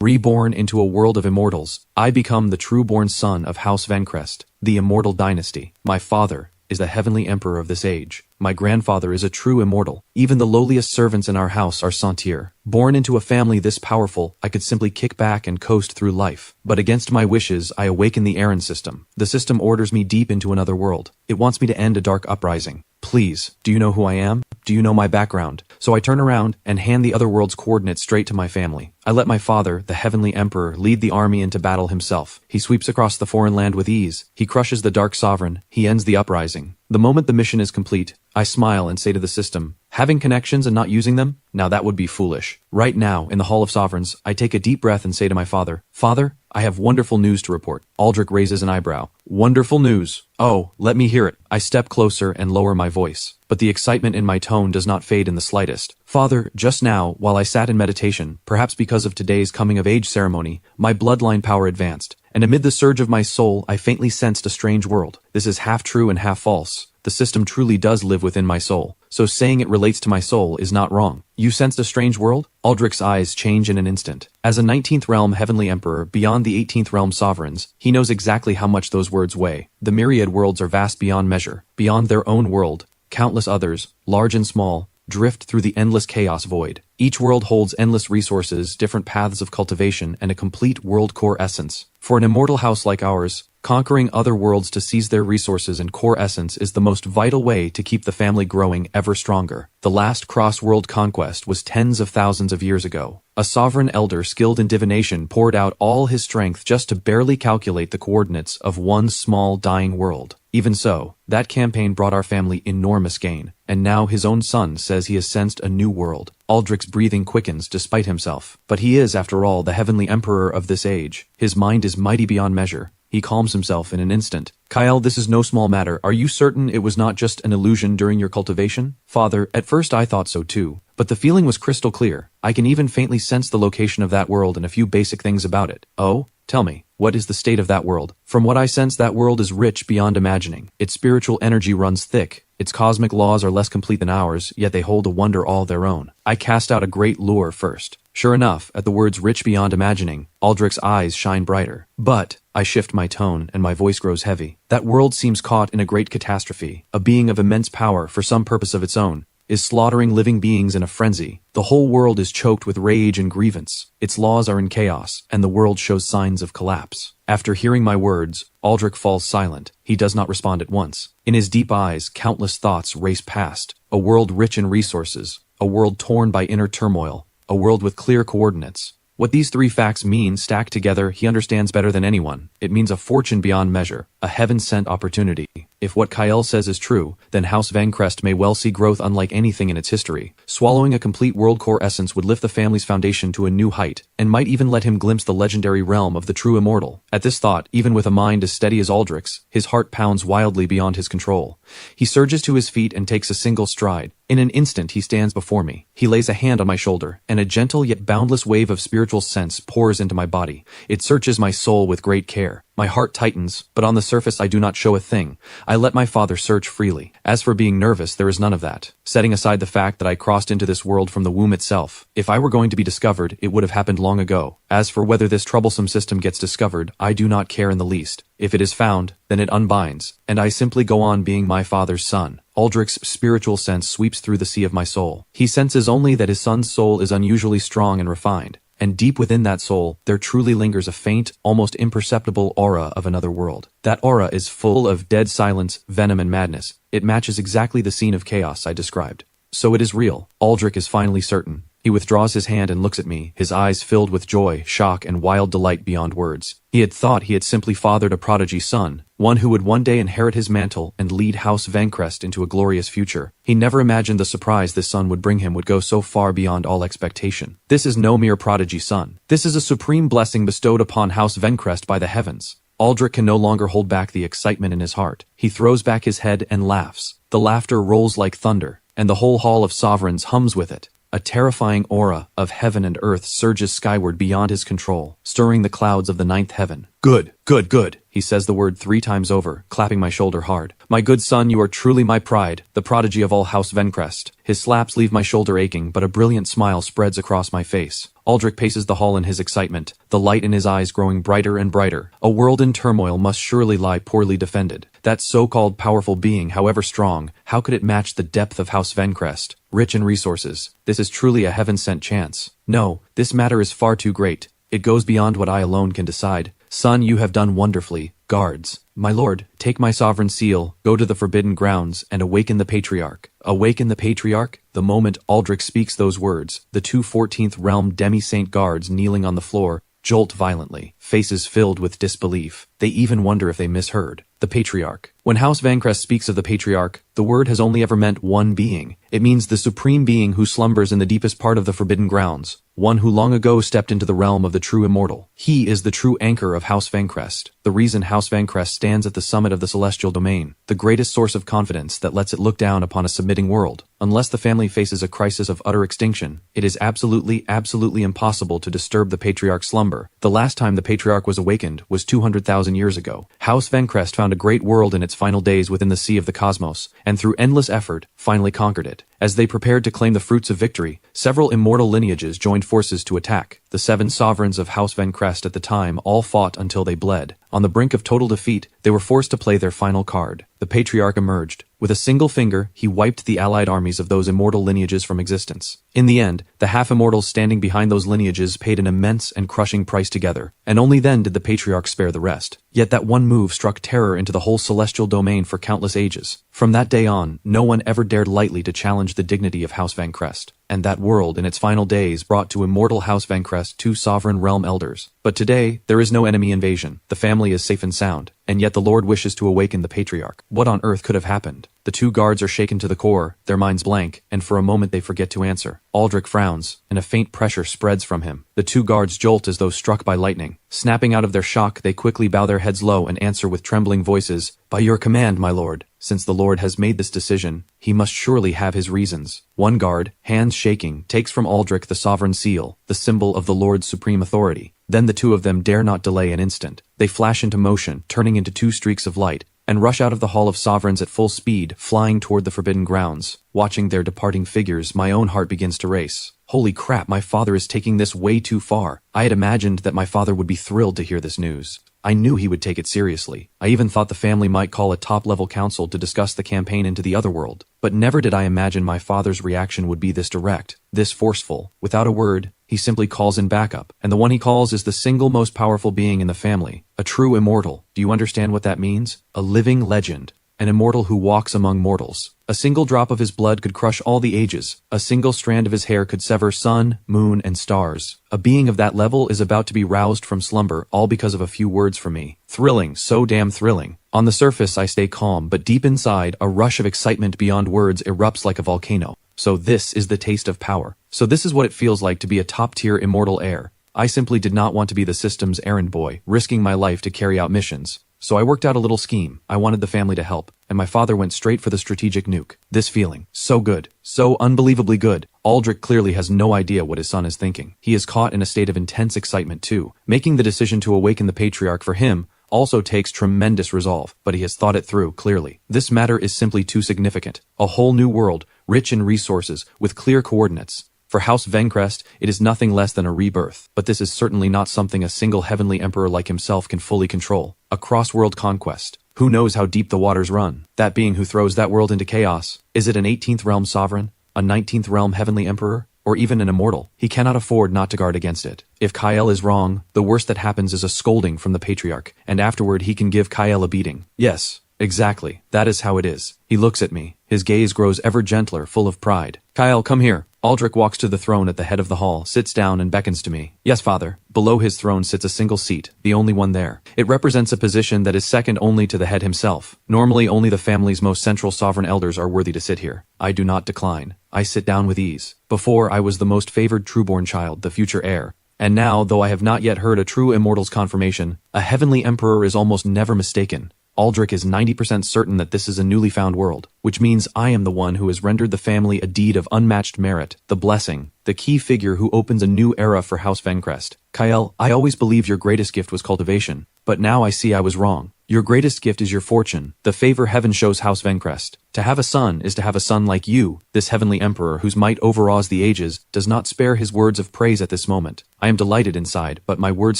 Reborn into a world of immortals, I become the true-born son of House Vencrest, the immortal dynasty. My father is the heavenly emperor of this age. My grandfather is a true immortal. Even the lowliest servants in our house are sentier. Born into a family this powerful, I could simply kick back and coast through life. But against my wishes, I awaken the Aaron system. The system orders me deep into another world. It wants me to end a dark uprising. Please, do you know who I am? Do you know my background? So I turn around and hand the other world's coordinates straight to my family. I let my father, the heavenly emperor, lead the army into battle himself. He sweeps across the foreign land with ease. He crushes the dark sovereign. He ends the uprising. The moment the mission is complete, I smile and say to the system, having connections and not using them? Now that would be foolish. Right now, in the Hall of Sovereigns, I take a deep breath and say to my father, Father, I have wonderful news to report. Aldrich raises an eyebrow. Wonderful news. Oh, let me hear it. I step closer and lower my voice. But the excitement in my tone does not fade in the slightest. Father, just now, while I sat in meditation, perhaps because of today's coming-of-age ceremony, my bloodline power advanced, and amid the surge of my soul, I faintly sensed a strange world. This is half true and half false. The system truly does live within my soul, so saying it relates to my soul is not wrong. You sensed a strange world? Aldrich's eyes change in an instant. As a 19th realm heavenly emperor beyond the 18th realm sovereigns, he knows exactly how much those words weigh. The myriad worlds are vast beyond measure. Beyond their own world, countless others, large and small, drift through the endless chaos void. Each world holds endless resources, different paths of cultivation, and a complete world core essence. For an immortal house like ours, conquering other worlds to seize their resources and core essence is the most vital way to keep the family growing ever stronger. The last cross-world conquest was tens of thousands of years ago. A sovereign elder skilled in divination poured out all his strength just to barely calculate the coordinates of one small dying world. Even so, that campaign brought our family enormous gain, and now his own son says he has sensed a new world. Aldrich's breathing quickens despite himself, but he is, after all, the heavenly emperor of this age. His mind is mighty beyond measure. He calms himself in an instant. Kyle, this is no small matter. Are you certain it was not just an illusion during your cultivation? Father, at first I thought so too, but the feeling was crystal clear. I can even faintly sense the location of that world and a few basic things about it. Oh? Tell me, what is the state of that world? From what I sense, that world is rich beyond imagining. Its spiritual energy runs thick. Its cosmic laws are less complete than ours, yet they hold a wonder all their own. I cast out a great lure first. Sure enough, at the words rich beyond imagining, Aldrich's eyes shine brighter. But I shift my tone, and my voice grows heavy. That world seems caught in a great catastrophe. A being of immense power, for some purpose of its own, is slaughtering living beings in a frenzy. The whole world is choked with rage and grievance. Its laws are in chaos, and the world shows signs of collapse. After hearing my words, Aldrich falls silent. He does not respond at once. In his deep eyes, countless thoughts race past. A world rich in resources. A world torn by inner turmoil. A world with clear coordinates. What these three facts mean stacked together, he understands better than anyone. It means a fortune beyond measure, a heaven-sent opportunity. If what Kyle says is true, then House Vencrest may well see growth unlike anything in its history. Swallowing a complete world core essence would lift the family's foundation to a new height, and might even let him glimpse the legendary realm of the True Immortal. At this thought, even with a mind as steady as Aldrich's, his heart pounds wildly beyond his control. He surges to his feet and takes a single stride. In an instant, he stands before me. He lays a hand on my shoulder, and a gentle yet boundless wave of spiritual sense pours into my body. It searches my soul with great care. My heart tightens, but on the surface I do not show a thing. I let my father search freely. As for being nervous, there is none of that. Setting aside the fact that I crossed into this world from the womb itself, if I were going to be discovered, it would have happened long ago. As for whether this troublesome system gets discovered, I do not care in the least. If it is found, then it unbinds, and I simply go on being my father's son. Aldrich's spiritual sense sweeps through the sea of my soul. He senses only that his son's soul is unusually strong and refined. And deep within that soul, there truly lingers a faint, almost imperceptible aura of another world. That aura is full of dead silence, venom, and madness. It matches exactly the scene of chaos I described. So it is real. Aldrich is finally certain. He withdraws his hand and looks at me, his eyes filled with joy, shock, and wild delight beyond words. He had thought he had simply fathered a prodigy son, one who would one day inherit his mantle and lead House Vencrest into a glorious future. He never imagined the surprise this son would bring him would go so far beyond all expectation. This is no mere prodigy son. This is a supreme blessing bestowed upon House Vencrest by the heavens. Aldrich can no longer hold back the excitement in his heart. He throws back his head and laughs. The laughter rolls like thunder, and the whole hall of sovereigns hums with it. A terrifying aura of heaven and earth surges skyward beyond his control, stirring the clouds of the ninth heaven. Good, good, good. He says the word 3 times over, clapping my shoulder hard. My good son, you are truly my pride, the prodigy of all House Vencrest. His slaps leave my shoulder aching, but a brilliant smile spreads across my face. Aldrich paces the hall in his excitement, the light in his eyes growing brighter and brighter. A world in turmoil must surely lie poorly defended. That so-called powerful being, however strong, how could it match the depth of House Vencrest? Rich in resources. This is truly a heaven-sent chance. No, this matter is far too great. It goes beyond what I alone can decide. Son, you have done wonderfully. Guards. My lord, take my sovereign seal, go to the forbidden grounds, and awaken the patriarch. Awaken the patriarch? The moment Aldrich speaks those words, the two 14th realm demi-saint guards kneeling on the floor jolt violently, faces filled with disbelief. They even wonder if they misheard. The patriarch. When House Vencrest speaks of the patriarch, the word has only ever meant one being. It means the supreme being who slumbers in the deepest part of the forbidden grounds, one who long ago stepped into the realm of the true immortal. He is the true anchor of House Vencrest, the reason House Vencrest stands at the summit of the celestial domain, the greatest source of confidence that lets it look down upon a submitting world. Unless the family faces a crisis of utter extinction, it is absolutely impossible to disturb the patriarch's slumber. The last time the patriarch was awakened was 200,000 years ago. House Vencrest found a great world in its final days within the sea of the cosmos, and through endless effort, finally conquered it. As they prepared to claim the fruits of victory, several immortal lineages joined forces to attack. The 7 sovereigns of House Vencrest at the time all fought until they bled. On the brink of total defeat, they were forced to play their final card. The patriarch emerged. With a single finger, he wiped the allied armies of those immortal lineages from existence. In the end, the half-immortals standing behind those lineages paid an immense and crushing price together, and only then did the patriarch spare the rest. Yet that one move struck terror into the whole celestial domain for countless ages. From that day on, no one ever dared lightly to challenge the dignity of House Vencrest. And that world, in its final days, brought to immortal House Vencrest 2 sovereign realm elders. But today, there is no enemy invasion. The family is safe and sound, and yet the Lord wishes to awaken the patriarch. What on earth could have happened? The 2 guards are shaken to the core, their minds blank, and for a moment they forget to answer. Aldrich frowns, and a faint pressure spreads from him. The 2 guards jolt as though struck by lightning. Snapping out of their shock, they quickly bow their heads low and answer with trembling voices, "By your command, my lord." Since the Lord has made this decision, he must surely have his reasons. One guard, hands shaking, takes from Aldrich the sovereign seal, the symbol of the Lord's supreme authority. Then the 2 of them dare not delay an instant. They flash into motion, turning into 2 streaks of light, and rush out of the Hall of Sovereigns at full speed, flying toward the forbidden grounds. Watching their departing figures, my own heart begins to race. Holy crap, my father is taking this way too far. I had imagined that my father would be thrilled to hear this news. I knew he would take it seriously. I even thought the family might call a top-level council to discuss the campaign into the other world. But never did I imagine my father's reaction would be this direct, this forceful. Without a word, he simply calls in backup. And the one he calls is the single most powerful being in the family. A true immortal. Do you understand what that means? A living legend. An immortal who walks among mortals. A single drop of his blood could crush all the ages. A single strand of his hair could sever sun, moon, and stars. A being of that level is about to be roused from slumber, all because of a few words from me. Thrilling, so damn thrilling. On the surface, I stay calm, but deep inside, a rush of excitement beyond words erupts like a volcano. So this is the taste of power. So this is what it feels like to be a top-tier immortal heir. I simply did not want to be the system's errand boy, risking my life to carry out missions. So I worked out a little scheme. I wanted the family to help, and my father went straight for the strategic nuke. This feeling, so good, so unbelievably good. Aldrich clearly has no idea what his son is thinking. He is caught in a state of intense excitement too. Making the decision to awaken the patriarch for him also takes tremendous resolve, but he has thought it through clearly. This matter is simply too significant. A whole new world, rich in resources, with clear coordinates. For House Vencrest, it is nothing less than a rebirth, but this is certainly not something a single heavenly emperor like himself can fully control. A cross-world conquest. Who knows how deep the waters run? That being who throws that world into chaos. Is it an 18th realm sovereign? A 19th realm heavenly emperor? Or even an immortal? He cannot afford not to guard against it. If Kyle is wrong, the worst that happens is a scolding from the patriarch, and afterward he can give Kyle a beating. Yes, exactly. That is how it is. He looks at me. His gaze grows ever gentler, full of pride. Kyle, come here. Aldrich walks to the throne at the head of the hall, sits down and beckons to me. Yes, father. Below his throne sits a single seat, the only one there. It represents a position that is second only to the head himself. Normally only the family's most central sovereign elders are worthy to sit here. I do not decline. I sit down with ease. Before, I was the most favored trueborn child, the future heir. And now, though I have not yet heard a true immortal's confirmation, a heavenly emperor is almost never mistaken. Aldrich is 90% certain that this is a newly found world, which means I am the one who has rendered the family a deed of unmatched merit, the blessing, the key figure who opens a new era for House Vencrest. Kyle, I always believed your greatest gift was cultivation, but now I see I was wrong. Your greatest gift is your fortune, the favor heaven shows House Vencrest. To have a son is to have a son like you, this heavenly emperor whose might overawes the ages, does not spare his words of praise at this moment. I am delighted inside, but my words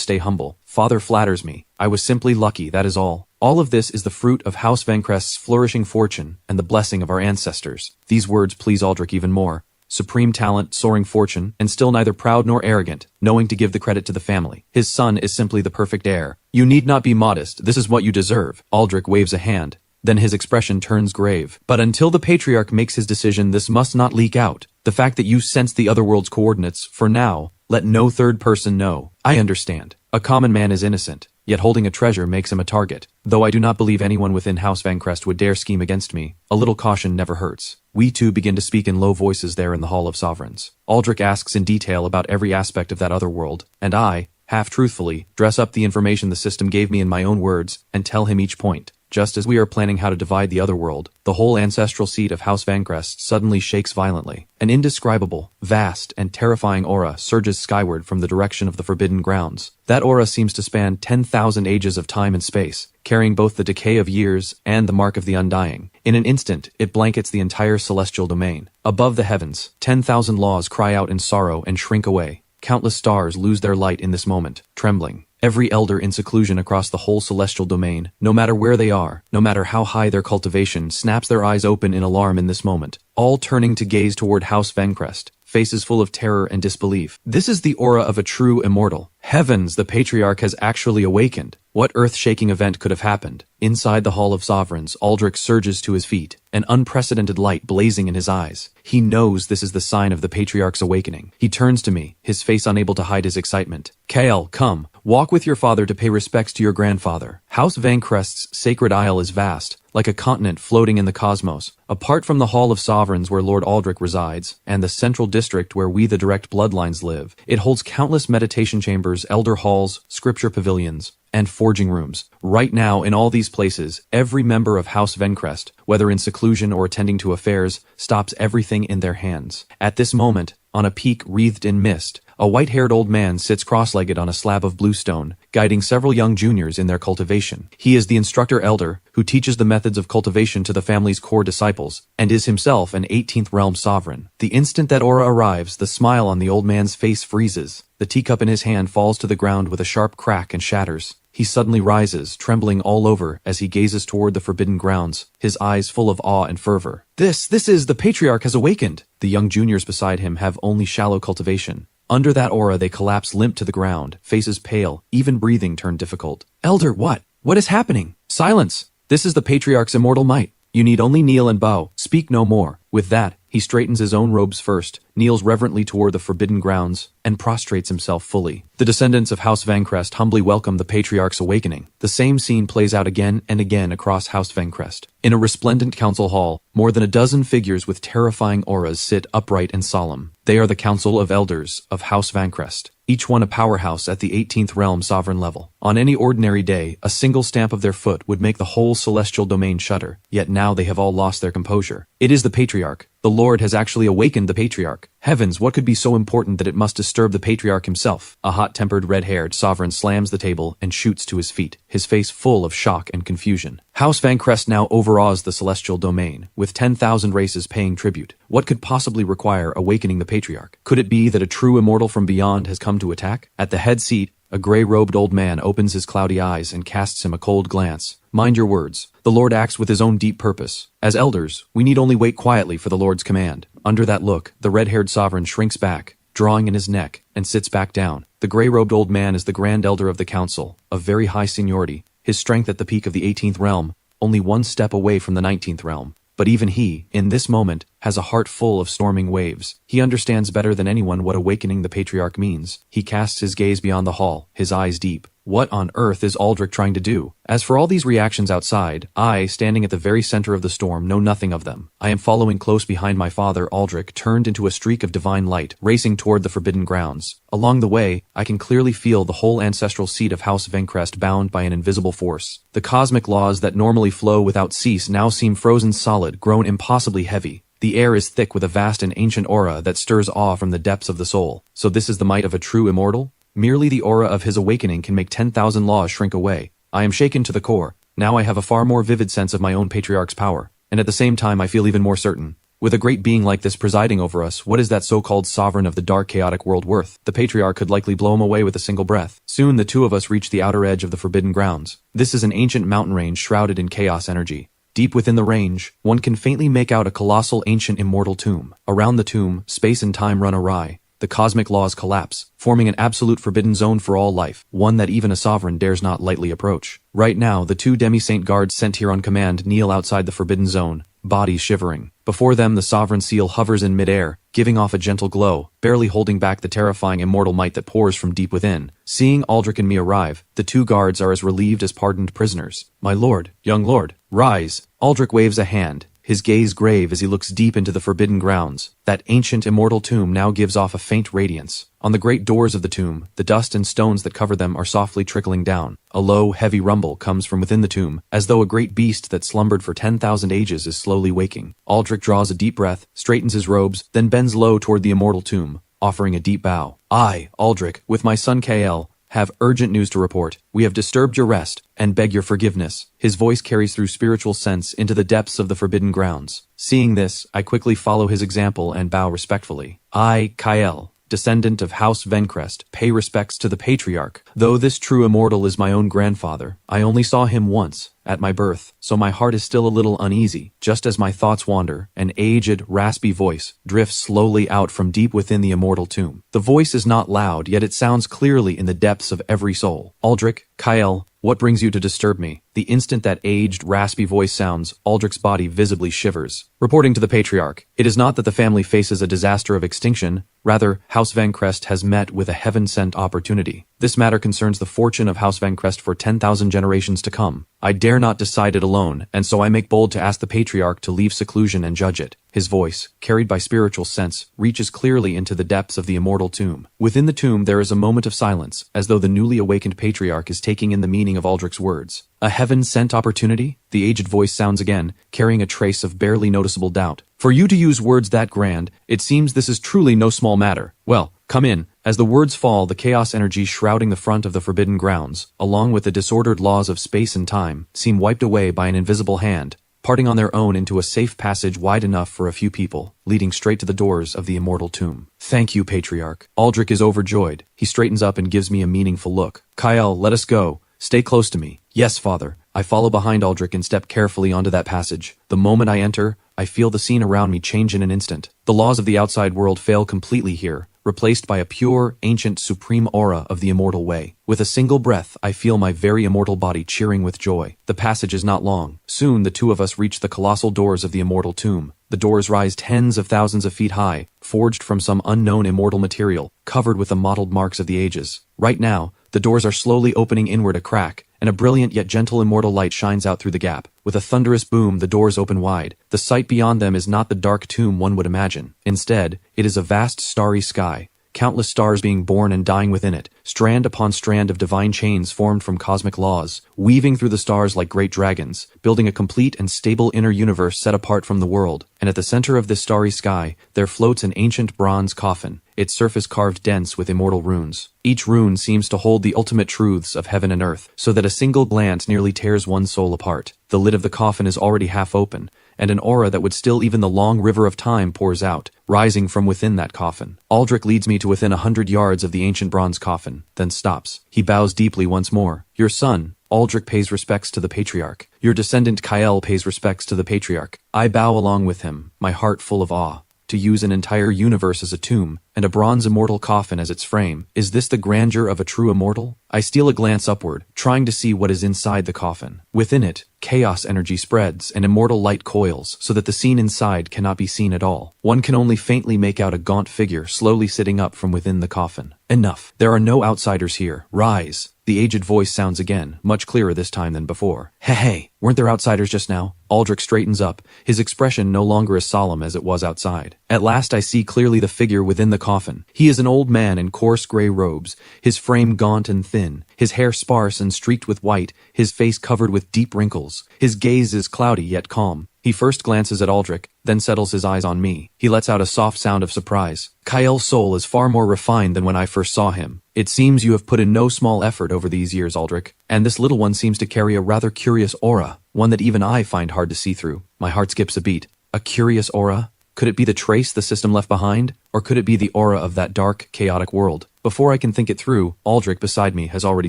stay humble. Father flatters me. I was simply lucky, that is all. All of this is the fruit of House Vencrest's flourishing fortune and the blessing of our ancestors. These words please Aldrich even more. Supreme talent, soaring fortune, and still neither proud nor arrogant, knowing to give the credit to the family. His son is simply the perfect heir. You need not be modest, this is what you deserve. Aldrich waves a hand. Then his expression turns grave. But until the patriarch makes his decision, this must not leak out. The fact that you sense the other world's coordinates, for now, let no third person know. I understand. A common man is innocent, yet holding a treasure makes him a target. Though I do not believe anyone within House Vencrest would dare scheme against me, a little caution never hurts. We two begin to speak in low voices there in the Hall of Sovereigns. Aldrich asks in detail about every aspect of that other world, and I, half truthfully, dress up the information the system gave me in my own words, and tell him each point. Just as we are planning how to divide the other world, the whole ancestral seat of House Vencrest suddenly shakes violently. An indescribable, vast, and terrifying aura surges skyward from the direction of the Forbidden Grounds. That aura seems to span 10,000 ages of time and space, carrying both the decay of years and the mark of the undying. In an instant, it blankets the entire celestial domain. Above the heavens, 10,000 laws cry out in sorrow and shrink away. Countless stars lose their light in this moment, trembling. Every elder in seclusion across the whole celestial domain, no matter where they are, no matter how high their cultivation, snaps their eyes open in alarm in this moment, all turning to gaze toward House Vencrest, faces full of terror and disbelief. This is the aura of a true immortal. Heavens, the patriarch has actually awakened. What earth-shaking event could have happened? Inside the Hall of Sovereigns, Aldrich surges to his feet, an unprecedented light blazing in his eyes. He knows this is the sign of the patriarch's awakening. He turns to me, his face unable to hide his excitement. Kael, come, walk with your father to pay respects to your grandfather. House Vencrest's sacred isle is vast, like a continent floating in the cosmos. Apart from the Hall of Sovereigns where Lord Aldrich resides, and the central district where we the direct bloodlines live, it holds countless meditation chambers, elder halls, scripture pavilions, and forging rooms. Right now, in all these places, every member of House Vencrest, whether in seclusion or attending to affairs, stops everything in their hands. At this moment, on a peak wreathed in mist, a white-haired old man sits cross-legged on a slab of bluestone, guiding several young juniors in their cultivation. He is the instructor elder, who teaches the methods of cultivation to the family's core disciples, and is himself an 18th realm sovereign. The instant that aura arrives, the smile on the old man's face freezes. The teacup in his hand falls to the ground with a sharp crack and shatters. He suddenly rises, trembling all over as he gazes toward the Forbidden Grounds, his eyes full of awe and fervor. This is the patriarch has awakened. The young juniors beside him have only shallow cultivation. Under that aura they collapse limp to the ground, faces pale, even breathing turned difficult. Elder, what? What is happening? Silence! This is the patriarch's immortal might. You need only kneel and bow, speak no more. With that, he straightens his own robes first, kneels reverently toward the Forbidden Grounds, and prostrates himself fully. The descendants of House Vencrest humbly welcome the patriarch's awakening. The same scene plays out again and again across House Vencrest. In a resplendent council hall, more than a dozen figures with terrifying auras sit upright and solemn. They are the Council of Elders of House Vencrest, each one a powerhouse at the 18th realm sovereign level. On any ordinary day, a single stamp of their foot would make the whole celestial domain shudder, yet now they have all lost their composure. It is the patriarch. The Lord has actually awakened the patriarch. Heavens, what could be so important that it must disturb the patriarch himself? A hot-tempered, red-haired sovereign slams the table and shoots to his feet, his face full of shock and confusion. House Vencrest now overawes the celestial domain, with 10,000 races paying tribute. What could possibly require awakening the patriarch? Could it be that a true immortal from beyond has come to attack? At the head seat, a gray-robed old man opens his cloudy eyes and casts him a cold glance. Mind your words. The Lord acts with his own deep purpose. As elders, we need only wait quietly for the Lord's command. Under that look, the red-haired sovereign shrinks back, drawing in his neck, and sits back down. The gray-robed old man is the grand elder of the council, of very high seniority, his strength at the peak of the 18th realm, only one step away from the 19th realm. But even he, in this moment, has a heart full of storming waves. He understands better than anyone what awakening the patriarch means. He casts his gaze beyond the hall, his eyes deep. What on earth is Aldrich trying to do? As for all these reactions outside, I, standing at the very center of the storm, know nothing of them. I am following close behind my father, Aldrich, turned into a streak of divine light, racing toward the forbidden grounds. Along the way, I can clearly feel the whole ancestral seat of House Vencrest bound by an invisible force. The cosmic laws that normally flow without cease now seem frozen solid, grown impossibly heavy. The air is thick with a vast and ancient aura that stirs awe from the depths of the soul. So this is the might of a true immortal? Merely the aura of his awakening can make 10,000 laws shrink away. I am shaken to the core. Now I have a far more vivid sense of my own patriarch's power. And at the same time I feel even more certain. With a great being like this presiding over us, what is that so-called sovereign of the dark chaotic world worth? The patriarch could likely blow him away with a single breath. Soon the two of us reach the outer edge of the forbidden grounds. This is an ancient mountain range shrouded in chaos energy. Deep within the range, one can faintly make out a colossal ancient immortal tomb. Around the tomb, space and time run awry. The cosmic laws collapse, forming an absolute forbidden zone for all life, one that even a sovereign dares not lightly approach. Right now, the two demi-saint guards sent here on command kneel outside the forbidden zone, bodies shivering. Before them, the sovereign seal hovers in midair, giving off a gentle glow, barely holding back the terrifying immortal might that pours from deep within. Seeing Aldrich and me arrive, the two guards are as relieved as pardoned prisoners. My lord, young lord, rise! Aldrich waves a hand, his gaze grave as he looks deep into the forbidden grounds. That ancient immortal tomb now gives off a faint radiance. On the great doors of the tomb, the dust and stones that cover them are softly trickling down. A low, heavy rumble comes from within the tomb, as though a great beast that slumbered for 10,000 ages is slowly waking. Aldrich draws a deep breath, straightens his robes, then bends low toward the immortal tomb, offering a deep bow. I, Aldrich, with my son KL, have urgent news to report. We have disturbed your rest, and beg your forgiveness. His voice carries through spiritual sense into the depths of the forbidden grounds. Seeing this, I quickly follow his example and bow respectfully. I, Kael, descendant of House Vencrest, pay respects to the patriarch. Though this true immortal is my own grandfather, I only saw him once, at my birth, so my heart is still a little uneasy. Just as my thoughts wander, an aged, raspy voice drifts slowly out from deep within the immortal tomb. The voice is not loud, yet it sounds clearly in the depths of every soul. Aldrich, Kael, what brings you to disturb me? The instant that aged, raspy voice sounds, Aldrich's body visibly shivers. Reporting to the patriarch, it is not that the family faces a disaster of extinction, rather, House Vencrest has met with a heaven-sent opportunity. This matter concerns the fortune of House Vencrest for 10,000 generations to come. I dare not decide it alone, and so I make bold to ask the patriarch to leave seclusion and judge it. His voice, carried by spiritual sense, reaches clearly into the depths of the immortal tomb. Within the tomb there is a moment of silence, as though the newly awakened patriarch is taking in the meaning of Aldrich's words. A heaven-sent opportunity? The aged voice sounds again, carrying a trace of barely noticeable doubt. For you to use words that grand, it seems this is truly no small matter. Well, come in. As the words fall, the chaos energy shrouding the front of the forbidden grounds, along with the disordered laws of space and time, seem wiped away by an invisible hand, parting on their own into a safe passage wide enough for a few people, leading straight to the doors of the immortal tomb. Thank you, patriarch. Aldrich is overjoyed. He straightens up and gives me a meaningful look. Kael, let us go. Stay close to me. Yes, father. I follow behind Aldrich and step carefully onto that passage. The moment I enter, I feel the scene around me change in an instant. The laws of the outside world fail completely here, replaced by a pure, ancient, supreme aura of the immortal way. With a single breath, I feel my very immortal body cheering with joy. The passage is not long. Soon, the two of us reach the colossal doors of the immortal tomb. The doors rise tens of thousands of feet high, forged from some unknown immortal material, covered with the mottled marks of the ages. Right now, the doors are slowly opening inward a crack, and a brilliant yet gentle immortal light shines out through the gap. With a thunderous boom, the doors open wide. The sight beyond them is not the dark tomb one would imagine. Instead, it is a vast starry sky, countless stars being born and dying within it, strand upon strand of divine chains formed from cosmic laws, weaving through the stars like great dragons, building a complete and stable inner universe set apart from the world. And at the center of this starry sky, there floats an ancient bronze coffin, its surface carved dense with immortal runes. Each rune seems to hold the ultimate truths of heaven and earth, so that a single glance nearly tears one's soul apart. The lid of the coffin is already half open, and an aura that would still even the long river of time pours out, rising from within that coffin. Aldrich leads me to within 100 yards of the ancient bronze coffin, then stops. He bows deeply once more. Your son, Aldrich, pays respects to the patriarch. Your descendant Kael pays respects to the patriarch. I bow along with him, my heart full of awe. To use an entire universe as a tomb, and a bronze immortal coffin as its frame. Is this the grandeur of a true immortal? I steal a glance upward, trying to see what is inside the coffin. Within it, chaos energy spreads and immortal light coils so that the scene inside cannot be seen at all. One can only faintly make out a gaunt figure slowly sitting up from within the coffin. Enough. There are no outsiders here. Rise. The aged voice sounds again, much clearer this time than before. Hey, weren't there outsiders just now? Aldrich straightens up, his expression no longer as solemn as it was outside. At last I see clearly the figure within the coffin. He is an old man in coarse gray robes, his frame gaunt and thin, his hair sparse and streaked with white, his face covered with deep wrinkles. His gaze is cloudy yet calm. He first glances at Aldrich, then settles his eyes on me. He lets out a soft sound of surprise. Kyle soul is far more refined than when I first saw him. It seems you have put in no small effort over these years, Aldrich, and this little one seems to carry a rather curious aura, one that even I find hard to see through. My heart skips a beat. A curious aura? Could it be the trace the system left behind? Or could it be the aura of that dark, chaotic world? Before I can think it through, Aldrich beside me has already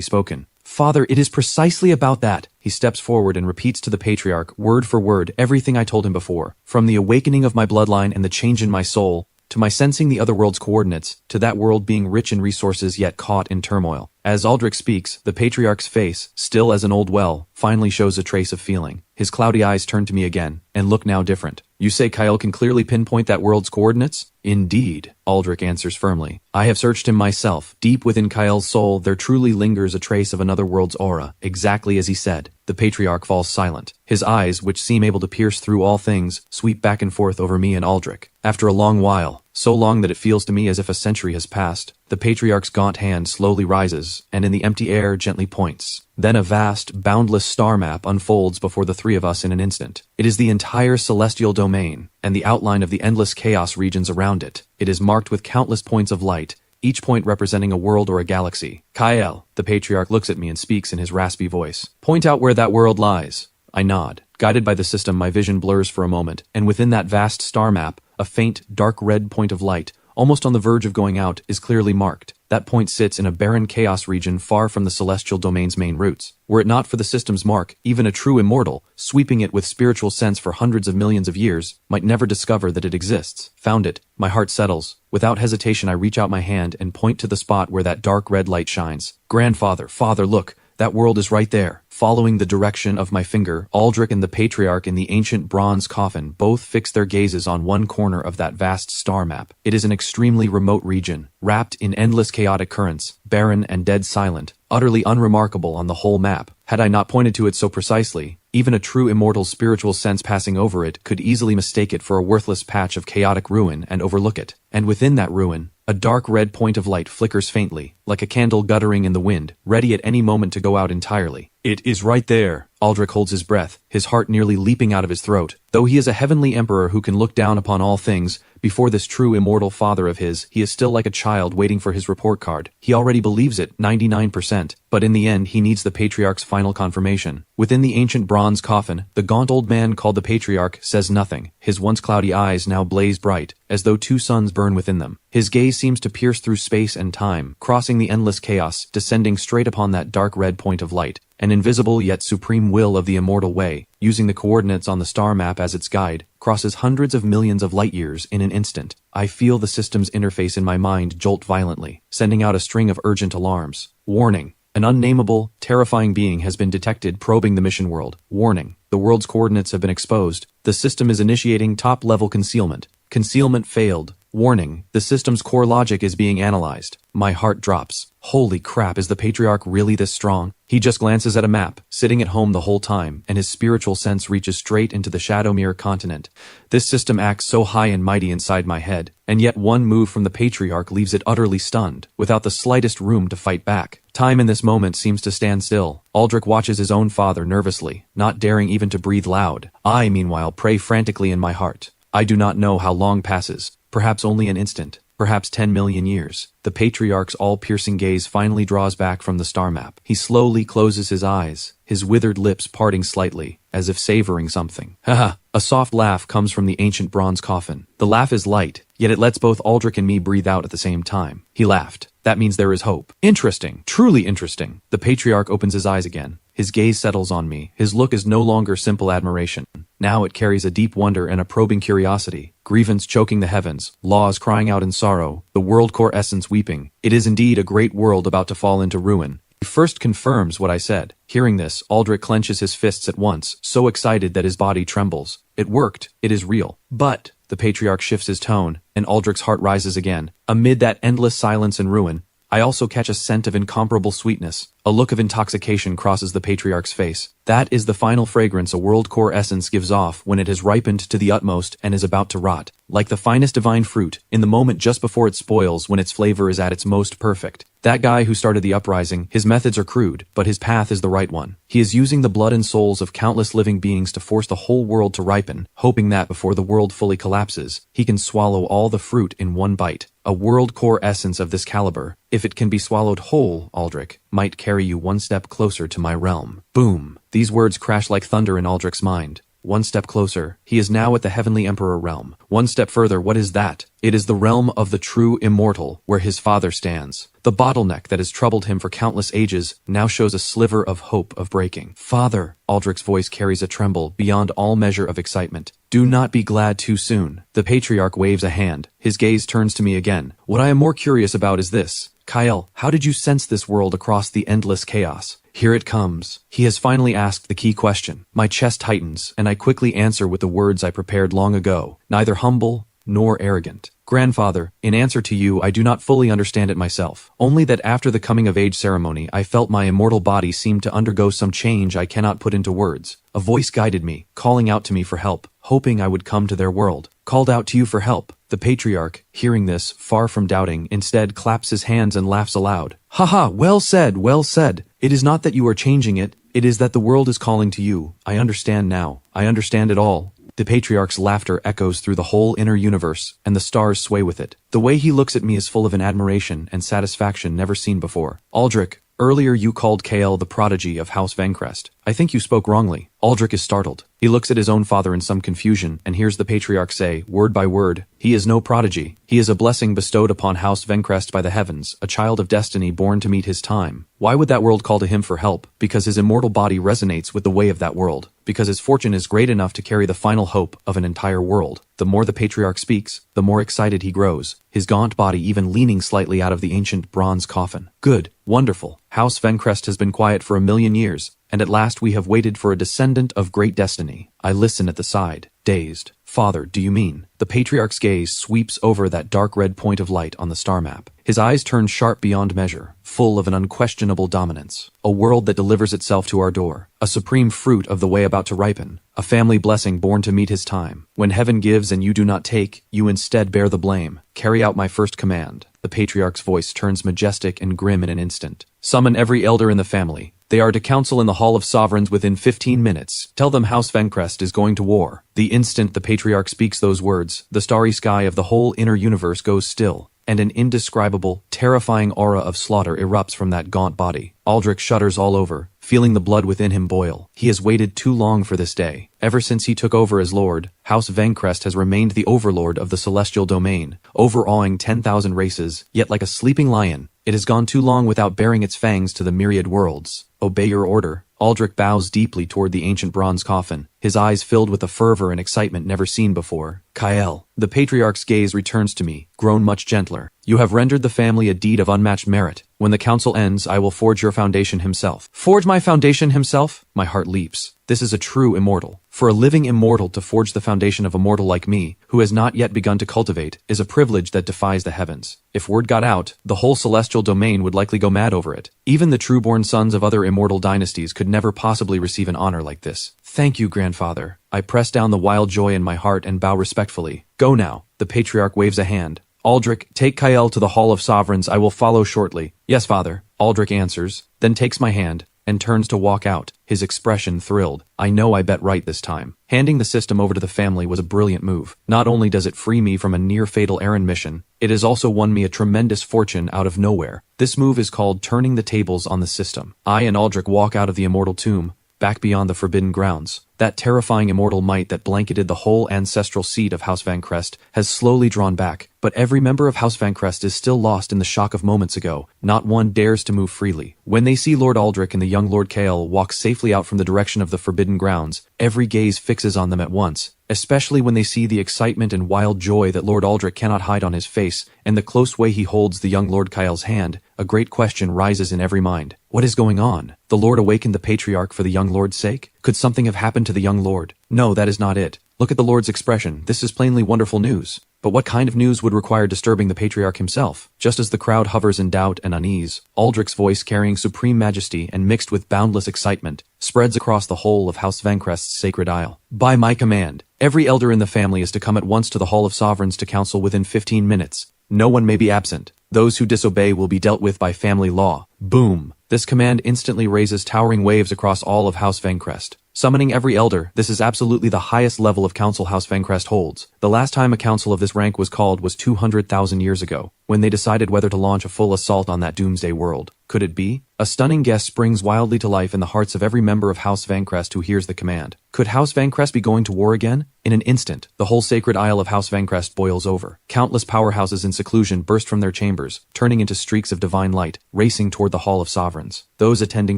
spoken. Father, it is precisely about that. He steps forward and repeats to the patriarch, word for word, everything I told him before. From the awakening of my bloodline and the change in my soul, to my sensing the other world's coordinates, to that world being rich in resources yet caught in turmoil. As Aldrich speaks, the patriarch's face, still as an old well, finally shows a trace of feeling. His cloudy eyes turn to me again, and look now different. You say Kyle can clearly pinpoint that world's coordinates? Indeed, Aldrich answers firmly. I have searched him myself. Deep within Kyle's soul, there truly lingers a trace of another world's aura, exactly as he said. The patriarch falls silent. His eyes, which seem able to pierce through all things, sweep back and forth over me and Aldrich. After a long while, so long that it feels to me as if a century has passed, the patriarch's gaunt hand slowly rises, and in the empty air gently points. Then a vast, boundless star map unfolds before the three of us in an instant. It is the entire celestial domain, and the outline of the endless chaos regions around it. It is marked with countless points of light, each point representing a world or a galaxy. Kyle, the patriarch looks at me and speaks in his raspy voice. Point out where that world lies. I nod. Guided by the system, my vision blurs for a moment, and within that vast star map, a faint, dark red point of light, almost on the verge of going out, is clearly marked. That point sits in a barren chaos region far from the celestial domain's main roots. Were it not for the system's mark, even a true immortal, sweeping it with spiritual sense for hundreds of millions of years, might never discover that it exists. Found it. My heart settles. Without hesitation, I reach out my hand and point to the spot where that dark red light shines. Grandfather, father, look. That world is right there. Following the direction of my finger, Aldrich and the patriarch in the ancient bronze coffin both fix their gazes on one corner of that vast star map. It is an extremely remote region, wrapped in endless chaotic currents, barren and dead silent, utterly unremarkable on the whole map. Had I not pointed to it so precisely, even a true immortal spiritual sense passing over it could easily mistake it for a worthless patch of chaotic ruin and overlook it. And within that ruin, a dark red point of light flickers faintly, like a candle guttering in the wind, ready at any moment to go out entirely. It is right there. Aldrich holds his breath, his heart nearly leaping out of his throat. Though he is a heavenly emperor who can look down upon all things, before this true immortal father of his, he is still like a child waiting for his report card. He already believes it, 99%, but in the end he needs the patriarch's final confirmation. Within the ancient bronze coffin, the gaunt old man called the patriarch says nothing. His once cloudy eyes now blaze bright, as though two suns burn within them. His gaze seems to pierce through space and time, crossing the endless chaos, descending straight upon that dark red point of light. An invisible yet supreme will of the immortal way, using the coordinates on the star map as its guide, crosses hundreds of millions of light years in an instant. I feel the system's interface in my mind jolt violently, sending out a string of urgent alarms. Warning. An unnameable, terrifying being has been detected probing the mission world. Warning. The world's coordinates have been exposed. The system is initiating top-level concealment. Concealment failed. Warning. The system's core logic is being analyzed. My heart drops. Holy crap, is the patriarch really this strong? He just glances at a map, sitting at home the whole time, and his spiritual sense reaches straight into the Shadowmere continent. This system acts so high and mighty inside my head, and yet one move from the patriarch leaves it utterly stunned, without the slightest room to fight back. Time in this moment seems to stand still. Aldrich watches his own father nervously, not daring even to breathe loud. I, meanwhile, pray frantically in my heart. I do not know how long passes, perhaps only an instant, perhaps 10 million years. The patriarch's all-piercing gaze finally draws back from the star map. He slowly closes his eyes, his withered lips parting slightly, as if savoring something. Haha! A soft laugh comes from the ancient bronze coffin. The laugh is light, yet it lets both Aldrich and me breathe out at the same time. He laughed. That means there is hope. Interesting. Truly interesting. The patriarch opens his eyes again. His gaze settles on me. His look is no longer simple admiration. Now it carries a deep wonder and a probing curiosity. Grievance choking the heavens, laws crying out in sorrow, the world core essence weeping. It is indeed a great world about to fall into ruin. He first confirms what I said. Hearing this, Aldrich clenches his fists at once, so excited that his body trembles. It worked. It is real. But the patriarch shifts his tone, and Aldrich's heart rises again. Amid that endless silence and ruin, I also catch a scent of incomparable sweetness. A look of intoxication crosses the patriarch's face. That is the final fragrance a world core essence gives off when it has ripened to the utmost and is about to rot. Like the finest divine fruit, in the moment just before it spoils when its flavor is at its most perfect. That guy who started the uprising, his methods are crude, but his path is the right one. He is using the blood and souls of countless living beings to force the whole world to ripen, hoping that before the world fully collapses, he can swallow all the fruit in one bite. A world core essence of this caliber, if it can be swallowed whole, Aldrich, might carry you one step closer to my realm. Boom! These words crash like thunder in Aldrich's mind. One step closer, he is now at the Heavenly Emperor realm. One step further, what is that? It is the realm of the True Immortal, where his father stands. The bottleneck that has troubled him for countless ages now shows a sliver of hope of breaking. Father, Aldrich's voice carries a tremble beyond all measure of excitement. Do not be glad too soon. The patriarch waves a hand. His gaze turns to me again. What I am more curious about is this. Kyle, how did you sense this world across the endless chaos? Here it comes. He has finally asked the key question. My chest tightens, and I quickly answer with the words I prepared long ago. Neither humble nor arrogant. Grandfather, in answer to you, I do not fully understand it myself. Only that after the coming-of-age ceremony, I felt my immortal body seemed to undergo some change I cannot put into words. A voice guided me, calling out to me for help, hoping I would come to their world. Called out to you for help. The patriarch, hearing this, far from doubting, instead claps his hands and laughs aloud. Haha, well said, well said. It is not that you are changing it, it is that the world is calling to you. I understand now. I understand it all. The patriarch's laughter echoes through the whole inner universe, and the stars sway with it. The way he looks at me is full of an admiration and satisfaction never seen before. Aldrich, earlier you called KL the prodigy of House Vancrest. I think you spoke wrongly. Aldrich is startled. He looks at his own father in some confusion and hears the patriarch say, word by word, he is no prodigy. He is a blessing bestowed upon House Vancrest by the heavens, a child of destiny born to meet his time. Why would that world call to him for help? Because his immortal body resonates with the way of that world. Because his fortune is great enough to carry the final hope of an entire world. The more the patriarch speaks, the more excited he grows, his gaunt body even leaning slightly out of the ancient bronze coffin. Good. Wonderful. House Vancrest has been quiet for 1,000,000 years, and at last we have waited for a descendant of great destiny. I listen at the side, dazed. Father, do you mean? The patriarch's gaze sweeps over that dark red point of light on the star map. His eyes turn sharp beyond measure, full of an unquestionable dominance. A world that delivers itself to our door. A supreme fruit of the way about to ripen. A family blessing born to meet his time. When heaven gives and you do not take, you instead bear the blame. Carry out my first command. The patriarch's voice turns majestic and grim in an instant. Summon every elder in the family. They are to council in the Hall of Sovereigns within 15 minutes. Tell them House Vancrest is going to war. The instant the patriarch speaks those words, the starry sky of the whole inner universe goes still, and an indescribable, terrifying aura of slaughter erupts from that gaunt body. Aldrich shudders all over, feeling the blood within him boil. He has waited too long for this day. Ever since he took over as Lord, House Vancrest has remained the overlord of the celestial domain, overawing 10,000 races, yet like a sleeping lion, it has gone too long without baring its fangs to the myriad worlds. Obey your order. Aldrich bows deeply toward the ancient bronze coffin, his eyes filled with a fervor and excitement never seen before. Kyle. The patriarch's gaze returns to me, grown much gentler. You have rendered the family a deed of unmatched merit. When the council ends, I will forge your foundation himself. Forge my foundation himself? My heart leaps. This is a true immortal. For a living immortal to forge the foundation of a mortal like me, who has not yet begun to cultivate, is a privilege that defies the heavens. If word got out, the whole celestial domain would likely go mad over it. Even the true-born sons of other immortal dynasties could never possibly receive an honor like this. Thank you, grandfather. I press down the wild joy in my heart and bow respectfully. Go now. The patriarch waves a hand. Aldrich, take Kyle to the Hall of Sovereigns. I will follow shortly. Yes, father. Aldrich answers, then takes my hand, and turns to walk out, his expression thrilled. I know I bet right this time. Handing the system over to the family was a brilliant move. Not only does it free me from a near-fatal errand mission, it has also won me a tremendous fortune out of nowhere. This move is called turning the tables on the system. I and Aldrich walk out of the immortal tomb, back beyond the Forbidden Grounds. That terrifying immortal might that blanketed the whole ancestral seat of House Vancrest has slowly drawn back, but every member of House Vancrest is still lost in the shock of moments ago. Not one dares to move freely. When they see Lord Aldrich and the young Lord Kael walk safely out from the direction of the Forbidden Grounds, every gaze fixes on them at once, especially when they see the excitement and wild joy that Lord Aldrich cannot hide on his face, and the close way he holds the young Lord Kael's hand. A great question rises in every mind. What is going on? The Lord awakened the Patriarch for the young Lord's sake? Could something have happened to the young Lord? No, that is not it. Look at the Lord's expression. This is plainly wonderful news. But what kind of news would require disturbing the Patriarch himself? Just as the crowd hovers in doubt and unease, Aldrich's voice, carrying supreme majesty and mixed with boundless excitement, spreads across the whole of House Vancrest's sacred isle. By my command, every elder in the family is to come at once to the Hall of Sovereigns to council within 15 minutes. No one may be absent. Those who disobey will be dealt with by family law. Boom! This command instantly raises towering waves across all of House Vancrest. Summoning every elder, this is absolutely the highest level of council House Vancrest holds. The last time a council of this rank was called was 200,000 years ago, when they decided whether to launch a full assault on that doomsday world. Could it be? A stunning guess springs wildly to life in the hearts of every member of House Vancrest who hears the command. Could House Vancrest be going to war again? In an instant, the whole sacred isle of House Vancrest boils over. Countless powerhouses in seclusion burst from their chambers, turning into streaks of divine light, racing toward the Hall of Sovereigns. Those attending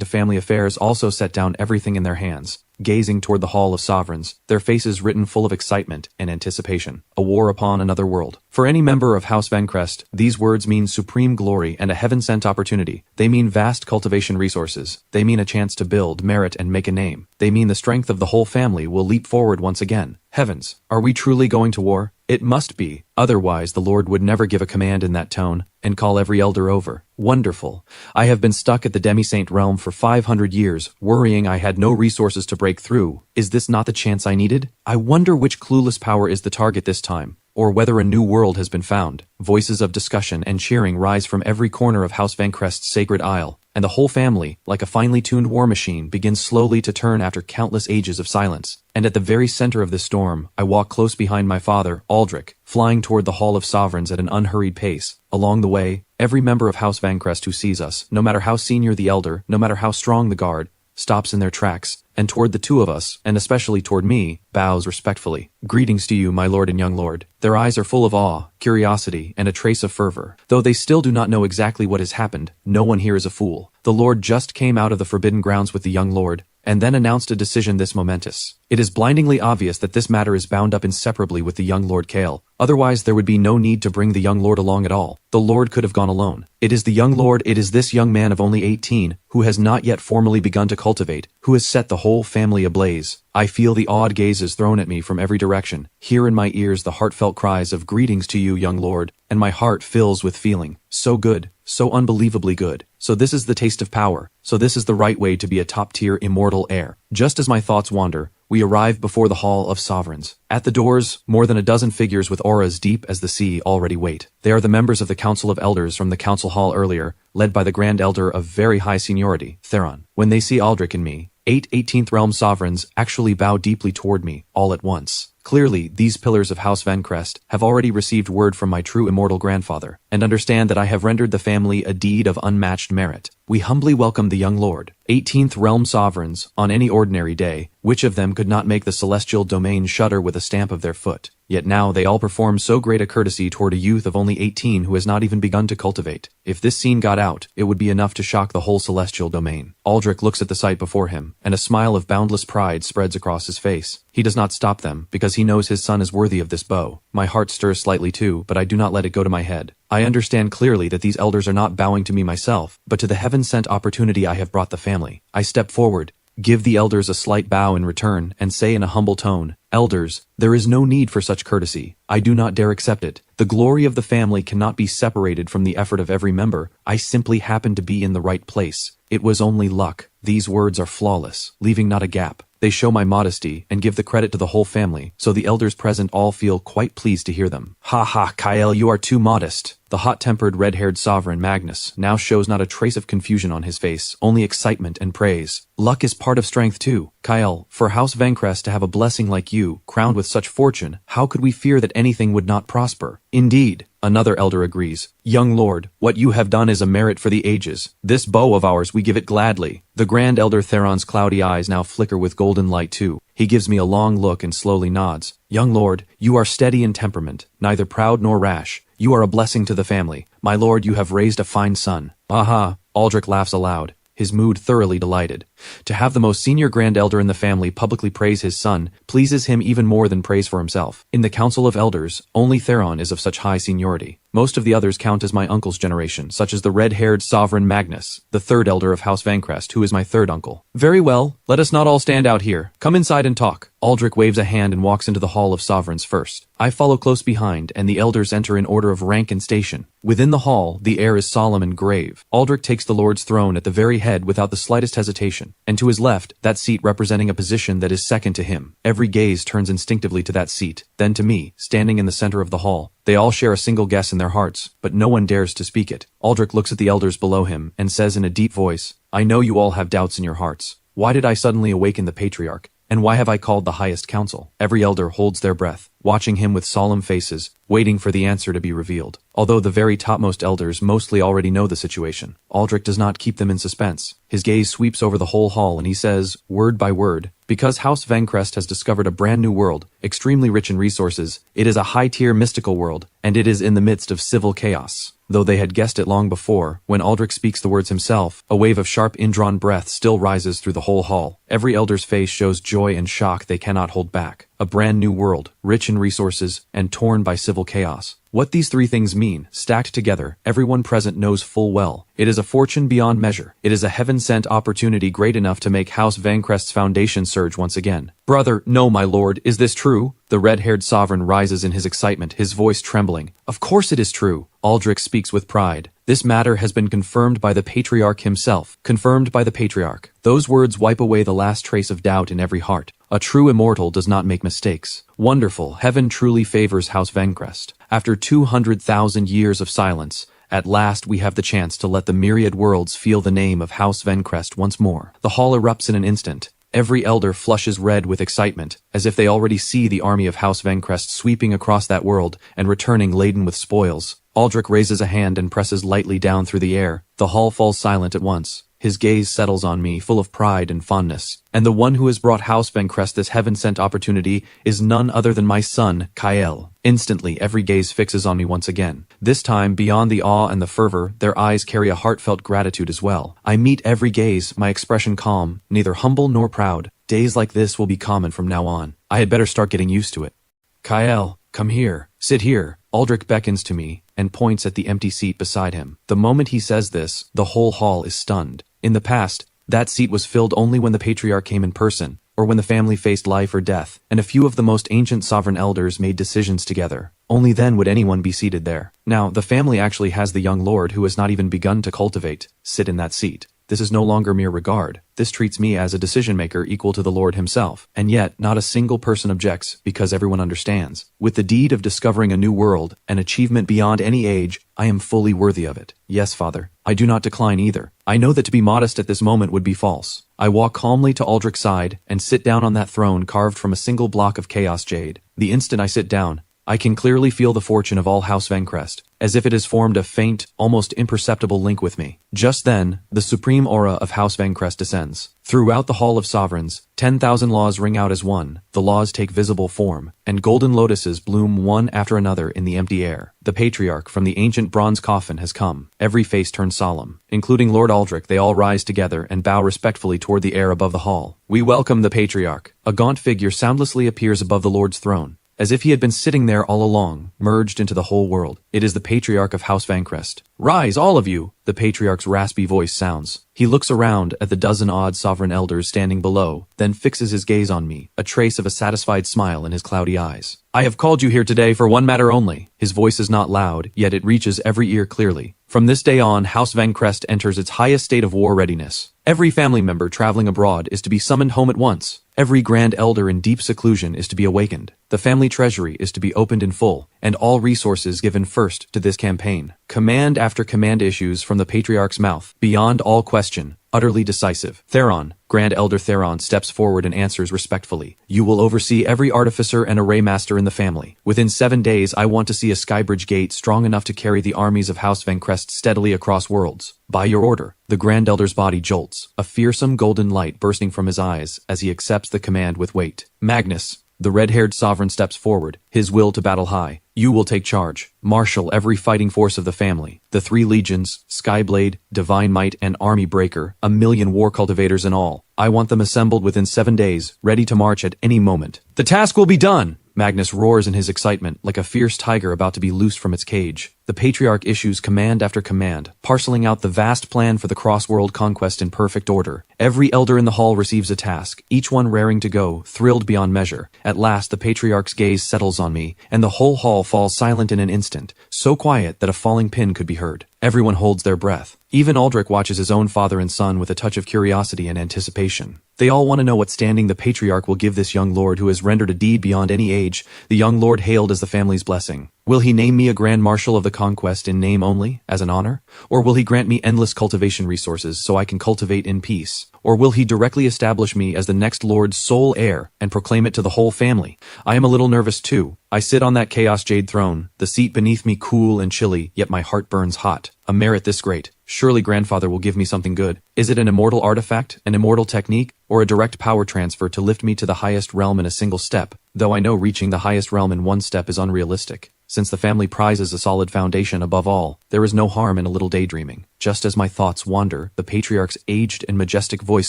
to family affairs also set down everything in their hands, gazing toward the Hall of Sovereigns, their faces written full of excitement and anticipation. A war upon another world. For any member of House Vancrest, these words mean supreme glory and a heaven-sent opportunity. They mean vast cultivation resources. They mean a chance to build, merit, and make a name. They mean the strength of the whole family will leap forward once again. Heavens, are we truly going to war? It must be. Otherwise, the Lord would never give a command in that tone and call every elder over. Wonderful. I have been stuck at the demi-saint realm for 500 years, worrying I had no resources to break through. Is this not the chance I needed? I wonder which clueless power is the target this time, or whether a new world has been found. Voices of discussion and cheering rise from every corner of House Vancrest's sacred isle, and the whole family, like a finely tuned war machine, begins slowly to turn after countless ages of silence. And at the very center of this storm, I walk close behind my father, Aldrich, flying toward the Hall of Sovereigns at an unhurried pace. Along the way, every member of House Vancrest who sees us, no matter how senior the elder, no matter how strong the guard, stops in their tracks, and toward the two of us, and especially toward me, bows respectfully. Greetings to you, my lord and young lord. Their eyes are full of awe, curiosity, and a trace of fervor. Though they still do not know exactly what has happened, no one here is a fool. The Lord just came out of the Forbidden Grounds with the young lord, and then announced a decision this momentous. It is blindingly obvious that this matter is bound up inseparably with the young Lord Kael. Otherwise, there would be no need to bring the young lord along at all. The Lord could have gone alone. It is the young lord, it is this young man of only 18, who has not yet formally begun to cultivate, who has set the whole family ablaze. I feel the awed gazes thrown at me from every direction, hear in my ears the heartfelt cries of greetings to you, young lord, and my heart fills with feeling. So good, so unbelievably good. So this is the taste of power. So this is the right way to be a top-tier immortal heir. Just as my thoughts wander, we arrive before the Hall of Sovereigns. At the doors, more than a dozen figures with auras deep as the sea already wait. They are the members of the Council of Elders from the Council Hall earlier, led by the Grand Elder of very high seniority, Theron. When they see Aldrich and me, 8 18th Realm Sovereigns actually bow deeply toward me, all at once. Clearly, these pillars of House Vancrest have already received word from my true immortal grandfather, and understand that I have rendered the family a deed of unmatched merit. We humbly welcome the young lord. 18th Realm Sovereigns, on any ordinary day, which of them could not make the celestial domain shudder with a stamp of their foot? Yet now they all perform so great a courtesy toward a youth of only 18 who has not even begun to cultivate. If this scene got out, it would be enough to shock the whole celestial domain. Aldrich looks at the sight before him, and a smile of boundless pride spreads across his face. He does not stop them, because he knows his son is worthy of this bow. My heart stirs slightly too, but I do not let it go to my head. I understand clearly that these elders are not bowing to me myself, but to the heaven-sent opportunity I have brought the family. I step forward, give the elders a slight bow in return, and say in a humble tone, "Elders, there is no need for such courtesy. I do not dare accept it. The glory of the family cannot be separated from the effort of every member. I simply happen to be in the right place. It was only luck." These words are flawless, leaving not a gap. They show my modesty and give the credit to the whole family, so the elders present all feel quite pleased to hear them. "Ha ha, Kael, you are too modest." The hot-tempered, red-haired sovereign, Magnus, now shows not a trace of confusion on his face, only excitement and praise. "Luck is part of strength too. Kael, for House Vancrest to have a blessing like you, crowned with such fortune, how could we fear that anything would not prosper? Indeed, Another elder agrees. Young lord, what you have done is a merit for the ages. This bow of ours we give it gladly. The Grand Elder Theron's cloudy eyes now flicker with golden light too. He gives me a long look and slowly nods. Young lord, you are steady in temperament, neither proud nor rash. You are a blessing to the family. My lord, you have raised a fine son. Aha! Aldrich laughs aloud, his mood thoroughly delighted. To have the most senior Grand Elder in the family publicly praise his son pleases him even more than praise for himself. In the Council of Elders, only Theron is of such high seniority. Most of the others count as my uncle's generation, such as the red-haired Sovereign Magnus, the third elder of House Vancrest, who is my third uncle. Very well, let us not all stand out here. Come inside and talk. Aldrich waves a hand and walks into the Hall of Sovereigns first. I follow close behind, and the elders enter in order of rank and station. Within the hall, the air is solemn and grave. Aldrich takes the Lord's throne at the very head without the slightest hesitation, and to his left, that seat representing a position that is second to him. Every gaze turns instinctively to that seat, then to me, standing in the center of the hall. They all share a single guess in their hearts, but no one dares to speak it. Aldrich looks at the elders below him and says in a deep voice, I know you all have doubts in your hearts. Why did I suddenly awaken the Patriarch? And why have I called the highest council? Every elder holds their breath, watching him with solemn faces, waiting for the answer to be revealed. Although the very topmost elders mostly already know the situation, Aldrich does not keep them in suspense. His gaze sweeps over the whole hall and he says, word by word, because House Vancrest has discovered a brand new world, extremely rich in resources, it is a high-tier mystical world, and it is in the midst of civil chaos. Though they had guessed it long before, when Aldrich speaks the words himself, a wave of sharp indrawn breath still rises through the whole hall. Every elder's face shows joy and shock they cannot hold back. A brand new world, rich in resources, and torn by civil chaos. What these three things mean, stacked together, everyone present knows full well. It is a fortune beyond measure. It is a heaven-sent opportunity great enough to make House Vancrest's foundation surge once again. Brother, no, my lord, is this true? The red-haired sovereign rises in his excitement, his voice trembling. Of course it is true. Aldrich speaks with pride. This matter has been confirmed by the Patriarch himself. Confirmed by the Patriarch. Those words wipe away the last trace of doubt in every heart. A true immortal does not make mistakes. Wonderful, heaven truly favors House Vancrest. After 200,000 years of silence, at last we have the chance to let the myriad worlds feel the name of House Vancrest once more. The hall erupts in an instant. Every elder flushes red with excitement, as if they already see the army of House Vancrest sweeping across that world and returning laden with spoils. Aldrich raises a hand and presses lightly down through the air. The hall falls silent at once. His gaze settles on me, full of pride and fondness. And the one who has brought House Vancrest this heaven-sent opportunity is none other than my son, Kyle. Instantly, every gaze fixes on me once again. This time, beyond the awe and the fervor, their eyes carry a heartfelt gratitude as well. I meet every gaze, my expression calm, neither humble nor proud. Days like this will be common from now on. I had better start getting used to it. Kyle, come here. Sit here. Aldrich beckons to me and points at the empty seat beside him. The moment he says this, the whole hall is stunned. In the past, that seat was filled only when the Patriarch came in person, or when the family faced life or death, and a few of the most ancient sovereign elders made decisions together. Only then would anyone be seated there. Now, the family actually has the young lord who has not even begun to cultivate, sit in that seat. This is no longer mere regard. This treats me as a decision-maker equal to the Lord himself. And yet, not a single person objects, because everyone understands. With the deed of discovering a new world, an achievement beyond any age, I am fully worthy of it. Yes, Father. I do not decline either. I know that to be modest at this moment would be false. I walk calmly to Aldrich's side, and sit down on that throne carved from a single block of chaos jade. The instant I sit down, I can clearly feel the fortune of all House Vancrest, as if it has formed a faint, almost imperceptible link with me. Just then, the supreme aura of House Vancrest descends. Throughout the Hall of Sovereigns, 10,000 laws ring out as one. The laws take visible form, and golden lotuses bloom one after another in the empty air. The Patriarch from the ancient bronze coffin has come. Every face turns solemn. Including Lord Aldrich, they all rise together and bow respectfully toward the air above the hall. We welcome the Patriarch. A gaunt figure soundlessly appears above the Lord's throne, as if he had been sitting there all along, merged into the whole world. It is the Patriarch of House Vancrest. Rise, all of you! The Patriarch's raspy voice sounds. He looks around at the dozen-odd sovereign elders standing below, then fixes his gaze on me, a trace of a satisfied smile in his cloudy eyes. I have called you here today for one matter only. His voice is not loud, yet it reaches every ear clearly. From this day on, House Vancrest enters its highest state of war readiness. Every family member traveling abroad is to be summoned home at once. Every grand elder in deep seclusion is to be awakened. The family treasury is to be opened in full, and all resources given first to this campaign. Command after command issues from the Patriarch's mouth, beyond all question, utterly decisive. Theron, Grand Elder Theron, steps forward and answers respectfully. You will oversee every artificer and array master in the family. Within 7 days, I want to see a skybridge gate strong enough to carry the armies of House Vancrest steadily across worlds. By your order. The Grand Elder's body jolts, a fearsome golden light bursting from his eyes as he accepts the command with weight. Magnus, the red-haired sovereign, steps forward, his will to battle high. You will take charge. Marshal every fighting force of the family. The 3 legions, Skyblade, Divine Might, and Army Breaker, 1,000,000 war cultivators in all. I want them assembled within 7 days, ready to march at any moment. The task will be done! Magnus roars in his excitement, like a fierce tiger about to be loosed from its cage. The Patriarch issues command after command, parceling out the vast plan for the cross-world conquest in perfect order. Every elder in the hall receives a task, each one raring to go, thrilled beyond measure. At last, the Patriarch's gaze settles on me, and the whole hall falls silent in an instant, so quiet that a falling pin could be heard. Everyone holds their breath. Even Aldrich watches his own father and son with a touch of curiosity and anticipation. They all want to know what standing the Patriarch will give this young lord who has rendered a deed beyond any age, the young lord hailed as the family's blessing. Will he name me a Grand Marshal of the Conquest in name only, as an honor? Or will he grant me endless cultivation resources so I can cultivate in peace? Or will he directly establish me as the next lord's sole heir and proclaim it to the whole family? I am a little nervous too. I sit on that chaos jade throne, the seat beneath me cool and chilly, yet my heart burns hot. A merit this great. Surely grandfather will give me something good. Is it an immortal artifact, an immortal technique, or a direct power transfer to lift me to the highest realm in a single step? Though I know reaching the highest realm in one step is unrealistic. Since the family prizes a solid foundation above all, there is no harm in a little daydreaming. Just as my thoughts wander, the Patriarch's aged and majestic voice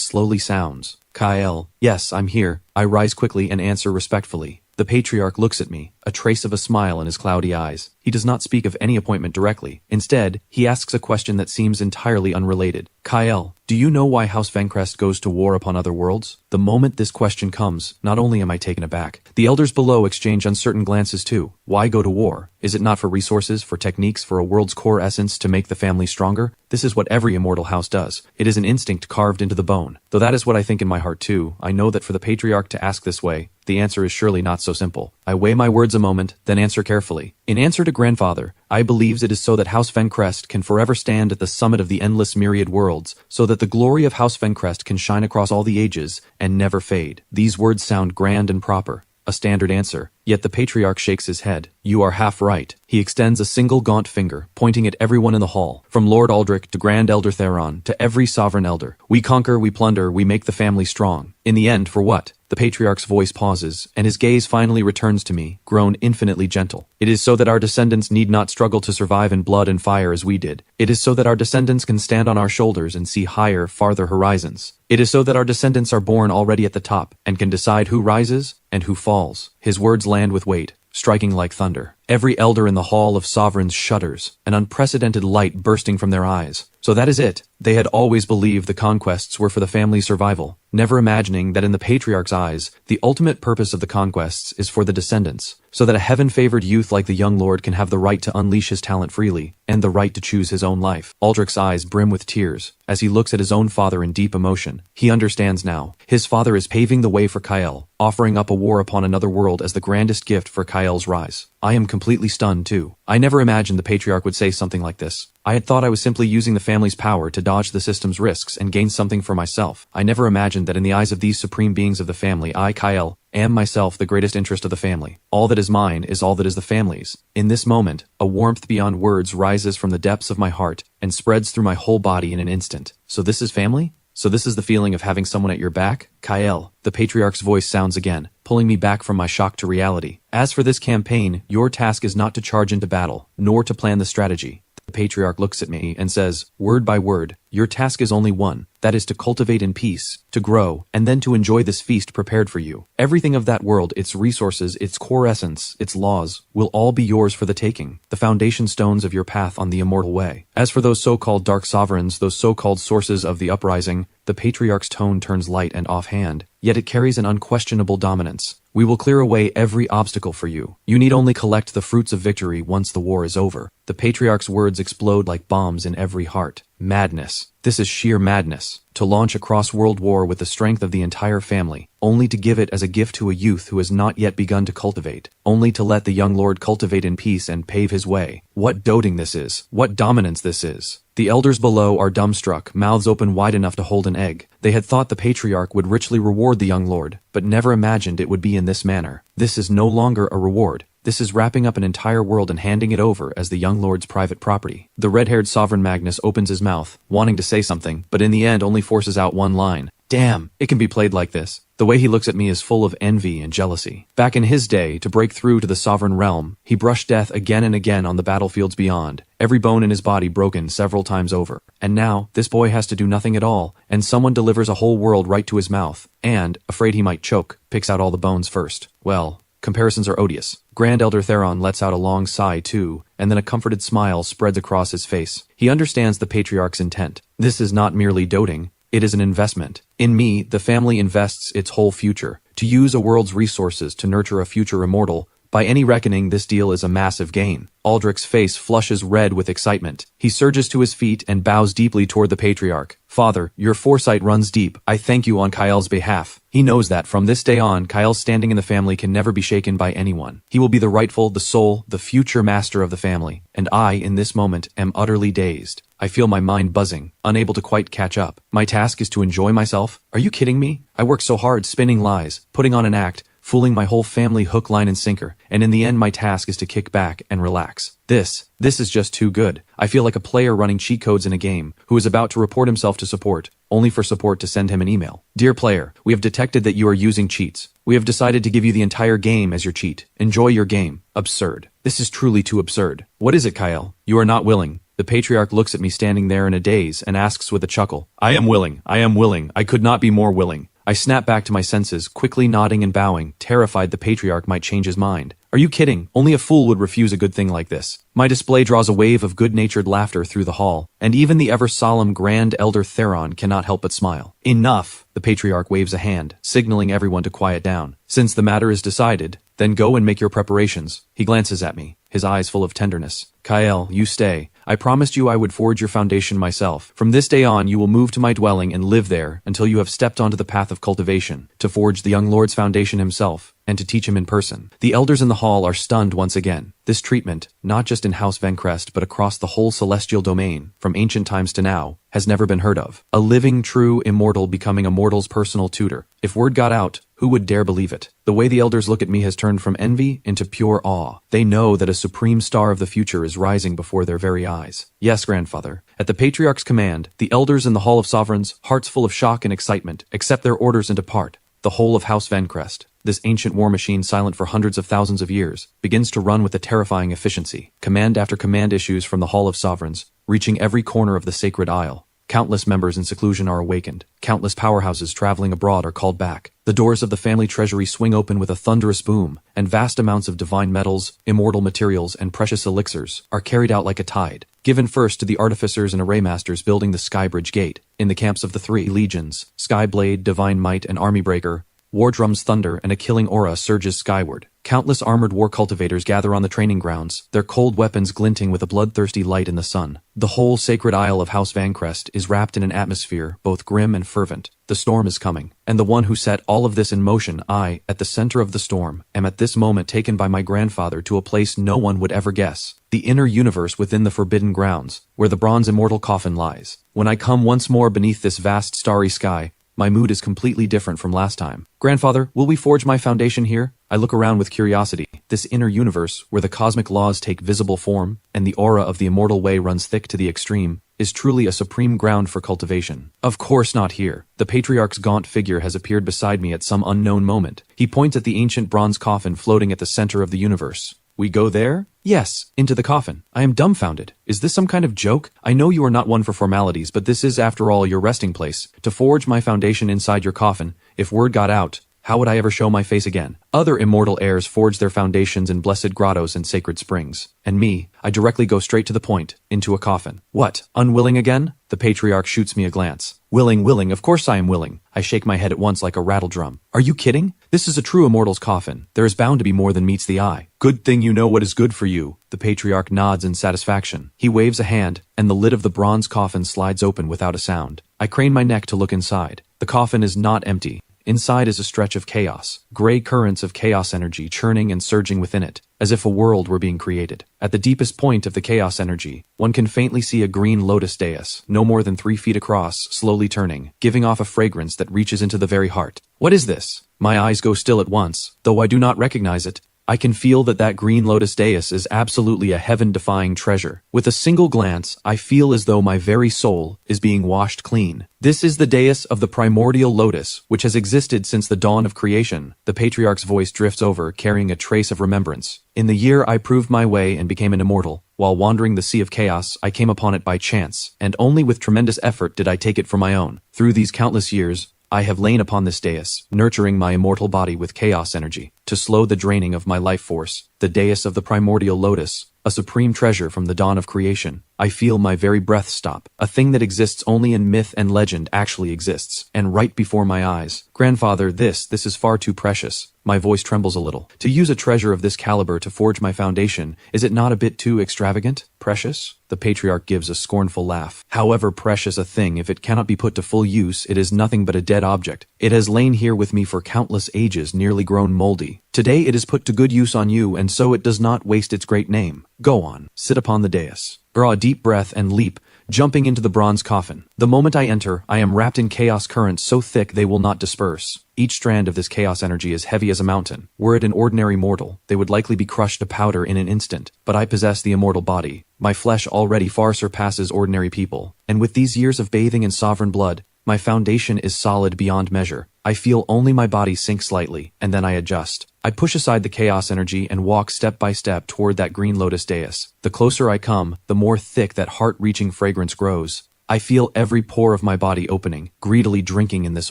slowly sounds. Kyle, yes, I'm here. I rise quickly and answer respectfully. The Patriarch looks at me, a trace of a smile in his cloudy eyes. He does not speak of any appointment directly. Instead, he asks a question that seems entirely unrelated. Kyle, do you know why House Vancrest goes to war upon other worlds? The moment this question comes, not only am I taken aback, the elders below exchange uncertain glances too. Why go to war? Is it not for resources, for techniques, for a world's core essence to make the family stronger? This is what every immortal house does. It is an instinct carved into the bone. Though that is what I think in my heart too, I know that for the Patriarch to ask this way, the answer is surely not so simple. I weigh my words a moment, then answer carefully. In answer to grandfather, I believes it is so that House Vancrest can forever stand at the summit of the endless myriad worlds, so that the glory of House Vancrest can shine across all the ages and never fade. These words sound grand and proper. A standard answer. Yet the Patriarch shakes his head. You are half right. He extends a single gaunt finger, pointing at everyone in the hall, from Lord Aldrich to Grand Elder Theron to every sovereign elder. We conquer, we plunder, we make the family strong. In the end, for what? The Patriarch's voice pauses, and his gaze finally returns to me, grown infinitely gentle. It is so that our descendants need not struggle to survive in blood and fire as we did. It is so that our descendants can stand on our shoulders and see higher, farther horizons. It is so that our descendants are born already at the top, and can decide who rises and who falls. His words land with weight, striking like thunder. Every elder in the Hall of Sovereigns shudders, an unprecedented light bursting from their eyes. So that is it. They had always believed the conquests were for the family's survival, never imagining that in the Patriarch's eyes, the ultimate purpose of the conquests is for the descendants, so that a heaven-favored youth like the young lord can have the right to unleash his talent freely, and the right to choose his own life. Aldrich's eyes brim with tears, as he looks at his own father in deep emotion. He understands now. His father is paving the way for Kyle, offering up a war upon another world as the grandest gift for Kyle's rise. I am completely stunned, too. I never imagined the Patriarch would say something like this. I had thought I was simply using the family's power to dodge the system's risks and gain something for myself. I never imagined that in the eyes of these supreme beings of the family, I, Kyle, am myself the greatest interest of the family. All that is mine is all that is the family's. In this moment, a warmth beyond words rises from the depths of my heart and spreads through my whole body in an instant. So this is family? So this is the feeling of having someone at your back? Kyle, the Patriarch's voice sounds again, pulling me back from my shock to reality. As for this campaign, your task is not to charge into battle, nor to plan the strategy. The Patriarch looks at me and says, word by word, your task is only one. That is to cultivate in peace, to grow, and then to enjoy this feast prepared for you. Everything of that world, its resources, its core essence, its laws, will all be yours for the taking, the foundation stones of your path on the immortal way. As for those so-called dark sovereigns, those so-called sources of the uprising, the Patriarch's tone turns light and offhand, yet it carries an unquestionable dominance. We will clear away every obstacle for you. You need only collect the fruits of victory once the war is over. The Patriarch's words explode like bombs in every heart. Madness. This is sheer madness. To launch a cross-world war with the strength of the entire family, only to give it as a gift to a youth who has not yet begun to cultivate, only to let the young lord cultivate in peace and pave his way. What doting this is. What dominance this is. The elders below are dumbstruck, mouths open wide enough to hold an egg. They had thought the patriarch would richly reward the young lord, but never imagined it would be in this manner. This is no longer a reward. This is wrapping up an entire world and handing it over as the young lord's private property. The red-haired sovereign Magnus opens his mouth, wanting to say something, but in the end only forces out one line. Damn, it can be played like this. The way he looks at me is full of envy and jealousy. Back in his day, to break through to the sovereign realm, he brushed death again and again on the battlefields beyond, every bone in his body broken several times over. And now, this boy has to do nothing at all, and someone delivers a whole world right to his mouth, and, afraid he might choke, picks out all the bones first. Well, comparisons are odious. Grand Elder Theron lets out a long sigh too, and then a comforted smile spreads across his face. He understands the patriarch's intent. This is not merely doting. It is an investment. In me, the family invests its whole future. To use a world's resources to nurture a future immortal, by any reckoning, this deal is a massive gain. Aldrich's face flushes red with excitement. He surges to his feet and bows deeply toward the patriarch. Father, your foresight runs deep. I thank you on Kyle's behalf. He knows that from this day on, Kyle's standing in the family can never be shaken by anyone. He will be the rightful, the sole, the future master of the family. And I, in this moment, am utterly dazed. I feel my mind buzzing, unable to quite catch up. My task is to enjoy myself? Are you kidding me? I work so hard spinning lies, putting on an act, fooling my whole family hook, line, and sinker, and in the end my task is to kick back and relax. This is just too good. I feel like a player running cheat codes in a game, who is about to report himself to support, only for support to send him an email. Dear player, we have detected that you are using cheats. We have decided to give you the entire game as your cheat. Enjoy your game. Absurd. This is truly too absurd. What is it, Kyle? You are not willing. The patriarch looks at me standing there in a daze and asks with a chuckle. I am willing. I am willing. I could not be more willing. I snap back to my senses, quickly nodding and bowing, terrified the patriarch might change his mind. Are you kidding? Only a fool would refuse a good thing like this. My display draws a wave of good-natured laughter through the hall, and even the ever-solemn Grand Elder Theron cannot help but smile. Enough! The patriarch waves a hand, signaling everyone to quiet down. Since the matter is decided, then go and make your preparations. He glances at me, his eyes full of tenderness. Kyle, you stay. I promised you I would forge your foundation myself. From this day on, you will move to my dwelling and live there until you have stepped onto the path of cultivation, to forge the young lord's foundation himself, and to teach him in person. The elders in the hall are stunned once again. This treatment, not just in House Vencrest but across the whole celestial domain, from ancient times to now, has never been heard of. A living, true immortal becoming a mortal's personal tutor. If word got out, who would dare believe it? The way the elders look at me has turned from envy into pure awe. They know that a supreme star of the future is rising before their very eyes. Yes, grandfather. At the patriarch's command, the elders in the Hall of Sovereigns, hearts full of shock and excitement, accept their orders and depart. The whole of House Vencrest, this ancient war machine silent for hundreds of thousands of years, begins to run with a terrifying efficiency. Command after command issues from the Hall of Sovereigns, reaching every corner of the Sacred Isle. Countless members in seclusion are awakened. Countless powerhouses traveling abroad are called back. The doors of the family treasury swing open with a thunderous boom, and vast amounts of divine metals, immortal materials, and precious elixirs are carried out like a tide, given first to the artificers and arraymasters building the Skybridge Gate. In the camps of the three legions, Skyblade, Divine Might, and Army Breaker, war drums thunder and a killing aura surges skyward. Countless armored war cultivators gather on the training grounds, their cold weapons glinting with a bloodthirsty light in the sun. The whole sacred isle of House Vencrest is wrapped in an atmosphere both grim and fervent. The storm is coming, and the one who set all of this in motion, I, at the center of the storm, am at this moment taken by my grandfather to a place no one would ever guess. The inner universe within the forbidden grounds, where the bronze immortal coffin lies. When I come once more beneath this vast starry sky, my mood is completely different from last time. Grandfather, will we forge my foundation here? I look around with curiosity. This inner universe, where the cosmic laws take visible form, and the aura of the immortal way runs thick to the extreme, is truly a supreme ground for cultivation. Of course not here. The patriarch's gaunt figure has appeared beside me at some unknown moment. He points at the ancient bronze coffin floating at the center of the universe. We go there? Yes, into the coffin. I am dumbfounded. Is this some kind of joke? I know you are not one for formalities, but this is, after all, your resting place. To forge my foundation inside your coffin, if word got out, How would I ever show my face again? Other immortal heirs forge their foundations in blessed grottos and sacred springs. And me, I directly go straight to the point, into a coffin. What, unwilling again? The patriarch shoots me a glance. Willing, of course I am willing. I shake my head at once like a rattledrum. Are you kidding? This is a true immortal's coffin. There is bound to be more than meets the eye. Good thing you know what is good for you. The patriarch nods in satisfaction. He waves a hand, and the lid of the bronze coffin slides open without a sound. I crane my neck to look inside. The coffin is not empty. Inside is a stretch of chaos, gray currents of chaos energy churning and surging within it, as if a world were being created. At the deepest point of the chaos energy, one can faintly see a green lotus dais, no more than 3 feet across, slowly turning, giving off a fragrance that reaches into the very heart. What is this? My eyes go still at once, though I do not recognize it. I can feel that green lotus dais is absolutely a heaven-defying treasure. With a single glance, I feel as though my very soul is being washed clean. This is the dais of the primordial lotus, which has existed since the dawn of creation. The patriarch's voice drifts over, carrying a trace of remembrance. In the year I proved my way and became an immortal, while wandering the sea of chaos, I came upon it by chance, and only with tremendous effort did I take it for my own. Through these countless years, I have lain upon this dais, nurturing my immortal body with chaos energy, to slow the draining of my life force. The dais of the primordial lotus, a supreme treasure from the dawn of creation. I feel my very breath stop. A thing that exists only in myth and legend actually exists, and right before my eyes. Grandfather, this is far too precious. My voice trembles a little. To use a treasure of this caliber to forge my foundation, is it not a bit too extravagant? Precious? The patriarch gives a scornful laugh. However precious a thing, if it cannot be put to full use, it is nothing but a dead object. It has lain here with me for countless ages, nearly grown moldy. Today it is put to good use on you, and so it does not waste its great name. Go on, sit upon the dais. Draw a deep breath and leap, jumping into the bronze coffin. The moment I enter, I am wrapped in chaos currents so thick they will not disperse. Each strand of this chaos energy is heavy as a mountain. Were it an ordinary mortal, they would likely be crushed to powder in an instant. But I possess the immortal body. My flesh already far surpasses ordinary people. And with these years of bathing in sovereign blood, my foundation is solid beyond measure. I feel only my body sink slightly, and then I adjust. I push aside the chaos energy and walk step by step toward that green lotus dais. The closer I come, the more thick that heart-reaching fragrance grows. I feel every pore of my body opening, greedily drinking in this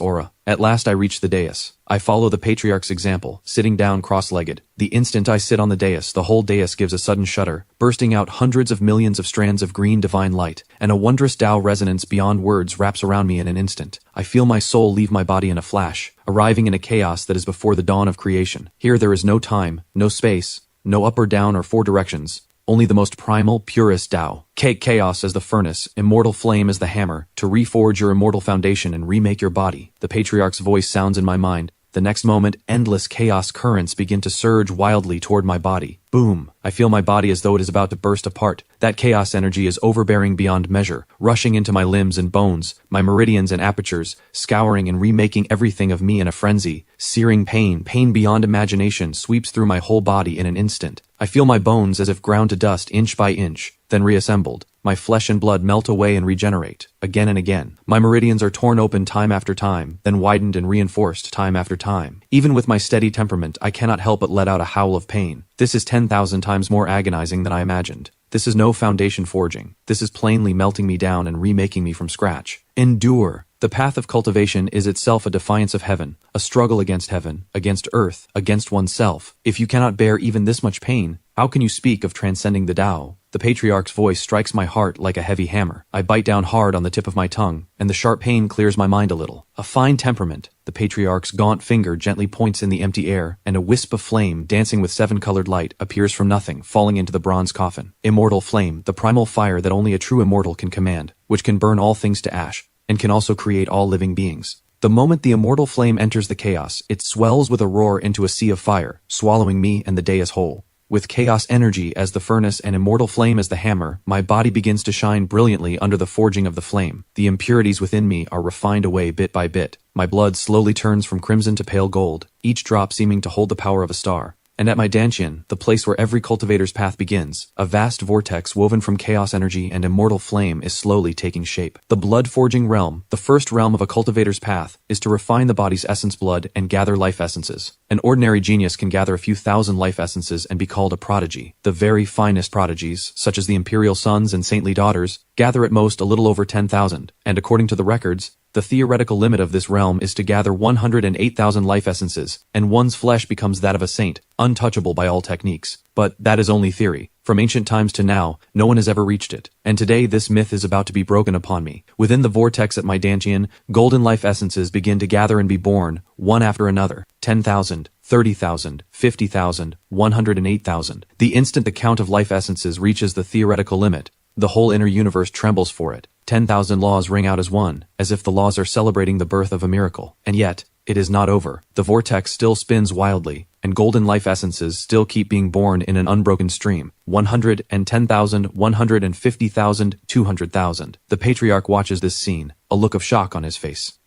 aura. At last I reach the dais. I follow the patriarch's example, sitting down cross-legged. The instant I sit on the dais, the whole dais gives a sudden shudder, bursting out hundreds of millions of strands of green divine light, and a wondrous Tao resonance beyond words wraps around me in an instant. I feel my soul leave my body in a flash, arriving in a chaos that is before the dawn of creation. Here there is no time, no space, no up or down or 4 directions. Only the most primal, purest Tao. Chaos as the furnace, immortal flame as the hammer, to reforge your immortal foundation and remake your body. The patriarch's voice sounds in my mind. The next moment, endless chaos currents begin to surge wildly toward my body. Boom! I feel my body as though it is about to burst apart. That chaos energy is overbearing beyond measure, rushing into my limbs and bones, my meridians and apertures, scouring and remaking everything of me in a frenzy. Searing pain beyond imagination, sweeps through my whole body in an instant. I feel my bones as if ground to dust inch by inch, then reassembled. My flesh and blood melt away and regenerate, again and again. My meridians are torn open time after time, then widened and reinforced time after time. Even with my steady temperament, I cannot help but let out a howl of pain. This is 10,000 times more agonizing than I imagined. This is no foundation forging. This is plainly melting me down and remaking me from scratch. Endure. The path of cultivation is itself a defiance of heaven, a struggle against heaven, against earth, against oneself. If you cannot bear even this much pain, how can you speak of transcending the Tao? The patriarch's voice strikes my heart like a heavy hammer. I bite down hard on the tip of my tongue, and the sharp pain clears my mind a little. A fine temperament. The patriarch's gaunt finger gently points in the empty air, and a wisp of flame, dancing with 7-colored light, appears from nothing, falling into the bronze coffin. Immortal flame, the primal fire that only a true immortal can command, which can burn all things to ash, and can also create all living beings. The moment the immortal flame enters the chaos, it swells with a roar into a sea of fire, swallowing me and the dais whole. With chaos energy as the furnace and immortal flame as the hammer, my body begins to shine brilliantly under the forging of the flame. The impurities within me are refined away bit by bit. My blood slowly turns from crimson to pale gold, each drop seeming to hold the power of a star. And at my dantian, the place where every cultivator's path begins, a vast vortex woven from chaos energy and immortal flame is slowly taking shape. The blood-forging realm, the first realm of a cultivator's path, is to refine the body's essence blood and gather life essences. An ordinary genius can gather a few thousand life essences and be called a prodigy. The very finest prodigies, such as the imperial sons and saintly daughters, gather at most a little over 10,000, and according to the records, The theoretical limit of this realm is to gather 108,000 life essences, and one's flesh becomes that of a saint, untouchable by all techniques. But that is only theory. From ancient times to now, no one has ever reached it. And today this myth is about to be broken upon me. Within the vortex at my dantian, golden life essences begin to gather and be born, one after another. 10,000, 30,000, 50,000, 108,000. The instant the count of life essences reaches the theoretical limit, the whole inner universe trembles for it. 10,000 laws ring out as one, as if the laws are celebrating the birth of a miracle. And yet, it is not over. The vortex still spins wildly, and golden life essences still keep being born in an unbroken stream. 110,000, 150,000, 200,000. The patriarch watches this scene, a look of shock on his face.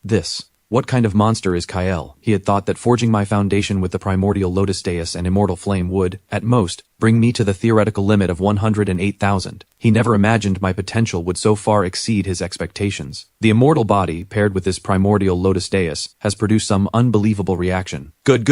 What kind of monster is Kael? He had thought that forging my foundation with the primordial lotus dais and immortal flame would, at most, bring me to the theoretical limit of 108,000. He never imagined my potential would so far exceed his expectations. The immortal body, paired with this primordial lotus dais, has produced some unbelievable reaction. Good.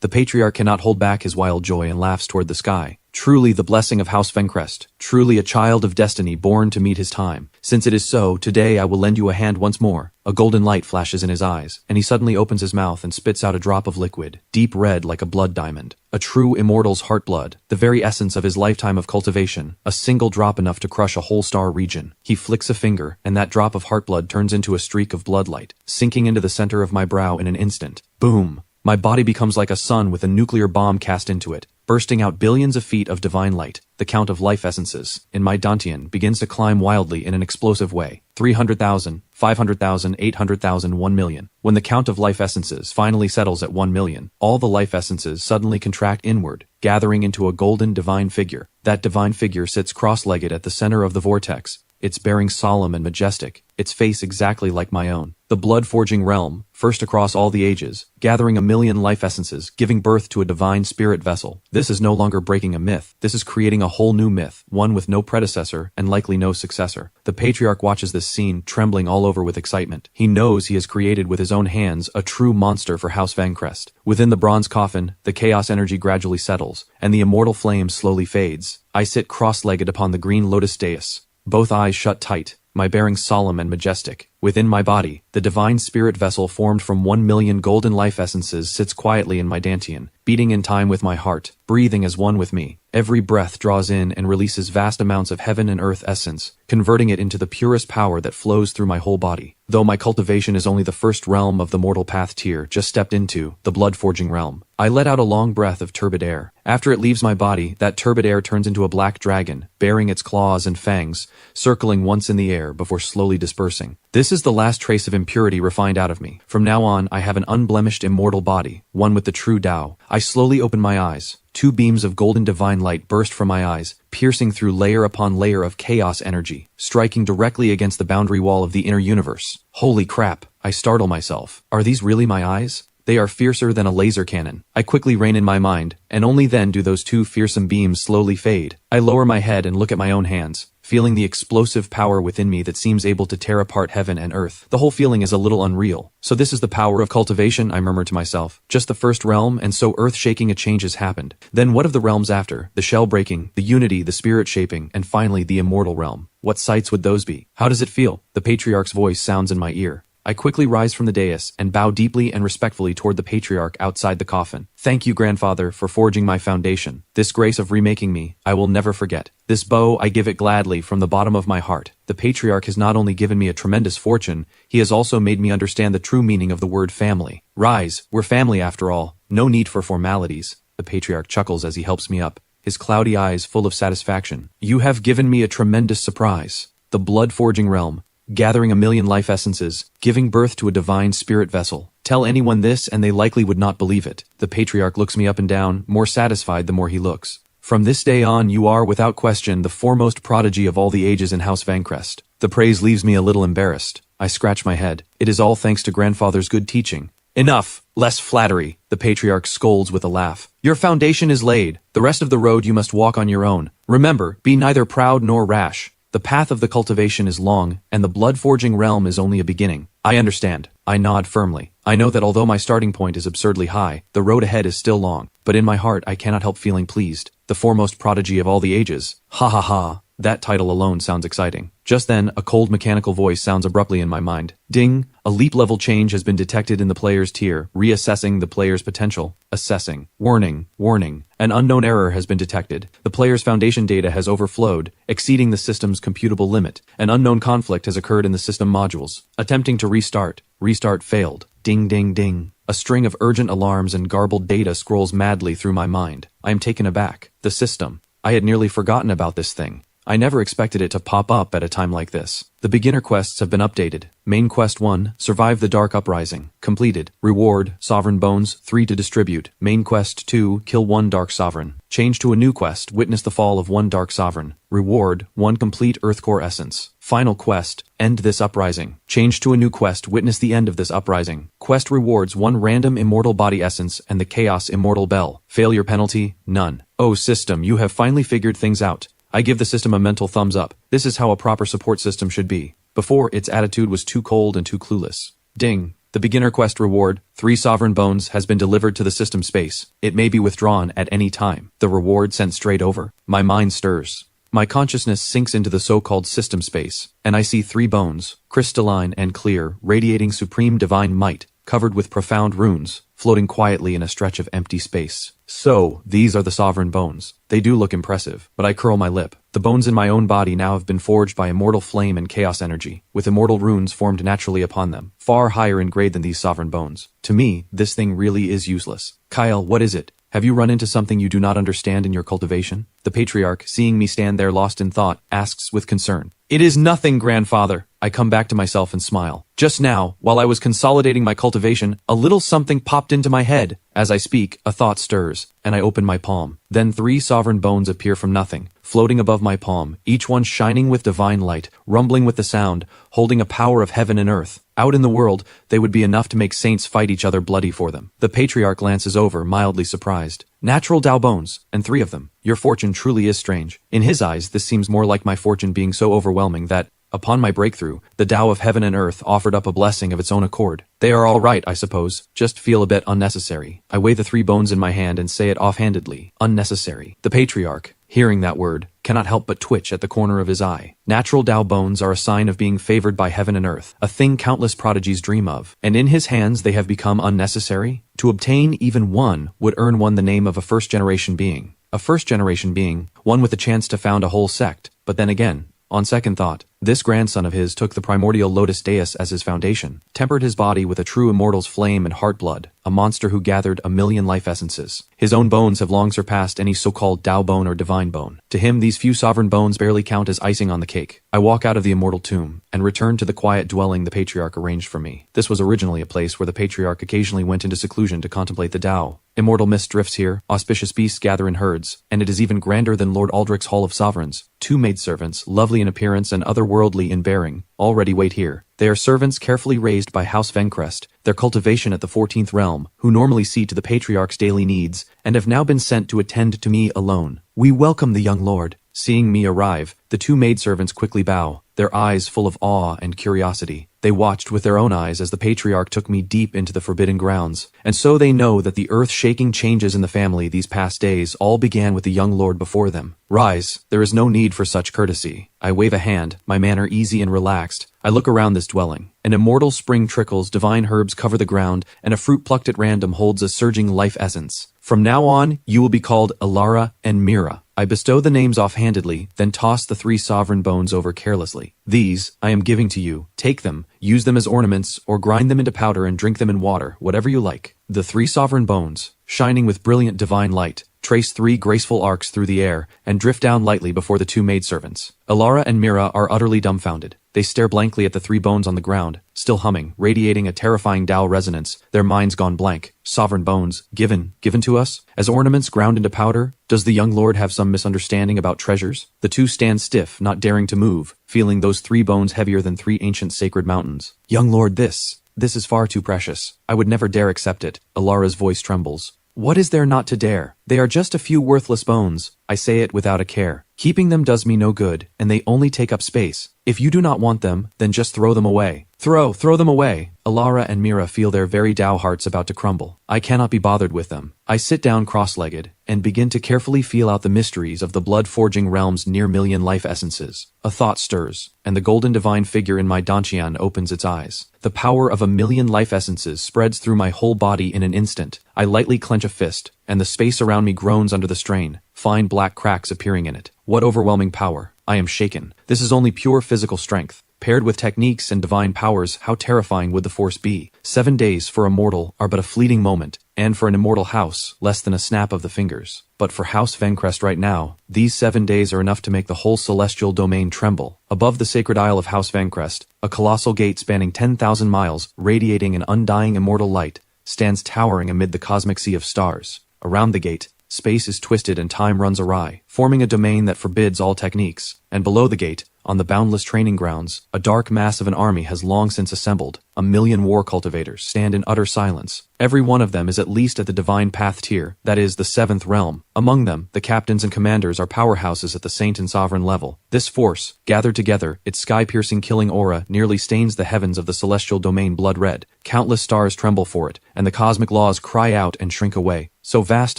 The patriarch cannot hold back his wild joy and laughs toward the sky. Truly the blessing of House Vencrest, truly a child of destiny born to meet his time. Since it is so, today I will lend you a hand once more. A golden light flashes in his eyes, and he suddenly opens his mouth and spits out a drop of liquid, deep red like a blood diamond. A true immortal's heart blood, the very essence of his lifetime of cultivation, a single drop enough to crush a whole star region. He flicks a finger, and that drop of heart blood turns into a streak of bloodlight, sinking into the center of my brow in an instant. Boom! My body becomes like a sun with a nuclear bomb cast into it, bursting out billions of feet of divine light. The count of life essences in my dantian begins to climb wildly in an explosive way. 300,000, 500,000, 800,000, 1 million. When the count of life essences finally settles at 1 million, all the life essences suddenly contract inward, gathering into a golden divine figure. That divine figure sits cross-legged at the center of the vortex, its bearing solemn and majestic, its face exactly like my own. The blood-forging realm, first across all the ages, gathering 1 million life essences, giving birth to a divine spirit vessel. This is no longer breaking a myth. This is creating a whole new myth, one with no predecessor and likely no successor. The patriarch watches this scene, trembling all over with excitement. He knows he has created with his own hands a true monster for House Vencrest. Within the bronze coffin, the chaos energy gradually settles, and the immortal flame slowly fades. I sit cross-legged upon the green lotus dais, both eyes shut tight, my bearing solemn and majestic. Within my body, the divine spirit vessel formed from 1 million golden life essences sits quietly in my dantian, beating in time with my heart, breathing as one with me. Every breath draws in and releases vast amounts of heaven and earth essence, converting it into the purest power that flows through my whole body. Though my cultivation is only the first realm of the mortal path tier just stepped into, the blood-forging realm, I let out a long breath of turbid air. After it leaves my body, that turbid air turns into a black dragon, bearing its claws and fangs, circling once in the air before slowly dispersing. This is the last trace of impurity refined out of me. From now on, I have an unblemished immortal body, one with the true Tao. I slowly open my eyes. 2 beams of golden divine light burst from my eyes, piercing through layer upon layer of chaos energy, striking directly against the boundary wall of the inner universe. Holy crap, I startle myself. Are these really my eyes? They are fiercer than a laser cannon. I quickly rein in my mind, and only then do those 2 fearsome beams slowly fade. I lower my head and look at my own hands, feeling the explosive power within me that seems able to tear apart heaven and earth. The whole feeling is a little unreal. So this is the power of cultivation, I murmur to myself. Just the first realm, and so earth-shaking a change has happened. Then what of the realms after? The shell breaking, the unity, the spirit shaping, and finally the immortal realm. What sights would those be? How does it feel? The patriarch's voice sounds in my ear. I quickly rise from the dais and bow deeply and respectfully toward the patriarch outside the coffin. Thank you, grandfather, for forging my foundation. This grace of remaking me, I will never forget. This bow, I give it gladly from the bottom of my heart. The patriarch has not only given me a tremendous fortune, he has also made me understand the true meaning of the word family. Rise, we're family after all. No need for formalities. The patriarch chuckles as he helps me up, his cloudy eyes full of satisfaction. You have given me a tremendous surprise. The blood-forging realm, gathering 1 million life essences, giving birth to a divine spirit vessel. Tell anyone this and they likely would not believe it. The patriarch looks me up and down, more satisfied the more he looks. From this day on you are, without question, the foremost prodigy of all the ages in House Vencrest. The praise leaves me a little embarrassed. I scratch my head. It is all thanks to grandfather's good teaching. Enough! Less flattery, the patriarch scolds with a laugh. Your foundation is laid. The rest of the road you must walk on your own. Remember, be neither proud nor rash. The path of the cultivation is long, and the blood-forging realm is only a beginning. I understand. I nod firmly. I know that although my starting point is absurdly high, the road ahead is still long. But in my heart I cannot help feeling pleased. The foremost prodigy of all the ages. Ha ha ha. That title alone sounds exciting. Just then, a cold mechanical voice sounds abruptly in my mind. Ding! A leap level change has been detected in the player's tier, reassessing the player's potential. Assessing. Warning, warning. An unknown error has been detected. The player's foundation data has overflowed, exceeding the system's computable limit. An unknown conflict has occurred in the system modules. Attempting to restart. Restart failed. Ding ding ding. A string of urgent alarms and garbled data scrolls madly through my mind. I am taken aback. The system. I had nearly forgotten about this thing. I never expected it to pop up at a time like this. The beginner quests have been updated. Main quest 1, survive the dark uprising. Completed. Reward, sovereign bones, 3 to distribute. Main quest 2, kill 1 dark sovereign. Change to a new quest, witness the fall of 1 dark sovereign. Reward, 1 complete earth core essence. Final quest, end this uprising. Change to a new quest, witness the end of this uprising. Quest rewards 1 random immortal body essence and the chaos immortal bell. Failure penalty, none. Oh system, you have finally figured things out. I give the system a mental thumbs up. This is how a proper support system should be. Before, its attitude was too cold and too clueless. Ding. The beginner quest reward, 3 sovereign bones, has been delivered to the system space. It may be withdrawn at any time. The reward sent straight over. My mind stirs. My consciousness sinks into the so-called system space, and I see 3 bones, crystalline and clear, radiating supreme divine might, covered with profound runes, floating quietly in a stretch of empty space. So, these are the sovereign bones. They do look impressive, but I curl my lip. The bones in my own body now have been forged by immortal flame and chaos energy, with immortal runes formed naturally upon them, far higher in grade than these sovereign bones. To me, this thing really is useless. Kyle, what is it? Have you run into something you do not understand in your cultivation? The patriarch, seeing me stand there lost in thought, asks with concern. It is nothing, grandfather. I come back to myself and smile. Just now, while I was consolidating my cultivation, a little something popped into my head. As I speak, a thought stirs, and I open my palm. Then 3 sovereign bones appear from nothing, floating above my palm, each one shining with divine light, rumbling with the sound, holding a power of heaven and earth. Out in the world, they would be enough to make saints fight each other bloody for them. The patriarch glances over, mildly surprised. Natural Dao bones, and 3 of them. Your fortune truly is strange. In his eyes, this seems more like my fortune being so overwhelming that, upon my breakthrough, the Tao of heaven and earth offered up a blessing of its own accord. They are all right, I suppose, just feel a bit unnecessary. I weigh the 3 bones in my hand and say it offhandedly. Unnecessary. The patriarch, hearing that word, cannot help but twitch at the corner of his eye. Natural Tao bones are a sign of being favored by heaven and earth, a thing countless prodigies dream of, and in his hands they have become unnecessary? To obtain even one would earn one the name of a first-generation being. A first-generation being, one with a chance to found a whole sect, but then again, on second thought, this grandson of his took the primordial Lotus Deus as his foundation, tempered his body with a true immortal's flame and heart blood, a monster who gathered 1,000,000 life essences. His own bones have long surpassed any so-called Tao bone or divine bone. To him, these few sovereign bones barely count as icing on the cake. I walk out of the immortal tomb, and return to the quiet dwelling the patriarch arranged for me. This was originally a place where the patriarch occasionally went into seclusion to contemplate the Tao. Immortal mist drifts here, auspicious beasts gather in herds, and it is even grander than Lord Aldrich's Hall of Sovereigns. 2 maidservants, lovely in appearance and otherworldly in bearing, already wait here. They are servants carefully raised by House Vencrest, their cultivation at the 14th realm, who normally see to the patriarch's daily needs, and have now been sent to attend to me alone. We welcome the young lord. Seeing me arrive, the 2 maidservants quickly bow, their eyes full of awe and curiosity. They watched with their own eyes as the patriarch took me deep into the forbidden grounds, and so they know that the earth-shaking changes in the family these past days all began with the young lord before them. Rise, there is no need for such courtesy. I wave a hand, my manner easy and relaxed. I look around this dwelling. An immortal spring trickles, divine herbs cover the ground, and a fruit plucked at random holds a surging life essence. From now on, you will be called Alara and Mira. I bestow the names offhandedly, then toss the 3 sovereign bones over carelessly. These, I am giving to you. Take them, use them as ornaments, or grind them into powder and drink them in water, whatever you like. The 3 sovereign bones, shining with brilliant divine light, trace 3 graceful arcs through the air, and drift down lightly before the 2 maidservants. Alara and Mira are utterly dumbfounded. They stare blankly at the 3 bones on the ground, still humming, radiating a terrifying Tao resonance, their minds gone blank. Sovereign bones, given to us? As ornaments ground into powder? Does the young lord have some misunderstanding about treasures? The 2 stand stiff, not daring to move, feeling those 3 bones heavier than 3 ancient sacred mountains. Young lord, this is far too precious. I would never dare accept it. Alara's voice trembles. What is there not to dare? They are just a few worthless bones, I say it without a care. Keeping them does me no good, and they only take up space. If you do not want them, then just throw them away. Throw them away. Alara and Mira feel their very Tao hearts about to crumble. I cannot be bothered with them. I sit down cross-legged, and begin to carefully feel out the mysteries of the blood-forging realm's near-million life essences. A thought stirs, and the golden divine figure in my Dantian opens its eyes. The power of 1,000,000 life essences spreads through my whole body in an instant. I lightly clench a fist, and the space around me groans under the strain, fine black cracks appearing in it. What overwhelming power! I am shaken. This is only pure physical strength. Paired with techniques and divine powers, how terrifying would the force be? 7 days for a mortal are but a fleeting moment, and for an immortal house, less than a snap of the fingers. But for House Vencrest right now, these 7 days are enough to make the whole celestial domain tremble. Above the sacred isle of House Vencrest, a colossal gate spanning 10,000 miles, radiating an undying immortal light, stands towering amid the cosmic sea of stars. Around the gate, space is twisted and time runs awry, forming a domain that forbids all techniques. And below the gate, on the boundless training grounds, a dark mass of an army has long since assembled. 1,000,000 war cultivators stand in utter silence. Every one of them is at least at the divine path tier, that is, the 7th realm. Among them, the captains and commanders are powerhouses at the saint and sovereign level. This force, gathered together, its sky-piercing killing aura nearly stains the heavens of the celestial domain blood red. Countless stars tremble for it, and the cosmic laws cry out and shrink away. So vast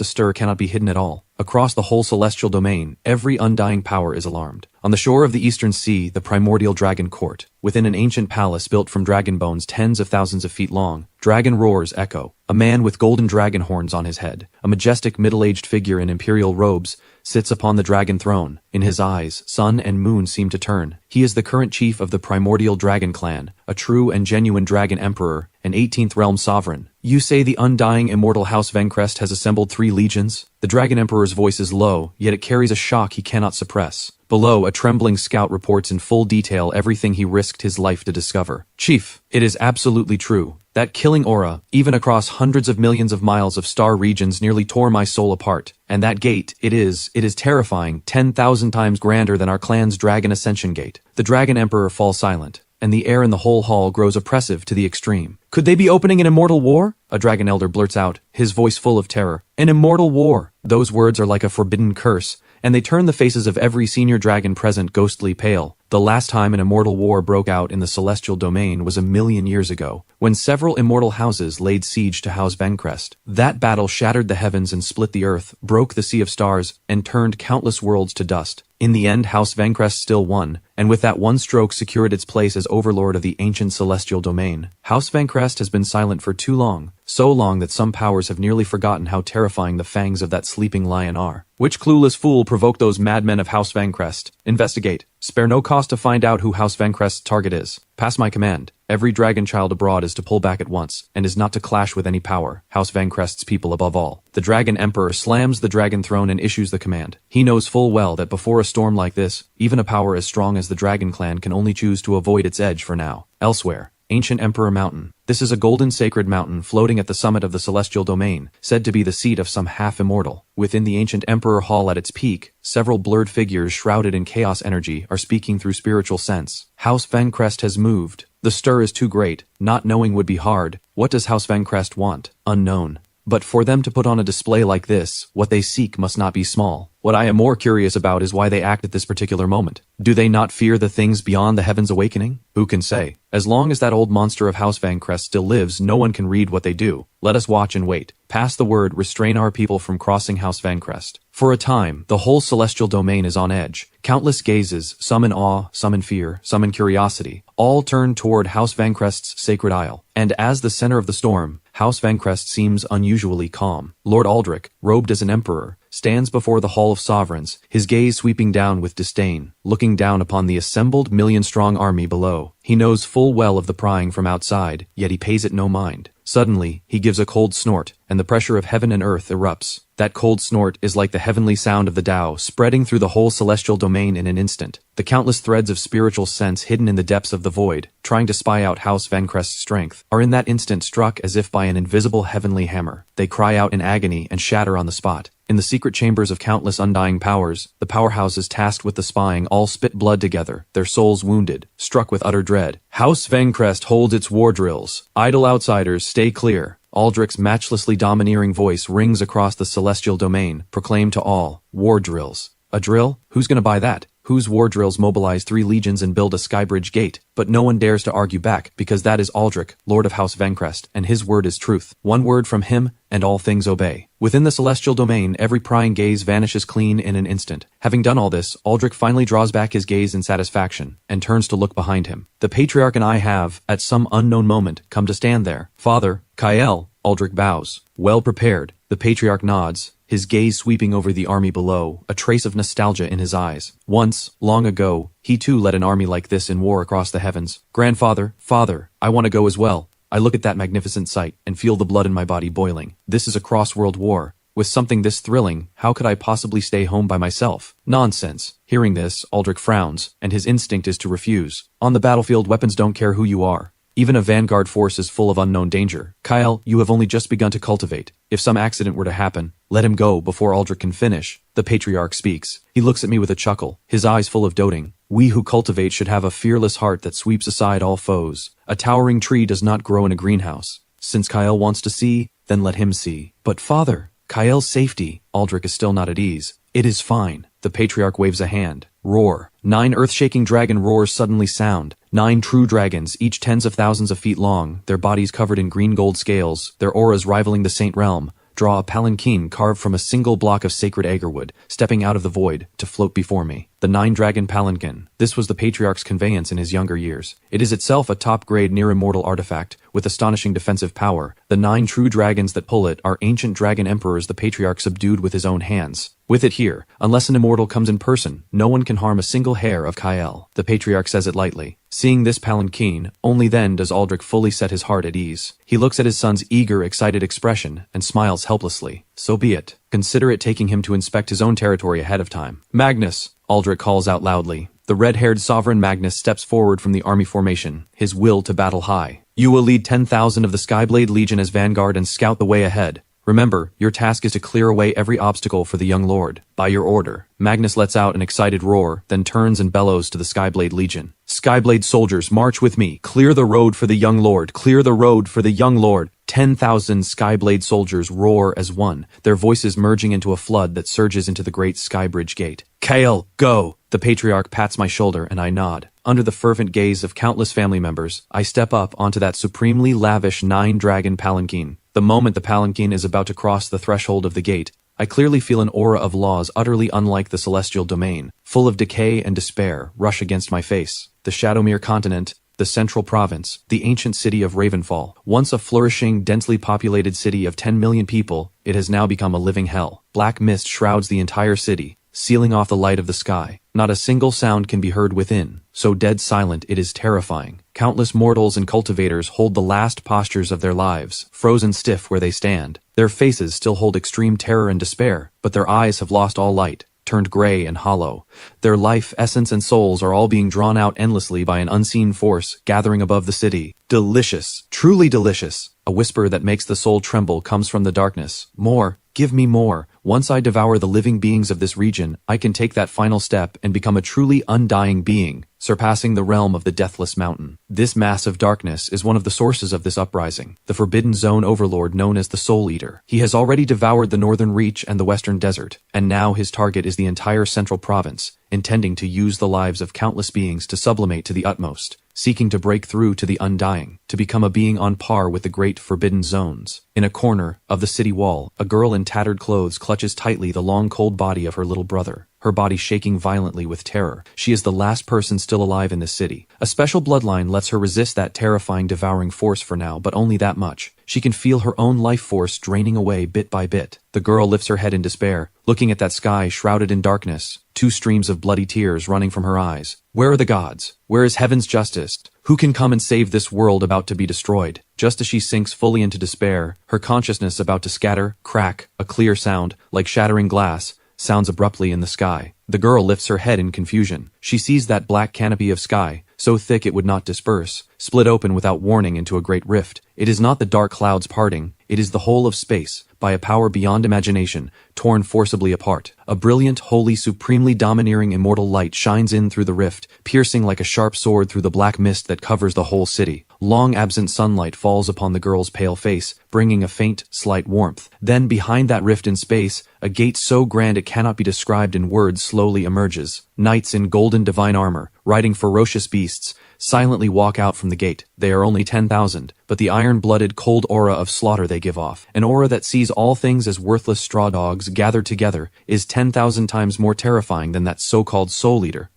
a stir cannot be hidden at all. Across the whole celestial domain, every undying power is alarmed. On the shore of the eastern sea, the primordial dragon court. Within an ancient palace built from dragon bones tens of thousands of feet long, dragon roars echo. A man with golden dragon horns on his head, a majestic middle-aged figure in imperial robes, sits upon the dragon throne. In his eyes, sun and moon seem to turn. He is the current chief of the primordial dragon clan, a true and genuine dragon emperor, an 18th realm sovereign. You say the undying immortal House Vencrest has assembled 3 legions? The dragon emperor's voice is low, yet it carries a shock he cannot suppress. Below, a trembling scout reports in full detail everything he risked his life to discover. Chief, it is absolutely true. That killing aura, even across hundreds of millions of miles of star regions, nearly tore my soul apart. And that gate, it is terrifying, 10,000 times grander than our clan's Dragon Ascension Gate. The Dragon Emperor falls silent, and the air in the whole hall grows oppressive to the extreme. Could they be opening an immortal war? A dragon elder blurts out, his voice full of terror. An immortal war! Those words are like a forbidden curse, and they turn the faces of every senior dragon present ghostly pale. The last time an immortal war broke out in the celestial domain was 1,000,000 years ago, when several immortal houses laid siege to House Vencrest. That battle shattered the heavens and split the earth, broke the sea of stars, and turned countless worlds to dust. In the end, House Vencrest still won, and with that one stroke secured its place as overlord of the ancient celestial domain. House Vencrest has been silent for too long, so long that some powers have nearly forgotten how terrifying the fangs of that sleeping lion are. Which clueless fool provoked those madmen of House Vencrest? Investigate. Spare no cost to find out who House Vencrest's target is. Pass my command. Every dragon child abroad is to pull back at once, and is not to clash with any power, House Vencrest's people above all. The Dragon Emperor slams the dragon throne and issues the command. He knows full well that before a storm like this, even a power as strong as the Dragon Clan can only choose to avoid its edge for now. Elsewhere, Ancient Emperor Mountain. This is a golden sacred mountain floating at the summit of the celestial domain, said to be the seat of some half-immortal. Within the Ancient Emperor Hall at its peak, several blurred figures shrouded in chaos energy are speaking through spiritual sense. House Vencrest has moved. The stir is too great. Not knowing would be hard. What does House Vencrest want? Unknown. But for them to put on a display like this, what they seek must not be small. What I am more curious about is why they act at this particular moment. Do they not fear the things beyond the heavens awakening? Who can say? As long as that old monster of House Vencrest still lives, no one can read what they do. Let us watch and wait. Pass the word, restrain our people from crossing House Vencrest. For a time, the whole celestial domain is on edge. Countless gazes, some in awe, some in fear, some in curiosity, all turn toward House Vencrest's sacred isle. And as the center of the storm, House Vencrest seems unusually calm. Lord Aldrich, robed as an emperor, stands before the Hall of Sovereigns, his gaze sweeping down with disdain, looking down upon the assembled million-strong army below. He knows full well of the prying from outside, yet he pays it no mind. Suddenly, he gives a cold snort, and the pressure of heaven and earth erupts. That cold snort is like the heavenly sound of the Tao, spreading through the whole celestial domain in an instant. The countless threads of spiritual sense hidden in the depths of the void, trying to spy out House Vencrest's strength, are in that instant struck as if by an invisible heavenly hammer. They cry out in agony and shatter on the spot. In the secret chambers of countless undying powers, the powerhouses tasked with the spying all spit blood together, their souls wounded, struck with utter dread. House Vencrest holds its war drills. Idle outsiders, stay clear. Aldrich's matchlessly domineering voice rings across the celestial domain, proclaimed to all, war drills. A drill? Who's gonna buy that? Whose war drills mobilize 3 legions and build a skybridge gate? But no one dares to argue back, because that is Aldrich, Lord of House Vencrest, and his word is truth. One word from him, and all things obey. Within the celestial domain, every prying gaze vanishes clean in an instant. Having done all this, Aldrich finally draws back his gaze in satisfaction, and turns to look behind him. The Patriarch and I have, at some unknown moment, come to stand there. Father, Kael, Aldrich bows. Well prepared, the Patriarch nods, his gaze sweeping over the army below, a trace of nostalgia in his eyes. Once, long ago, he too led an army like this in war across the heavens. Grandfather, father, I want to go as well. I look at that magnificent sight and feel the blood in my body boiling. This is a cross-world war. With something this thrilling, how could I possibly stay home by myself? Nonsense. Hearing this, Aldrich frowns, and his instinct is to refuse. On the battlefield, weapons don't care who you are. Even a vanguard force is full of unknown danger. Kyle, you have only just begun to cultivate. If some accident were to happen, let him go before Aldrich can finish. The Patriarch speaks. He looks at me with a chuckle, his eyes full of doting. We who cultivate should have a fearless heart that sweeps aside all foes. A towering tree does not grow in a greenhouse. Since Kyle wants to see, then let him see. But father, Kyle's safety. Aldrich is still not at ease. It is fine. The Patriarch waves a hand. Roar. 9 earth-shaking dragon roars suddenly sound. 9 true dragons, each tens of thousands of feet long, their bodies covered in green-gold scales, their auras rivaling the Saint Realm, draw a palanquin carved from a single block of sacred agarwood, stepping out of the void to float before me. The 9-dragon palanquin. This was the Patriarch's conveyance in his younger years. It is itself a top-grade near-immortal artifact, with astonishing defensive power. The 9 true dragons that pull it are ancient dragon emperors the Patriarch subdued with his own hands. With it here, unless an immortal comes in person, no one can harm a single hair of Kyle. The Patriarch says it lightly. Seeing this palanquin, only then does Aldrich fully set his heart at ease. He looks at his son's eager, excited expression, and smiles helplessly. So be it. Consider it taking him to inspect his own territory ahead of time. Magnus! Aldrich calls out loudly. The red-haired sovereign Magnus steps forward from the army formation, his will to battle high. You will lead 10,000 of the Skyblade Legion as vanguard and scout the way ahead. Remember, your task is to clear away every obstacle for the young lord. By your order. Magnus lets out an excited roar, then turns and bellows to the Skyblade Legion. Skyblade soldiers, march with me. Clear the road for the young lord. Clear the road for the young lord. 10,000 Skyblade soldiers roar as one, their voices merging into a flood that surges into the great Skybridge gate. Kale, go! The Patriarch pats my shoulder and I nod. Under the fervent gaze of countless family members, I step up onto that supremely lavish 9-dragon palanquin. The moment the palanquin is about to cross the threshold of the gate, I clearly feel an aura of laws utterly unlike the celestial domain, full of decay and despair, rush against my face. The Shadowmere continent, the central province, the ancient city of Ravenfall, once a flourishing, densely populated city of 10 million people, it has now become a living hell. Black mist shrouds the entire city, sealing off the light of the sky. Not a single sound can be heard within, so dead silent it is terrifying. Countless mortals and cultivators hold the last postures of their lives, frozen stiff where they stand. Their faces still hold extreme terror and despair, but their eyes have lost all light, turned gray and hollow. Their life, essence, and souls are all being drawn out endlessly by an unseen force gathering above the city. Delicious, truly delicious. A whisper that makes the soul tremble comes from the darkness. More, give me more. Once I devour the living beings of this region, I can take that final step and become a truly undying being, surpassing the realm of the Deathless Mountain. This massive darkness is one of the sources of this uprising, the Forbidden Zone overlord known as the Soul Eater. He has already devoured the northern reach and the western desert, and now his target is the entire central province, intending to use the lives of countless beings to sublimate to the utmost, seeking to break through to the undying, to become a being on par with the great Forbidden Zones. In a corner of the city wall, a girl in tattered clothes clutches tightly the long cold body of her little brother, her body shaking violently with terror. She is the last person still alive in this city. A special bloodline lets her resist that terrifying devouring force for now, but only that much. She can feel her own life force draining away bit by bit. The girl lifts her head in despair, looking at that sky shrouded in darkness, 2 streams of bloody tears running from her eyes. Where are the gods? Where is heaven's justice? Who can come and save this world about to be destroyed? Just as she sinks fully into despair, her consciousness about to scatter, crack, a clear sound, like shattering glass, sounds abruptly in the sky. The girl lifts her head in confusion. She sees that black canopy of sky, so thick it would not disperse, split open without warning into a great rift. It is not the dark clouds parting, it is the whole of space, by a power beyond imagination, torn forcibly apart. A brilliant, holy, supremely domineering immortal light shines in through the rift, piercing like a sharp sword through the black mist that covers the whole city. Long absent sunlight falls upon the girl's pale face, bringing a faint, slight warmth. Then, behind that rift in space, a gate so grand it cannot be described in words slowly emerges. Knights in golden divine armor, riding ferocious beasts, silently walk out from the gate. They are only 10,000, but the iron-blooded, cold aura of slaughter they give off, an aura that sees all things as worthless straw dogs gathered together, is 10,000 times more terrifying than that so-called soul eater.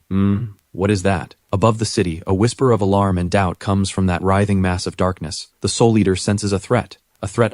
What is that? Above the city, a whisper of alarm and doubt comes from that writhing mass of darkness. The soul eater senses a threat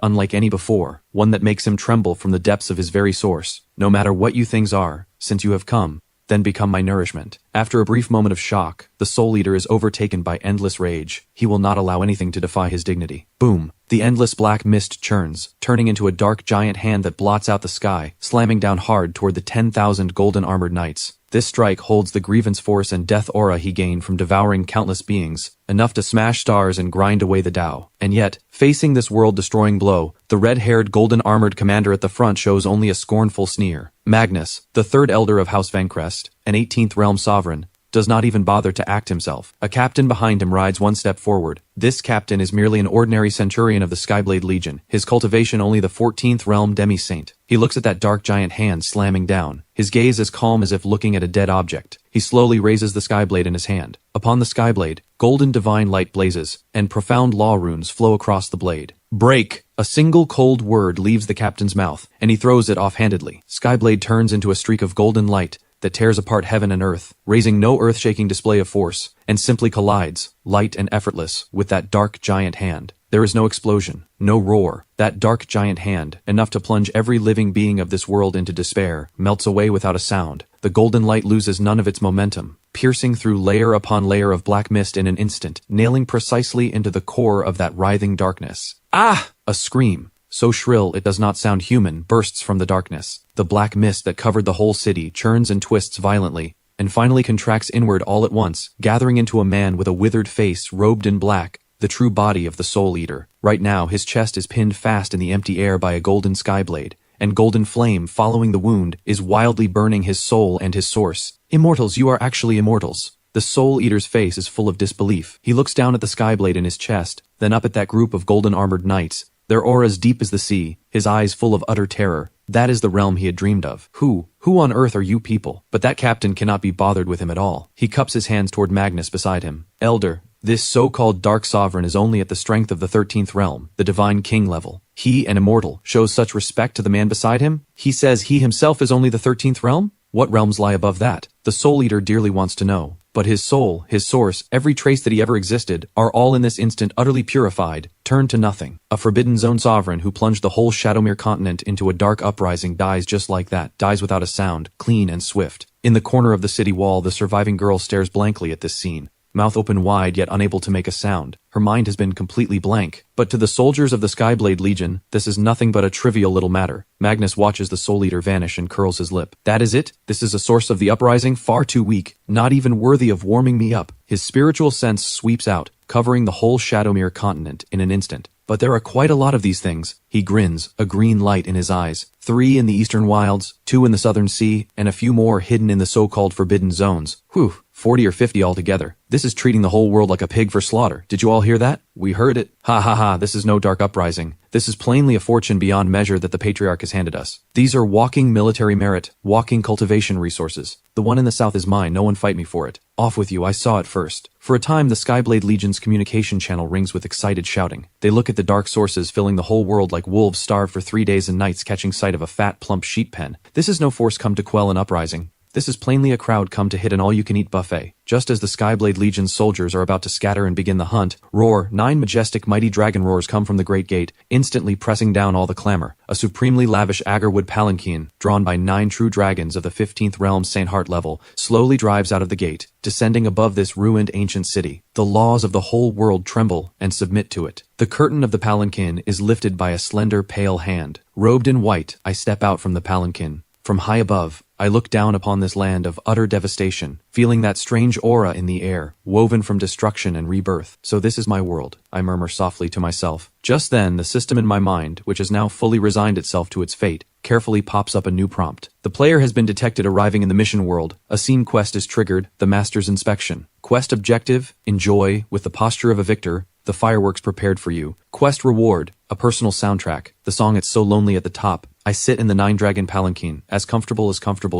unlike any before, one that makes him tremble from the depths of his very source. No matter what you things are, since you have come, then become my nourishment. After a brief moment of shock, the soul eater is overtaken by endless rage. He will not allow anything to defy his dignity. Boom! The endless black mist churns, turning into a dark giant hand that blots out the sky, slamming down hard toward the 10,000 golden armored knights. This strike holds the grievance force and death aura he gained from devouring countless beings, enough to smash stars and grind away the Tao. And yet, facing this world-destroying blow, the red-haired golden-armored commander at the front shows only a scornful sneer. Magnus, the third elder of House Vancrest, an 18th realm sovereign, does not even bother to act himself. A captain behind him rides one step forward. This captain is merely an ordinary centurion of the Skyblade Legion, his cultivation only the 14th realm demi-saint. He looks at that dark giant hand slamming down, his gaze as calm as if looking at a dead object. He slowly raises the Skyblade in his hand. Upon the Skyblade, golden divine light blazes, and profound law runes flow across the blade. Break! A single cold word leaves the captain's mouth, and he throws it offhandedly. Skyblade turns into a streak of golden light that tears apart heaven and earth, raising no earth-shaking display of force, and simply collides, light and effortless, with that dark giant hand. There is no explosion, no roar. That dark giant hand, enough to plunge every living being of this world into despair, melts away without a sound. The golden light loses none of its momentum, piercing through layer upon layer of black mist in an instant, nailing precisely into the core of that writhing darkness. Ah! A scream, so shrill it does not sound human, bursts from the darkness. The black mist that covered the whole city churns and twists violently, and finally contracts inward all at once, gathering into a man with a withered face robed in black, the true body of the Soul Eater. Right now, his chest is pinned fast in the empty air by a golden skyblade, and golden flame, following the wound, is wildly burning his soul and his source. Immortals, you are actually immortals. The Soul Eater's face is full of disbelief. He looks down at the skyblade in his chest, then up at that group of golden-armored knights, their auras deep as the sea, his eyes full of utter terror. That is the realm he had dreamed of. Who on earth are you people? But that captain cannot be bothered with him at all. He cups his hands toward Magnus beside him. Elder, this so-called Dark Sovereign is only at the strength of the 13th realm, the Divine King level. He, an immortal, shows such respect to the man beside him? He says he himself is only the 13th realm? What realms lie above that? The Soul Eater dearly wants to know. But his soul, his source, every trace that he ever existed, are all in this instant utterly purified, turned to nothing. A Forbidden Zone sovereign who plunged the whole Shadowmere continent into a dark uprising dies just like that, dies without a sound, clean and swift. In the corner of the city wall, the surviving girl stares blankly at this scene, mouth open wide yet unable to make a sound. Her mind has been completely blank. But to the soldiers of the Skyblade Legion, this is nothing but a trivial little matter. Magnus watches the Soul Eater vanish and curls his lip. That is it? This is a source of the uprising? Far too weak. Not even worthy of warming me up. His spiritual sense sweeps out, covering the whole Shadowmere continent in an instant. But there are quite a lot of these things. He grins, a green light in his eyes. 3 in the eastern wilds, 2 in the southern sea, and a few more hidden in the so-called forbidden zones. Whew, 40 or 50 altogether. This is treating the whole world like a pig for slaughter. Did you all hear that? We heard it. Ha ha ha, this is no dark uprising. This is plainly a fortune beyond measure that the Patriarch has handed us. These are walking military merit, walking cultivation resources. The one in the south is mine, no one fight me for it. Off with you, I saw it first. For a time, the Skyblade Legion's communication channel rings with excited shouting. They look at the dark sources filling the whole world like wolves starved for 3 days and nights catching sight of a fat, plump sheep pen. This is no force come to quell an uprising. This is plainly a crowd come to hit an all-you-can-eat buffet. Just as the Skyblade Legion's soldiers are about to scatter and begin the hunt, roar, 9 majestic mighty dragon roars come from the great gate, instantly pressing down all the clamor. A supremely lavish agarwood palanquin, drawn by 9 true dragons of the 15th realm Saint Heart level, slowly drives out of the gate, descending above this ruined ancient city. The laws of the whole world tremble and submit to it. The curtain of the palanquin is lifted by a slender, pale hand. Robed in white, I step out from the palanquin. From high above, I look down upon this land of utter devastation, feeling that strange aura in the air, woven from destruction and rebirth. So this is my world, I murmur softly to myself. Just then, the system in my mind, which has now fully resigned itself to its fate, carefully pops up a new prompt. The player has been detected arriving in the mission world. A scene quest is triggered, the Master's Inspection. Quest objective, enjoy, with the posture of a victor, the fireworks prepared for you. Quest reward, a personal soundtrack. The song It's So Lonely at the top. I sit in the 9-dragon palanquin, as comfortable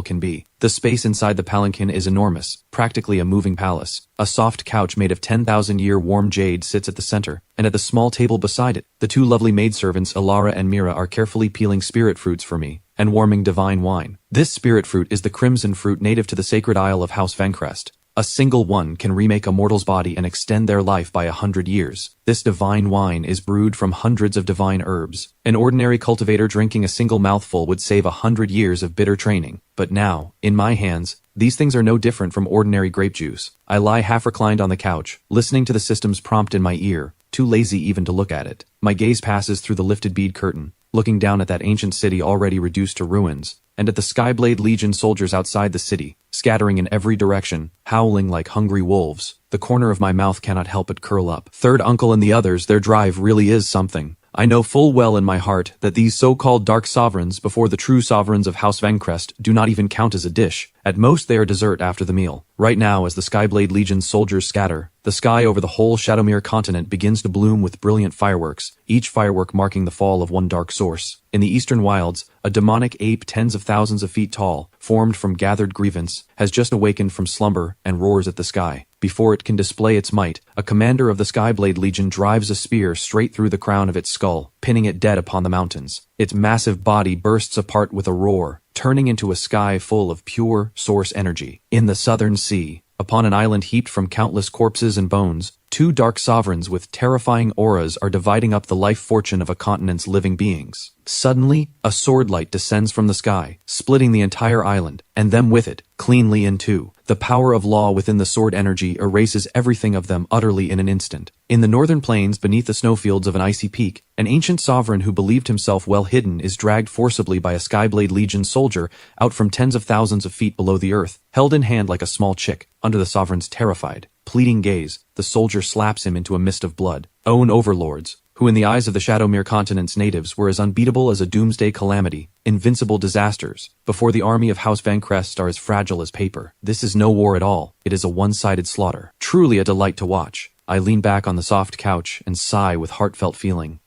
can be. The space inside the palanquin is enormous, practically a moving palace. A soft couch made of 10,000-year warm jade sits at the center, and at the small table beside it, the two lovely maidservants Alara and Mira are carefully peeling spirit fruits for me, and warming divine wine. This spirit fruit is the crimson fruit native to the sacred isle of House Vancrest. A single one can remake a mortal's body and extend their life by 100 years. This divine wine is brewed from hundreds of divine herbs. An ordinary cultivator drinking a single mouthful would save 100 years of bitter training. But now, in my hands, these things are no different from ordinary grape juice. I lie half reclined on the couch, listening to the system's prompt in my ear, too lazy even to look at it. My gaze passes through the lifted bead curtain, looking down at that ancient city already reduced to ruins, and at the Skyblade Legion soldiers outside the city, scattering in every direction, howling like hungry wolves. The corner of my mouth cannot help but curl up. Third uncle and the others, their drive really is something. I know full well in my heart that these so-called dark sovereigns before the true sovereigns of House Vancrest do not even count as a dish. At most they are dessert after the meal. Right now, as the Skyblade Legion's soldiers scatter, the sky over the whole Shadowmere continent begins to bloom with brilliant fireworks, each firework marking the fall of one dark source. In the eastern wilds, a demonic ape tens of thousands of feet tall, formed from gathered grievance, has just awakened from slumber and roars at the sky. Before it can display its might, a commander of the Skyblade Legion drives a spear straight through the crown of its skull, pinning it dead upon the mountains. Its massive body bursts apart with a roar, turning into a sky full of pure source energy. In the southern sea, upon an island heaped from countless corpses and bones, two dark sovereigns with terrifying auras are dividing up the life fortune of a continent's living beings. Suddenly, a sword light descends from the sky, splitting the entire island, and them with it, cleanly in two. The power of law within the sword energy erases everything of them utterly in an instant. In the northern plains beneath the snowfields of an icy peak, an ancient sovereign who believed himself well hidden is dragged forcibly by a Skyblade Legion soldier out from tens of thousands of feet below the earth. Held in hand like a small chick, under the sovereign's terrified, pleading gaze, the soldier slaps him into a mist of blood. Own overlords, who in the eyes of the Shadowmere continent's natives were as unbeatable as a doomsday calamity, invincible disasters, before the army of House Vancrest are as fragile as paper. This is no war at all, it is a one-sided slaughter. Truly a delight to watch. I lean back on the soft couch and sigh with heartfelt feeling.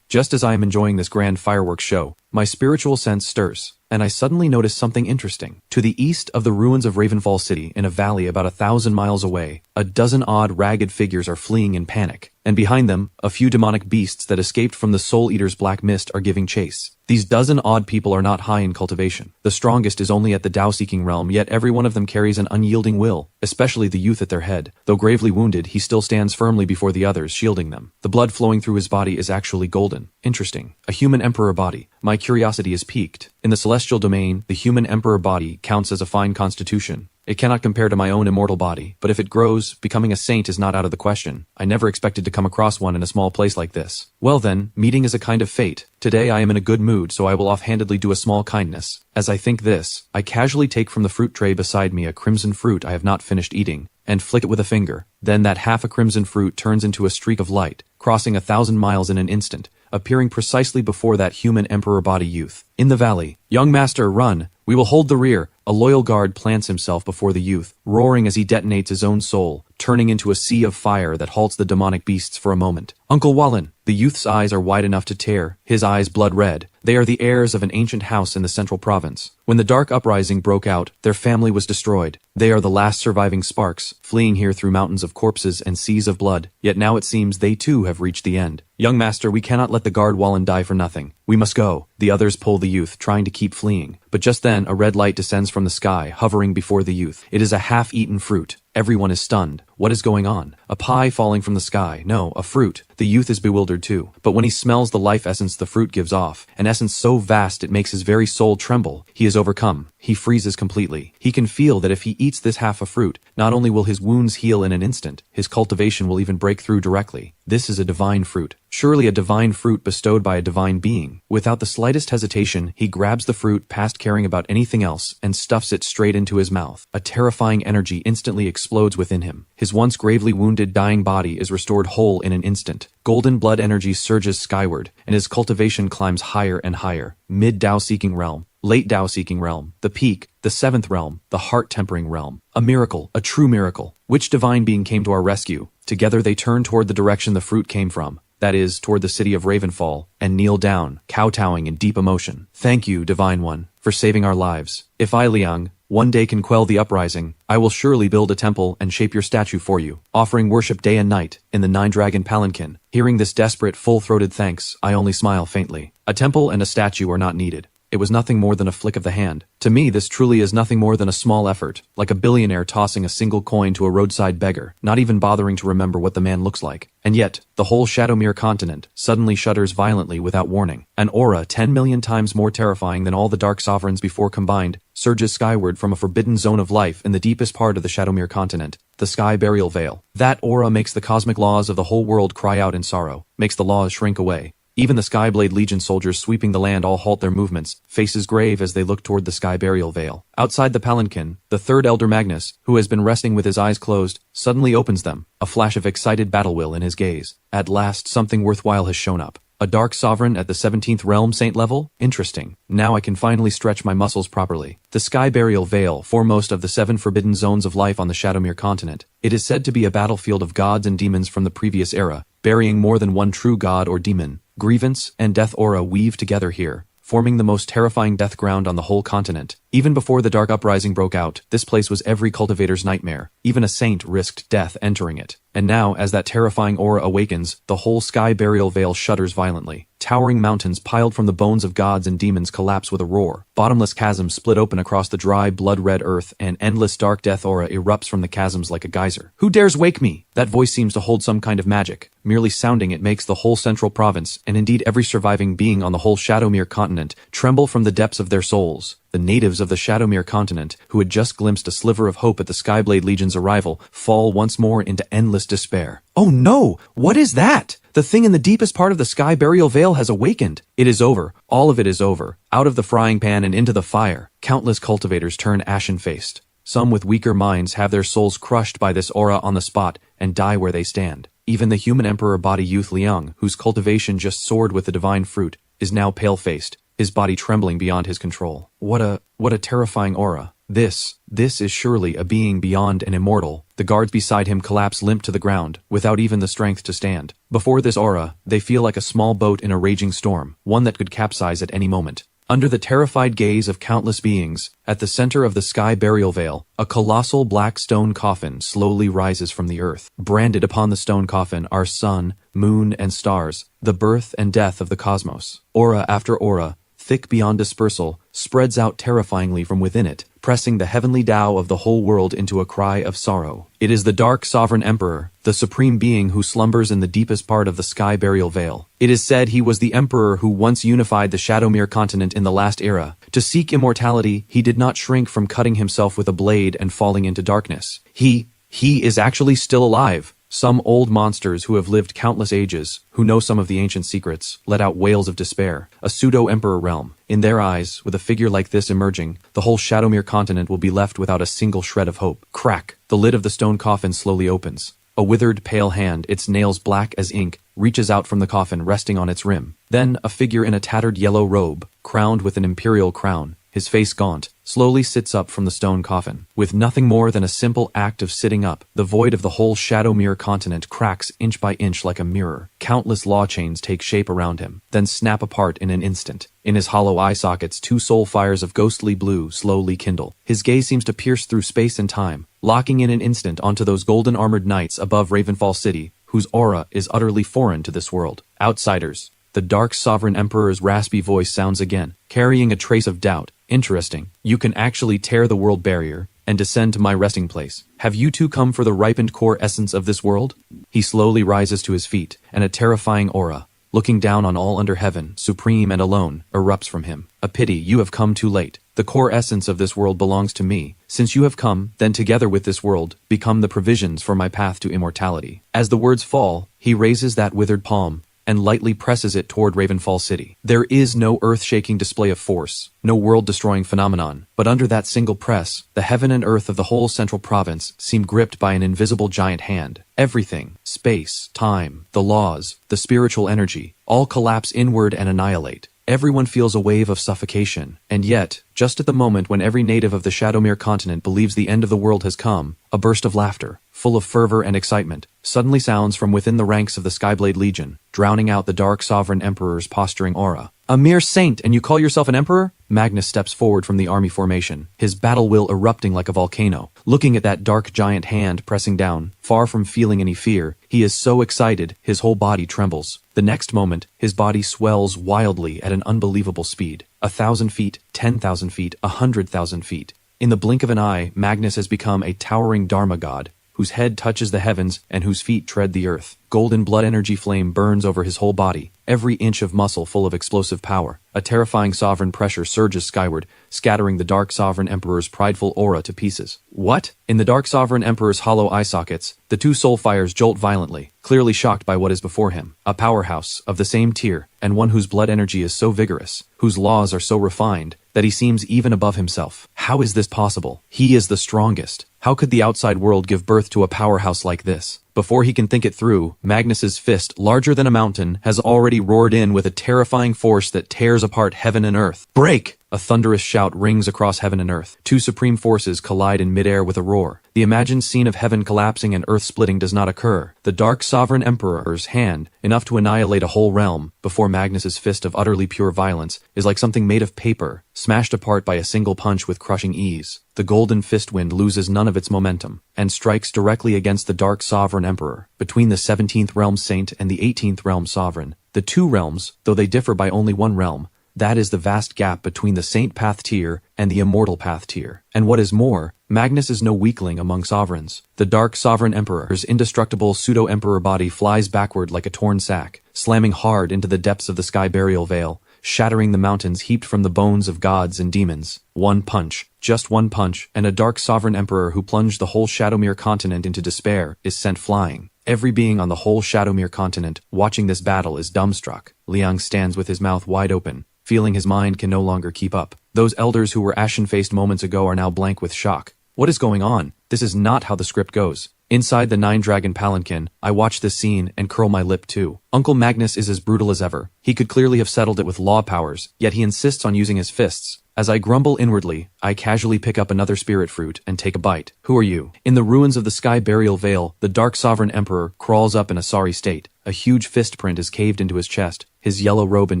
Just as I am enjoying this grand fireworks show, my spiritual sense stirs, and I suddenly notice something interesting. To the east of the ruins of Ravenfall City, in a valley about 1,000 miles away, a dozen odd ragged figures are fleeing in panic, and behind them, a few demonic beasts that escaped from the Soul Eater's black mist are giving chase. These dozen odd people are not high in cultivation. The strongest is only at the Tao-seeking realm, yet every one of them carries an unyielding will, especially the youth at their head. Though gravely wounded, he still stands firmly before the others, shielding them. The blood flowing through his body is actually golden. Interesting. A human emperor body. My curiosity is piqued. In the celestial domain, the human emperor body counts as a fine constitution. It cannot compare to my own immortal body, but if it grows, becoming a saint is not out of the question. I never expected to come across one in a small place like this. Well then, meeting is a kind of fate. Today I am in a good mood, so I will offhandedly do a small kindness. As I think this, I casually take from the fruit tray beside me a crimson fruit I have not finished eating, and flick it with a finger. Then that half a crimson fruit turns into a streak of light, crossing 1,000 miles in an instant, appearing precisely before that human emperor body youth. In the valley, young master, run! We will hold the rear. A loyal guard plants himself before the youth, roaring as he detonates his own soul, turning into a sea of fire that halts the demonic beasts for a moment. Uncle Wallen! The youth's eyes are wide enough to tear, his eyes blood red. They are the heirs of an ancient house in the central province. When the dark uprising broke out, their family was destroyed. They are the last surviving sparks, fleeing here through mountains of corpses and seas of blood, yet now it seems they too have reached the end. Young master, we cannot let the guard Wallen die for nothing. We must go. The others pull the youth, trying to keep fleeing. But just then, a red light descends from the sky, hovering before the youth. It is a half-eaten fruit. Everyone is stunned. What is going on? A pie falling from the sky. No, a fruit. The youth is bewildered too. But when he smells the life essence the fruit gives off, an essence so vast it makes his very soul tremble, he is overcome. He freezes completely. He can feel that if he eats this half a fruit, not only will his wounds heal in an instant, his cultivation will even break through directly. This is a divine fruit. Surely a divine fruit bestowed by a divine being. Without the slightest hesitation, he grabs the fruit past caring about anything else and stuffs it straight into his mouth. A terrifying energy instantly explodes within him. His once gravely wounded, dying body is restored whole in an instant. Golden blood energy surges skyward, and his cultivation climbs higher and higher. Mid-Dao seeking realm, late Dao seeking realm, the peak, the seventh realm, the heart-tempering realm. A miracle, a true miracle. Which divine being came to our rescue? Together they turn toward the direction the fruit came from, that is, toward the city of Ravenfall, and kneel down, kowtowing in deep emotion. Thank you, Divine One, for saving our lives. If I, Liang, one day can quell the uprising, I will surely build a temple and shape your statue for you, offering worship day and night in the nine-dragon palanquin. Hearing this desperate, full-throated thanks, I only smile faintly. A temple and a statue are not needed. It was nothing more than a flick of the hand. To me, this truly is nothing more than a small effort, like a billionaire tossing a single coin to a roadside beggar, not even bothering to remember what the man looks like. And yet, the whole Shadowmere continent suddenly shudders violently without warning. An aura 10 million times more terrifying than all the Dark Sovereigns before combined surges skyward from a forbidden zone of life in the deepest part of the Shadowmere continent, the Sky Burial Veil. That aura makes the cosmic laws of the whole world cry out in sorrow, makes the laws shrink away. Even the Skyblade Legion soldiers sweeping the land all halt their movements, faces grave as they look toward the Sky Burial Veil. Outside the palanquin, the third Elder Magnus, who has been resting with his eyes closed, suddenly opens them, a flash of excited battle will in his gaze. At last, something worthwhile has shown up. A Dark Sovereign at the 17th Realm Saint level? Interesting. Now I can finally stretch my muscles properly. The Sky Burial Veil, foremost of the 7 forbidden zones of life on the Shadowmere continent. It is said to be a battlefield of gods and demons from the previous era, burying more than one true god or demon. Grievance and death aura weave together here, forming the most terrifying death ground on the whole continent. Even before the Dark Uprising broke out, this place was every cultivator's nightmare. Even a saint risked death entering it. And now, as that terrifying aura awakens, the whole Sky Burial Veil shudders violently. Towering mountains piled from the bones of gods and demons collapse with a roar. Bottomless chasms split open across the dry, blood-red earth, and endless dark death aura erupts from the chasms like a geyser. Who dares wake me? That voice seems to hold some kind of magic. Merely sounding it makes the whole central province, and indeed every surviving being on the whole Shadowmere continent, tremble from the depths of their souls. The natives of the Shadowmere continent, who had just glimpsed a sliver of hope at the Skyblade Legion's arrival, fall once more into endless despair. Oh no! What is that? The thing in the deepest part of the Sky Burial Veil has awakened. It is over. All of it is over. Out of the frying pan and into the fire. Countless cultivators turn ashen-faced. Some with weaker minds have their souls crushed by this aura on the spot and die where they stand. Even the human emperor body youth Liang, whose cultivation just soared with the divine fruit, is now pale-faced, his body trembling beyond his control. What a terrifying aura. This is surely a being beyond an immortal. The guards beside him collapse limp to the ground, without even the strength to stand. Before this aura, they feel like a small boat in a raging storm, one that could capsize at any moment. Under the terrified gaze of countless beings, at the center of the Sky Burial Veil, a colossal black stone coffin slowly rises from the earth. Branded upon the stone coffin are sun, moon, and stars, the birth and death of the cosmos. Aura after aura, thick beyond dispersal, spreads out terrifyingly from within it, pressing the heavenly Tao of the whole world into a cry of sorrow. It is the Dark Sovereign Emperor, the supreme being who slumbers in the deepest part of the Sky Burial Veil. It is said he was the emperor who once unified the Shadowmere continent in the last era. To seek immortality, he did not shrink from cutting himself with a blade and falling into darkness. He is actually still alive. Some old monsters who have lived countless ages, who know some of the ancient secrets, let out wails of despair. A pseudo-emperor realm. In their eyes, with a figure like this emerging, the whole Shadowmere continent will be left without a single shred of hope. Crack! The lid of the stone coffin slowly opens. A withered, pale hand, its nails black as ink, reaches out from the coffin, resting on its rim. Then, a figure in a tattered yellow robe, crowned with an imperial crown, his face gaunt, slowly sits up from the stone coffin. With nothing more than a simple act of sitting up, the void of the whole Shadowmere continent cracks inch by inch like a mirror. Countless law chains take shape around him, then snap apart in an instant. In his hollow eye sockets, 2 soul fires of ghostly blue slowly kindle. His gaze seems to pierce through space and time, locking in an instant onto those golden armored knights above Ravenfall City, whose aura is utterly foreign to this world. Outsiders. The Dark Sovereign Emperor's raspy voice sounds again, carrying a trace of doubt. Interesting. You can actually tear the world barrier, and descend to my resting place. Have you two come for the ripened core essence of this world? He slowly rises to his feet, and a terrifying aura, looking down on all under heaven, supreme and alone, erupts from him. A pity, you have come too late. The core essence of this world belongs to me. Since you have come, then together with this world, become the provisions for my path to immortality. As the words fall, he raises that withered palm, and lightly presses it toward Ravenfall City. There is no earth-shaking display of force, no world-destroying phenomenon, but under that single press, the heaven and earth of the whole central province seem gripped by an invisible giant hand. Everything, space, time, the laws, the spiritual energy, all collapse inward and annihilate. Everyone feels a wave of suffocation, and yet, just at the moment when every native of the Shadowmere continent believes the end of the world has come, a burst of laughter, full of fervor and excitement, suddenly sounds from within the ranks of the Skyblade Legion, drowning out the Dark Sovereign Emperor's posturing aura. A mere saint, and you call yourself an emperor? Magnus steps forward from the army formation, his battle will erupting like a volcano. Looking at that dark giant hand pressing down, far from feeling any fear, he is so excited, his whole body trembles. The next moment, his body swells wildly at an unbelievable speed. 1,000 feet, 10,000 feet, 100,000 feet. In the blink of an eye, Magnus has become a towering Dharma god, whose head touches the heavens and whose feet tread the earth. Golden blood energy flame burns over his whole body, every inch of muscle full of explosive power. A terrifying sovereign pressure surges skyward, scattering the Dark Sovereign Emperor's prideful aura to pieces. What? In the Dark Sovereign Emperor's hollow eye sockets, the two soul fires jolt violently, clearly shocked by what is before him. A powerhouse, of the same tier, and one whose blood energy is so vigorous, whose laws are so refined, that he seems even above himself. How is this possible? He is the strongest. How could the outside world give birth to a powerhouse like this? Before he can think it through, Magnus's fist, larger than a mountain, has already roared in with a terrifying force that tears apart heaven and earth. Break! A thunderous shout rings across heaven and earth. Two supreme forces collide in midair with a roar. The imagined scene of heaven collapsing and earth splitting does not occur. The Dark Sovereign Emperor's hand, enough to annihilate a whole realm, before Magnus's fist of utterly pure violence, is like something made of paper, smashed apart by a single punch with crushing ease. The golden fist wind loses none of its momentum, and strikes directly against the Dark Sovereign Emperor. Between the 17th Realm Saint and the 18th Realm Sovereign, the two realms, though they differ by only one realm, that is the vast gap between the Saint Path tier and the Immortal Path tier. And what is more, Magnus is no weakling among sovereigns. The Dark Sovereign Emperor's indestructible pseudo-emperor body flies backward like a torn sack, slamming hard into the depths of the Sky Burial Veil, shattering the mountains heaped from the bones of gods and demons. One punch, just one punch, and a Dark Sovereign Emperor who plunged the whole Shadowmere continent into despair is sent flying. Every being on the whole Shadowmere continent watching this battle is dumbstruck. Liang stands with his mouth wide open, feeling his mind can no longer keep up. Those elders who were ashen-faced moments ago are now blank with shock. What is going on? This is not how the script goes. Inside the Nine-Dragon Palanquin, I watch this scene and curl my lip too. Uncle Magnus is as brutal as ever. He could clearly have settled it with law powers, yet he insists on using his fists. As I grumble inwardly, I casually pick up another spirit fruit and take a bite. Who are you? In the ruins of the Sky Burial Veil, the Dark Sovereign Emperor crawls up in a sorry state. A huge fist print is caved into his chest, his yellow robe in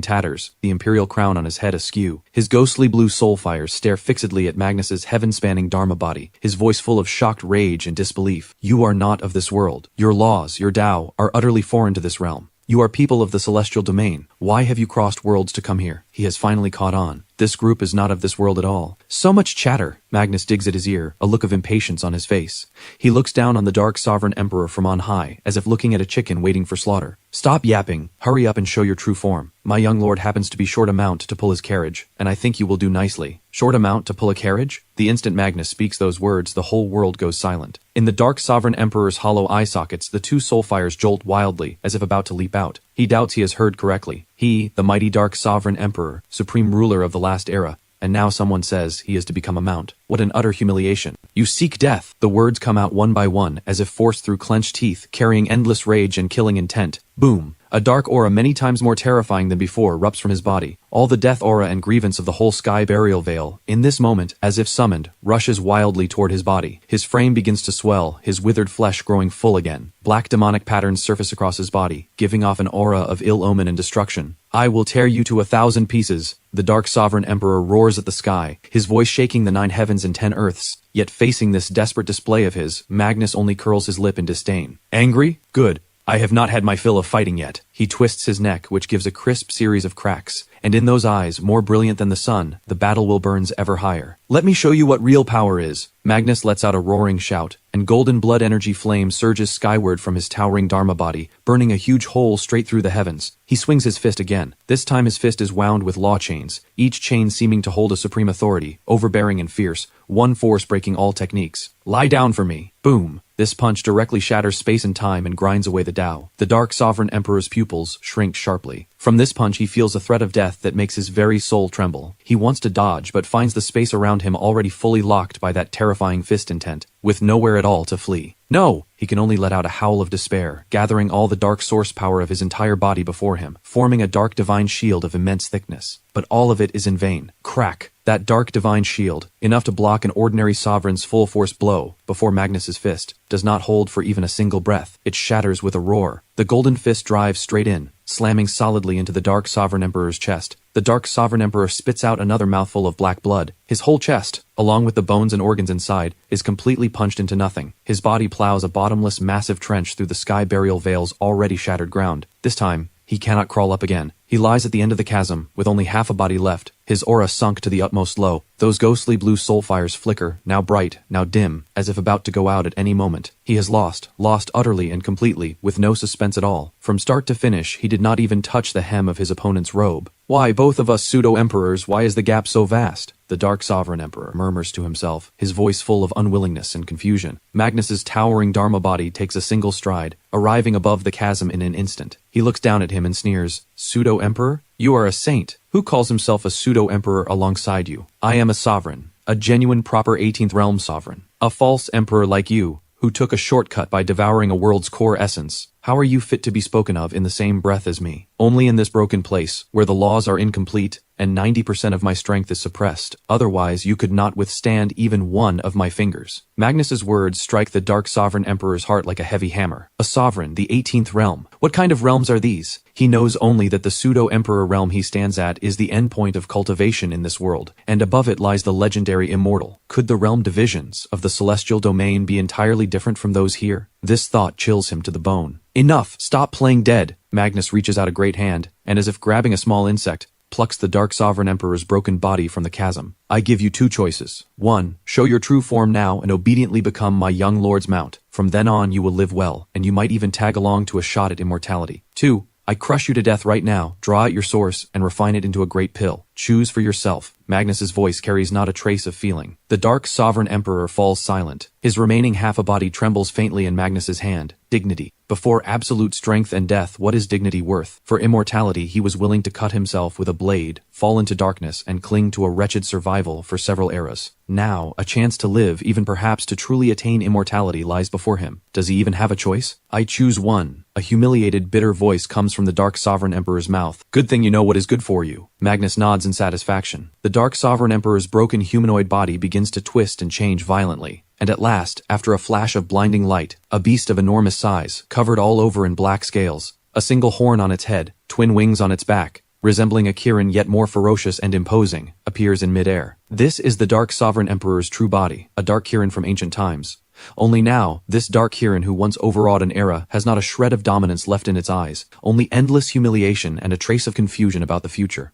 tatters, the imperial crown on his head askew. His ghostly blue soul fires stare fixedly at Magnus's heaven-spanning Dharma body, his voice full of shocked rage and disbelief. You are not of this world. Your laws, your Tao, are utterly foreign to this realm. You are people of the celestial domain. Why have you crossed worlds to come here? He has finally caught on. This group is not of this world at all. So much chatter. Magnus digs at his ear, a look of impatience on his face. He looks down on the Dark Sovereign Emperor from on high, as if looking at a chicken waiting for slaughter. Stop yapping. Hurry up and show your true form. My young lord happens to be short a mount to pull his carriage, and I think you will do nicely. Short a mount to pull a carriage? The instant Magnus speaks those words, the whole world goes silent. In the Dark Sovereign Emperor's hollow eye sockets, the two soul fires jolt wildly, as if about to leap out. He doubts he has heard correctly. He, the mighty Dark Sovereign Emperor, supreme ruler of the last era, and now someone says he is to become a mount. What an utter humiliation. You seek death. The words come out one by one, as if forced through clenched teeth, carrying endless rage and killing intent. Boom. A dark aura many times more terrifying than before erupts from his body. All the death aura and grievance of the whole Sky Burial Veil, in this moment, as if summoned, rushes wildly toward his body. His frame begins to swell, his withered flesh growing full again. Black demonic patterns surface across his body, giving off an aura of ill omen and destruction. I will tear you to 1,000 pieces. The Dark Sovereign Emperor roars at the sky, his voice shaking the 9 heavens and 10 earths. Yet facing this desperate display of his, Magnus only curls his lip in disdain. Angry? Good. I have not had my fill of fighting yet. He twists his neck, which gives a crisp series of cracks, and in those eyes, more brilliant than the sun, the battle will burns ever higher. Let me show you what real power is. Magnus lets out a roaring shout, and golden blood energy flame surges skyward from his towering Dharma body, burning a huge hole straight through the heavens. He swings his fist again. This time his fist is wound with law chains, each chain seeming to hold a supreme authority, overbearing and fierce, one force breaking all techniques. Lie down for me. Boom. This punch directly shatters space and time and grinds away the Tao. The Dark Sovereign Emperor's pupils shrink sharply. From this punch he feels a threat of death that makes his very soul tremble. He wants to dodge but finds the space around him already fully locked by that terrifying fist intent, with nowhere at all to flee. No! He can only let out a howl of despair, gathering all the dark source power of his entire body before him, forming a dark divine shield of immense thickness. But all of it is in vain. Crack! That dark divine shield, enough to block an ordinary sovereign's full force blow before Magnus's fist, does not hold for even a single breath. It shatters with a roar. The golden fist drives straight in, slamming solidly into the Dark Sovereign Emperor's chest. The Dark Sovereign Emperor spits out another mouthful of black blood. His whole chest, along with the bones and organs inside, is completely punched into nothing. His body plows a bottomless massive trench through the sky burial veil's already shattered ground. This time, he cannot crawl up again. He lies at the end of the chasm, with only half a body left, his aura sunk to the utmost low. Those ghostly blue soul fires flicker, now bright, now dim, as if about to go out at any moment. He has lost utterly and completely, with no suspense at all. From start to finish, he did not even touch the hem of his opponent's robe. Why, both of us pseudo-emperors, why is the gap so vast? The Dark Sovereign Emperor murmurs to himself, his voice full of unwillingness and confusion. Magnus's towering Dharma body takes a single stride, arriving above the chasm in an instant. He looks down at him and sneers, "Pseudo-emperor? You are a saint. Who calls himself a pseudo-emperor alongside you? I am a sovereign, a genuine proper 18th realm sovereign. A false emperor like you, who took a shortcut by devouring a world's core essence. How are you fit to be spoken of in the same breath as me? Only in this broken place, where the laws are incomplete, and 90% of my strength is suppressed. Otherwise, you could not withstand even one of my fingers." Magnus's words strike the Dark Sovereign Emperor's heart like a heavy hammer. A sovereign, the 18th realm. What kind of realms are these? He knows only that the pseudo-emperor realm he stands at is the endpoint of cultivation in this world, and above it lies the legendary immortal. Could the realm divisions of the celestial domain be entirely different from those here? This thought chills him to the bone. Enough! Stop playing dead! Magnus reaches out a great hand, and as if grabbing a small insect, plucks the Dark Sovereign Emperor's broken body from the chasm. I give you two choices. 1. Show your true form now and obediently become my young lord's mount. From then on you will live well, and you might even tag along to a shot at immortality. 2. I crush you to death right now, draw out your source, and refine it into a great pill. Choose for yourself. Magnus's voice carries not a trace of feeling. The Dark Sovereign Emperor falls silent. His remaining half a body trembles faintly in Magnus's hand. Dignity. Before absolute strength and death, what is dignity worth? For immortality, he was willing to cut himself with a blade, fall into darkness, and cling to a wretched survival for several eras. Now, a chance to live, even perhaps to truly attain immortality, lies before him. Does he even have a choice? I choose one. A humiliated, bitter voice comes from the Dark Sovereign Emperor's mouth. Good thing you know what is good for you. Magnus nods in satisfaction. The Dark Sovereign Emperor's broken humanoid body begins to twist and change violently. And at last, after a flash of blinding light, a beast of enormous size, covered all over in black scales, a single horn on its head, twin wings on its back, resembling a Kirin yet more ferocious and imposing, appears in midair. This is the Dark Sovereign Emperor's true body, a dark Kirin from ancient times. Only now, this dark Kirin who once overawed an era has not a shred of dominance left in its eyes, only endless humiliation and a trace of confusion about the future.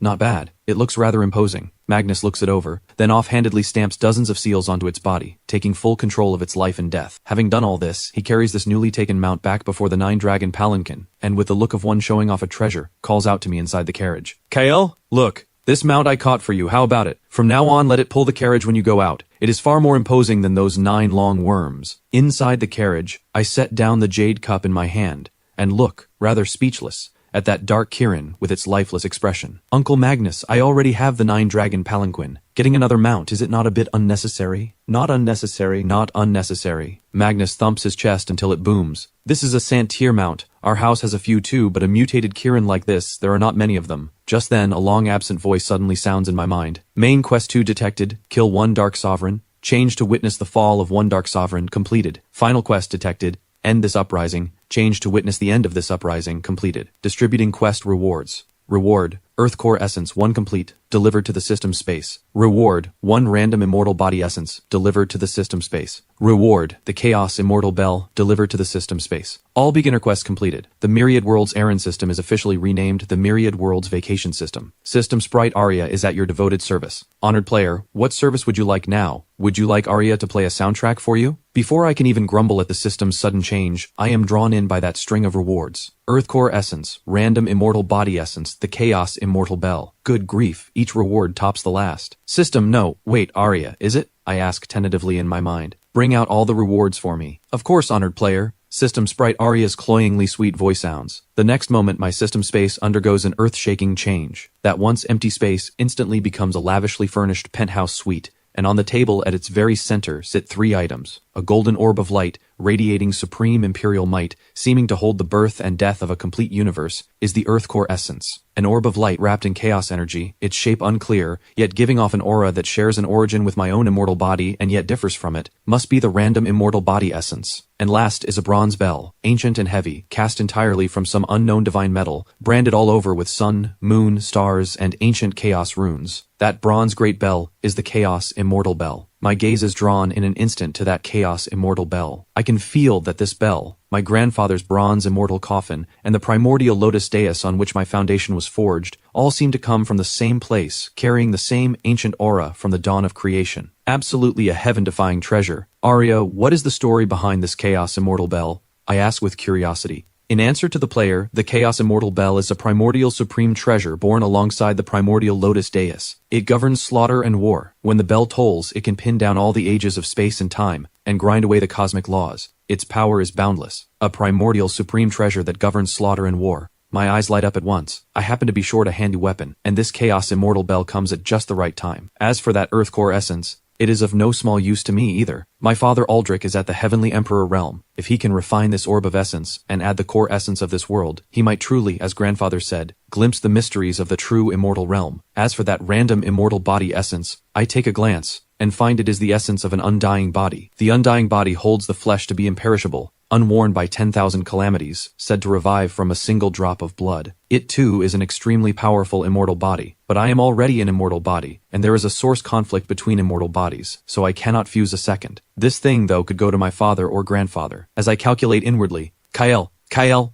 Not bad. It looks rather imposing. Magnus looks it over, then offhandedly stamps dozens of seals onto its body, taking full control of its life and death. Having done all this, he carries this newly taken mount back before the 9-dragon palanquin, and with the look of one showing off a treasure, calls out to me inside the carriage. Kael, look, this mount I caught for you, how about it? From now on, let it pull the carriage when you go out. It is far more imposing than those 9 long worms. Inside the carriage, I set down the jade cup in my hand, and look, rather speechless, at that dark Kirin with its lifeless expression. Uncle Magnus, I already have the 9-dragon palanquin. Getting another mount, is it not a bit unnecessary? Not unnecessary, not unnecessary. Magnus thumps his chest until it booms. This is a Santir mount. Our house has a few too, but a mutated Kirin like this, there are not many of them. Just then, a long-absent voice suddenly sounds in my mind. Main quest 2 detected. Kill 1 Dark Sovereign. Change to witness the fall of 1 Dark Sovereign. Completed. Final quest detected. End this uprising. Change to witness the end of this uprising. Completed. Distributing quest rewards. Reward. Earth Core Essence 1 complete, delivered to the system space. Reward, 1 random immortal body essence, delivered to the system space. Reward, the Chaos Immortal Bell, delivered to the system space. All beginner quests completed. The Myriad Worlds errand system is officially renamed the Myriad Worlds Vacation System. System Sprite Aria is at your devoted service. Honored player, what service would you like now? Would you like Aria to play a soundtrack for you? Before I can even grumble at the system's sudden change, I am drawn in by that string of rewards. Earth Core Essence, Random Immortal Body Essence, the Chaos Immortal Bell. Good grief, each reward tops the last. System, no, wait, Aria, is it? I ask tentatively in my mind. Bring out all the rewards for me. Of course, honored player. System Sprite Aria's cloyingly sweet voice sounds. The next moment my system space undergoes an earth-shaking change. That once empty space instantly becomes a lavishly furnished penthouse suite, and on the table at its very center sit 3 items. A golden orb of light, radiating supreme imperial might, seeming to hold the birth and death of a complete universe, is the Earth Core Essence. An orb of light wrapped in chaos energy, its shape unclear, yet giving off an aura that shares an origin with my own immortal body and yet differs from it, must be the Random Immortal Body Essence. And last is a bronze bell, ancient and heavy, cast entirely from some unknown divine metal, branded all over with sun, moon, stars, and ancient chaos runes. That bronze great bell is the Chaos Immortal Bell. My gaze is drawn in an instant to that Chaos Immortal Bell. I can feel that this bell, my grandfather's bronze immortal coffin, and the primordial lotus dais on which my foundation was forged, all seem to come from the same place, carrying the same ancient aura from the dawn of creation. Absolutely a heaven-defying treasure. Aria, what is the story behind this Chaos Immortal Bell? I ask with curiosity. In answer to the player, the Chaos Immortal Bell is a primordial supreme treasure born alongside the primordial lotus dais. It governs slaughter and war. When the bell tolls, it can pin down all the ages of space and time, and grind away the cosmic laws. Its power is boundless. A primordial supreme treasure that governs slaughter and war. My eyes light up at once. I happen to be short a handy weapon, and this Chaos Immortal Bell comes at just the right time. As for that Earth Core Essence, it is of no small use to me either. My father Aldrich is at the Heavenly Emperor realm. If he can refine this orb of essence and add the core essence of this world, he might truly, as grandfather said, glimpse the mysteries of the true immortal realm. As for that random immortal body essence, I take a glance and find it is the essence of an undying body. The undying body holds the flesh to be imperishable, unworn by 10,000 calamities, said to revive from a single drop of blood. It too is an extremely powerful immortal body, but I am already an immortal body, and there is a source conflict between immortal bodies, so I cannot fuse a second. This thing, though, could go to my father or grandfather. As I calculate inwardly, Kyle,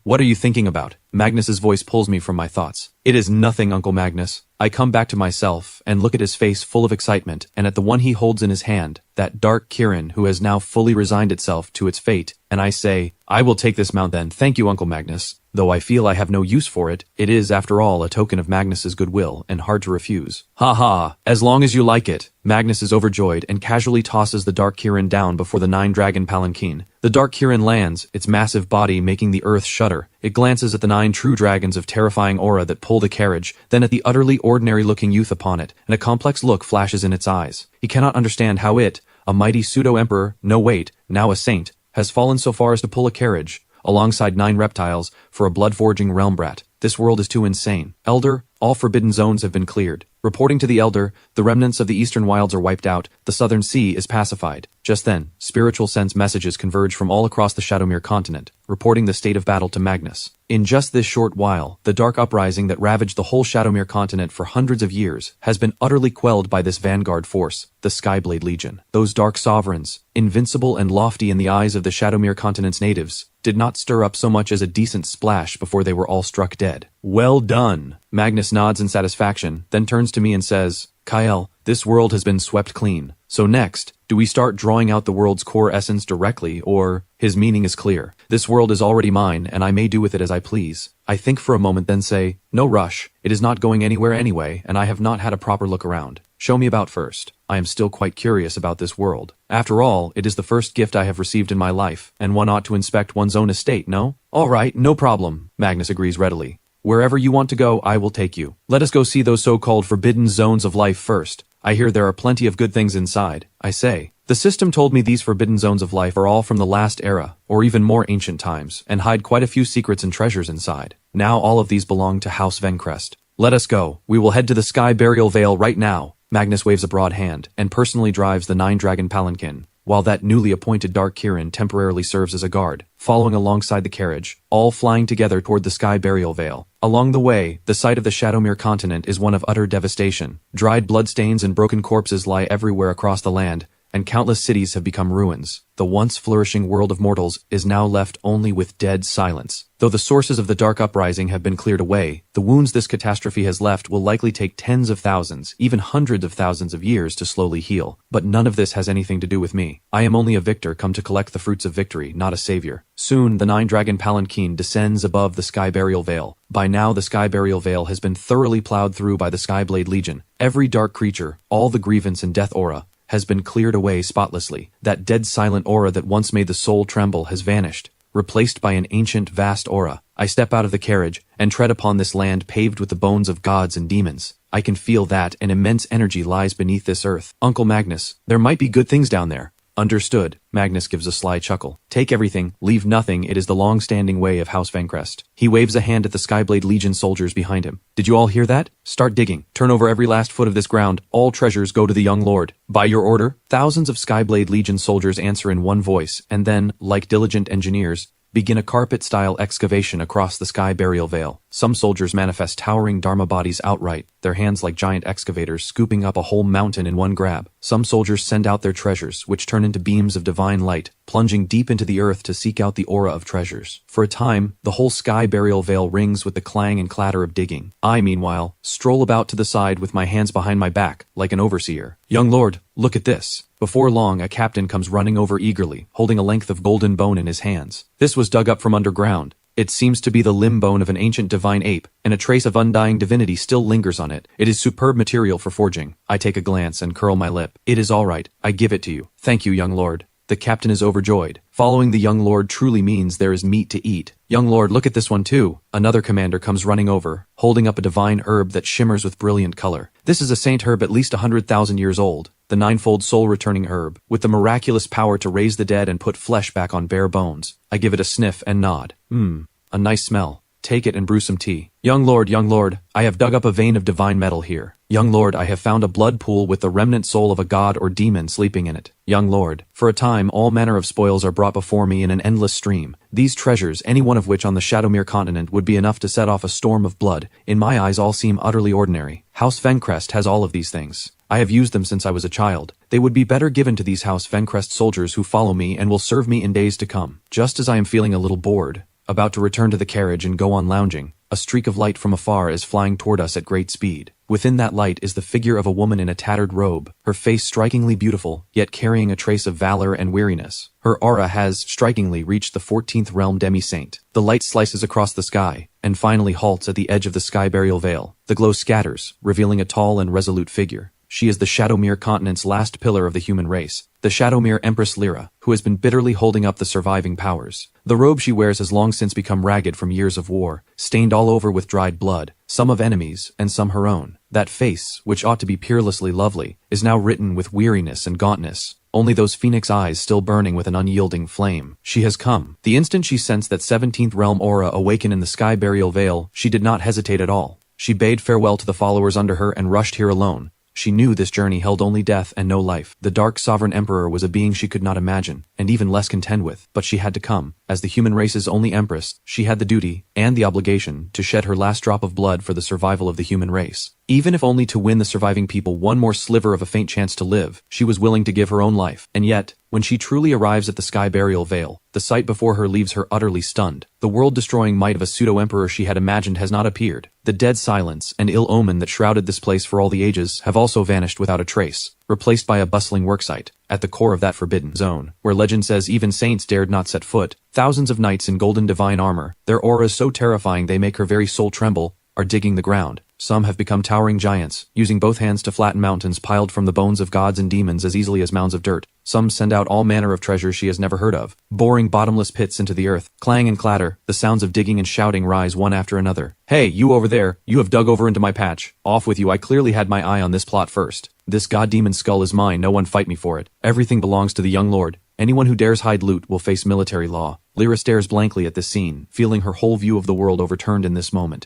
what are you thinking about? Magnus's voice pulls me from my thoughts. It is nothing, Uncle Magnus. I come back to myself and look at his face full of excitement, and at the one he holds in his hand, that dark Kirin who has now fully resigned itself to its fate, and I say, I will take this mount then, thank you, Uncle Magnus. Though I feel I have no use for it, it is, after all, a token of Magnus's goodwill, and hard to refuse. Ha ha, as long as you like it. Magnus is overjoyed and casually tosses the Dark Kirin down before the 9-dragon palanquin. The Dark Kirin lands, its massive body making the earth shudder. It glances at the 9 true dragons of terrifying aura that pull the carriage, then at the utterly ordinary-looking youth upon it, and a complex look flashes in its eyes. He cannot understand how it, a mighty pseudo-emperor, no wait, now a saint, has fallen so far as to pull a carriage, alongside 9 reptiles, for a blood-forging realm brat. This world is too insane. Elder, all forbidden zones have been cleared. Reporting to the Elder, the remnants of the eastern wilds are wiped out, the southern sea is pacified. Just then, spiritual sense messages converge from all across the Shadowmere continent, reporting the state of battle to Magnus. In just this short while, the dark uprising that ravaged the whole Shadowmere continent for hundreds of years has been utterly quelled by this vanguard force, the Skyblade Legion. Those dark sovereigns, invincible and lofty in the eyes of the Shadowmere continent's natives, did not stir up so much as a decent splash before they were all struck dead. Well done! Magnus nods in satisfaction, then turns to me and says, Kyle, this world has been swept clean. So next, do we start drawing out the world's core essence directly, or... His meaning is clear. This world is already mine, and I may do with it as I please. I think for a moment, then say, no rush. It is not going anywhere anyway, and I have not had a proper look around. Show me about first. I am still quite curious about this world. After all, it is the first gift I have received in my life, and one ought to inspect one's own estate, no? All right, no problem, Magnus agrees readily. Wherever you want to go, I will take you. Let us go see those so-called forbidden zones of life first. I hear there are plenty of good things inside. I say, the system told me these forbidden zones of life are all from the last era, or even more ancient times, and hide quite a few secrets and treasures inside. Now all of these belong to House Vencrest. Let us go. We will head to the Sky Burial Vale right now. Magnus waves a broad hand, and personally drives the 9-dragon palanquin, while that newly appointed Dark Kirin temporarily serves as a guard, following alongside the carriage, all flying together toward the Sky Burial Vale. Along the way, the sight of the Shadowmere continent is one of utter devastation. Dried bloodstains and broken corpses lie everywhere across the land, and countless cities have become ruins. The once flourishing world of mortals is now left only with dead silence. Though the sources of the Dark Uprising have been cleared away, the wounds this catastrophe has left will likely take tens of thousands, even hundreds of thousands of years to slowly heal. But none of this has anything to do with me. I am only a victor come to collect the fruits of victory, not a savior. Soon, the nine-dragon palanquin descends above the Sky Burial Vale. By now, the Sky Burial Vale has been thoroughly plowed through by the Skyblade Legion. Every dark creature, all the grievance and death aura, has been cleared away spotlessly. That dead silent aura that once made the soul tremble has vanished, replaced by an ancient vast aura. I step out of the carriage and tread upon this land paved with the bones of gods and demons. I can feel that an immense energy lies beneath this earth. Uncle Magnus, there might be good things down there. Understood. Magnus gives a sly chuckle. Take everything, leave nothing. It is the long-standing way of House Vancrest. He waves a hand at the Skyblade Legion soldiers behind him. Did you all hear that? Start digging. Turn over every last foot of this ground. All treasures go to the young lord. By your order? Thousands of Skyblade Legion soldiers answer in one voice, and then, like diligent engineers, begin a carpet-style excavation across the Sky Burial Vale. Some soldiers manifest towering Dharma bodies outright, their hands like giant excavators scooping up a whole mountain in one grab. Some soldiers send out their treasures, which turn into beams of divine light, plunging deep into the earth to seek out the aura of treasures. For a time, the whole Sky Burial Vale rings with the clang and clatter of digging. I, meanwhile, stroll about to the side with my hands behind my back, like an overseer. Young lord, look at this. Before long, a captain comes running over eagerly, holding a length of golden bone in his hands. This was dug up from underground. It seems to be the limb bone of an ancient divine ape, and a trace of undying divinity still lingers on it. It is superb material for forging. I take a glance and curl my lip. It is all right. I give it to you. Thank you, young lord. The captain is overjoyed. Following the young lord truly means there is meat to eat. Young lord, look at this one too. Another commander comes running over, holding up a divine herb that shimmers with brilliant color. This is a saint herb at least 100,000 years old. The ninefold soul-returning herb, with the miraculous power to raise the dead and put flesh back on bare bones. I give it a sniff and nod. A nice smell. Take it and brew some tea. Young lord, I have dug up a vein of divine metal here. Young lord, I have found a blood pool with the remnant soul of a god or demon sleeping in it. Young lord, for a time all manner of spoils are brought before me in an endless stream. These treasures, any one of which on the Shadowmere continent would be enough to set off a storm of blood, in my eyes all seem utterly ordinary. House Vancrest has all of these things. I have used them since I was a child. They would be better given to these House Vancrest soldiers who follow me and will serve me in days to come. Just as I am feeling a little bored, about to return to the carriage and go on lounging, a streak of light from afar is flying toward us at great speed. Within that light is the figure of a woman in a tattered robe, her face strikingly beautiful, yet carrying a trace of valor and weariness. Her aura has, strikingly, reached the 14th realm demi-saint. The light slices across the sky, and finally halts at the edge of the Sky Burial Vale. The glow scatters, revealing a tall and resolute figure. She is the Shadowmere continent's last pillar of the human race, the Shadowmere Empress Lyra, who has been bitterly holding up the surviving powers. The robe she wears has long since become ragged from years of war, stained all over with dried blood, some of enemies and some her own. That face, which ought to be peerlessly lovely, is now written with weariness and gauntness, only those phoenix eyes still burning with an unyielding flame. She has come. The instant she sensed that 17th realm aura awaken in the Sky Burial Vale, she did not hesitate at all. She bade farewell to the followers under her and rushed here alone. She knew this journey held only death and no life. The Dark Sovereign Emperor was a being she could not imagine, and even less contend with, but she had to come. As the human race's only empress, she had the duty, and the obligation, to shed her last drop of blood for the survival of the human race. Even if only to win the surviving people one more sliver of a faint chance to live, she was willing to give her own life. And yet, when she truly arrives at the Sky Burial Vale, the sight before her leaves her utterly stunned. The world-destroying might of a pseudo-emperor she had imagined has not appeared. The dead silence and ill omen that shrouded this place for all the ages have also vanished without a trace, replaced by a bustling worksite, at the core of that forbidden zone, where legend says even saints dared not set foot. Thousands of knights in golden divine armor, their auras so terrifying they make her very soul tremble, are digging the ground. Some have become towering giants, using both hands to flatten mountains piled from the bones of gods and demons as easily as mounds of dirt. Some send out all manner of treasures she has never heard of, boring bottomless pits into the earth. Clang and clatter, the sounds of digging and shouting rise one after another. Hey, you over there, you have dug over into my patch. Off with you, I clearly had my eye on this plot first. This god-demon skull is mine, no one fight me for it. Everything belongs to the young lord. Anyone who dares hide loot will face military law. Lyra stares blankly at this scene, feeling her whole view of the world overturned in this moment.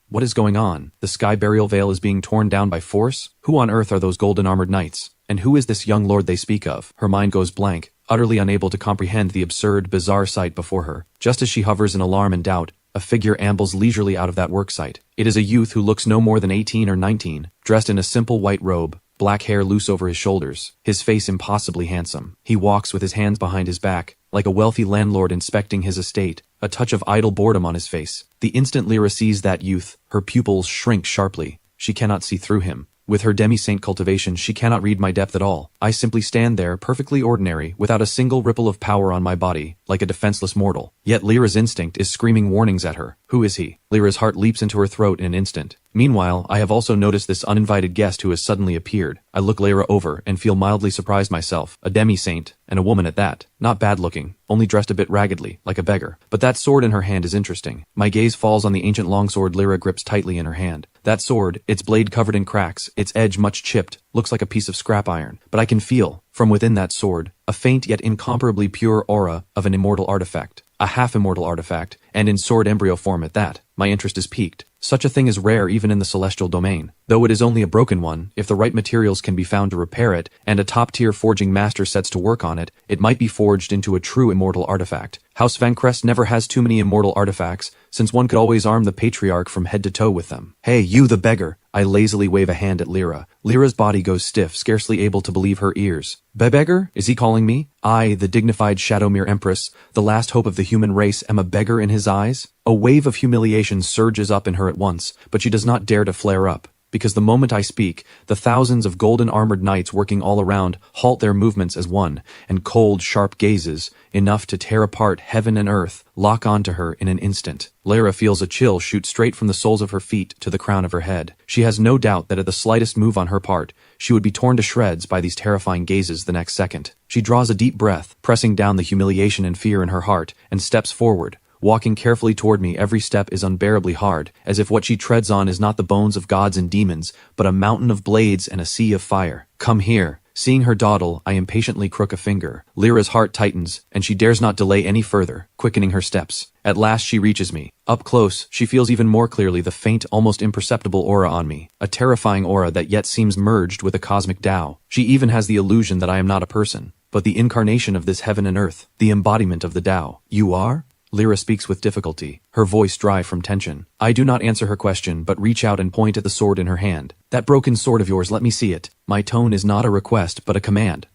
What is going on? The Sky Burial Vale is being torn down by force? Who on earth are those golden-armored knights? And who is this young lord they speak of? Her mind goes blank, utterly unable to comprehend the absurd, bizarre sight before her. Just as she hovers in alarm and doubt, A figure ambles leisurely out of that worksite. It is a youth who looks no more than 18 or 19, dressed in a simple white robe, black hair loose over his shoulders, his face impossibly handsome. He walks with his hands behind his back, like a wealthy landlord inspecting his estate, a touch of idle boredom on his face. The instant Lyra sees that youth, her pupils shrink sharply. She cannot see through him. With her demi-saint cultivation, she cannot read my depth at all. I simply stand there, perfectly ordinary, without a single ripple of power on my body, like a defenseless mortal. Yet Lyra's instinct is screaming warnings at her. Who is he? Lyra's heart leaps into her throat in an instant. Meanwhile, I have also noticed this uninvited guest who has suddenly appeared. I look Lyra over and feel mildly surprised myself. A demi-saint, and a woman at that. Not bad looking, only dressed a bit raggedly, like a beggar. But that sword in her hand is interesting. My gaze falls on the ancient longsword Lyra grips tightly in her hand. That sword, its blade covered in cracks, its edge much chipped, looks like a piece of scrap iron. But I can feel, from within that sword, a faint yet incomparably pure aura of an immortal artifact. A half-immortal artifact, and in sword embryo form at that. My interest is piqued. Such a thing is rare even in the celestial domain. Though it is only a broken one, if the right materials can be found to repair it, and a top-tier forging master sets to work on it, it might be forged into a true immortal artifact. House Vancrest never has too many immortal artifacts, since one could always arm the patriarch from head to toe with them. Hey, you the beggar! I lazily wave a hand at Lyra. Lyra's body goes stiff, scarcely able to believe her ears. Beggar? Is he calling me? I, the dignified Shadowmere Empress, the last hope of the human race, am a beggar in his eyes? A wave of humiliation surges up in her at once, but she does not dare to flare up. Because the moment I speak, the thousands of golden-armored knights working all around halt their movements as one, and cold, sharp gazes, enough to tear apart heaven and earth, lock onto her in an instant. Lyra feels a chill shoot straight from the soles of her feet to the crown of her head. She has no doubt that at the slightest move on her part, she would be torn to shreds by these terrifying gazes the next second. She draws a deep breath, pressing down the humiliation and fear in her heart, and steps forward. Walking carefully toward me, every step is unbearably hard, as if what she treads on is not the bones of gods and demons, but a mountain of blades and a sea of fire. Come here. Seeing her dawdle, I impatiently crook a finger. Lyra's heart tightens, and she dares not delay any further, quickening her steps. At last she reaches me. Up close, she feels even more clearly the faint, almost imperceptible aura on me, a terrifying aura that yet seems merged with a cosmic Tao. She even has the illusion that I am not a person, but the incarnation of this heaven and earth, the embodiment of the Tao. You are? Lyra speaks with difficulty, her voice dry from tension. I do not answer her question, but reach out and point at the sword in her hand. That broken sword of yours, let me see it. My tone is not a request, but a command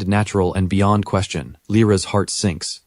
natural and beyond question. Lyra's heart sinks.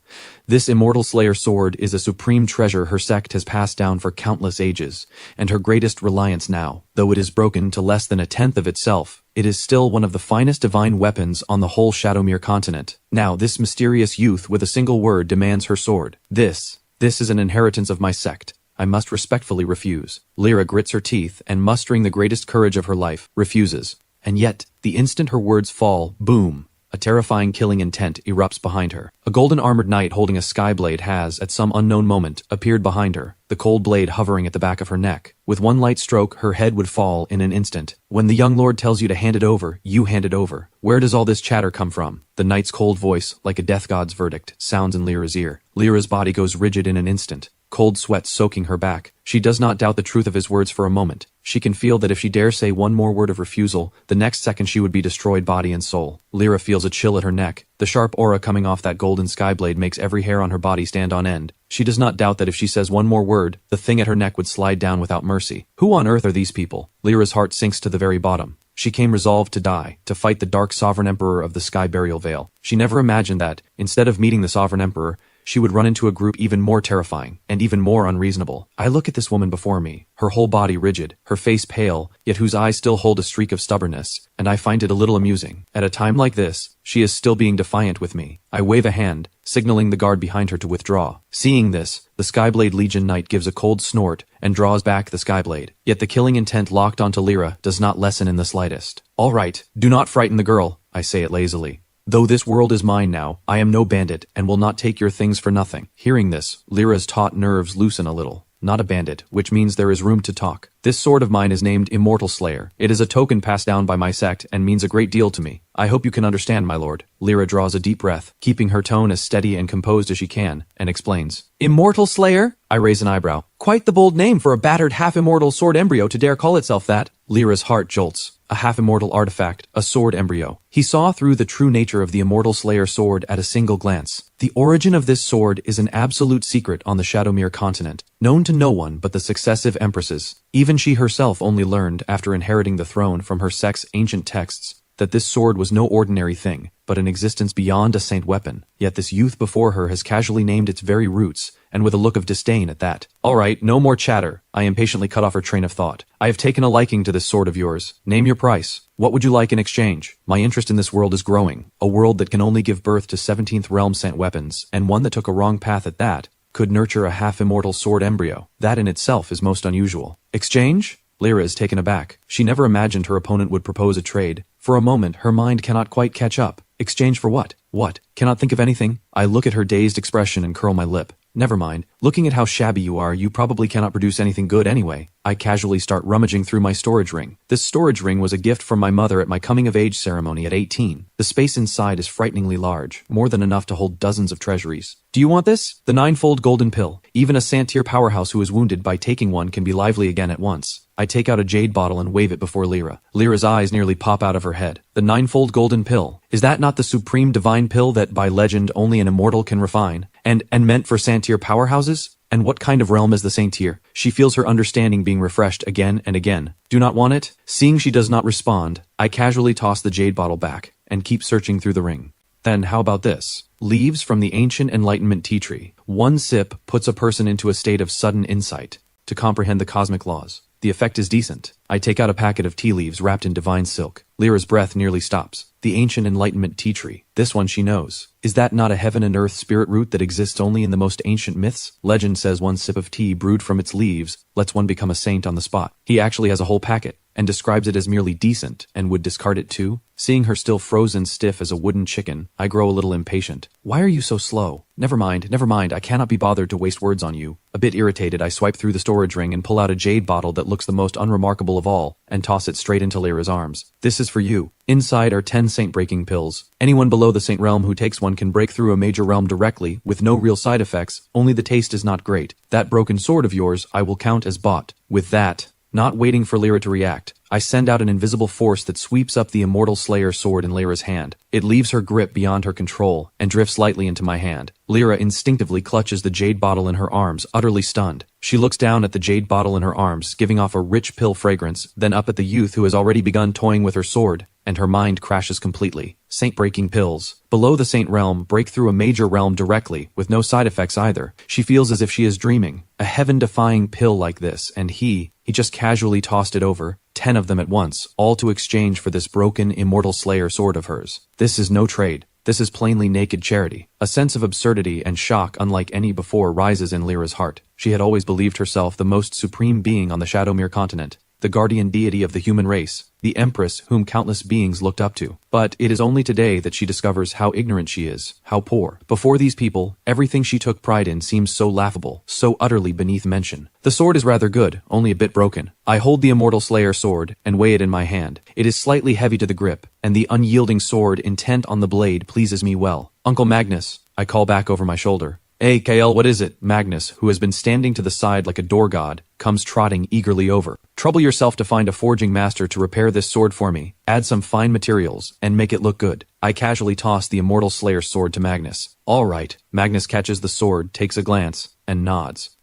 This immortal slayer sword is a supreme treasure her sect has passed down for countless ages, and her greatest reliance now. Though it is broken to less than a tenth of itself, it is still one of the finest divine weapons on the whole Shadowmere continent. Now this mysterious youth with a single word demands her sword. This is an inheritance of my sect. I must respectfully refuse. Lyra grits her teeth and, mustering the greatest courage of her life, refuses. And yet, the instant her words fall, boom! A terrifying killing intent erupts behind her. A golden-armored knight holding a skyblade has, at some unknown moment, appeared behind her, the cold blade hovering at the back of her neck. With one light stroke, her head would fall in an instant. When the young lord tells you to hand it over, you hand it over. Where does all this chatter come from? The knight's cold voice, like a death god's verdict, sounds in Lyra's ear. Lyra's body goes rigid in an instant, cold sweat soaking her back. She does not doubt the truth of his words for a moment. She can feel that if she dare say one more word of refusal, the next second she would be destroyed body and soul. Lyra feels a chill at her neck. The sharp aura coming off that golden skyblade makes every hair on her body stand on end. She does not doubt that if she says one more word, the thing at her neck would slide down without mercy. Who on earth are these people? Lyra's heart sinks to the very bottom. She came resolved to die, to fight the dark sovereign emperor of the Sky Burial Vale. She never imagined that, instead of meeting the sovereign emperor, she would run into a group even more terrifying, and even more unreasonable. I look at this woman before me, her whole body rigid, her face pale, yet whose eyes still hold a streak of stubbornness, and I find it a little amusing. At a time like this, she is still being defiant with me. I wave a hand, signaling the guard behind her to withdraw. Seeing this, the Skyblade Legion knight gives a cold snort and draws back the Skyblade. Yet the killing intent locked onto Lyra does not lessen in the slightest. All right, do not frighten the girl, I say it lazily. Though this world is mine now, I am no bandit and will not take your things for nothing. Hearing this, Lyra's taut nerves loosen a little. Not a bandit, which means there is room to talk. This sword of mine is named Immortal Slayer. It is a token passed down by my sect and means a great deal to me. I hope you can understand, my lord. Lyra draws a deep breath, keeping her tone as steady and composed as she can, and explains. Immortal Slayer? I raise an eyebrow. Quite the bold name for a battered half-immortal sword embryo to dare call itself that. Lyra's heart jolts. A half-immortal artifact, a sword embryo. He saw through the true nature of the Immortal Slayer sword at a single glance. The origin of this sword is an absolute secret on the Shadowmere continent, known to no one but the successive empresses. Even she herself only learned, after inheriting the throne from her sect's ancient texts, that this sword was no ordinary thing, but an existence beyond a saint weapon. Yet this youth before her has casually named its very roots, and with a look of disdain at that. All right, no more chatter. I impatiently cut off her train of thought. I have taken a liking to this sword of yours. Name your price. What would you like in exchange? My interest in this world is growing. A world that can only give birth to 17th realm sent weapons, and one that took a wrong path at that, could nurture a half-immortal sword embryo. That in itself is most unusual. Exchange? Lyra is taken aback. She never imagined her opponent would propose a trade. For a moment, her mind cannot quite catch up. Exchange for what? What? Cannot think of anything? I look at her dazed expression and curl my lip. Never mind. Looking at how shabby you are, you probably cannot produce anything good anyway. I casually start rummaging through my storage ring. This storage ring was a gift from my mother at my coming-of-age ceremony at 18. The space inside is frighteningly large, more than enough to hold dozens of treasuries. Do you want this? The ninefold golden pill. Even a Santier powerhouse who is wounded by taking one can be lively again at once. I take out a jade bottle and wave it before Lyra. Lyra's eyes nearly pop out of her head. The ninefold golden pill. Is that not the supreme divine pill that, by legend, only an immortal can refine? And meant for Santier powerhouses? And what kind of realm is the Santier? She feels her understanding being refreshed again and again. Do not want it? Seeing she does not respond, I casually toss the jade bottle back and keep searching through the ring. Then how about this? Leaves from the ancient enlightenment tea tree. One sip puts a person into a state of sudden insight to comprehend the cosmic laws. The effect is decent. I take out a packet of tea leaves wrapped in divine silk. Lyra's breath nearly stops. The ancient enlightenment tea tree. This one she knows. Is that not a heaven and earth spirit root that exists only in the most ancient myths? Legend says one sip of tea brewed from its leaves lets one become a saint on the spot. He actually has a whole packet, and describes it as merely decent, and would discard it too? Seeing her still frozen stiff as a wooden chicken, I grow a little impatient. Why are you so slow? Never mind, I cannot be bothered to waste words on you. A bit irritated, I swipe through the storage ring and pull out a jade bottle that looks the most unremarkable of all, and toss it straight into Lyra's arms. This is for you. Inside are 10 saint-breaking pills. Anyone below the saint realm who takes one can break through a major realm directly, with no real side effects, only the taste is not great. That broken sword of yours I will count as bought. With that, not waiting for Lyra to react, I send out an invisible force that sweeps up the Immortal Slayer sword in Lyra's hand. It leaves her grip beyond her control and drifts lightly into my hand. Lyra instinctively clutches the jade bottle in her arms, utterly stunned. She looks down at the jade bottle in her arms, giving off a rich pill fragrance, then up at the youth who has already begun toying with her sword, and her mind crashes completely. Saint-breaking pills. Below the saint realm, break through a major realm directly, with no side effects either. She feels as if she is dreaming. A heaven-defying pill like this, and he just casually tossed it over. 10 of them at once, all to exchange for this broken Immortal Slayer sword of hers. This is no trade. This is plainly naked charity. A sense of absurdity and shock unlike any before rises in Lyra's heart. She had always believed herself the most supreme being on the Shadowmere continent, the guardian deity of the human race, the empress whom countless beings looked up to. But it is only today that she discovers how ignorant she is, how poor. Before these people, everything she took pride in seems so laughable, so utterly beneath mention. The sword is rather good, only a bit broken. I hold the Immortal Slayer sword and weigh it in my hand. It is slightly heavy to the grip, and the unyielding sword intent on the blade pleases me well. Uncle Magnus, I call back over my shoulder. Hey, KL, what is it? Magnus, who has been standing to the side like a door god, comes trotting eagerly over. Trouble yourself to find a forging master to repair this sword for me. Add some fine materials, and make it look good. I casually toss the Immortal Slayer sword to Magnus. All right. Magnus catches the sword, takes a glance, and nods.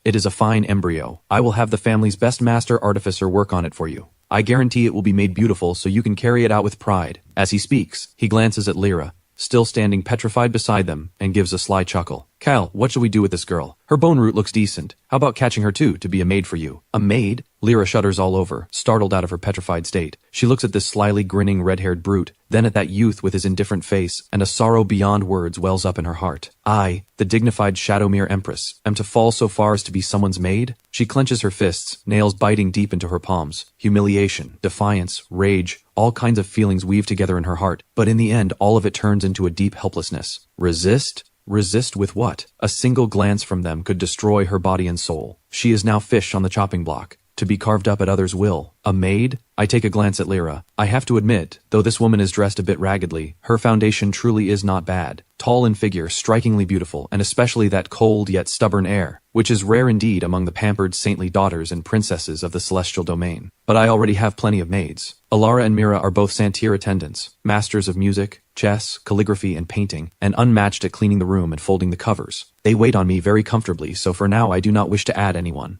It is a fine embryo. I will have the family's best master artificer work on it for you. I guarantee it will be made beautiful so you can carry it out with pride. As he speaks, he glances at Lyra, still standing petrified beside them, and gives a sly chuckle. Cal, what shall we do with this girl? Her bone root looks decent. How about catching her too, to be a maid for you? A maid? Lyra shudders all over, startled out of her petrified state. She looks at this slyly grinning red-haired brute, then at that youth with his indifferent face, and a sorrow beyond words wells up in her heart. I, the dignified Shadowmere Empress, am to fall so far as to be someone's maid? She clenches her fists, nails biting deep into her palms. Humiliation, defiance, rage, all kinds of feelings weave together in her heart, but in the end all of it turns into a deep helplessness. Resist? Resist with what? A single glance from them could destroy her body and soul. She is now fish on the chopping block. to be carved up at others' will. A maid? I take a glance at Lyra. I have to admit, though this woman is dressed a bit raggedly, her foundation truly is not bad. Tall in figure, strikingly beautiful, and especially that cold yet stubborn air, which is rare indeed among the pampered saintly daughters and princesses of the celestial domain. But I already have plenty of maids. Alara and Mira are both Santir attendants, masters of music, chess, calligraphy, and painting, and unmatched at cleaning the room and folding the covers. They wait on me very comfortably, so for now I do not wish to add anyone.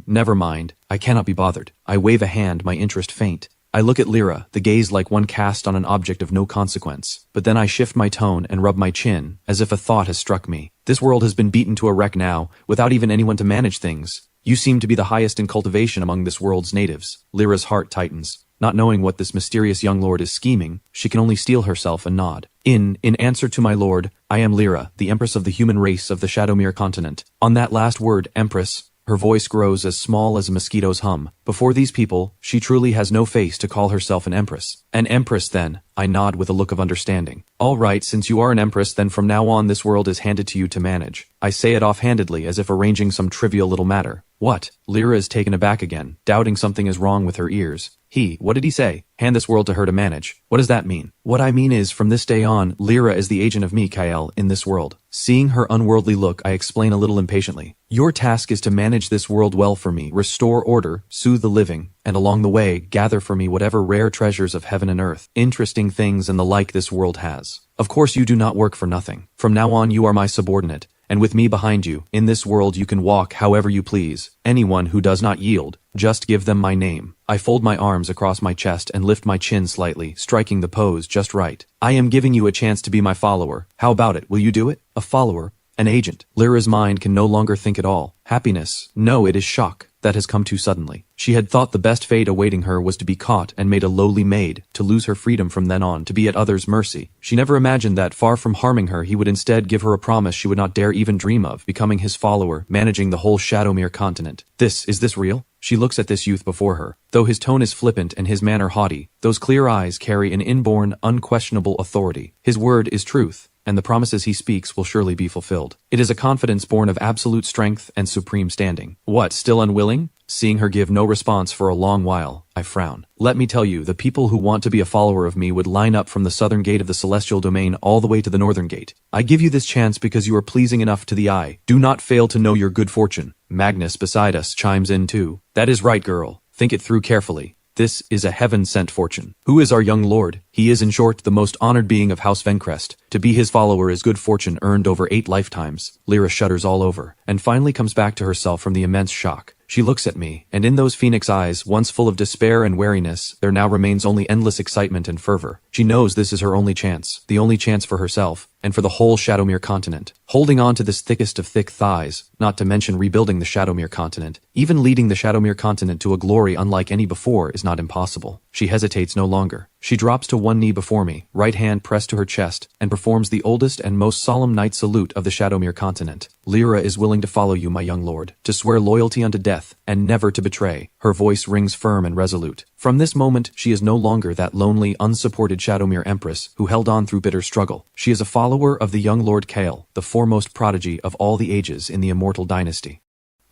Never mind. I cannot be bothered. I wave a hand, my interest faint. I look at Lyra, the gaze like one cast on an object of no consequence. But then I shift my tone and rub my chin, as if a thought has struck me. This world has been beaten to a wreck now, without even anyone to manage things. You seem to be the highest in cultivation among this world's natives. Lyra's heart tightens. Not knowing what this mysterious young lord is scheming, she can only steel herself and nod. In answer to my lord, I am Lyra, the empress of the human race of the Shadowmere continent. On that last word, empress, her voice grows as small as a mosquito's hum. Before these people, she truly has no face to call herself an empress. An empress, then. I nod with a look of understanding. All right, since you are an empress, then from now on this world is handed to you to manage. I say it offhandedly, as if arranging some trivial little matter. What? Lyra is taken aback again, doubting something is wrong with her ears. What did he say? Hand this world to her to manage. What does that mean? What I mean is, from this day on, Lyra is the agent of Mikael in this world. Seeing her unworldly look, I explain a little impatiently. Your task is to manage this world well for me, restore order, soothe the living, and along the way, gather for me whatever rare treasures of heaven and earth, interesting things and the like this world has. Of course you do not work for nothing. From now on you are my subordinate, and with me behind you, in this world you can walk however you please. Anyone who does not yield, just give them my name. I fold my arms across my chest and lift my chin slightly, striking the pose just right. I am giving you a chance to be my follower. How about it? Will you do it? A follower? An agent? Lyra's mind can no longer think at all. Happiness? No, it is shock. That has come too suddenly. She had thought the best fate awaiting her was to be caught and made a lowly maid, to lose her freedom from then on, to be at others' mercy. She never imagined that, far from harming her, he would instead give her a promise she would not dare even dream of, becoming his follower, managing the whole Shadowmere continent. Is this real? She looks at this youth before her. Though his tone is flippant and his manner haughty, those clear eyes carry an inborn, unquestionable authority. His word is truth, and the promises he speaks will surely be fulfilled. It is a confidence born of absolute strength and supreme standing. What, still unwilling? Seeing her give no response for a long while, I frown. Let me tell you, the people who want to be a follower of me would line up from the southern gate of the celestial domain all the way to the northern gate. I give you this chance because you are pleasing enough to the eye. Do not fail to know your good fortune. Magnus beside us chimes in too. That is right, girl. Think it through carefully. This is a heaven-sent fortune. Who is our young lord? He is, in short, the most honored being of House Vencrest. To be his follower is good fortune earned over 8 lifetimes. Lyra shudders all over, and finally comes back to herself from the immense shock. She looks at me, and in those phoenix eyes, once full of despair and wariness, there now remains only endless excitement and fervor. She knows this is her only chance, the only chance for herself, and for the whole Shadowmere continent. Holding on to this thickest of thick thighs, not to mention rebuilding the Shadowmere continent, even leading the Shadowmere continent to a glory unlike any before is not impossible. She hesitates no longer. She drops to one knee before me, right hand pressed to her chest, and performs the oldest and most solemn knight salute of the Shadowmere continent. Lyra is willing to follow you, my young lord, to swear loyalty unto death, and never to betray. Her voice rings firm and resolute. From this moment, she is no longer that lonely, unsupported Shadowmere empress who held on through bitter struggle. She is a follower of the young Lord Kael, the foremost prodigy of all the ages in the Immortal dynasty.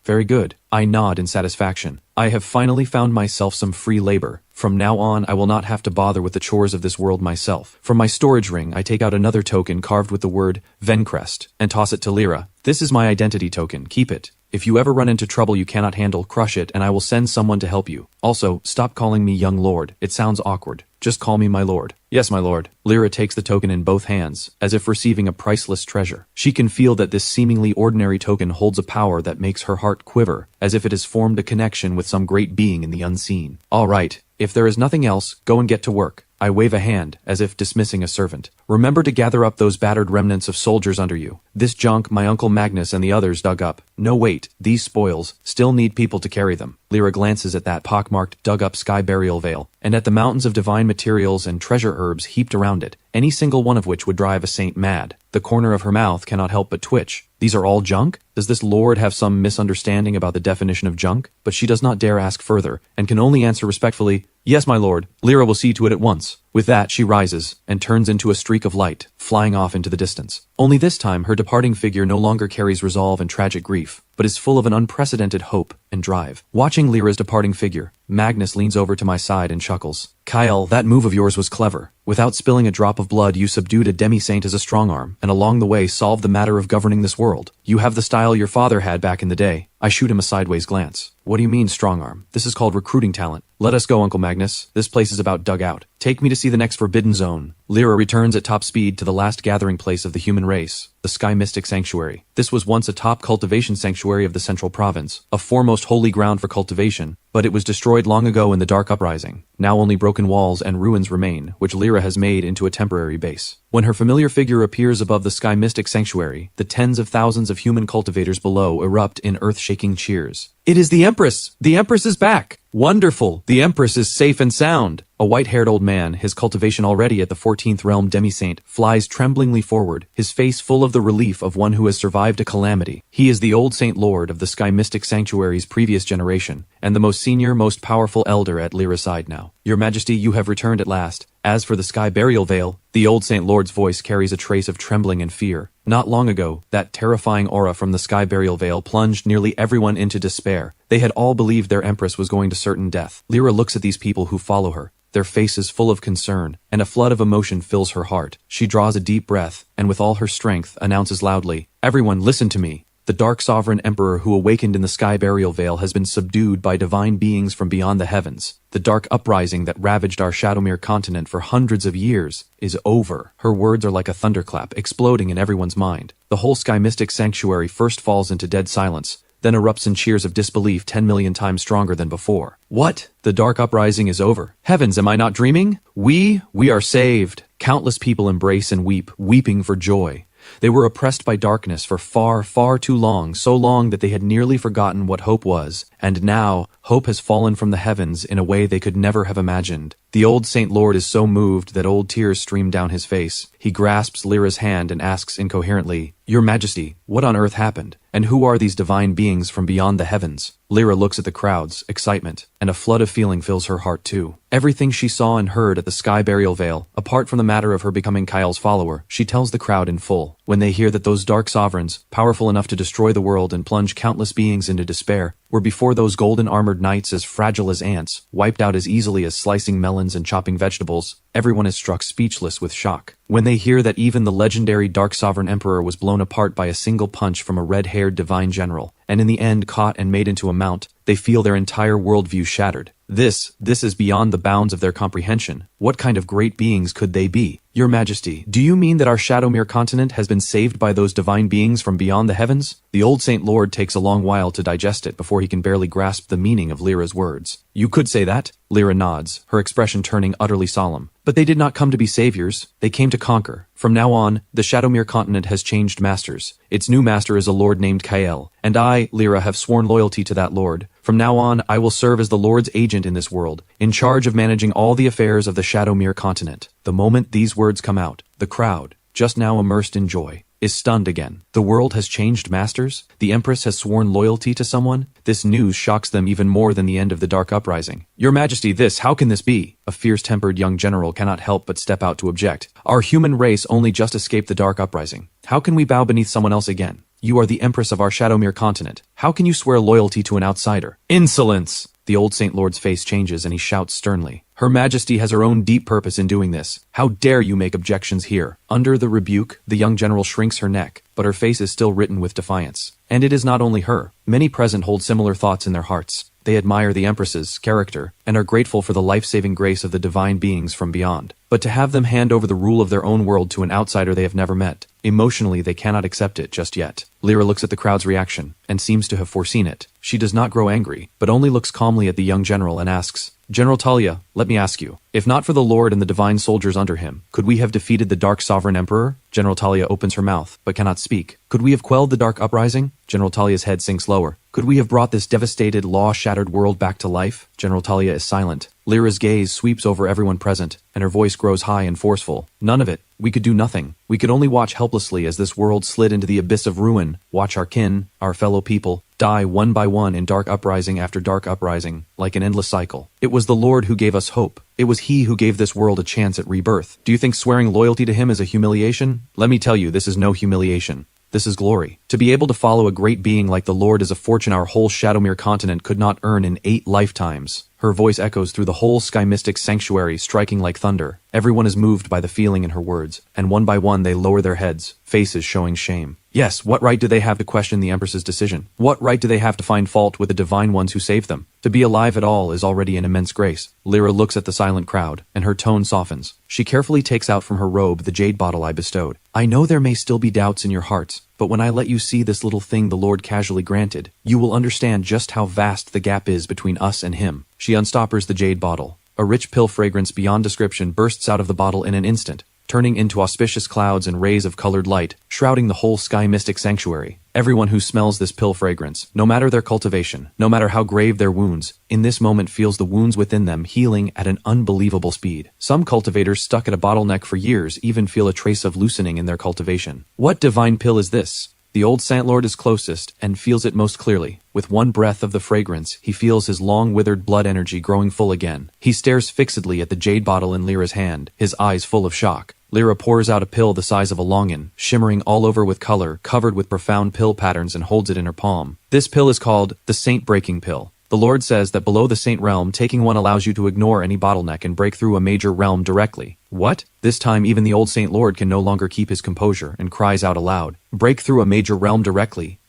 Very good. I nod in satisfaction. I have finally found myself some free labor. From now on, I will not have to bother with the chores of this world myself. From my storage ring, I take out another token carved with the word Vencrest and toss it to Lyra. This is my identity token. Keep it. If you ever run into trouble you cannot handle, crush it and I will send someone to help you. Also, stop calling me young lord. It sounds awkward. Just call me my lord. Yes, my lord. Lyra takes the token in both hands, as if receiving a priceless treasure. She can feel that this seemingly ordinary token holds a power that makes her heart quiver, as if it has formed a connection with some great being in the unseen. All right. If there is nothing else, go and get to work. I wave a hand, as if dismissing a servant. Remember to gather up those battered remnants of soldiers under you. This junk my Uncle Magnus and the others dug up. No, wait, these spoils still need people to carry them. Lyra glances at that pockmarked, dug-up sky burial veil, and at the mountains of divine materials and treasure herbs heaped around it, any single one of which would drive a saint mad. The corner of her mouth cannot help but twitch. These are all junk? Does this lord have some misunderstanding about the definition of junk? But she does not dare ask further, and can only answer respectfully, "Yes, my lord. Lyra will see to it at once." With that, she rises, and turns into a streak of light, flying off into the distance. Only this time, her departing figure no longer carries resolve and tragic grief, but is full of an unprecedented hope and drive. Watching Lyra's departing figure, Magnus leans over to my side and chuckles. Kyle, that move of yours was clever. Without spilling a drop of blood, you subdued a demi-saint as a strong arm, and along the way solved the matter of governing this world. You have the style your father had back in the day. I shoot him a sideways glance. What do you mean, strong arm? This is called recruiting talent. Let us go, Uncle Magnus. This place is about dug out. Take me to see the next forbidden zone. Lyra returns at top speed to the last gathering place of the human race, the Sky Mystic Sanctuary. This was once a top cultivation sanctuary of the Central Province, a foremost holy ground for cultivation, but it was destroyed long ago in the Dark Uprising. Now only broken walls and ruins remain, which Lyra has made into a temporary base. When her familiar figure appears above the Sky Mystic Sanctuary, the tens of thousands of human cultivators below erupt in earth-shaking cheers. It is the Empress! The Empress is back! Wonderful! The Empress is safe and sound! A white-haired old man, his cultivation already at the 14th realm demi-saint, flies tremblingly forward, his face full of the relief of one who has survived a calamity. He is the old Saint Lord of the Sky Mystic Sanctuary's previous generation, and the most senior, most powerful elder at Lyra's side now. Your Majesty, you have returned at last. As for the Sky Burial Veil, the old Saint Lord's voice carries a trace of trembling and fear. Not long ago, that terrifying aura from the Sky Burial Veil plunged nearly everyone into despair. They had all believed their Empress was going to certain death. Lyra looks at these people who follow her, their faces full of concern, and a flood of emotion fills her heart. She draws a deep breath, and with all her strength, announces loudly, "Everyone, listen to me. The Dark Sovereign Emperor who awakened in the Sky Burial Veil has been subdued by divine beings from beyond the heavens. The dark uprising that ravaged our Shadowmere continent for hundreds of years is over." Her words are like a thunderclap, exploding in everyone's mind. The whole Sky Mystic Sanctuary first falls into dead silence, then erupts in cheers of disbelief 10 million times stronger than before. What? The dark uprising is over. Heavens, am I not dreaming? We are saved. Countless people embrace and weep, weeping for joy. They were oppressed by darkness for far, far too long, so long that they had nearly forgotten what hope was, and now hope has fallen from the heavens in a way they could never have imagined. The old Saint Lord is so moved that old tears stream down his face. He grasps Lyra's hand and asks incoherently, "Your Majesty, what on earth happened? And who are these divine beings from beyond the heavens?" Lyra looks at the crowds, excitement, and a flood of feeling fills her heart too. Everything she saw and heard at the Sky Burial Veil, apart from the matter of her becoming Kyle's follower, she tells the crowd in full. When they hear that those dark sovereigns, powerful enough to destroy the world and plunge countless beings into despair, were before those golden-armored knights as fragile as ants, wiped out as easily as slicing melons and chopping vegetables, everyone is struck speechless with shock. When they hear that even the legendary Dark Sovereign Emperor was blown apart by a single punch from a red-haired divine general, and in the end caught and made into a mount, they feel their entire worldview shattered. This is beyond the bounds of their comprehension. What kind of great beings could they be? Your Majesty, do you mean that our Shadowmere continent has been saved by those divine beings from beyond the heavens? The old Saint Lord takes a long while to digest it before he can barely grasp the meaning of Lyra's words. You could say that. Lyra nods, her expression turning utterly solemn. But they did not come to be saviors. They came to conquer. From now on, the Shadowmere continent has changed masters. Its new master is a lord named Kyle, and I, Lyra, have sworn loyalty to that lord. From now on, I will serve as the Lord's agent in this world, in charge of managing all the affairs of the Shadowmere continent. The moment these words come out, the crowd, just now immersed in joy, is stunned again. The world has changed masters? The Empress has sworn loyalty to someone? This news shocks them even more than the end of the Dark Uprising. Your Majesty, how can this be? A fierce-tempered young general cannot help but step out to object. Our human race only just escaped the Dark Uprising. How can we bow beneath someone else again? You are the Empress of our Shadowmere continent. How can you swear loyalty to an outsider? Insolence! The old Saint Lord's face changes and he shouts sternly. Her Majesty has her own deep purpose in doing this. How dare you make objections here? Under the rebuke, the young general shrinks her neck, but her face is still written with defiance. And it is not only her. Many present hold similar thoughts in their hearts. They admire the Empress's character and are grateful for the life-saving grace of the divine beings from beyond. But to have them hand over the rule of their own world to an outsider they have never met, emotionally they cannot accept it just yet. Lyra looks at the crowd's reaction and seems to have foreseen it. She does not grow angry, but only looks calmly at the young general and asks, "General Talia, let me ask you, if not for the Lord and the divine soldiers under him, could we have defeated the Dark Sovereign Emperor?" General Talia opens her mouth, but cannot speak. Could we have quelled the Dark Uprising? General Talia's head sinks lower. Could we have brought this devastated, law-shattered world back to life? General Talia is silent. Lyra's gaze sweeps over everyone present, and her voice grows high and forceful. None of it. We could do nothing. We could only watch helplessly as this world slid into the abyss of ruin, watch our kin, our fellow people, die one by one in dark uprising after dark uprising, like an endless cycle. It was the Lord who gave us hope. It was he who gave this world a chance at rebirth. Do you think swearing loyalty to him is a humiliation? Let me tell you, this is no humiliation. This is glory. To be able to follow a great being like the Lord is a fortune our whole Shadowmere continent could not earn in 8 lifetimes. Her voice echoes through the whole sky mystic sanctuary, striking like thunder. Everyone is moved by the feeling in her words, and one by one they lower their heads, faces showing shame. Yes, what right do they have to question the Empress's decision? What right do they have to find fault with the divine ones who saved them? To be alive at all is already an immense grace. Lyra looks at the silent crowd, and her tone softens. She carefully takes out from her robe the jade bottle I bestowed. I know there may still be doubts in your hearts, but when I let you see this little thing the Lord casually granted, you will understand just how vast the gap is between us and him. She unstoppers the jade bottle. A rich pill fragrance beyond description bursts out of the bottle in an instant, turning into auspicious clouds and rays of colored light, shrouding the whole sky mystic sanctuary. Everyone who smells this pill fragrance, no matter their cultivation, no matter how grave their wounds, in this moment feels the wounds within them healing at an unbelievable speed. Some cultivators stuck at a bottleneck for years even feel a trace of loosening in their cultivation. What divine pill is this? The old Sant Lord is closest and feels it most clearly. With one breath of the fragrance, he feels his long withered blood energy growing full again. He stares fixedly at the jade bottle in Lyra's hand, his eyes full of shock. Lyra pours out a pill the size of a longin, shimmering all over with color, covered with profound pill patterns, and holds it in her palm. This pill is called the Saint Breaking Pill. The Lord says that below the Saint Realm, taking one allows you to ignore any bottleneck and break through a major realm directly. What? This time even the old Saint Lord can no longer keep his composure and cries out aloud. Break through a major realm directly?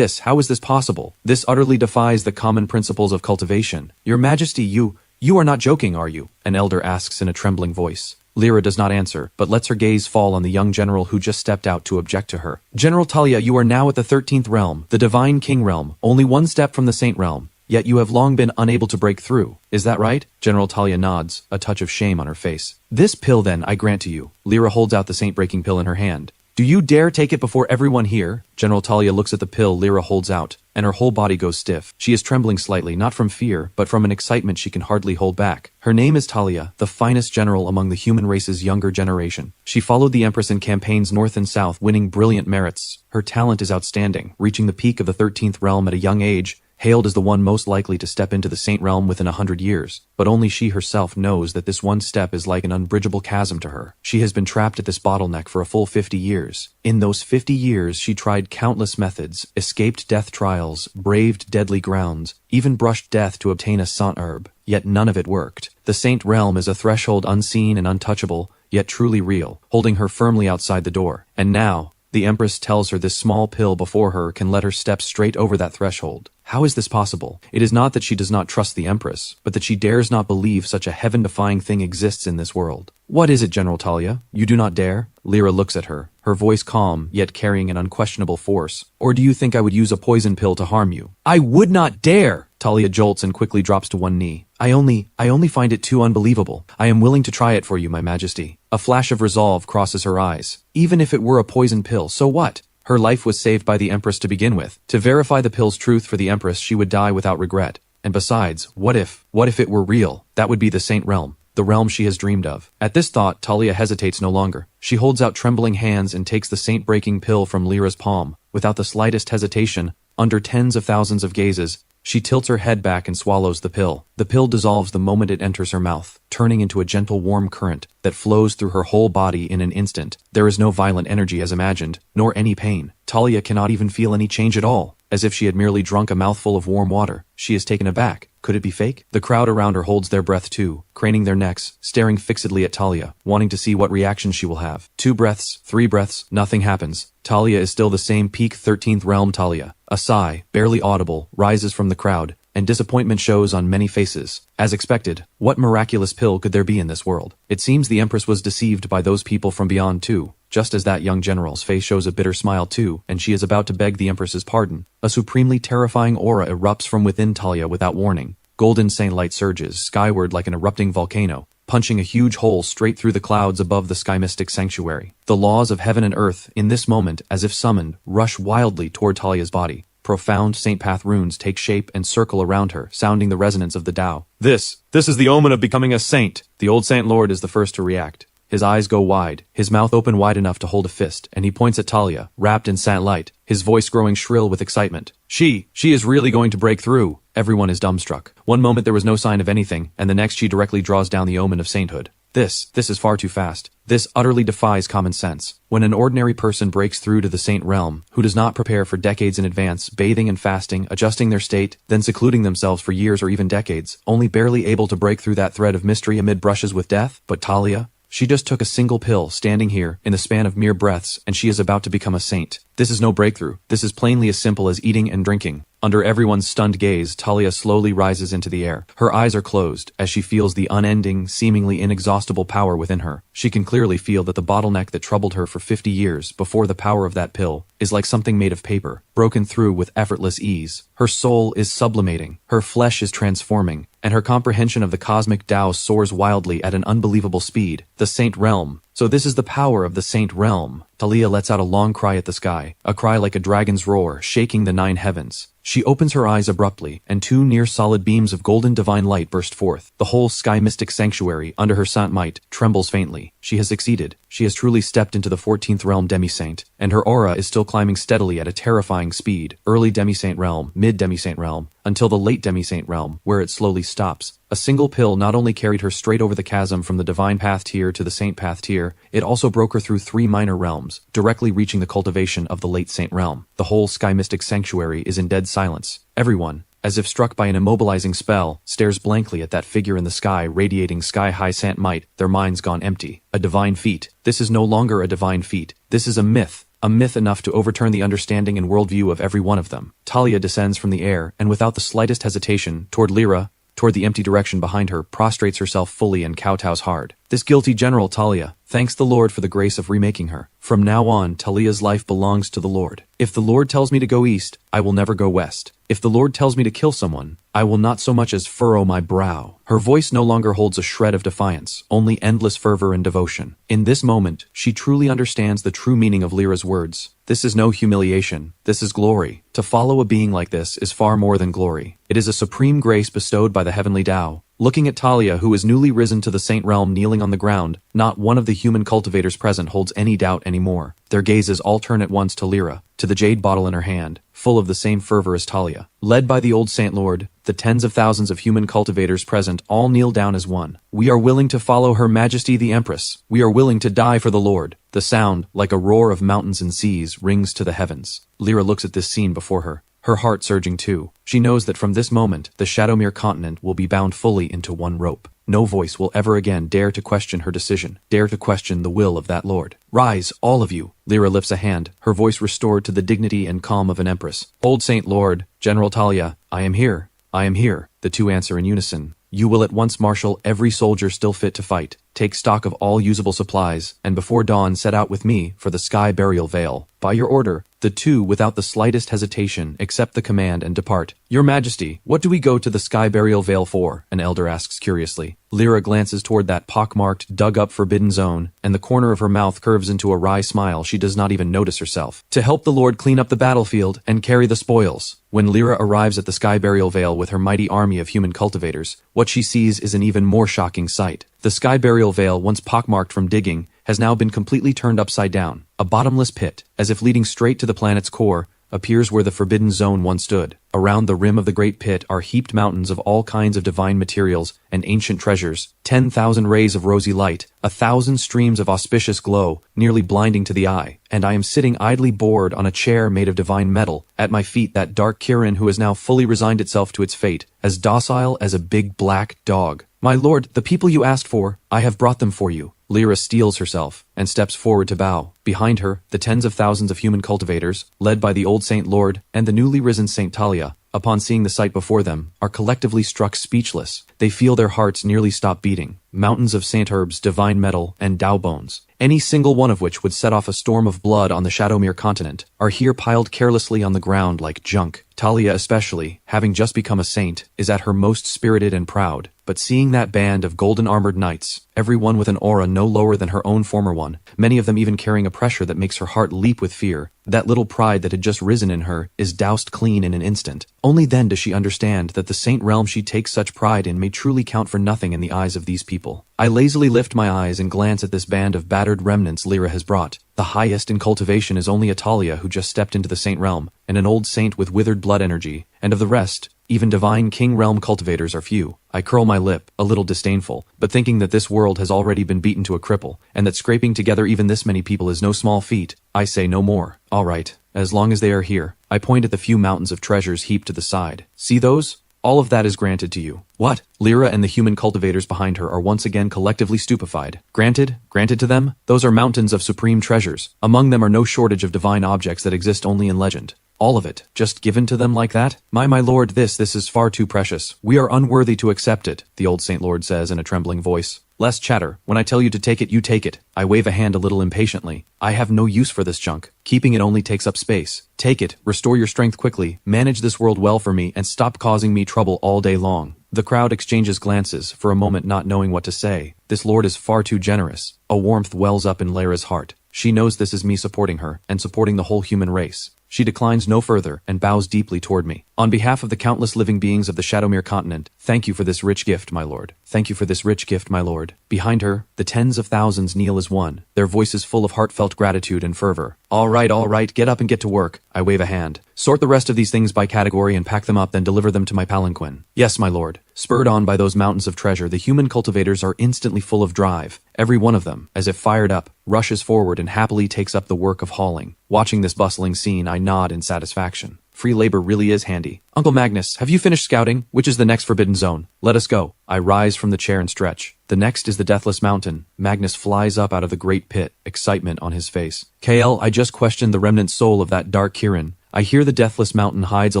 How is this possible? This utterly defies the common principles of cultivation. Your Majesty, you are not joking, are you? An elder asks in a trembling voice. Lyra does not answer, but lets her gaze fall on the young general who just stepped out to object to her. General Talia, you are now at the 13th realm, the Divine King realm, only one step from the Saint realm. Yet you have long been unable to break through. Is that right? General Talia nods, a touch of shame on her face. This pill then, I grant to you. Lyra holds out the saint-breaking pill in her hand. Do you dare take it before everyone here? General Talia looks at the pill Lyra holds out, and her whole body goes stiff. She is trembling slightly, not from fear, but from an excitement she can hardly hold back. Her name is Talia, the finest general among the human race's younger generation. She followed the Empress in campaigns north and south, winning brilliant merits. Her talent is outstanding, reaching the peak of the 13th realm at a young age, hailed as the one most likely to step into the Saint Realm within 100 years. But only she herself knows that this one step is like an unbridgeable chasm to her. She has been trapped at this bottleneck for a full 50 years. In those 50 years, she tried countless methods, escaped death trials, braved deadly grounds, even brushed death to obtain a Sant herb. Yet none of it worked. The Saint Realm is a threshold unseen and untouchable, yet truly real, holding her firmly outside the door. And now, the Empress tells her this small pill before her can let her step straight over that threshold. How is this possible? It is not that she does not trust the Empress, but that she dares not believe such a heaven-defying thing exists in this world. What is it, General Talia? You do not dare? Lyra looks at her, her voice calm, yet carrying an unquestionable force. Or do you think I would use a poison pill to harm you? I would not dare! Talia jolts and quickly drops to one knee. I only find it too unbelievable. I am willing to try it for you, my Majesty. A flash of resolve crosses her eyes. Even if it were a poison pill, so what? Her life was saved by the Empress to begin with. To verify the pill's truth for the Empress, she would die without regret. And besides, what if it were real? That would be the Saint Realm, the realm she has dreamed of. At this thought, Talia hesitates no longer. She holds out trembling hands and takes the saint-breaking pill from Lyra's palm. Without the slightest hesitation, under tens of thousands of gazes, she tilts her head back and swallows the pill. The pill dissolves the moment it enters her mouth, turning into a gentle warm current that flows through her whole body in an instant. There is no violent energy as imagined, nor any pain. Talia cannot even feel any change at all, as if she had merely drunk a mouthful of warm water. She is taken aback. Could it be fake? The crowd around her holds their breath too, craning their necks, staring fixedly at Talia, wanting to see what reaction she will have. 2 breaths, 3 breaths, nothing happens. Talia is still the same peak 13th realm Talia. A sigh, barely audible, rises from the crowd, and disappointment shows on many faces. As expected, what miraculous pill could there be in this world? It seems the Empress was deceived by those people from beyond too. Just as that young general's face shows a bitter smile too, and she is about to beg the Empress's pardon, a supremely terrifying aura erupts from within Talia without warning. Golden saint light surges skyward like an erupting volcano, punching a huge hole straight through the clouds above the sky mystic sanctuary. The laws of heaven and earth, in this moment, as if summoned, rush wildly toward Talia's body. Profound saint path runes take shape and circle around her, sounding the resonance of the Tao. This is the omen of becoming a saint. The old Saint Lord is the first to react. His eyes go wide, his mouth open wide enough to hold a fist, and he points at Talia, wrapped in saint light, his voice growing shrill with excitement. She is really going to break through. Everyone is dumbstruck. One moment there was no sign of anything, and the next she directly draws down the omen of sainthood. This is far too fast. This utterly defies common sense. When an ordinary person breaks through to the saint realm, who does not prepare for decades in advance, bathing and fasting, adjusting their state, then secluding themselves for years or even decades, only barely able to break through that thread of mystery amid brushes with death? But Talia? She just took a single pill, standing here, in the span of mere breaths, and she is about to become a saint. This is no breakthrough. This is plainly as simple as eating and drinking. Under everyone's stunned gaze, Talia slowly rises into the air. Her eyes are closed, as she feels the unending, seemingly inexhaustible power within her. She can clearly feel that the bottleneck that troubled her for 50 years before the power of that pill is like something made of paper, broken through with effortless ease. Her soul is sublimating, her flesh is transforming, and her comprehension of the cosmic Tao soars wildly at an unbelievable speed. The Saint Realm. So this is the power of the Saint Realm. Talia lets out a long cry at the sky, a cry like a dragon's roar, shaking the 9 heavens. She opens her eyes abruptly, and 2 near-solid beams of golden divine light burst forth. The whole sky-mystic sanctuary, under her saint might, trembles faintly. She has succeeded. She has truly stepped into the 14th realm demi-saint, and her aura is still climbing steadily at a terrifying speed. Early demi-saint realm, mid-demi-saint realm, until the late demi-saint realm, where it slowly stops. A single pill not only carried her straight over the chasm from the divine path tier to the saint path tier, it also broke her through 3 minor realms, directly reaching the cultivation of the late saint realm. The whole sky-mystic sanctuary is in dead silence. Everyone, as if struck by an immobilizing spell, stares blankly at that figure in the sky radiating sky-high saint might, their minds gone empty. A divine feat. This is no longer a divine feat. This is a myth enough to overturn the understanding and worldview of every one of them. Talia descends from the air, and without the slightest hesitation, toward the empty direction behind her, prostrates herself fully and kowtows hard. This guilty general Talia thanks the Lord for the grace of remaking her. From now on, Talia's life belongs to the Lord. If the Lord tells me to go east, I will never go west. If the Lord tells me to kill someone, I will not so much as furrow my brow. Her voice no longer holds a shred of defiance, only endless fervor and devotion. In this moment, she truly understands the true meaning of Lyra's words. This is no humiliation. This is glory. To follow a being like this is far more than glory. It is a supreme grace bestowed by the heavenly Tao. Looking at Talia, who is newly risen to the saint realm kneeling on the ground, not one of the human cultivators present holds any doubt anymore. Their gazes all turn at once to Lyra, to the jade bottle in her hand, full of the same fervor as Talia. Led by the old Saint Lord, the tens of thousands of human cultivators present all kneel down as one. We are willing to follow Her Majesty the Empress. We are willing to die for the Lord. The sound, like a roar of mountains and seas, rings to the heavens. Lyra looks at this scene before her, her heart surging too. She knows that from this moment, the Shadowmere continent will be bound fully into one rope. No voice will ever again dare to question her decision, dare to question the will of that Lord. Rise, all of you. Lyra lifts a hand, her voice restored to the dignity and calm of an empress. Old Saint Lord, General Talia, I am here. I am here. The 2 answer in unison. You will at once marshal every soldier still fit to fight, take stock of all usable supplies, and before dawn set out with me for the Sky Burial Vale. By your order, the 2, without the slightest hesitation, accept the command and depart. Your Majesty, what do we go to the Sky Burial Vale for? An elder asks curiously. Lyra glances toward that pockmarked, dug-up forbidden zone, and the corner of her mouth curves into a wry smile she does not even notice herself. To help the Lord clean up the battlefield and carry the spoils. When Lyra arrives at the Sky Burial Vale with her mighty army of human cultivators, what she sees is an even more shocking sight. The Sky Burial Vale, once pockmarked from digging, has now been completely turned upside down. A bottomless pit, as if leading straight to the planet's core, appears where the forbidden zone once stood. Around the rim of the great pit are heaped mountains of all kinds of divine materials and ancient treasures, 10,000 rays of rosy light, 1,000 streams of auspicious glow, nearly blinding to the eye, and I am sitting idly bored on a chair made of divine metal. At my feet that dark Kirin who has now fully resigned itself to its fate, as docile as a big black dog. My lord, the people you asked for, I have brought them for you. Lyra steels herself and steps forward to bow. Behind her, the tens of thousands of human cultivators, led by the old Saint Lord and the newly risen Saint Talia, upon seeing the sight before them, are collectively struck speechless. They feel their hearts nearly stop beating. Mountains of saint herbs, divine metal, and Tao bones, any single one of which would set off a storm of blood on the Shadowmere continent, are here piled carelessly on the ground like junk. Talia especially, having just become a saint, is at her most spirited and proud. But seeing that band of golden-armored knights, every one with an aura no lower than her own former one, many of them even carrying a pressure that makes her heart leap with fear, that little pride that had just risen in her is doused clean in an instant. Only then does she understand that the saint realm she takes such pride in may truly count for nothing in the eyes of these people. I lazily lift my eyes and glance at this band of battered remnants Lyra has brought. The highest in cultivation is only Talia, who just stepped into the saint realm, and an old saint with withered blood energy, and of the rest, Even divine king realm cultivators are few. I curl my lip, a little disdainful, but thinking that this world has already been beaten to a cripple, and that scraping together even this many people is no small feat, I say no more. All right, as long as they are here. I point at the few mountains of treasures heaped to the side. See those? All of that is granted to you. What? Lyra and the human cultivators behind her are once again collectively stupefied. Granted? Granted to them? Those are mountains of supreme treasures. Among them are no shortage of divine objects that exist only in legend. All of it, just given to them like that? My lord, this is far too precious. We are unworthy to accept it, the old Saint Lord says in a trembling voice. Less chatter. When I tell you to take it, you take it. I wave a hand a little impatiently. I have no use for this junk. Keeping it only takes up space. Take it, restore your strength quickly, manage this world well for me, and stop causing me trouble all day long. The crowd exchanges glances, for a moment not knowing what to say. This lord is far too generous. A warmth wells up in Lyra's heart. She knows this is me supporting her, and supporting the whole human race. She declines no further, and bows deeply toward me. On behalf of the countless living beings of the Shadowmere continent, thank you for this rich gift, my lord. Thank you for this rich gift, my lord. Behind her, the tens of thousands kneel as one, their voices full of heartfelt gratitude and fervor. All right, get up and get to work. I wave a hand. Sort the rest of these things by category and pack them up, then deliver them to my palanquin. Yes, my lord. Spurred on by those mountains of treasure, the human cultivators are instantly full of drive. Every one of them, as if fired up, rushes forward and happily takes up the work of hauling. Watching this bustling scene, I nod in satisfaction. Free labor really is handy. Uncle Magnus, have you finished scouting? Which is the next forbidden zone? Let us go. I rise from the chair and stretch. The next is the Deathless Mountain. Magnus flies up out of the great pit, excitement on his face. KL, I just questioned the remnant soul of that dark Kirin. I hear the Deathless Mountain hides a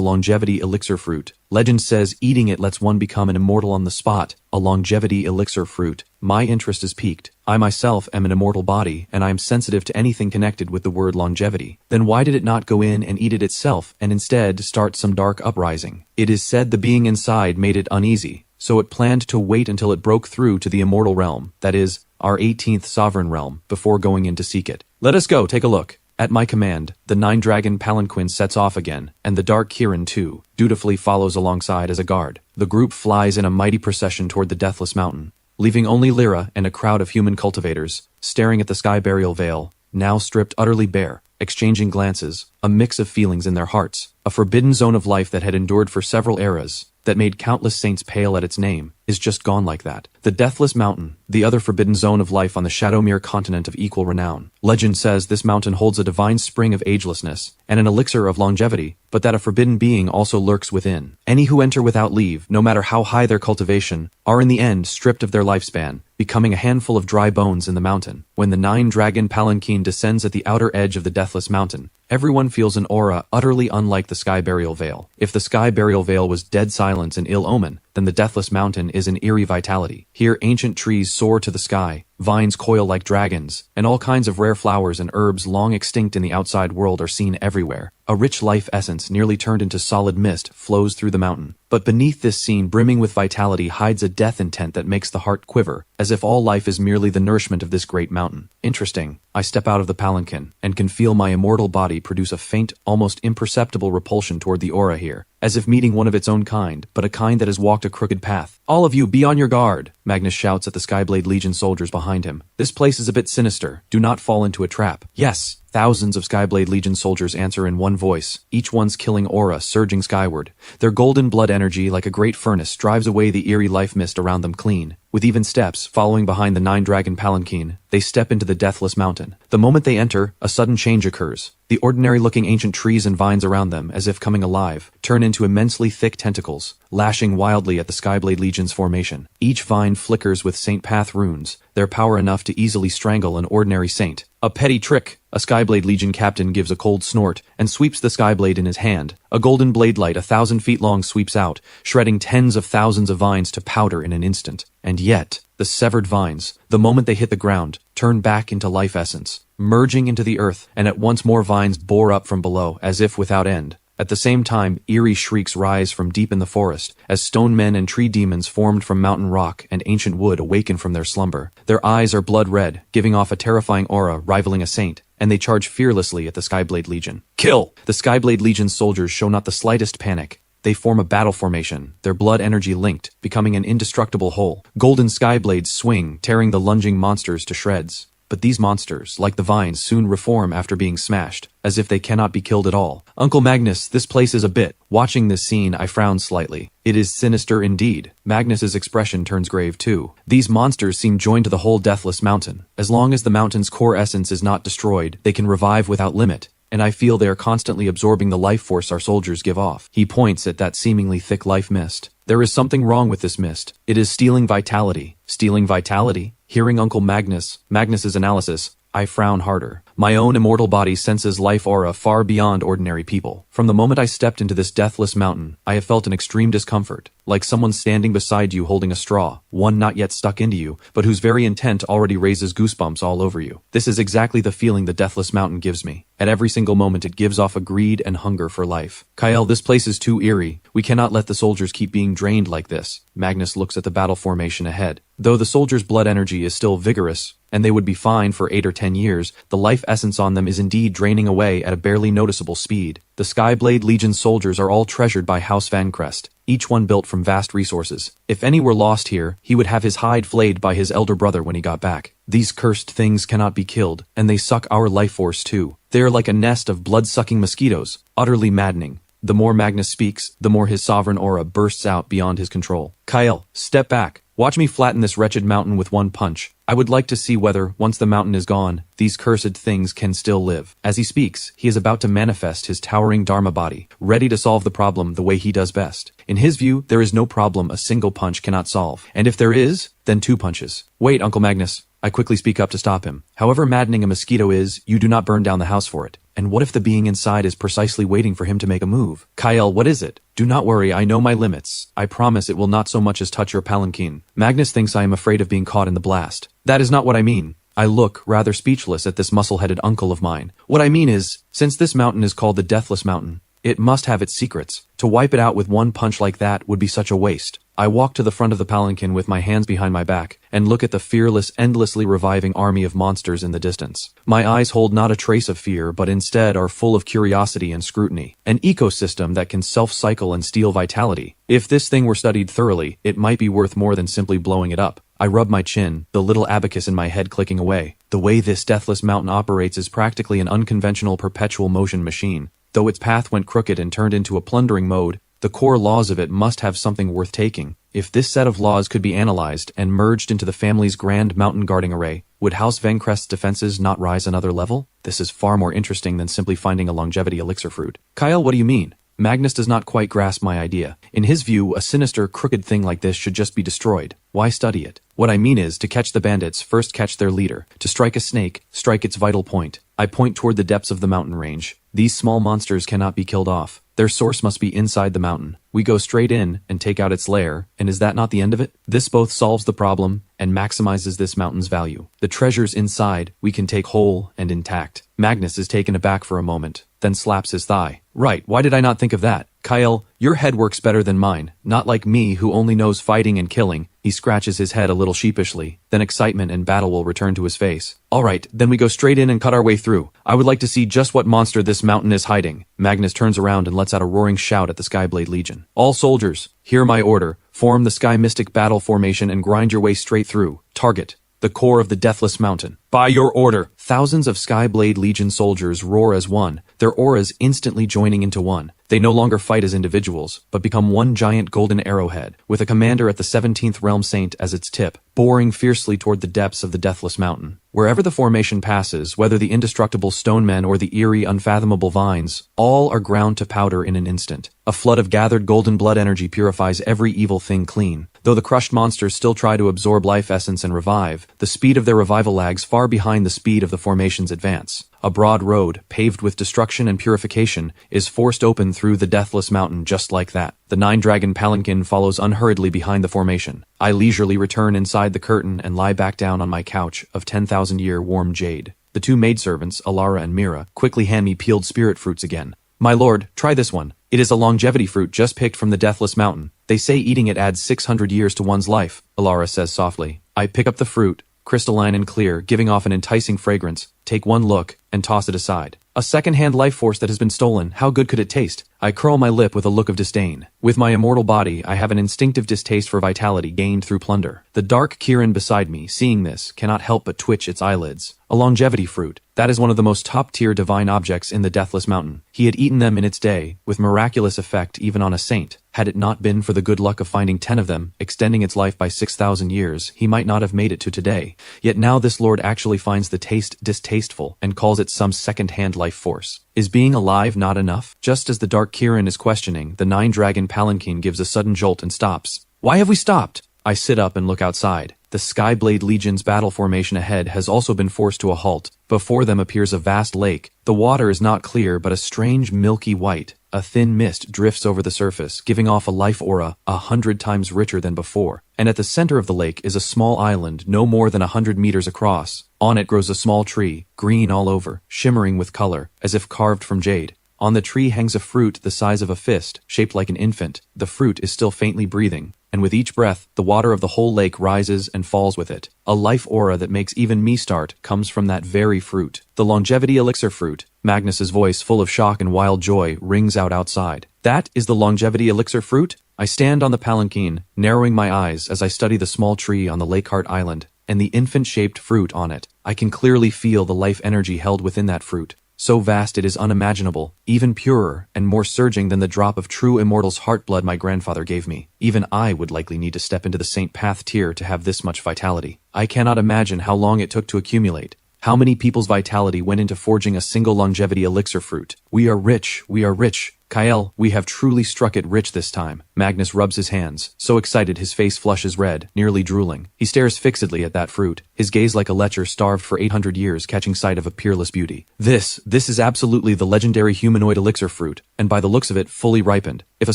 longevity elixir fruit. Legend says eating it lets one become an immortal on the spot. A longevity elixir fruit. My interest is piqued. I myself am an immortal body, and I am sensitive to anything connected with the word longevity. Then why did it not go in and eat it itself, and instead start some dark uprising? It is said the being inside made it uneasy, so it planned to wait until it broke through to the immortal realm, that is, our 18th sovereign realm, before going in to seek it. Let us go, take a look. At my command, the 9-dragon palanquin sets off again, and the dark Kirin too, dutifully follows alongside as a guard. The group flies in a mighty procession toward the Deathless Mountain, leaving only Lyra and a crowd of human cultivators, staring at the sky burial veil, now stripped utterly bare, exchanging glances, a mix of feelings in their hearts. A forbidden zone of life that had endured for several eras, that made countless saints pale at its name, is just gone like that. The Deathless Mountain, the other forbidden zone of life on the Shadowmere continent of equal renown. Legend says this mountain holds a divine spring of agelessness, and an elixir of longevity, but that a forbidden being also lurks within. Any who enter without leave, no matter how high their cultivation, are in the end stripped of their lifespan, becoming a handful of dry bones in the mountain. When the 9-dragon palanquin descends at the outer edge of the Deathless Mountain, everyone feels an aura utterly unlike the Sky Burial Veil. If the Sky Burial Veil was dead silence and ill omen, then the Deathless Mountain is an eerie vitality. Here ancient trees soar to the sky, vines coil like dragons, and all kinds of rare flowers and herbs long extinct in the outside world are seen everywhere. A rich life essence, nearly turned into solid mist, flows through the mountain. But beneath this scene brimming with vitality hides a death intent that makes the heart quiver, as if all life is merely the nourishment of this great mountain. Interesting. I step out of the palanquin, and can feel my immortal body produce a faint, almost imperceptible repulsion toward the aura here, as if meeting one of its own kind, but a kind that has walked a crooked path. All of you, be on your guard, Magnus shouts at the Skyblade Legion soldiers behind him. This place is a bit sinister. Do not fall into a trap. Yes. Thousands of Skyblade Legion soldiers answer in one voice, each one's killing aura surging skyward. Their golden blood energy, like a great furnace, drives away the eerie life mist around them clean. With even steps, following behind the 9-dragon palanquin, they step into the Deathless Mountain. The moment they enter, a sudden change occurs. The ordinary-looking ancient trees and vines around them, as if coming alive, turn into immensely thick tentacles, lashing wildly at the Skyblade Legion's formation. Each vine flickers with Saint Path runes, their power enough to easily strangle an ordinary saint. A petty trick! A Skyblade Legion captain gives a cold snort, and sweeps the Skyblade in his hand. A golden blade light 1,000 feet long sweeps out, shredding tens of thousands of vines to powder in an instant. And yet, the severed vines, the moment they hit the ground, turn back into life essence, merging into the earth, and at once more vines bore up from below, as if without end. At the same time, eerie shrieks rise from deep in the forest, as stone men and tree demons formed from mountain rock and ancient wood awaken from their slumber. Their eyes are blood red, giving off a terrifying aura rivaling a saint, and they charge fearlessly at the Skyblade Legion. Kill! The Skyblade Legion's soldiers show not the slightest panic. They form a battle formation, their blood energy linked, becoming an indestructible whole. Golden Skyblades swing, tearing the lunging monsters to shreds. but these monsters, like the vines, soon reform after being smashed, as if they cannot be killed at all. Uncle Magnus, this place is a bit. Watching this scene, I frown slightly. It is sinister indeed. Magnus's expression turns grave too. These monsters seem joined to the whole deathless mountain. As long as the mountain's core essence is not destroyed, they can revive without limit. And I feel they are constantly absorbing the life force our soldiers give off. He points at that seemingly thick life mist. There is something wrong with this mist. It is stealing vitality. Stealing vitality? Hearing Uncle Magnus's analysis, I frown harder. My own immortal body senses life aura far beyond ordinary people. From the moment I stepped into this deathless mountain, I have felt an extreme discomfort, like someone standing beside you holding a straw, one not yet stuck into you, but whose very intent already raises goosebumps all over you. This is exactly the feeling the deathless mountain gives me. At every single moment it gives off a greed and hunger for life. Kyle, this place is too eerie. We cannot let the soldiers keep being drained like this. Magnus looks at the battle formation ahead. Though the soldiers' blood energy is still vigorous, and they would be fine for 8 or 10 years, the life essence on them is indeed draining away at a barely noticeable speed. The Skyblade Legion soldiers are all treasured by House Vancrest, each one built from vast resources. If any were lost here, he would have his hide flayed by his elder brother when he got back. These cursed things cannot be killed, and they suck our life force too. They are like a nest of blood-sucking mosquitoes, utterly maddening. The more Magnus speaks, the more his sovereign aura bursts out beyond his control. Kyle, step back. Watch me flatten this wretched mountain with one punch. I would like to see whether, once the mountain is gone, these cursed things can still live. As he speaks, he is about to manifest his towering Dharma body, ready to solve the problem the way he does best. In his view, there is no problem a single punch cannot solve. And if there is, then 2 punches. Wait, Uncle Magnus. I quickly speak up to stop him. However maddening a mosquito is, you do not burn down the house for it. And what if the being inside is precisely waiting for him to make a move? Kyle, what is it? Do not worry, I know my limits. I promise it will not so much as touch your palanquin. Magnus thinks I am afraid of being caught in the blast. That is not what I mean. I look, rather speechless, at this muscle-headed uncle of mine. What I mean is, since this mountain is called the Deathless Mountain, it must have its secrets. To wipe it out with one punch like that would be such a waste. I walk to the front of the palanquin with my hands behind my back and look at the fearless, endlessly reviving army of monsters in the distance. My eyes hold not a trace of fear, but instead are full of curiosity and scrutiny. An ecosystem that can self-cycle and steal vitality. If this thing were studied thoroughly, it might be worth more than simply blowing it up. I rub my chin, the little abacus in my head clicking away. The way this deathless mountain operates is practically an unconventional perpetual motion machine. Though its path went crooked and turned into a plundering mode, the core laws of it must have something worth taking. If this set of laws could be analyzed and merged into the family's grand mountain guarding array, would House Vancrest's defenses not rise another level? This is far more interesting than simply finding a longevity elixir fruit. Kyle, what do you mean? Magnus does not quite grasp my idea. In his view, a sinister, crooked thing like this should just be destroyed. Why study it? What I mean is, to catch the bandits, first catch their leader. To strike a snake, strike its vital point. I point toward the depths of the mountain range. These small monsters cannot be killed off. Their source must be inside the mountain. We go straight in and take out its lair, and is that not the end of it? This both solves the problem and maximizes this mountain's value. The treasures inside we can take whole and intact. Magnus is taken aback for a moment, then slaps his thigh. Right, why did I not think of that? Kyle, your head works better than mine. Not like me, who only knows fighting and killing. He scratches his head a little sheepishly. Then excitement and battle will return to his face. All right, then we go straight in and cut our way through. I would like to see just what monster this mountain is hiding. Magnus turns around and lets out a roaring shout at the Skyblade Legion. All soldiers, hear my order. Form the Sky Mystic battle formation and grind your way straight through. Target the core of the Deathless Mountain. By your order. Thousands of Skyblade Legion soldiers roar as one, their auras instantly joining into one. They no longer fight as individuals, but become one giant golden arrowhead, with a commander at the 17th Realm Saint as its tip, boring fiercely toward the depths of the Deathless Mountain. Wherever the formation passes, whether the indestructible stone men or the eerie, unfathomable vines, all are ground to powder in an instant. A flood of gathered golden blood energy purifies every evil thing clean. Though the crushed monsters still try to absorb life essence and revive, the speed of their revival lags far behind the speed of the formation's advance. A broad road, paved with destruction and purification, is forced open through the Deathless Mountain just like that. The 9-dragon palanquin follows unhurriedly behind the formation. I leisurely return inside the curtain and lie back down on my couch of 10,000-year warm jade. The 2 maidservants, Alara and Mira, quickly hand me peeled spirit fruits again. My lord, try this one. It is a longevity fruit just picked from the Deathless Mountain. They say eating it adds 600 years to one's life, Alara says softly. I pick up the fruit, crystalline and clear, giving off an enticing fragrance. take one look, and toss it aside. A second-hand life force that has been stolen, how good could it taste? I curl my lip with a look of disdain. With my immortal body, I have an instinctive distaste for vitality gained through plunder. The dark Kirin beside me, seeing this, cannot help but twitch its eyelids. A longevity fruit. That is one of the most top-tier divine objects in the Deathless Mountain. He had eaten them in its day, with miraculous effect even on a saint. Had it not been for the good luck of finding 10 of them, extending its life by 6,000 years, he might not have made it to today. Yet now this lord actually finds the taste distasteful and calls it some second-hand life force. Is being alive not enough? Just as the Dark Kirin is questioning, the 9-dragon palanquin gives a sudden jolt and stops. Why have we stopped? I sit up and look outside. The Skyblade Legion's battle formation ahead has also been forced to a halt. Before them appears a vast lake. The water is not clear but a strange milky white. A thin mist drifts over the surface, giving off a life aura 100 times richer than before. And at the center of the lake is a small island no more than 100 meters across. On it grows a small tree, green all over, shimmering with color, as if carved from jade. On the tree hangs a fruit the size of a fist, shaped like an infant. The fruit is still faintly breathing, and with each breath, the water of the whole lake rises and falls with it. A life aura that makes even me start comes from that very fruit. The longevity elixir fruit. Magnus's voice, full of shock and wild joy, rings out outside. That is the longevity elixir fruit? I stand on the palanquin, narrowing my eyes as I study the small tree on the Lakeheart Island, and the infant-shaped fruit on it. I can clearly feel the life energy held within that fruit. So vast it is unimaginable, even purer and more surging than the drop of True Immortal's heart blood my grandfather gave me. Even I would likely need to step into the Saint Path tier to have this much vitality. I cannot imagine how long it took to accumulate. How many people's vitality went into forging a single longevity elixir fruit? We are rich, we are rich. Kael, we have truly struck it rich this time. Magnus rubs his hands. So excited his face flushes red, nearly drooling. He stares fixedly at that fruit, his gaze like a lecher starved for 800 years catching sight of a peerless beauty. This is absolutely the legendary humanoid elixir fruit, and by the looks of it, fully ripened. If a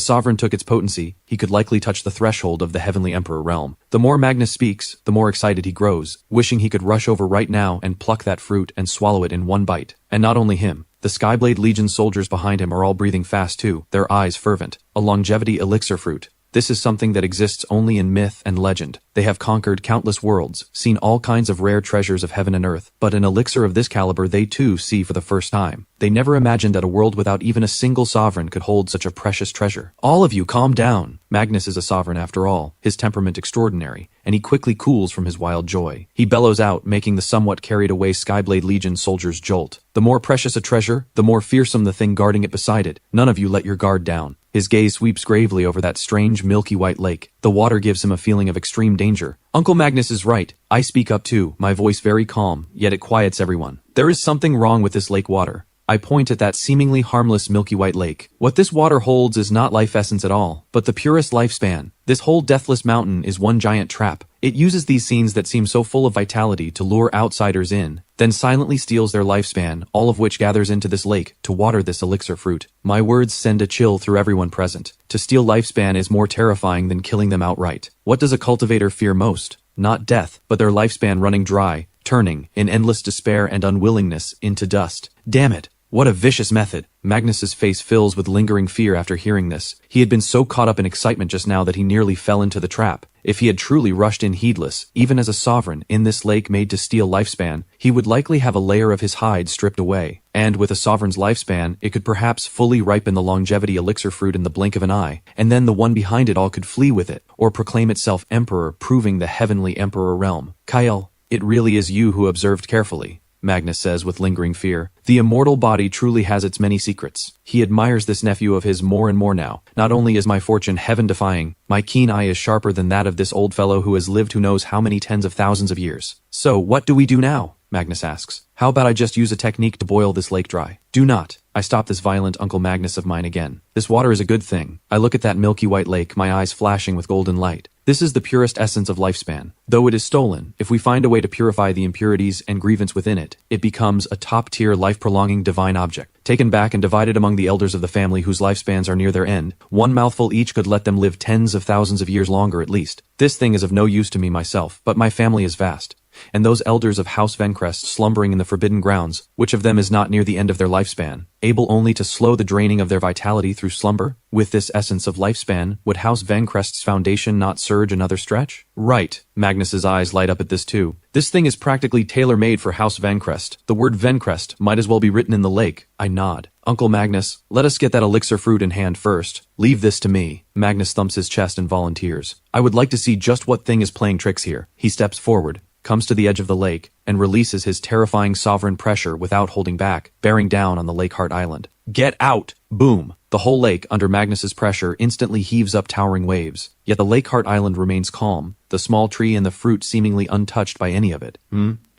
sovereign took its potency, he could likely touch the threshold of the Heavenly Emperor realm. The more Magnus speaks, the more excited he grows, wishing he could rush over right now and pluck that fruit and swallow it in one bite. And not only him. The Skyblade Legion soldiers behind him are all breathing fast too, their eyes fervent. A longevity elixir fruit. This is something that exists only in myth and legend. They have conquered countless worlds, seen all kinds of rare treasures of heaven and earth, but an elixir of this caliber they too see for the first time. They never imagined that a world without even a single sovereign could hold such a precious treasure. All of you, calm down. Magnus is a sovereign after all, his temperament extraordinary, and he quickly cools from his wild joy. He bellows out, making the somewhat carried away Skyblade Legion soldiers jolt. The more precious a treasure, the more fearsome the thing guarding it beside it. None of you let your guard down. His gaze sweeps gravely over that strange milky white lake. The water gives him a feeling of extreme danger. Uncle Magnus is right. I speak up too, my voice very calm, yet it quiets everyone. There is something wrong with this lake water. I point at that seemingly harmless milky white lake. What this water holds is not life essence at all, but the purest lifespan. This whole deathless mountain is one giant trap. It uses these scenes that seem so full of vitality to lure outsiders in, then silently steals their lifespan, all of which gathers into this lake to water this elixir fruit. My words send a chill through everyone present. To steal lifespan is more terrifying than killing them outright. What does a cultivator fear most? Not death, but their lifespan running dry, turning, in endless despair and unwillingness, into dust. Damn it. What a vicious method. Magnus's face fills with lingering fear after hearing this. He had been so caught up in excitement just now that he nearly fell into the trap. If he had truly rushed in heedless, even as a sovereign, in this lake made to steal lifespan, he would likely have a layer of his hide stripped away. And with a sovereign's lifespan, it could perhaps fully ripen the longevity elixir fruit in the blink of an eye, and then the one behind it all could flee with it, or proclaim itself emperor, proving the heavenly emperor realm. Kael, it really is you who observed carefully. Magnus says with lingering fear. The immortal body truly has its many secrets. He admires this nephew of his more and more now. Not only is my fortune heaven-defying, my keen eye is sharper than that of this old fellow who has lived who knows how many tens of thousands of years. So, what do we do now? Magnus asks. How about I just use a technique to boil this lake dry? Do not. I stop this violent Uncle Magnus of mine again. This water is a good thing. I look at that milky white lake, my eyes flashing with golden light. This is the purest essence of lifespan. Though it is stolen, if we find a way to purify the impurities and grievance within it, it becomes a top-tier life-prolonging divine object. Taken back and divided among the elders of the family whose lifespans are near their end, one mouthful each could let them live tens of thousands of years longer at least. This thing is of no use to me myself, but my family is vast. And those elders of House Vencrest slumbering in the forbidden grounds, which of them is not near the end of their lifespan, able only to slow the draining of their vitality through slumber? With this essence of lifespan, would House Vencrest's foundation not surge another stretch? Right. Magnus's eyes light up at this too. This thing is practically tailor-made for House Vencrest. The word Vencrest might as well be written in the lake. I nod. Uncle Magnus, let us get that elixir fruit in hand first. Leave this to me. Magnus thumps his chest and volunteers. I would like to see just what thing is playing tricks here. He steps forward, comes to the edge of the lake, and releases his terrifying sovereign pressure without holding back, bearing down on the Lakeheart Island. Get out! Boom! The whole lake, under Magnus's pressure, instantly heaves up towering waves. Yet the Lakeheart Island remains calm, the small tree and the fruit seemingly untouched by any of it.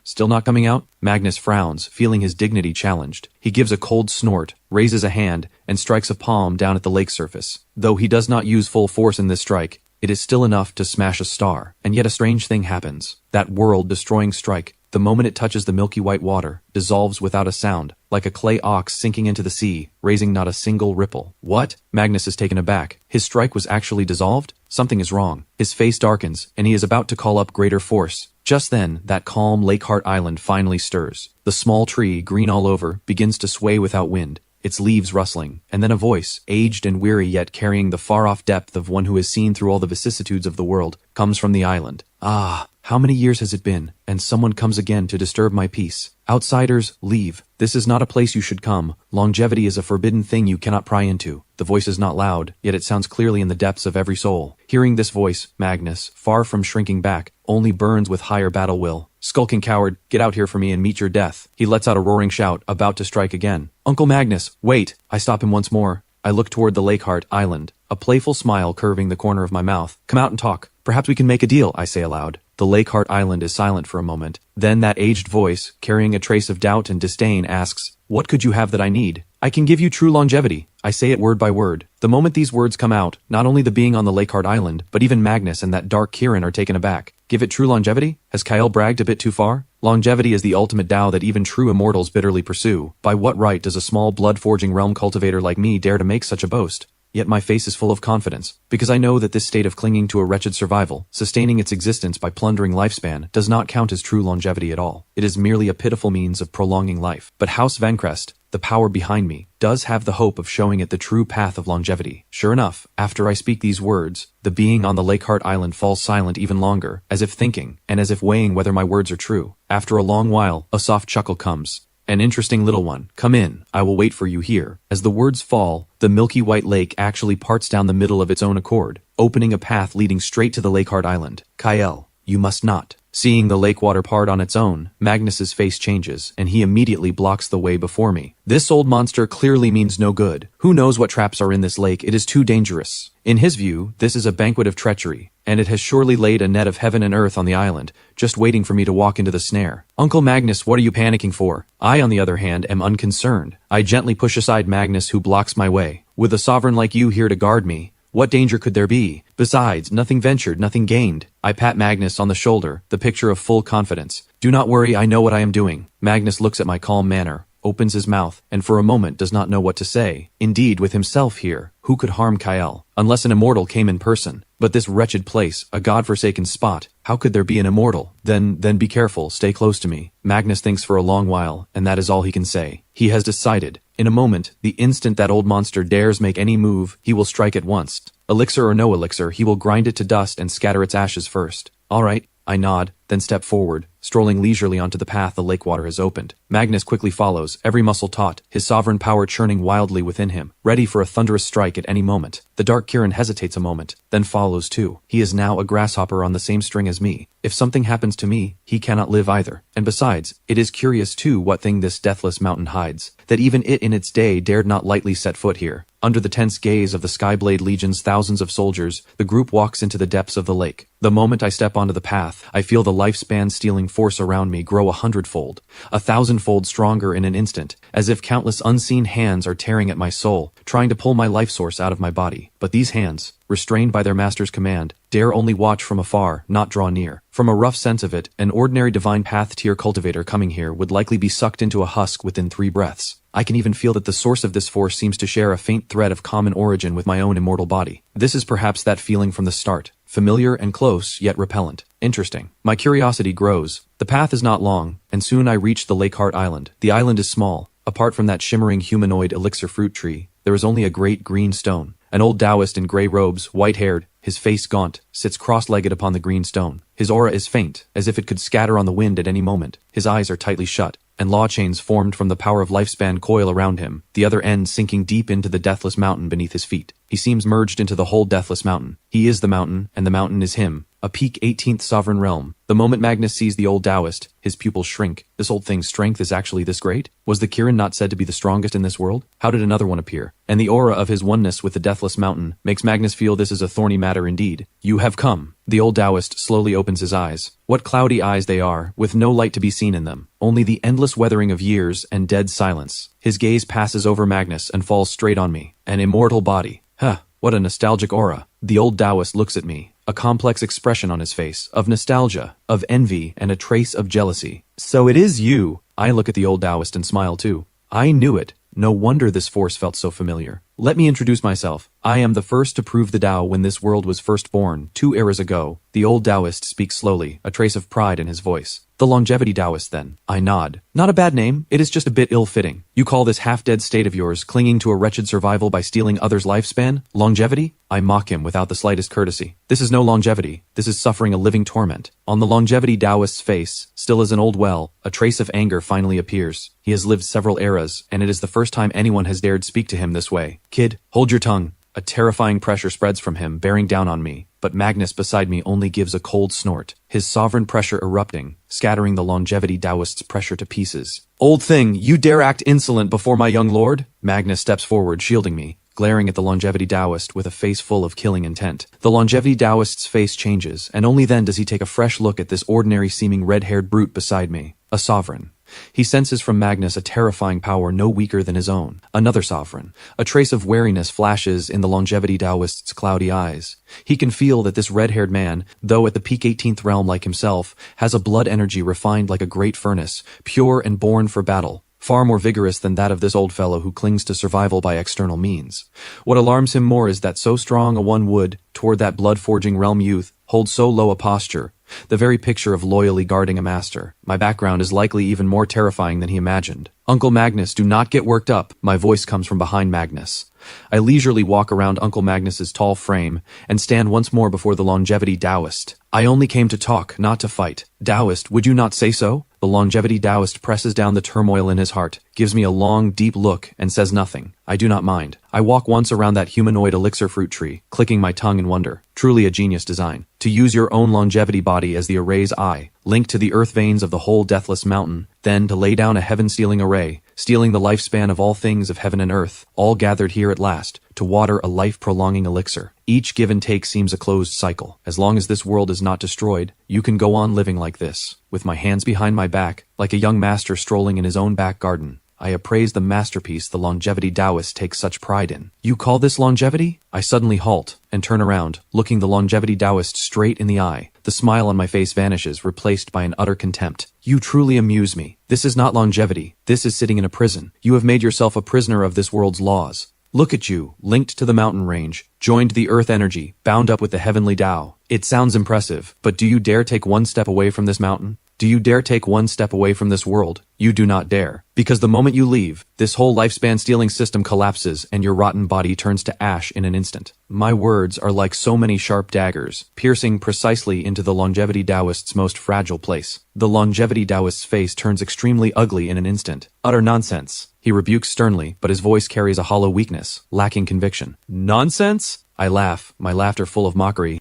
Still not coming out? Magnus frowns, feeling his dignity challenged. He gives a cold snort, raises a hand, and strikes a palm down at the lake surface. Though he does not use full force in this strike, it is still enough to smash a star. And yet a strange thing happens. That world-destroying strike, the moment it touches the milky white water, dissolves without a sound, like a clay ox sinking into the sea, raising not a single ripple. What? Magnus is taken aback. His strike was actually dissolved? Something is wrong. His face darkens, and he is about to call up greater force. Just then, that calm Lakeheart Island finally stirs. The small tree, green all over, begins to sway without wind, its leaves rustling, and then a voice, aged and weary yet carrying the far-off depth of one who has seen through all the vicissitudes of the world, comes from the island. Ah, how many years has it been? And someone comes again to disturb my peace. Outsiders, leave. This is not a place you should come. Longevity is a forbidden thing you cannot pry into. The voice is not loud, yet it sounds clearly in the depths of every soul. Hearing this voice, Magnus, far from shrinking back, only burns with higher battle will. Skulking coward, get out here for me and meet your death. He lets out a roaring shout, about to strike again. Uncle Magnus, wait! I stop him once more. I look toward the Lakeheart Island, a playful smile curving the corner of my mouth. Come out and talk. Perhaps we can make a deal, I say aloud. The Lakeheart Island is silent for a moment. Then that aged voice, carrying a trace of doubt and disdain, asks, what could you have that I need? I can give you true longevity. I say it word by word. The moment these words come out, not only the being on the Lakeheart Island, but even Magnus and that dark Kirin are taken aback. Give it true longevity? Has Kyle bragged a bit too far? Longevity is the ultimate Tao that even true immortals bitterly pursue. By what right does a small blood-forging realm cultivator like me dare to make such a boast? Yet my face is full of confidence, because I know that this state of clinging to a wretched survival, sustaining its existence by plundering lifespan, does not count as true longevity at all. It is merely a pitiful means of prolonging life. But House Vencrest, the power behind me, does have the hope of showing it the true path of longevity. Sure enough, after I speak these words, the being on the Lakeheart Island falls silent even longer, as if thinking, and as if weighing whether my words are true. After a long while, a soft chuckle comes. An interesting little one. Come in. I will wait for you here. As the words fall, the milky white lake actually parts down the middle of its own accord, opening a path leading straight to the Lakeheart Island. Kyle, you must not. Seeing the lake water part on its own, Magnus's face changes, and he immediately blocks the way before me. This old monster clearly means no good. Who knows what traps are in this lake? It is too dangerous. In his view, this is a banquet of treachery, and it has surely laid a net of heaven and earth on the island, just waiting for me to walk into the snare. Uncle Magnus, what are you panicking for? I, on the other hand, am unconcerned. I gently push aside Magnus, who blocks my way. With a sovereign like you here to guard me, what danger could there be? Besides, nothing ventured, nothing gained. I pat Magnus on the shoulder, the picture of full confidence. Do not worry, I know what I am doing. Magnus looks at my calm manner, opens his mouth, and for a moment does not know what to say. Indeed, with himself here, who could harm Kyle? Unless an immortal came in person. But this wretched place, a god-forsaken spot, how could there be an immortal? Then be careful, stay close to me. Magnus thinks for a long while, and that is all he can say. He has decided. In a moment, the instant that old monster dares make any move, he will strike at once. Elixir or no elixir, he will grind it to dust and scatter its ashes first. All right, I nod, then step forward, strolling leisurely onto the path the lake water has opened. Magnus quickly follows, every muscle taut, his sovereign power churning wildly within him, ready for a thunderous strike at any moment. The dark Kirin hesitates a moment, then follows too. He is now a grasshopper on the same string as me. If something happens to me, he cannot live either. And besides, it is curious too what thing this deathless mountain hides, that even it in its day dared not lightly set foot here. Under the tense gaze of the Skyblade Legion's thousands of soldiers, the group walks into the depths of the lake. The moment I step onto the path, I feel the lifespan-stealing force around me grow 100-fold, 1,000-fold stronger in an instant, as if countless unseen hands are tearing at my soul, trying to pull my life source out of my body. But these hands, restrained by their master's command, dare only watch from afar, not draw near. From a rough sense of it, an ordinary divine path tier cultivator coming here would likely be sucked into a husk within 3 breaths. I can even feel that the source of this force seems to share a faint thread of common origin with my own immortal body. This is perhaps that feeling from the start, familiar and close, yet repellent. Interesting. My curiosity grows. The path is not long, and soon I reach the Lake Heart Island. The island is small. Apart from that shimmering humanoid elixir fruit tree, there is only a great green stone. An old Taoist in grey robes, white-haired, his face gaunt, sits cross-legged upon the green stone. His aura is faint, as if it could scatter on the wind at any moment. His eyes are tightly shut, and law chains formed from the power of lifespan coil around him, the other end sinking deep into the deathless mountain beneath his feet. He seems merged into the whole deathless mountain. He is the mountain, and the mountain is him. A peak 18th sovereign realm. The moment Magnus sees the old Taoist, his pupils shrink. This old thing's strength is actually this great? Was the Kirin not said to be the strongest in this world? How did another one appear? And the aura of his oneness with the deathless mountain makes Magnus feel this is a thorny matter indeed. You have come. The old Taoist slowly opens his eyes. What cloudy eyes they are, with no light to be seen in them. Only the endless weathering of years and dead silence. His gaze passes over Magnus and falls straight on me. An immortal body. Huh, what a nostalgic aura. The old Taoist looks at me. A complex expression on his face, of nostalgia, of envy, and a trace of jealousy. So it is you. I look at the old Taoist and smile too. I knew it. No wonder this force felt so familiar. Let me introduce myself. I am the first to prove the Tao when this world was first born, 2 eras ago. The old Taoist speaks slowly, a trace of pride in his voice. The longevity Taoist, then. I nod. Not a bad name, it is just a bit ill-fitting. You call this half-dead state of yours clinging to a wretched survival by stealing others' lifespan? Longevity? I mock him without the slightest courtesy. This is no longevity. This is suffering a living torment. On the longevity Taoist's face, still as an old well, a trace of anger finally appears. He has lived several eras, and it is the first time anyone has dared speak to him this way. Kid, hold your tongue. A terrifying pressure spreads from him, bearing down on me, but Magnus beside me only gives a cold snort, his sovereign pressure erupting, scattering the longevity Taoist's pressure to pieces. Old thing, you dare act insolent before my young lord? Magnus steps forward, shielding me, glaring at the longevity Taoist with a face full of killing intent. The longevity Taoist's face changes, and only then does he take a fresh look at this ordinary-seeming red-haired brute beside me. A sovereign. He senses from Magnus a terrifying power no weaker than his own. Another sovereign. A trace of wariness flashes in the longevity Taoist's cloudy eyes. He can feel that this red-haired man, though at the peak 18th realm like himself, has a blood energy refined like a great furnace, pure and born for battle. Far more vigorous than that of this old fellow who clings to survival by external means. What alarms him more is that so strong a one would, toward that blood-forging realm youth, hold so low a posture, the very picture of loyally guarding a master. My background is likely even more terrifying than he imagined. Uncle Magnus, do not get worked up. My voice comes from behind Magnus. I leisurely walk around Uncle Magnus's tall frame and stand once more before the longevity Taoist. I only came to talk, not to fight. Taoist, would you not say so? The longevity Taoist presses down the turmoil in his heart, gives me a long, deep look, and says nothing. I do not mind. I walk once around that humanoid elixir fruit tree, clicking my tongue in wonder. Truly a genius design. To use your own longevity body as the array's eye, linked to the earth veins of the whole deathless mountain, then to lay down a heaven-stealing array, stealing the lifespan of all things of heaven and earth, all gathered here at last, to water a life-prolonging elixir. Each give and take seems a closed cycle. As long as this world is not destroyed, you can go on living like this, with my hands behind my back, like a young master strolling in his own back garden. I appraise the masterpiece the longevity Taoist takes such pride in. You call this longevity? I suddenly halt and turn around, looking the longevity Taoist straight in the eye. The smile on my face vanishes, replaced by an utter contempt. You truly amuse me. This is not longevity. This is sitting in a prison. You have made yourself a prisoner of this world's laws. Look at you, linked to the mountain range, joined to the earth energy, bound up with the heavenly Tao. It sounds impressive, but do you dare take one step away from this mountain? Do you dare take one step away from this world? You do not dare. Because the moment you leave, this whole lifespan stealing system collapses and your rotten body turns to ash in an instant. My words are like so many sharp daggers, piercing precisely into the longevity Taoist's most fragile place. The longevity Taoist's face turns extremely ugly in an instant. Utter nonsense. He rebukes sternly, but his voice carries a hollow weakness, lacking conviction. Nonsense? I laugh, my laughter full of mockery.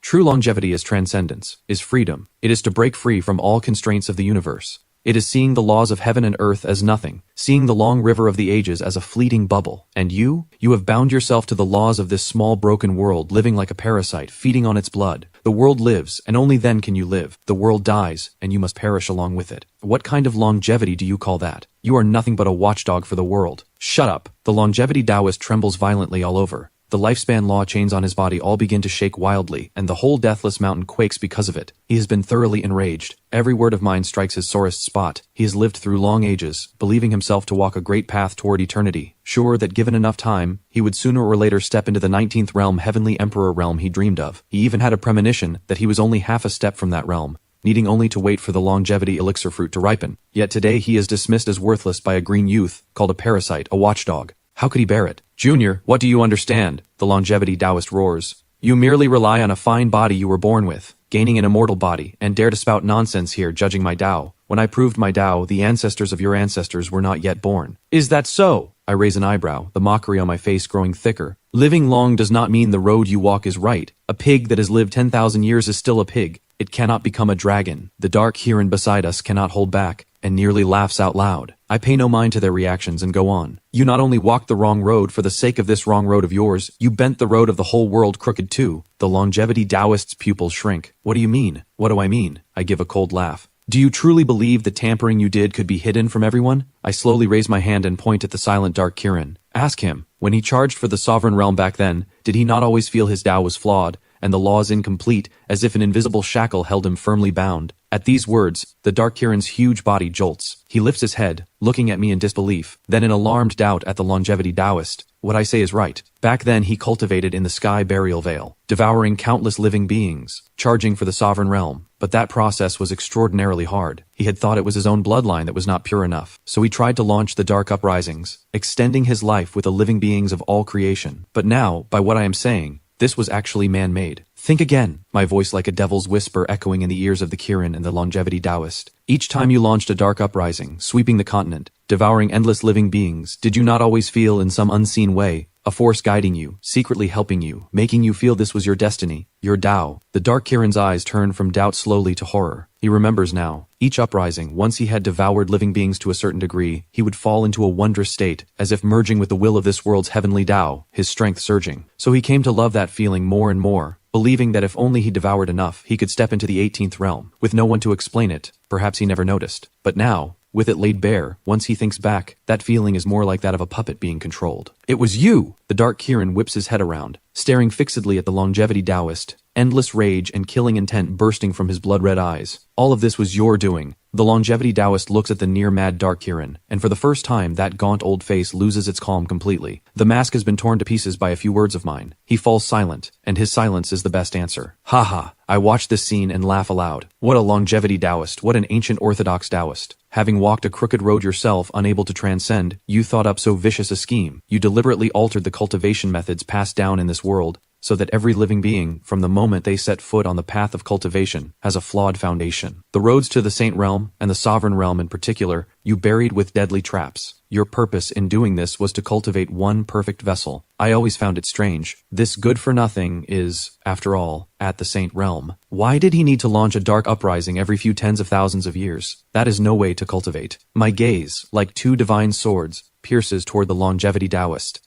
True longevity is transcendence, is freedom. It is to break free from all constraints of the universe. It is seeing the laws of heaven and earth as nothing, seeing the long river of the ages as a fleeting bubble. And you have bound yourself to the laws of this small broken world, living like a parasite, feeding on its blood. The world lives, and only then can you live. The world dies, and you must perish along with it. What kind of longevity do you call that? You are nothing but a watchdog for the world. Shut up. The longevity Taoist trembles violently all over. The lifespan law chains on his body all begin to shake wildly, and the whole deathless mountain quakes because of it. He has been thoroughly enraged. Every word of mine strikes his sorest spot. He has lived through long ages, believing himself to walk a great path toward eternity, sure that given enough time, he would sooner or later step into the 19th realm, heavenly emperor realm he dreamed of. He even had a premonition that he was only half a step from that realm, needing only to wait for the longevity elixir fruit to ripen. Yet today he is dismissed as worthless by a green youth, called a parasite, a watchdog. How could he bear it? Junior, what do you understand? The longevity Taoist roars. You merely rely on a fine body you were born with, gaining an immortal body, and dare to spout nonsense here judging my Tao. When I proved my Tao, the ancestors of your ancestors were not yet born. Is that so? I raise an eyebrow, the mockery on my face growing thicker. Living long does not mean the road you walk is right. A pig that has lived 10,000 years is still a pig. It cannot become a dragon. The dark Kirin beside us cannot hold back, and nearly laughs out loud. I pay no mind to their reactions and go on. You not only walked the wrong road for the sake of this wrong road of yours, you bent the road of the whole world crooked too. The longevity Taoist's pupils shrink. What do you mean? What do I mean? I give a cold laugh. Do you truly believe the tampering you did could be hidden from everyone? I slowly raise my hand and point at the silent dark Kirin. Ask him, when he charged for the sovereign realm back then, did he not always feel his Tao was flawed, and the laws incomplete, as if an invisible shackle held him firmly bound? At these words, the dark Kirin's huge body jolts. He lifts his head, looking at me in disbelief, then in alarmed doubt at the longevity Taoist. What I say is right. Back then he cultivated in the sky burial veil, devouring countless living beings, charging for the sovereign realm. But that process was extraordinarily hard. He had thought it was his own bloodline that was not pure enough. So he tried to launch the dark uprisings, extending his life with the living beings of all creation. But now, by what I am saying, this was actually man-made. Think again, my voice like a devil's whisper echoing in the ears of the Kirin and the longevity Taoist. Each time you launched a dark uprising, sweeping the continent, devouring endless living beings, did you not always feel in some unseen way a force guiding you, secretly helping you, making you feel this was your destiny, your Tao? The dark Kirin's eyes turn from doubt slowly to horror. He remembers now. Each uprising, once he had devoured living beings to a certain degree, he would fall into a wondrous state, as if merging with the will of this world's heavenly Tao, his strength surging. So he came to love that feeling more and more, believing that if only he devoured enough, he could step into the 18th realm, with no one to explain it. Perhaps he never noticed. But now, with it laid bare, once he thinks back, that feeling is more like that of a puppet being controlled. It was you! The dark Kirin whips his head around, staring fixedly at the longevity Taoist, endless rage and killing intent bursting from his blood-red eyes. All of this was your doing. The longevity Taoist looks at the near-mad dark Kirin, and for the first time that gaunt old face loses its calm completely. The mask has been torn to pieces by a few words of mine. He falls silent, and his silence is the best answer. Ha ha! I watch this scene and laugh aloud. What a longevity Taoist, what an ancient orthodox Taoist. Having walked a crooked road yourself, unable to transcend, you thought up so vicious a scheme. You deliberately altered the cultivation methods passed down in this world, so that every living being, from the moment they set foot on the path of cultivation, has a flawed foundation. The roads to the Saint Realm, and the Sovereign Realm in particular, you buried with deadly traps. Your purpose in doing this was to cultivate one perfect vessel. I always found it strange. This good-for-nothing is, after all, at the Saint Realm. Why did he need to launch a dark uprising every few tens of thousands of years? That is no way to cultivate. My gaze, like two divine swords, pierces toward the longevity Taoist.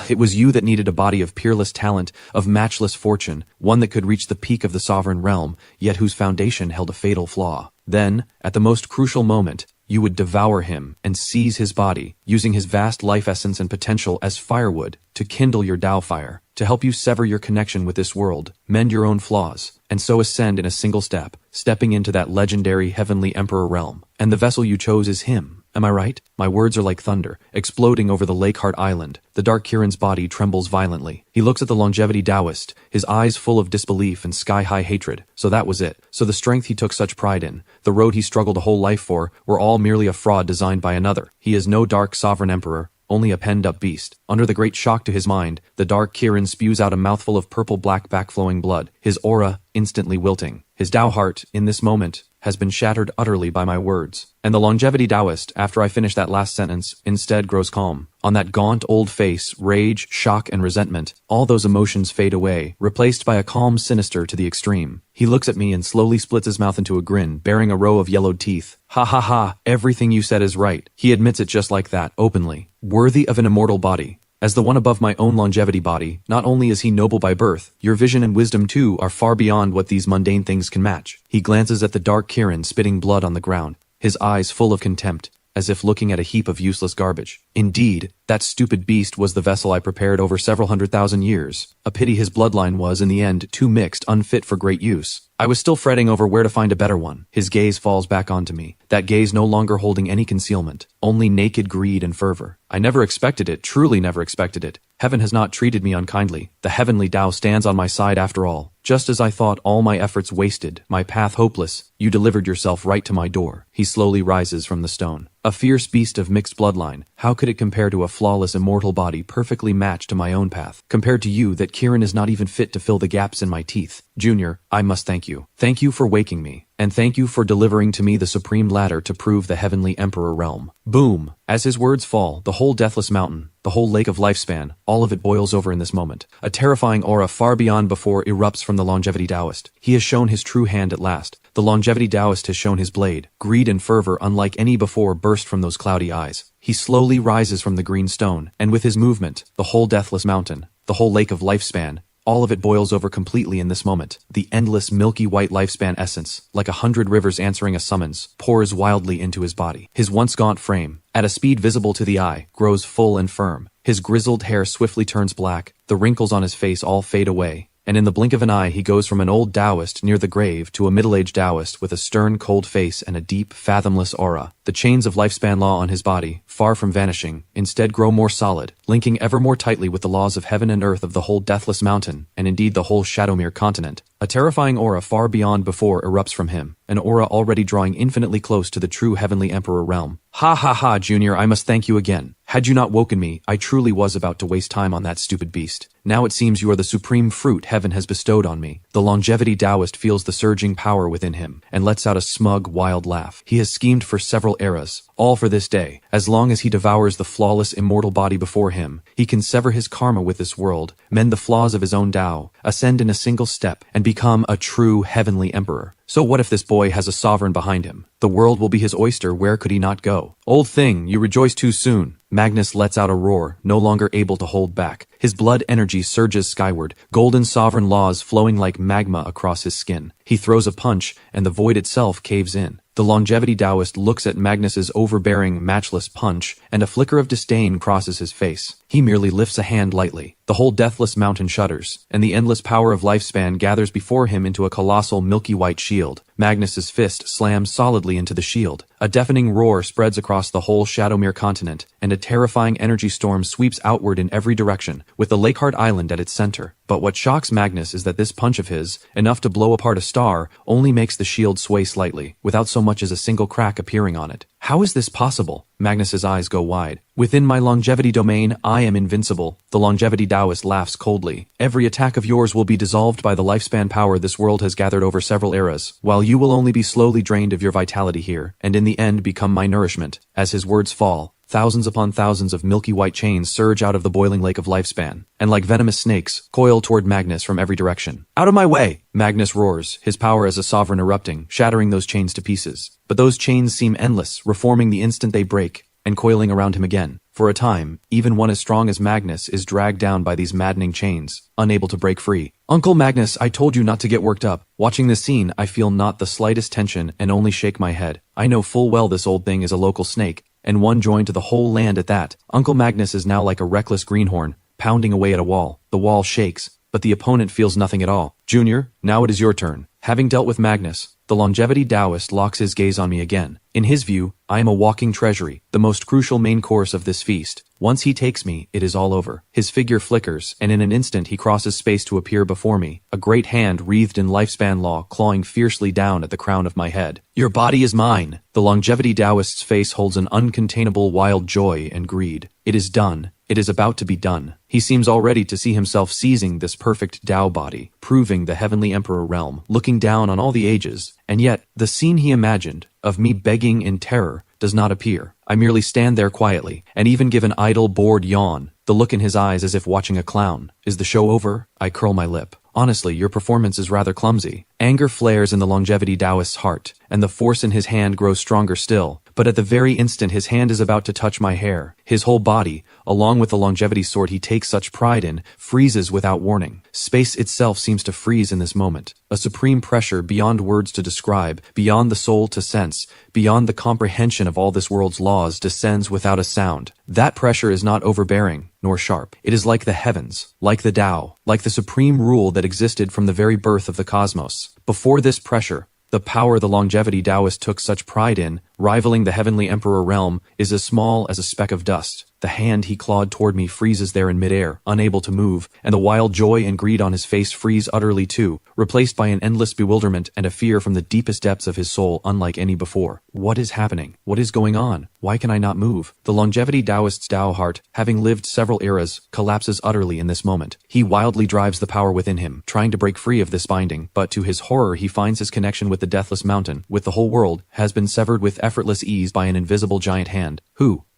It was you that needed a body of peerless talent, of matchless fortune, one that could reach the peak of the sovereign realm, yet whose foundation held a fatal flaw. Then, at the most crucial moment, you would devour him and seize his body, using his vast life essence and potential as firewood to kindle your Tao fire, to help you sever your connection with this world, mend your own flaws, and so ascend in a single step, stepping into that legendary heavenly emperor realm. And the vessel you chose is him. Am I right? My words are like thunder, exploding over the Lakeheart Island. The dark Kirin's body trembles violently. He looks at the longevity Taoist, his eyes full of disbelief and sky-high hatred. So that was it. So the strength he took such pride in, the road he struggled a whole life for, were all merely a fraud designed by another. He is no dark sovereign emperor, only a penned-up beast. Under the great shock to his mind, the dark Kirin spews out a mouthful of purple-black backflowing blood, his aura instantly wilting. His Tao heart, in this moment, has been shattered utterly by my words. And the longevity Taoist, after I finish that last sentence, instead grows calm. On that gaunt old face, rage, shock, and resentment, all those emotions fade away, replaced by a calm sinister to the extreme. He looks at me and slowly splits his mouth into a grin, bearing a row of yellowed teeth. Ha ha ha, everything you said is right. He admits it just like that, openly. Worthy of an immortal body. As the one above my own longevity body, not only is he noble by birth, your vision and wisdom too are far beyond what these mundane things can match. He glances at the dark Kirin spitting blood on the ground, his eyes full of contempt. as if looking at a heap of useless garbage. Indeed, that stupid beast was the vessel I prepared over several 100,000 years. A pity his bloodline was, in the end, too mixed, unfit for great use. I was still fretting over where to find a better one. His gaze falls back onto me, that gaze no longer holding any concealment, only naked greed and fervor. I never expected it, truly never expected it. Heaven has not treated me unkindly. The heavenly Tao stands on my side after all. Just as I thought all my efforts wasted, my path hopeless, you delivered yourself right to my door. He slowly rises from the stone. A fierce beast of mixed bloodline, how could it compare to a flawless immortal body perfectly matched to my own path? Compared to you, that Kirin is not even fit to fill the gaps in my teeth. Junior, I must thank you. Thank you for waking me. And thank you for delivering to me the supreme ladder to prove the heavenly emperor realm. Boom! As his words fall, the whole deathless mountain, the whole lake of lifespan, all of it boils over in this moment. A terrifying aura far beyond before erupts from the longevity Taoist. He has shown his true hand at last. The longevity Taoist has shown his blade. Greed and fervor unlike any before burst from those cloudy eyes. He slowly rises from the green stone, and with his movement, the whole deathless mountain, the whole lake of lifespan, all of it boils over completely in this moment. The endless milky white lifespan essence, like 100 rivers answering a summons, pours wildly into his body. His once gaunt frame, at a speed visible to the eye, grows full and firm. His grizzled hair swiftly turns black, the wrinkles on his face all fade away, and in the blink of an eye he goes from an old Taoist near the grave to a middle-aged Taoist with a stern, cold face and a deep, fathomless aura. The chains of lifespan law on his body, far from vanishing, instead grow more solid, linking ever more tightly with the laws of heaven and earth of the whole deathless mountain, and indeed the whole Shadowmere continent. A terrifying aura far beyond before erupts from him, an aura already drawing infinitely close to the true heavenly emperor realm. Ha ha ha, Junior, I must thank you again. Had you not woken me, I truly was about to waste time on that stupid beast. Now it seems you are the supreme fruit heaven has bestowed on me. The longevity Taoist feels the surging power within him, and lets out a smug, wild laugh. He has schemed for several eras, all for this day. As long as he devours the flawless immortal body before him, he can sever his karma with this world, mend the flaws of his own Tao, ascend in a single step, and become a true heavenly emperor. So what if this boy has a sovereign behind him? The world will be his oyster, where could he not go? Old thing, you rejoice too soon. Magnus lets out a roar, no longer able to hold back. His blood energy surges skyward, golden sovereign laws flowing like magma across his skin. He throws a punch, and the void itself caves in. The longevity Taoist looks at Magnus's overbearing, matchless punch, and a flicker of disdain crosses his face. He merely lifts a hand lightly. The whole deathless mountain shudders, and the endless power of lifespan gathers before him into a colossal milky white shield. Magnus's fist slams solidly into the shield. A deafening roar spreads across the whole Shadowmere continent, and a terrifying energy storm sweeps outward in every direction, with the Lakeheart Island at its center. But what shocks Magnus is that this punch of his, enough to blow apart a star, only makes the shield sway slightly, without so much as a single crack appearing on it. How is this possible? Magnus's eyes go wide. Within my longevity domain, I am invincible. The longevity Taoist laughs coldly. Every attack of yours will be dissolved by the lifespan power this world has gathered over several eras, while you will only be slowly drained of your vitality here, and in the end become my nourishment. As his words fall, thousands upon thousands of milky white chains surge out of the boiling lake of lifespan, and like venomous snakes, coil toward Magnus from every direction. Out of my way! Magnus roars, his power as a sovereign erupting, shattering those chains to pieces. But those chains seem endless, reforming the instant they break, and coiling around him again. For a time, even one as strong as Magnus is dragged down by these maddening chains, unable to break free. Uncle Magnus, I told you not to get worked up. Watching this scene, I feel not the slightest tension and only shake my head. I know full well this old thing is a local snake, and one joined to the whole land at that. Uncle Magnus is now like a reckless greenhorn, pounding away at a wall. The wall shakes, but the opponent feels nothing at all. Junior, now it is your turn. Having dealt with Magnus, the longevity Taoist locks his gaze on me again. In his view, I am a walking treasury, the most crucial main course of this feast. Once he takes me, it is all over. His figure flickers, and in an instant he crosses space to appear before me, a great hand wreathed in lifespan law clawing fiercely down at the crown of my head. Your body is mine! The longevity Taoist's face holds an uncontainable wild joy and greed. It is done. It is about to be done. He seems already to see himself seizing this perfect Tao body, proving the heavenly emperor realm, looking down on all the ages, and yet, the scene he imagined, of me begging in terror, does not appear. I merely stand there quietly, and even give an idle, bored yawn, the look in his eyes as if watching a clown. Is the show over? I curl my lip. Honestly, your performance is rather clumsy. Anger flares in the longevity Taoist's heart, and the force in his hand grows stronger still, but at the very instant his hand is about to touch my hair, his whole body, along with the longevity sword he takes such pride in, freezes without warning. Space itself seems to freeze in this moment. A supreme pressure beyond words to describe, beyond the soul to sense, beyond the comprehension of all this world's laws descends without a sound. That pressure is not overbearing, nor sharp. It is like the heavens, like the Tao, like the supreme rule that existed from the very birth of the cosmos. Before this pressure, the power the longevity Taoist took such pride in, rivaling the heavenly emperor realm, is as small as a speck of dust. The hand he clawed toward me freezes there in midair, unable to move, and the wild joy and greed on his face freeze utterly too, replaced by an endless bewilderment and a fear from the deepest depths of his soul unlike any before. What is happening? What is going on? Why can I not move? The longevity Taoist's Tao heart, having lived several eras, collapses utterly in this moment. He wildly drives the power within him, trying to break free of this binding, but to his horror he finds his connection with the deathless mountain, with the whole world, has been severed with effortless ease by an invisible giant hand.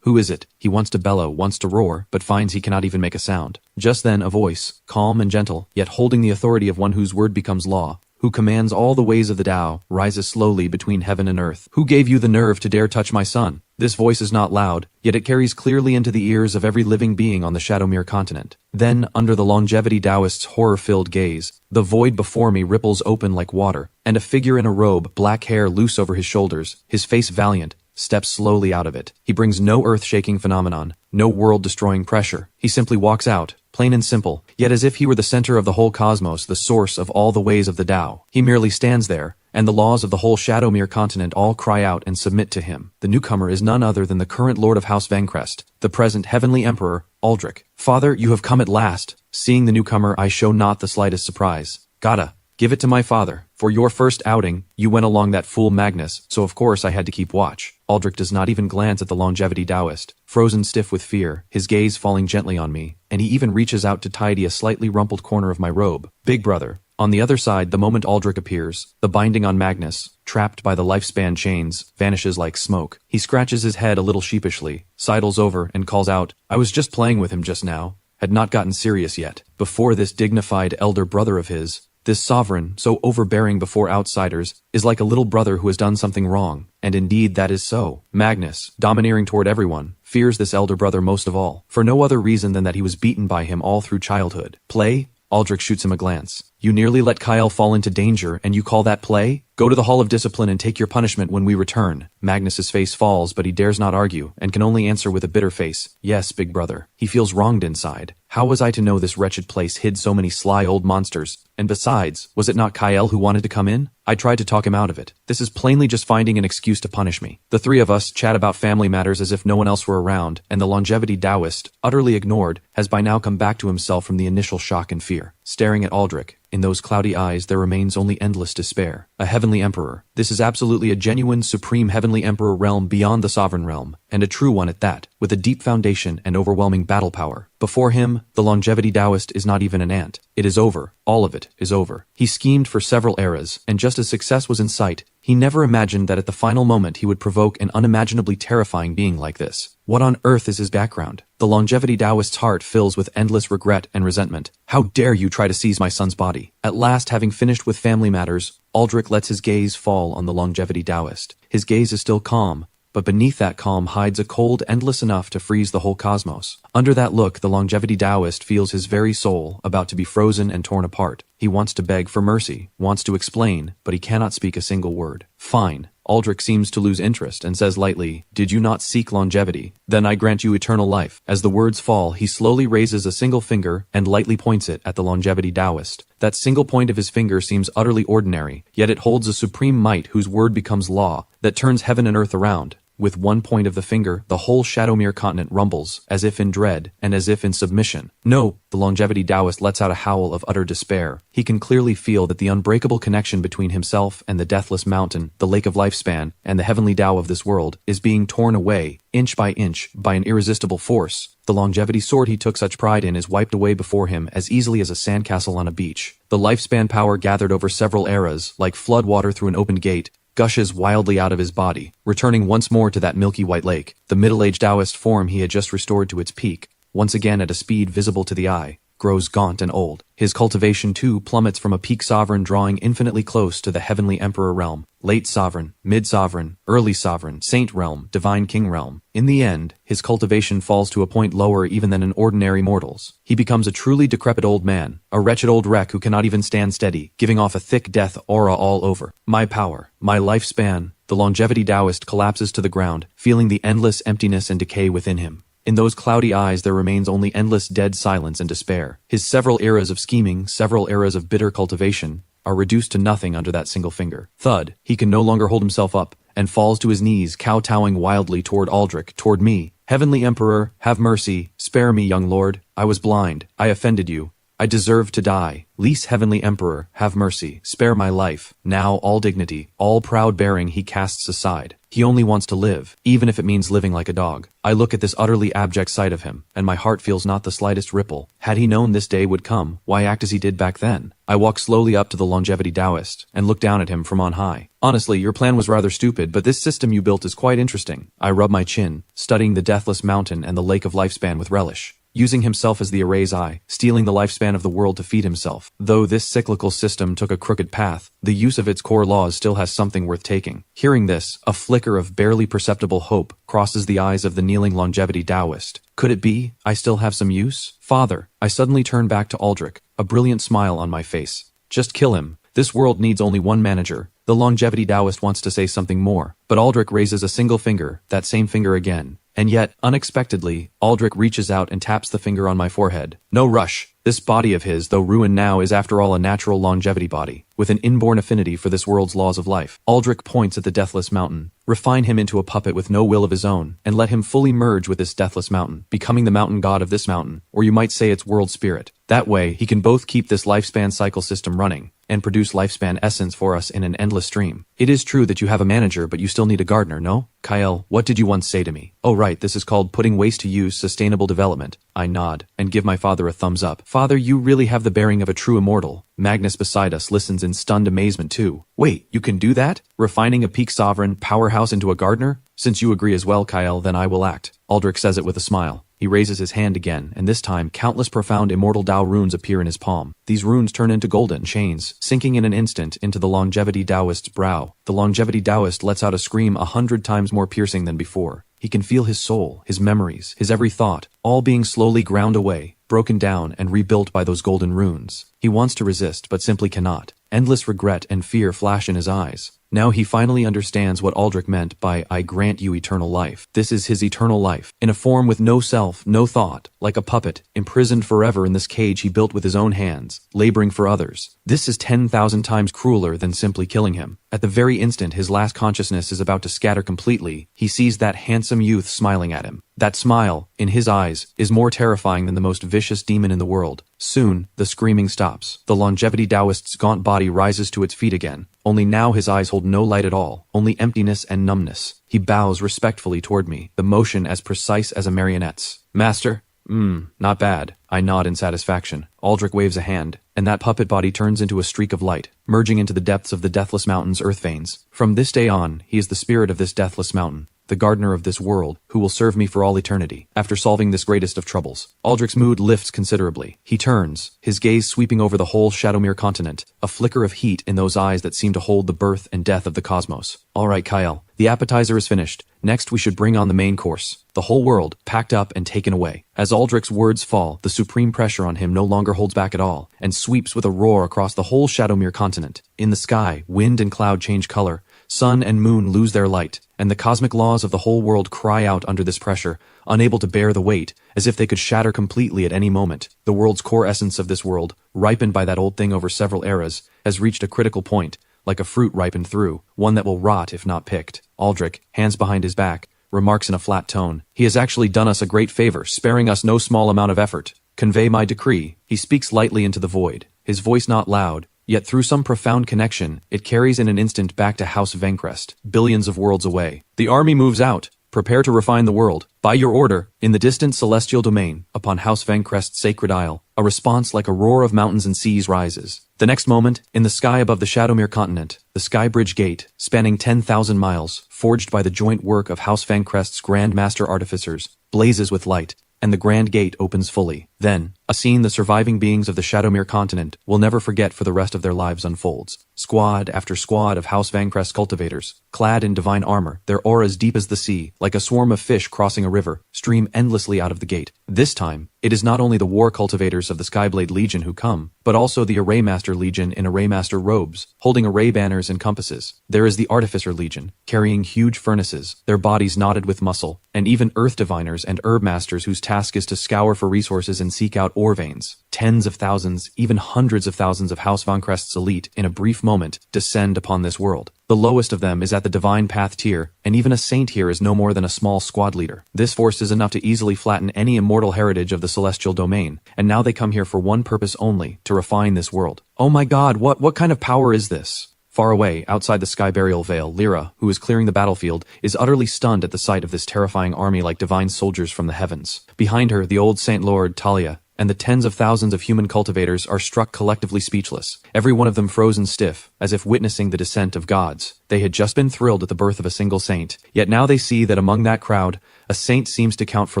Who is it? He wants to bellow, wants to roar, but finds he cannot even make a sound. Just then a voice, calm and gentle, yet holding the authority of one whose word becomes law, who commands all the ways of the Tao, rises slowly between heaven and earth. Who gave you the nerve to dare touch my son? This voice is not loud, yet it carries clearly into the ears of every living being on the Shadowmere continent. Then, under the longevity Taoist's horror-filled gaze, the void before me ripples open like water, and a figure in a robe, black hair loose over his shoulders, his face valiant, steps slowly out of it. He brings no earth-shaking phenomenon, no world-destroying pressure. He simply walks out, plain and simple, yet as if he were the center of the whole cosmos, the source of all the ways of the Tao. He merely stands there, and the laws of the whole Shadowmere continent all cry out and submit to him. The newcomer is none other than the current lord of House Vancrest, the present heavenly emperor, Aldrich. Father, you have come at last. Seeing the newcomer, I show not the slightest surprise. Gotta give it to my father. For your first outing, you went along that fool Magnus, so of course I had to keep watch. Aldrich does not even glance at the longevity Taoist, frozen stiff with fear, his gaze falling gently on me, and he even reaches out to tidy a slightly rumpled corner of my robe. Big brother. On the other side, the moment Aldrich appears, the binding on Magnus, trapped by the lifespan chains, vanishes like smoke. He scratches his head a little sheepishly, sidles over, and calls out, I was just playing with him just now. Had not gotten serious yet. Before this dignified elder brother of his, this sovereign, so overbearing before outsiders, is like a little brother who has done something wrong. And indeed that is so. Magnus, domineering toward everyone, fears this elder brother most of all, for no other reason than that he was beaten by him all through childhood. Play? Aldrich shoots him a glance. You nearly let Kyle fall into danger, and you call that play? Go to the Hall of Discipline and take your punishment when we return. Magnus's face falls, but he dares not argue, and can only answer with a bitter face. Yes, big brother. He feels wronged inside. How was I to know this wretched place hid so many sly old monsters? And besides, was it not Kyle who wanted to come in? I tried to talk him out of it. This is plainly just finding an excuse to punish me. The three of us chat about family matters as if no one else were around, and the longevity Taoist, utterly ignored, has by now come back to himself from the initial shock and fear. Staring at Aldrich, in those cloudy eyes there remains only endless despair. A heavenly emperor. This is absolutely a genuine, supreme heavenly emperor realm beyond the sovereign realm, and a true one at that, with a deep foundation and overwhelming battle power. Before him, the longevity Taoist is not even an ant. It is over. All of it is over. He schemed for several eras, and just as success was in sight, he never imagined that at the final moment he would provoke an unimaginably terrifying being like this. What on earth is his background? The longevity Taoist's heart fills with endless regret and resentment. How dare you try to seize my son's body? At last, having finished with family matters, Aldrich lets his gaze fall on the longevity Taoist. His gaze is still calm, but beneath that calm hides a cold endless enough to freeze the whole cosmos. Under that look, the longevity Taoist feels his very soul about to be frozen and torn apart. He wants to beg for mercy, wants to explain, but he cannot speak a single word. Fine. Aldrich seems to lose interest and says lightly, Did you not seek longevity? Then I grant you eternal life. As the words fall, he slowly raises a single finger and lightly points it at the longevity Taoist. That single point of his finger seems utterly ordinary, yet it holds a supreme might whose word becomes law, that turns heaven and earth around. With one point of the finger, the whole Shadowmere continent rumbles, as if in dread, and as if in submission. No, the longevity Taoist lets out a howl of utter despair. He can clearly feel that the unbreakable connection between himself and the deathless mountain, the lake of lifespan, and the heavenly Tao of this world, is being torn away, inch, by an irresistible force. The longevity sword he took such pride in is wiped away before him as easily as a sandcastle on a beach. The lifespan power gathered over several eras, like floodwater through an opened gate, gushes wildly out of his body, returning once more to that milky white lake. The middle-aged Taoist form he had just restored to its peak, once again at a speed visible to the eye, grows gaunt and old. His cultivation too plummets from a peak sovereign drawing infinitely close to the heavenly emperor realm, late sovereign, mid-sovereign, early sovereign, saint realm, divine king realm. In the end, his cultivation falls to a point lower even than an ordinary mortal's. He becomes a truly decrepit old man, a wretched old wreck who cannot even stand steady, giving off a thick death aura all over. My power, my lifespan, the longevity Taoist collapses to the ground, feeling the endless emptiness and decay within him. In those cloudy eyes there remains only endless dead silence and despair. His several eras of scheming, several eras of bitter cultivation, are reduced to nothing under that single finger. Thud, he can no longer hold himself up, and falls to his knees, kowtowing wildly toward Aldrich, toward me. Heavenly Emperor, have mercy, spare me, young lord. I was blind, I offended you. I deserve to die. Lease Heavenly Emperor, have mercy, spare my life. Now all dignity, all proud bearing he casts aside. He only wants to live, even if it means living like a dog. I look at this utterly abject sight of him, and my heart feels not the slightest ripple. Had he known this day would come, why act as he did back then? I walk slowly up to the longevity Taoist, and look down at him from on high. Honestly, your plan was rather stupid, but this system you built is quite interesting. I rub my chin, studying the deathless mountain and the lake of lifespan with relish. Using himself as the array's eye, stealing the lifespan of the world to feed himself. Though this cyclical system took a crooked path, the use of its core laws still has something worth taking. Hearing this, a flicker of barely perceptible hope crosses the eyes of the kneeling longevity Taoist. Could it be I still have some use? Father, I suddenly turn back to Aldrich, a brilliant smile on my face. Just kill him. This world needs only one manager. The longevity Taoist wants to say something more, but Aldrich raises a single finger, that same finger again. And yet, unexpectedly, Aldrich reaches out and taps the finger on my forehead. No rush. This body of his, though ruined now, is after all a natural longevity body, with an inborn affinity for this world's laws of life. Aldrich points at the deathless mountain. Refine him into a puppet with no will of his own, and let him fully merge with this deathless mountain, becoming the mountain god of this mountain, or you might say its world spirit. That way, he can both keep this lifespan cycle system running, and produce lifespan essence for us in an endless stream. It is true that you have a manager, but you still need a gardener, no? Kyle, what did you once say to me? Oh right, this is called putting waste to use, sustainable development. I nod, and give my father a thumbs up. Father, you really have the bearing of a true immortal. Magnus beside us listens in stunned amazement too. Wait, you can do that? Refining a peak sovereign powerhouse into a gardener? Since you agree as well, Kyle, then I will act. Aldrich says it with a smile. He raises his hand again, and this time countless profound immortal Tao runes appear in his palm. These runes turn into golden chains, sinking in an instant into the longevity Taoist's brow. The longevity Taoist lets out a scream 100 times more piercing than before. He can feel his soul, his memories, his every thought, all being slowly ground away, broken down and rebuilt by those golden runes. He wants to resist, but simply cannot. Endless regret and fear flash in his eyes. Now he finally understands what Aldrich meant by "I grant you eternal life." This is his eternal life, in a form with no self, no thought, like a puppet, imprisoned forever in this cage he built with his own hands, laboring for others. This is 10,000 times crueler than simply killing him. At the very instant his last consciousness is about to scatter completely, he sees that handsome youth smiling at him. That smile, in his eyes, is more terrifying than the most vicious demon in the world. Soon, the screaming stops. The longevity Taoist's gaunt body rises to its feet again. Only now his eyes hold no light at all, only emptiness and numbness. He bows respectfully toward me, the motion as precise as a marionette's. Master? Not bad. I nod in satisfaction. Aldrich waves a hand, and that puppet body turns into a streak of light, merging into the depths of the deathless mountain's earth veins. From this day on, he is the spirit of this deathless mountain, the gardener of this world, who will serve me for all eternity. After solving this greatest of troubles, Aldrich's mood lifts considerably. He turns, his gaze sweeping over the whole Shadowmere continent, a flicker of heat in those eyes that seem to hold the birth and death of the cosmos. All right, Kyle, the appetizer is finished. Next we should bring on the main course. The whole world, packed up and taken away. As Aldrich's words fall, the supreme pressure on him no longer holds back at all, and sweeps with a roar across the whole Shadowmere continent. In the sky, wind and cloud change color, sun and moon lose their light, and the cosmic laws of the whole world cry out under this pressure, unable to bear the weight, as if they could shatter completely at any moment. The world's core essence of this world, ripened by that old thing over several eras, has reached a critical point, like a fruit ripened through, one that will rot if not picked. Aldrich, hands behind his back, remarks in a flat tone, "He has actually done us a great favor, sparing us no small amount of effort. Convey my decree." He speaks lightly into the void, his voice not loud, yet through some profound connection, it carries in an instant back to House Vencrest, billions of worlds away. "The army moves out. Prepare to refine the world. By your order." In the distant celestial domain, upon House Vencrest's sacred isle, a response like a roar of mountains and seas rises. The next moment, in the sky above the Shadowmere continent, the Skybridge Gate, spanning 10,000 miles, forged by the joint work of House Vencrest's Grand Master Artificers, blazes with light, and the Grand Gate opens fully. Then, a scene the surviving beings of the Shadowmere continent will never forget for the rest of their lives unfolds. Squad after squad of House Vancrest cultivators, clad in divine armor, their auras deep as the sea, like a swarm of fish crossing a river, stream endlessly out of the gate. This time, it is not only the war cultivators of the Skyblade Legion who come, but also the Arraymaster Legion in Arraymaster robes, holding array banners and compasses. There is the Artificer Legion, carrying huge furnaces, their bodies knotted with muscle, and even Earth Diviners and Herb Masters whose task is to scour for resources and seek out ore veins. Tens of thousands, even hundreds of thousands of House Vancrest's elite, in a brief moment, descend upon this world. The lowest of them is at the Divine Path tier, and even a saint here is no more than a small squad leader. This force is enough to easily flatten any immortal heritage of the celestial domain, and now they come here for one purpose only, to refine this world. Oh my god, what kind of power is this? Far away, outside the Sky Burial Vale, Lyra, who is clearing the battlefield, is utterly stunned at the sight of this terrifying army like divine soldiers from the heavens. Behind her, the old Saint Lord, Talia, and the tens of thousands of human cultivators are struck collectively speechless, every one of them frozen stiff, as if witnessing the descent of gods. They had just been thrilled at the birth of a single saint, yet now they see that among that crowd, a saint seems to count for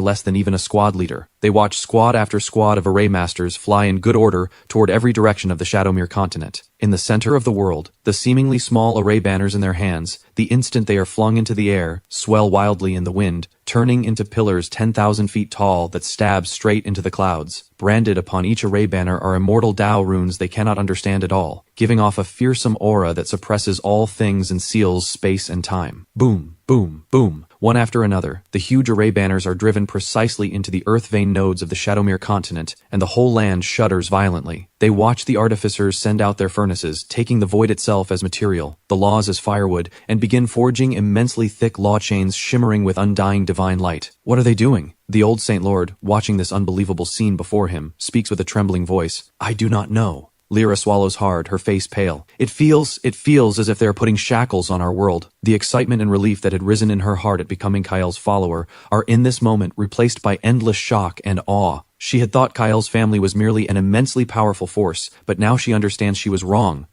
less than even a squad leader. They watch squad after squad of array masters fly in good order toward every direction of the Shadowmere continent. In the center of the world, the seemingly small array banners in their hands, the instant they are flung into the air, swell wildly in the wind, turning into pillars 10,000 feet tall that stab straight into the clouds. Branded upon each array banner are immortal Tao runes they cannot understand at all, giving off a fearsome aura that suppresses all things and seals space and time. Boom, boom, boom. One after another, the huge array banners are driven precisely into the earth vein nodes of the Shadowmere continent, and the whole land shudders violently. They watch the artificers send out their furnaces, taking the void itself as material, the laws as firewood, and begin forging immensely thick law chains shimmering with undying divine light. What are they doing? The old Saint Lord, watching this unbelievable scene before him, speaks with a trembling voice. I do not know. Lyra swallows hard, her face pale. It feels as if they are putting shackles on our world. The excitement and relief that had risen in her heart at becoming Kyle's follower are in this moment replaced by endless shock and awe. She had thought Kyle's family was merely an immensely powerful force, but now she understands she was wrong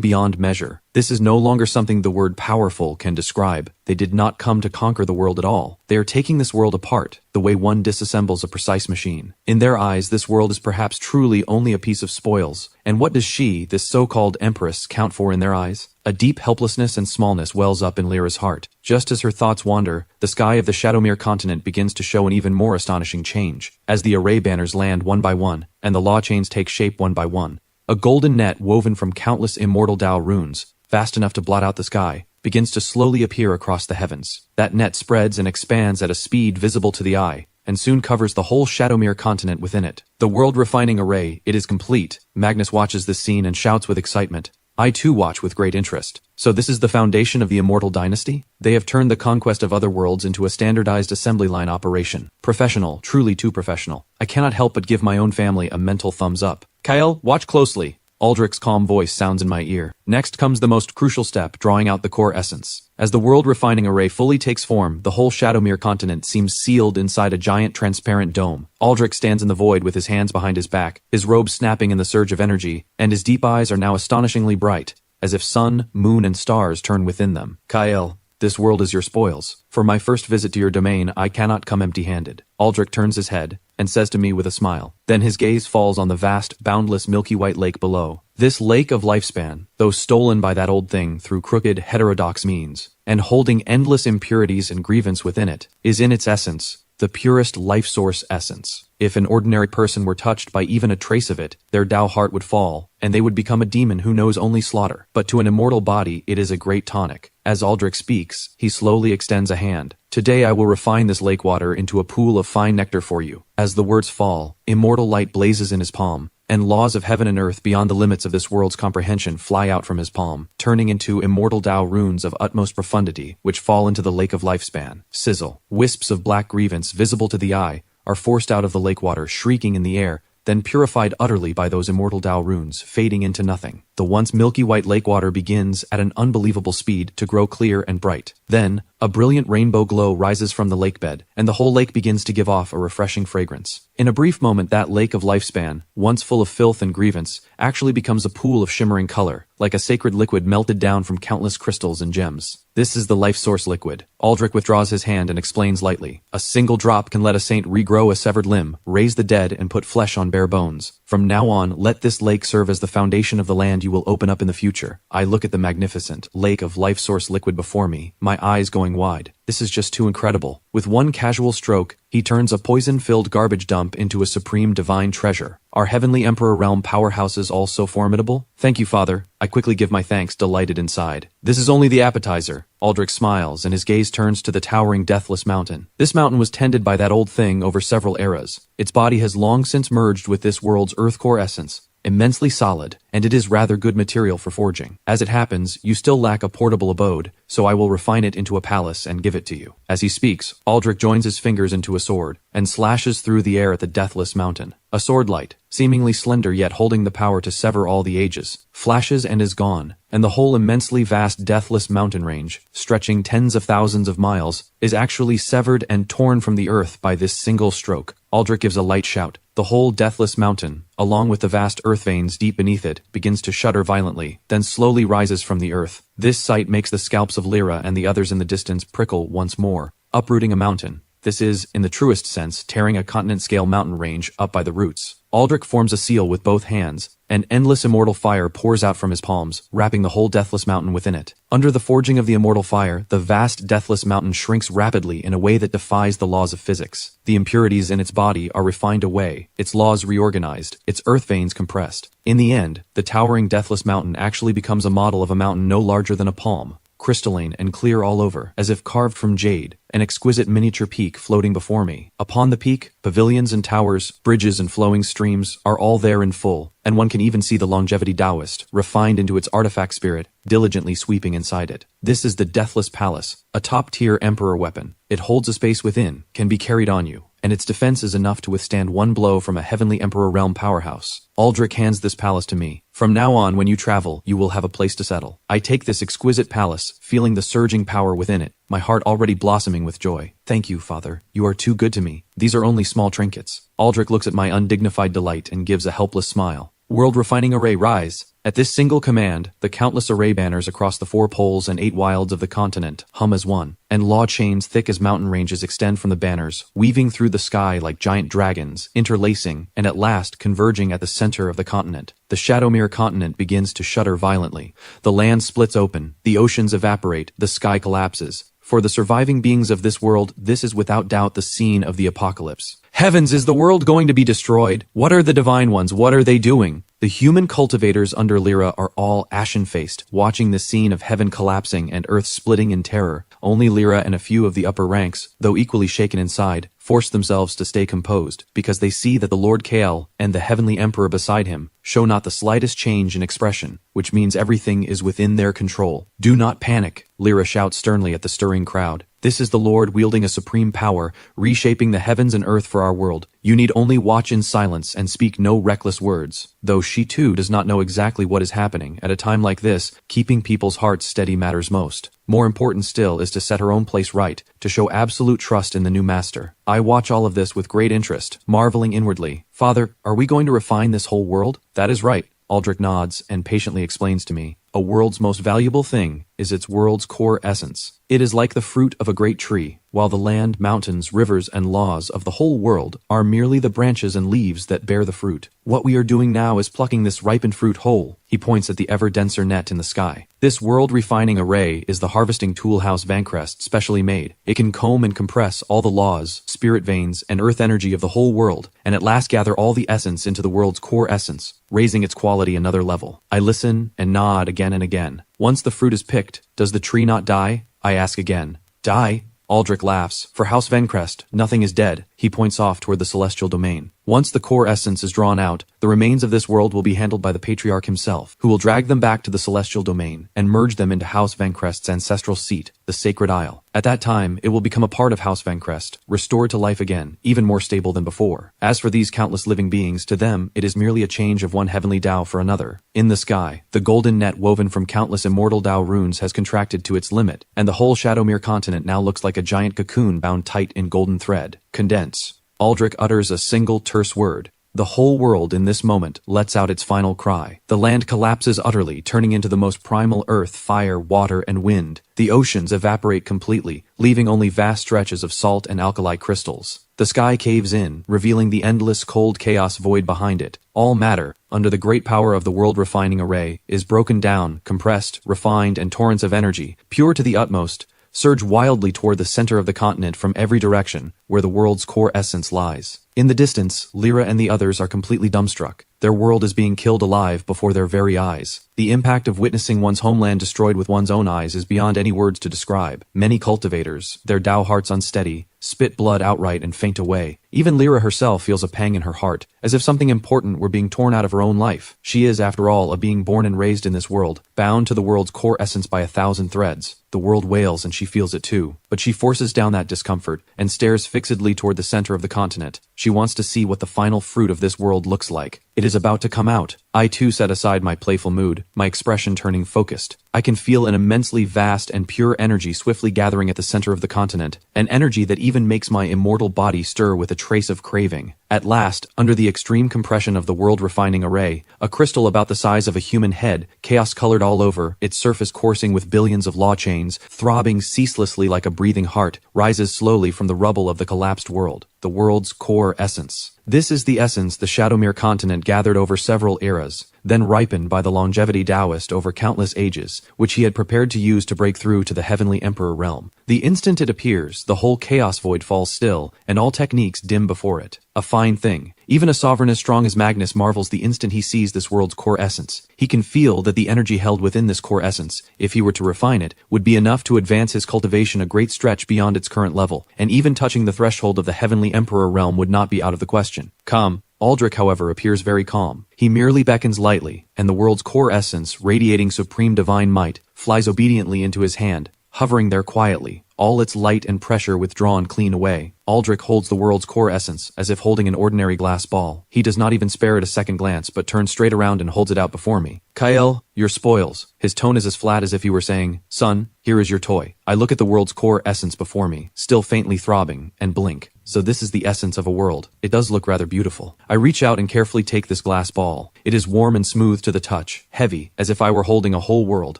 beyond measure. This is no longer something the word powerful can describe. They did not come to conquer the world at all. They are taking this world apart, the way one disassembles a precise machine. In their eyes, this world is perhaps truly only a piece of spoils. And what does she, this so-called empress, count for in their eyes? A deep helplessness and smallness wells up in Lyra's heart. Just as her thoughts wander, the sky of the Shadowmere continent begins to show an even more astonishing change. As the array banners land one by one, and the law chains take shape one by one, a golden net woven from countless immortal Tao runes, vast enough to blot out the sky, begins to slowly appear across the heavens. That net spreads and expands at a speed visible to the eye, and soon covers the whole Shadowmere continent within it. The world-refining array, it is complete. Magnus watches this scene and shouts with excitement. I too watch with great interest. So this is the foundation of the Immortal Dynasty? They have turned the conquest of other worlds into a standardized assembly line operation. Professional, truly too professional. I cannot help but give my own family a mental thumbs up. Kyle, watch closely. Aldrich's calm voice sounds in my ear. Next comes the most crucial step, drawing out the core essence. As the world-refining array fully takes form, the whole Shadowmere continent seems sealed inside a giant transparent dome. Aldrich stands in the void with his hands behind his back, his robe snapping in the surge of energy, and his deep eyes are now astonishingly bright, as if sun, moon, and stars turn within them. Kyle, this world is your spoils. For my first visit to your domain, I cannot come empty-handed. Aldrich turns his head and says to me with a smile. Then his gaze falls on the vast, boundless milky white lake below. This lake of lifespan, though stolen by that old thing through crooked, heterodox means, and holding endless impurities and grievance within it, is in its essence the purest life source essence. If an ordinary person were touched by even a trace of it, their Tao heart would fall, and they would become a demon who knows only slaughter. But to an immortal body, it is a great tonic. As Aldrich speaks, he slowly extends a hand. Today I will refine this lake water into a pool of fine nectar for you. As the words fall, immortal light blazes in his palm, and laws of heaven and earth beyond the limits of this world's comprehension fly out from his palm, turning into immortal Tao runes of utmost profundity, which fall into the lake of lifespan. Sizzle. Wisps of black grievance, visible to the eye, are forced out of the lake water, shrieking in the air, then purified utterly by those immortal Tao runes, fading into nothing. the once milky white lake water begins at an unbelievable speed to grow clear and bright. Then, a brilliant rainbow glow rises from the lake bed, and the whole lake begins to give off a refreshing fragrance. In a brief moment, that lake of lifespan, once full of filth and grievance, actually becomes a pool of shimmering color, like a sacred liquid melted down from countless crystals and gems. This is the life source liquid. Aldrich withdraws his hand and explains lightly. A single drop can let a saint regrow a severed limb, raise the dead, and put flesh on bare bones. From now on, let this lake serve as the foundation of the land you will open up in the future. I look at the magnificent lake of life source liquid before me, my eyes going wide. This is just too incredible. With one casual stroke, he turns a poison-filled garbage dump into a supreme divine treasure. Are Heavenly Emperor realm powerhouses all so formidable? Thank you, Father. I quickly give my thanks, delighted inside. This is only the appetizer. Aldrich smiles, and his gaze turns to the towering Deathless Mountain. This mountain was tended by that old thing over several eras. Its body has long since merged with this world's earth core essence. Immensely solid, and it is rather good material for forging. As it happens, you still lack a portable abode, so I will refine it into a palace and give it to you. As he speaks, Aldrich joins his fingers into a sword, and slashes through the air at the Deathless Mountain. A sword light, seemingly slender yet holding the power to sever all the ages, flashes and is gone, and the whole immensely vast Deathless Mountain range, stretching tens of thousands of miles, is actually severed and torn from the earth by this single stroke. Aldrich gives a light shout. The whole Deathless Mountain, along with the vast earth veins deep beneath it, begins to shudder violently, then slowly rises from the earth. This sight makes the scalps of Lyra and the others in the distance prickle once more. Uprooting a mountain. This is, in the truest sense, tearing a continent-scale mountain range up by the roots. Aldrich forms a seal with both hands, and endless immortal fire pours out from his palms, wrapping the whole Deathless Mountain within it. Under the forging of the immortal fire, the vast Deathless Mountain shrinks rapidly in a way that defies the laws of physics. The impurities in its body are refined away, its laws reorganized, its earth veins compressed. In the end, the towering Deathless Mountain actually becomes a model of a mountain no larger than a palm. Crystalline and clear all over, as if carved from jade, an exquisite miniature peak floating before me. Upon the peak, pavilions and towers, bridges and flowing streams are all there in full, and one can even see the longevity Taoist, refined into its artifact spirit, diligently sweeping inside it. This is the Deathless Palace, a top-tier emperor weapon. It holds a space within, can be carried on you, and its defense is enough to withstand one blow from a Heavenly Emperor realm powerhouse. Aldrich hands this palace to me. From now on, when you travel, you will have a place to settle. I take this exquisite palace, feeling the surging power within it, my heart already blossoming with joy. Thank you, Father. You are too good to me. These are only small trinkets. Aldrich looks at my undignified delight and gives a helpless smile. World refining array, rise. At this single command, the countless array banners across the 4 poles and 8 wilds of the continent hum as one, and law chains thick as mountain ranges extend from the banners, weaving through the sky like giant dragons, interlacing, and at last converging at the center of the continent. The Shadowmere continent begins to shudder violently. The land splits open, the oceans evaporate, the sky collapses. For the surviving beings of this world, this is without doubt the scene of the apocalypse. Heavens, is the world going to be destroyed? What are the divine ones? What are they doing? The human cultivators under Lyra are all ashen-faced, watching the scene of heaven collapsing and earth splitting in terror. Only Lyra and a few of the upper ranks, though equally shaken inside, force themselves to stay composed, because they see that the Lord Kael and the Heavenly Emperor beside him show not the slightest change in expression, which means everything is within their control. Do not panic, Lyra shouts sternly at the stirring crowd. This is the Lord wielding a supreme power, reshaping the heavens and earth for our world. You need only watch in silence and speak no reckless words. Though she too does not know exactly what is happening, at a time like this, keeping people's hearts steady matters most. More important still is to set her own place right, to show absolute trust in the new master. I watch all of this with great interest, marveling inwardly. Father, are we going to refine this whole world? That is right. Aldrich nods and patiently explains to me. A world's most valuable thing is its world's core essence. It is like the fruit of a great tree, while the land, mountains, rivers, and laws of the whole world are merely the branches and leaves that bear the fruit. What we are doing now is plucking this ripened fruit whole. He points at the ever-denser net in the sky. This world-refining array is the harvesting tool house Vancrest specially made. It can comb and compress all the laws, spirit veins, and earth energy of the whole world, and at last gather all the essence into the world's core essence, raising its quality another level. I listen and nod again and again. Once the fruit is picked, does the tree not die? I ask again. Die? Aldrich laughs. For House Vencrest, nothing is dead. He points off toward the celestial domain. Once the core essence is drawn out, the remains of this world will be handled by the Patriarch himself, who will drag them back to the celestial domain and merge them into House Vancrest's ancestral seat, the Sacred Isle. At that time, it will become a part of House Vancrest, restored to life again, even more stable than before. As for these countless living beings, to them, it is merely a change of one heavenly Tao for another. In the sky, the golden net woven from countless immortal Tao runes has contracted to its limit, and the whole Shadowmere continent now looks like a giant cocoon bound tight in golden thread. Condense. Aldrich utters a single terse word. The whole world in this moment lets out its final cry. The land collapses utterly, turning into the most primal earth, fire, water, and wind. The oceans evaporate completely, leaving only vast stretches of salt and alkali crystals. The sky caves in, revealing the endless cold chaos void behind it. All matter, under the great power of the world-refining array, is broken down, compressed, refined, and torrents of energy, pure to the utmost, surge wildly toward the center of the continent from every direction, where the world's core essence lies. In the distance, Lyra and the others are completely dumbstruck. Their world is being killed alive before their very eyes. The impact of witnessing one's homeland destroyed with one's own eyes is beyond any words to describe. Many cultivators, their Tao hearts unsteady, spit blood outright and faint away. Even Lyra herself feels a pang in her heart, as if something important were being torn out of her own life. She is, after all, a being born and raised in this world, bound to the world's core essence by 1,000 threads. The world wails and she feels it too. But she forces down that discomfort and stares fixedly toward the center of the continent. She wants to see what the final fruit of this world looks like. It is about to come out. I too set aside my playful mood, my expression turning focused. I can feel an immensely vast and pure energy swiftly gathering at the center of the continent, an energy that even makes my immortal body stir with a trace of craving. At last, under the extreme compression of the world-refining array, a crystal about the size of a human head, chaos-colored all over, its surface coursing with billions of law chains, throbbing ceaselessly like a breathing heart, rises slowly from the rubble of the collapsed world. The world's core essence. This is the essence the Shadowmere continent gathered over several eras, then ripened by the longevity Taoist over countless ages, which he had prepared to use to break through to the heavenly emperor realm. The instant it appears, the whole chaos void falls still, and all techniques dim before it. A fine thing. Even a sovereign as strong as Magnus marvels the instant he sees this world's core essence. He can feel that the energy held within this core essence, if he were to refine it, would be enough to advance his cultivation a great stretch beyond its current level, and even touching the threshold of the heavenly emperor realm would not be out of the question. Come. Aldrich, however, appears very calm. He merely beckons lightly, and the world's core essence, radiating supreme divine might, flies obediently into his hand, hovering there quietly, all its light and pressure withdrawn clean away. Aldrich holds the world's core essence, as if holding an ordinary glass ball. He does not even spare it a second glance, but turns straight around and holds it out before me. Kael, your spoils. His tone is as flat as if he were saying, son, here is your toy. I look at the world's core essence before me, still faintly throbbing, and blink. So this is the essence of a world. It does look rather beautiful. I reach out and carefully take this glass ball. It is warm and smooth to the touch, heavy, as if I were holding a whole world.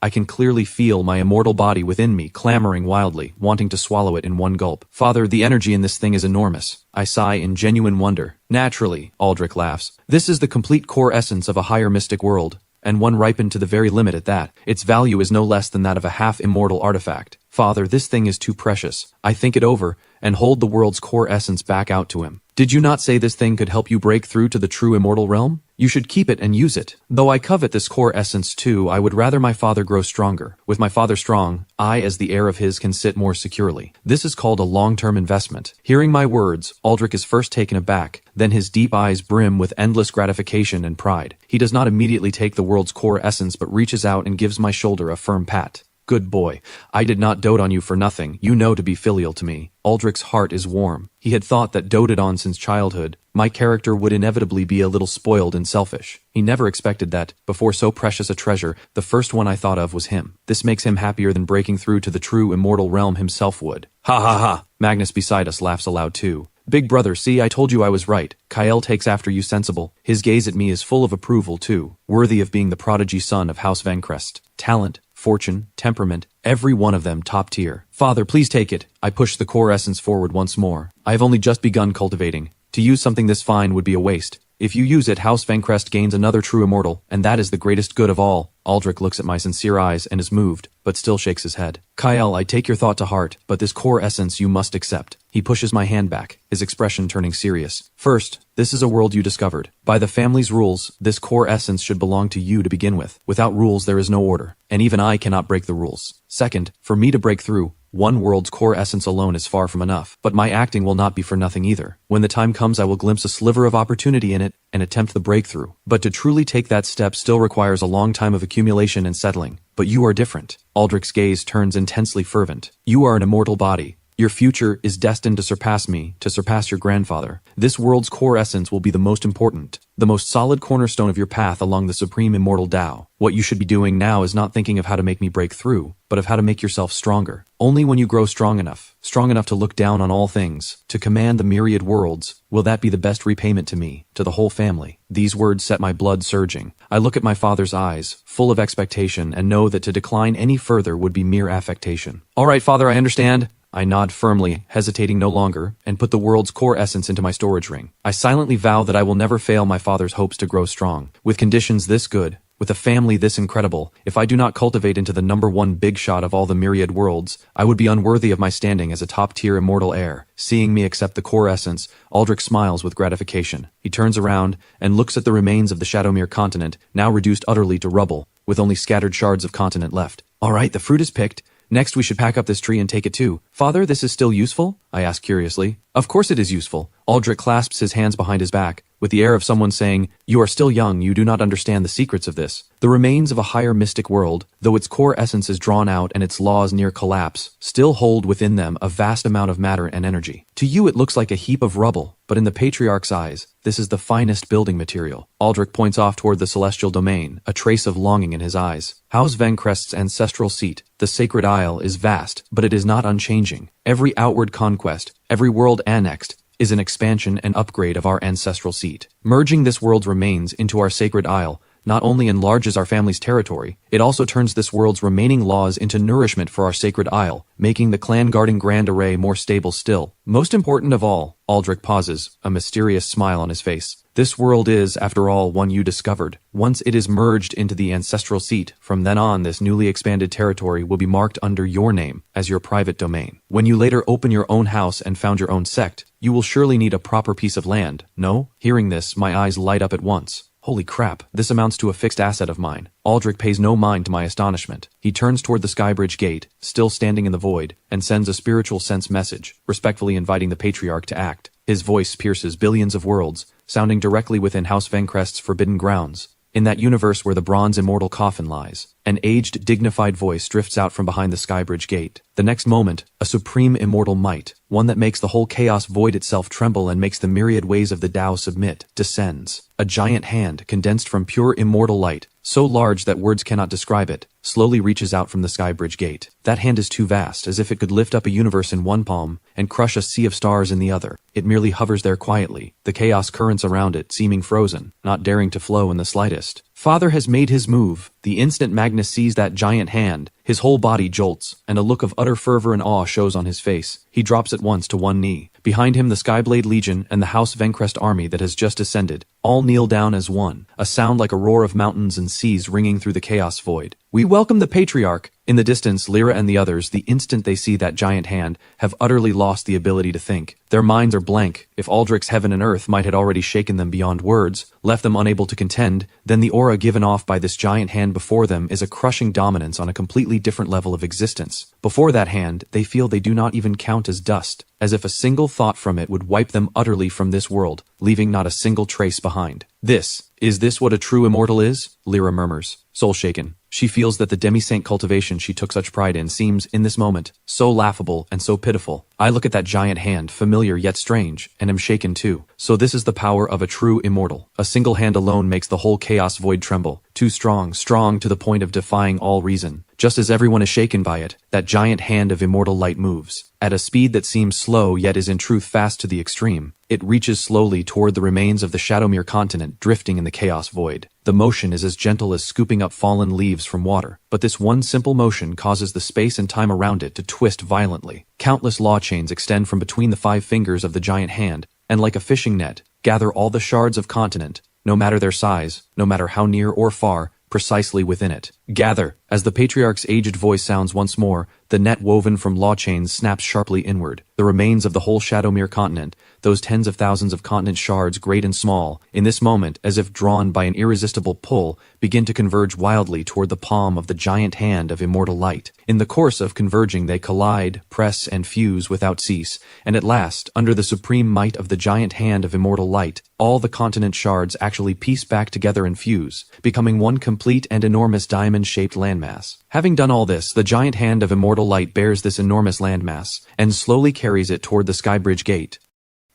I can clearly feel my immortal body within me clamoring wildly, wanting to swallow it in one gulp. Father, the energy in this thing is enormous. I sigh in genuine wonder. Naturally, Aldrich laughs. This is the complete core essence of a higher mystic world, and one ripened to the very limit at that. Its value is no less than that of a half-immortal artifact. Father, this thing is too precious. I think it over, and hold the world's core essence back out to him. Did you not say this thing could help you break through to the true immortal realm? You should keep it and use it. Though I covet this core essence too, I would rather my father grow stronger. With my father strong, I as the heir of his can sit more securely. This is called a long-term investment. Hearing my words, Aldrich is first taken aback, then his deep eyes brim with endless gratification and pride. He does not immediately take the world's core essence but reaches out and gives my shoulder a firm pat. Good boy. I did not dote on you for nothing. You know to be filial to me. Aldrich's heart is warm. He had thought that doted on since childhood, my character would inevitably be a little spoiled and selfish. He never expected that, before so precious a treasure, the first one I thought of was him. This makes him happier than breaking through to the true immortal realm himself would. Ha ha ha! Magnus beside us laughs aloud too. Big brother, see, I told you I was right. Kael takes after you sensible. His gaze at me is full of approval too, worthy of being the prodigy son of House Vancrest. Talent, fortune, temperament, every one of them top tier. Father, please take it. I push the core essence forward once more. I have only just begun cultivating. To use something this fine would be a waste. If you use it, House Vancrest gains another true immortal, and that is the greatest good of all. Aldrich looks at my sincere eyes and is moved, but still shakes his head. Kael, I take your thought to heart, but this core essence you must accept. He pushes my hand back, his expression turning serious. First, this is a world you discovered. By the family's rules, this core essence should belong to you to begin with. Without rules, there is no order, and even I cannot break the rules. Second, for me to break through, One world's core essence alone is far from enough, but my acting will not be for nothing either. When the time comes, I will glimpse a sliver of opportunity in it and attempt the breakthrough. But to truly take that step still requires a long time of accumulation and settling. But you are different. Aldrich's gaze turns intensely fervent. You are an immortal body. Your future is destined to surpass me, to surpass your grandfather. This world's core essence will be the most important, the most solid cornerstone of your path along the supreme immortal Tao. What you should be doing now is not thinking of how to make me break through, but of how to make yourself stronger. Only when you grow strong enough to look down on all things, to command the myriad worlds, will that be the best repayment to me, to the whole family. These words set my blood surging. I look at my father's eyes, full of expectation, and know that to decline any further would be mere affectation. All right, father, I understand. I nod firmly, hesitating no longer, and put the world's core essence into my storage ring. I silently vow that I will never fail my father's hopes to grow strong. With conditions this good, with a family this incredible, if I do not cultivate into the #1 big shot of all the myriad worlds, I would be unworthy of my standing as a top-tier immortal heir. Seeing me accept the core essence, Aldrich smiles with gratification. He turns around and looks at the remains of the Shadowmere continent, now reduced utterly to rubble, with only scattered shards of continent left. All right, the fruit is picked. Next, we should pack up this tree and take it too. Father, this is still useful? I ask curiously. Of course it is useful. Aldrich clasps his hands behind his back, with the air of someone saying, "You are still young, you do not understand the secrets of this." The remains of a higher mystic world, though its core essence is drawn out and its laws near collapse, still hold within them a vast amount of matter and energy. To you it looks like a heap of rubble, but in the Patriarch's eyes, this is the finest building material. Aldrich points off toward the celestial domain, a trace of longing in his eyes. House Vencrest's ancestral seat, the Sacred Isle, is vast, but it is not unchanging. Every outward conquest, every world annexed, is an expansion and upgrade of our ancestral seat. Merging this world's remains into our Sacred Isle not only enlarges our family's territory, it also turns this world's remaining laws into nourishment for our Sacred Isle, making the clan-guarding Grand Array more stable still. Most important of all, Aldrich pauses, a mysterious smile on his face. This world is, after all, one you discovered. Once it is merged into the ancestral seat, from then on this newly expanded territory will be marked under your name, as your private domain. When you later open your own house and found your own sect, you will surely need a proper piece of land, no? Hearing this, my eyes light up at once. Holy crap, this amounts to a fixed asset of mine. Aldrich pays no mind to my astonishment. He turns toward the Skybridge gate, still standing in the void, and sends a spiritual sense message, respectfully inviting the Patriarch to act. His voice pierces billions of worlds, sounding directly within House Vencrest's forbidden grounds. In that universe where the bronze immortal coffin lies, an aged, dignified voice drifts out from behind the Skybridge gate. The next moment, a supreme immortal might, one that makes the whole chaos void itself tremble and makes the myriad ways of the Tao submit, descends. A giant hand, condensed from pure immortal light, so large that words cannot describe it, slowly reaches out from the Skybridge gate. That hand is too vast, as if it could lift up a universe in one palm and crush a sea of stars in the other. It merely hovers there quietly, the chaos currents around it seeming frozen, not daring to flow in the slightest. Father has made his move. The instant Magnus sees that giant hand, his whole body jolts, and a look of utter fervor and awe shows on his face. He drops at once to one knee. Behind him the Skyblade Legion and the House Vencrest army that has just ascended, all kneel down as one, a sound like a roar of mountains and seas ringing through the chaos void. We welcome the Patriarch. In the distance, Lyra and the others, the instant they see that giant hand, have utterly lost the ability to think. Their minds are blank. If Aldrich's heaven and earth might had already shaken them beyond words, left them unable to contend, then the aura given off by this giant hand before them is a crushing dominance on a completely different level of existence. Before that hand, they feel they do not even count as dust, as if a single thought from it would wipe them utterly from this world, leaving not a single trace behind. Is this what a true immortal is? Lyra murmurs, soul-shaken. She feels that the demi-saint cultivation she took such pride in seems, in this moment, so laughable and so pitiful. I look at that giant hand, familiar yet strange, and am shaken too. So this is the power of a true immortal. A single hand alone makes the whole chaos void tremble. Too strong to the point of defying all reason. Just as everyone is shaken by it, that giant hand of immortal light moves. At a speed that seems slow yet is in truth fast to the extreme. It reaches slowly toward the remains of the Shadowmere continent drifting in the chaos void. The motion is as gentle as scooping up fallen leaves from water, but this one simple motion causes the space and time around it to twist violently. Countless law chains extend from between the 5 fingers of the giant hand, and like a fishing net, gather all the shards of continent, no matter their size, no matter how near or far, precisely within it. Gather! As the patriarch's aged voice sounds once more, the net woven from law chains snaps sharply inward. The remains of the whole Shadowmere continent, those tens of thousands of continent shards great and small, in this moment, as if drawn by an irresistible pull, begin to converge wildly toward the palm of the giant hand of immortal light. In the course of converging they collide, press, and fuse without cease, and at last, under the supreme might of the giant hand of immortal light, all the continent shards actually piece back together and fuse, becoming one complete and enormous diamond-shaped landmass. Having done all this, the giant hand of immortal light bears this enormous landmass, and slowly carries it toward the Skybridge Gate.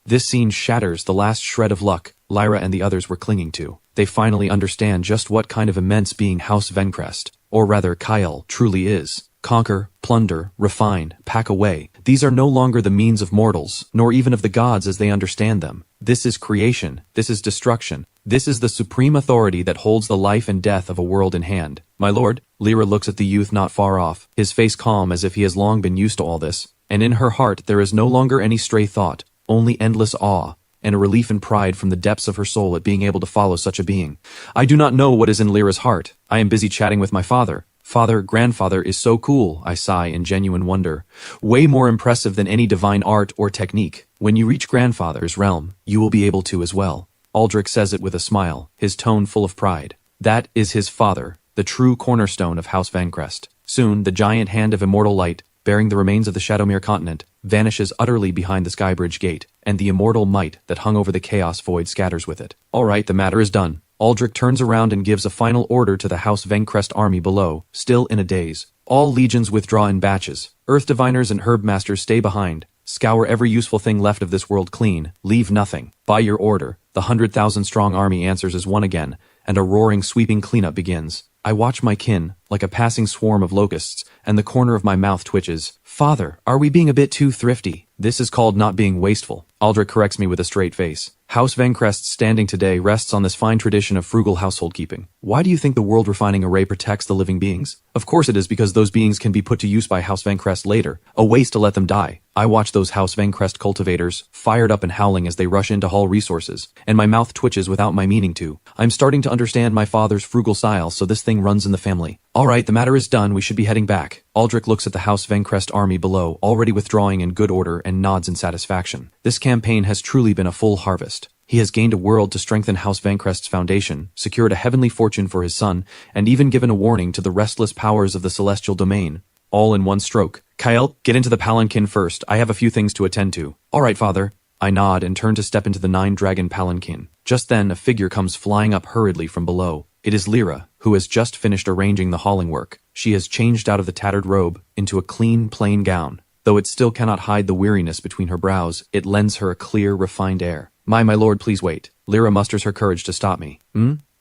This scene shatters the last shred of luck Lyra and the others were clinging to. They finally understand just what kind of immense being House Vencrest, or rather Kyle, truly is. Conquer, plunder, refine, pack away. These are no longer the means of mortals, nor even of the gods as they understand them. This is creation. This is destruction. This is the supreme authority that holds the life and death of a world in hand. My lord, Lyra looks at the youth not far off, his face calm as if he has long been used to all this, and in her heart there is no longer any stray thought, only endless awe, and a relief and pride from the depths of her soul at being able to follow such a being. I do not know what is in Lyra's heart. I am busy chatting with my father. Father, grandfather is so cool, I sigh in genuine wonder. Way more impressive than any divine art or technique. When you reach grandfather's realm, you will be able to as well. Aldrich says it with a smile, his tone full of pride. That is his father, the true cornerstone of House Vencrest. Soon, the giant hand of immortal light, bearing the remains of the Shadowmere continent, vanishes utterly behind the Skybridge Gate, and the immortal might that hung over the chaos void scatters with it. All right, the matter is done. Aldrich turns around and gives a final order to the House Vencrest army below, still in a daze. All legions withdraw in batches. Earth diviners and herb masters stay behind. Scour every useful thing left of this world clean. Leave nothing. By your order, the 100,000-strong army answers as one again, and a roaring, sweeping cleanup begins. I watch my kin, like a passing swarm of locusts, and the corner of my mouth twitches. Father, are we being a bit too thrifty? This is called not being wasteful. Aldrich corrects me with a straight face. House Vencrest's standing today rests on this fine tradition of frugal household keeping. Why do you think the world refining array protects the living beings? Of course it is because those beings can be put to use by House Vencrest later. A waste to let them die. I watch those House Vencrest cultivators, fired up and howling as they rush in to haul resources, and my mouth twitches without my meaning to. I'm starting to understand my father's frugal style, so this thing runs in the family. Alright, the matter is done, we should be heading back. Aldrich looks at the House Vencrest army below, already withdrawing in good order, and nods in satisfaction. This campaign has truly been a full harvest. He has gained a world to strengthen House Vencrest's foundation, secured a heavenly fortune for his son, and even given a warning to the restless powers of the celestial domain. All in one stroke. Kyle, get into the palanquin first. I have a few things to attend to. All right, father. I nod and turn to step into the 9-dragon palanquin. Just then, a figure comes flying up hurriedly from below. It is Lyra, who has just finished arranging the hauling work. She has changed out of the tattered robe into a clean, plain gown. Though it still cannot hide the weariness between her brows, it lends her a clear, refined air. My lord, please wait. Lyra musters her courage to stop me.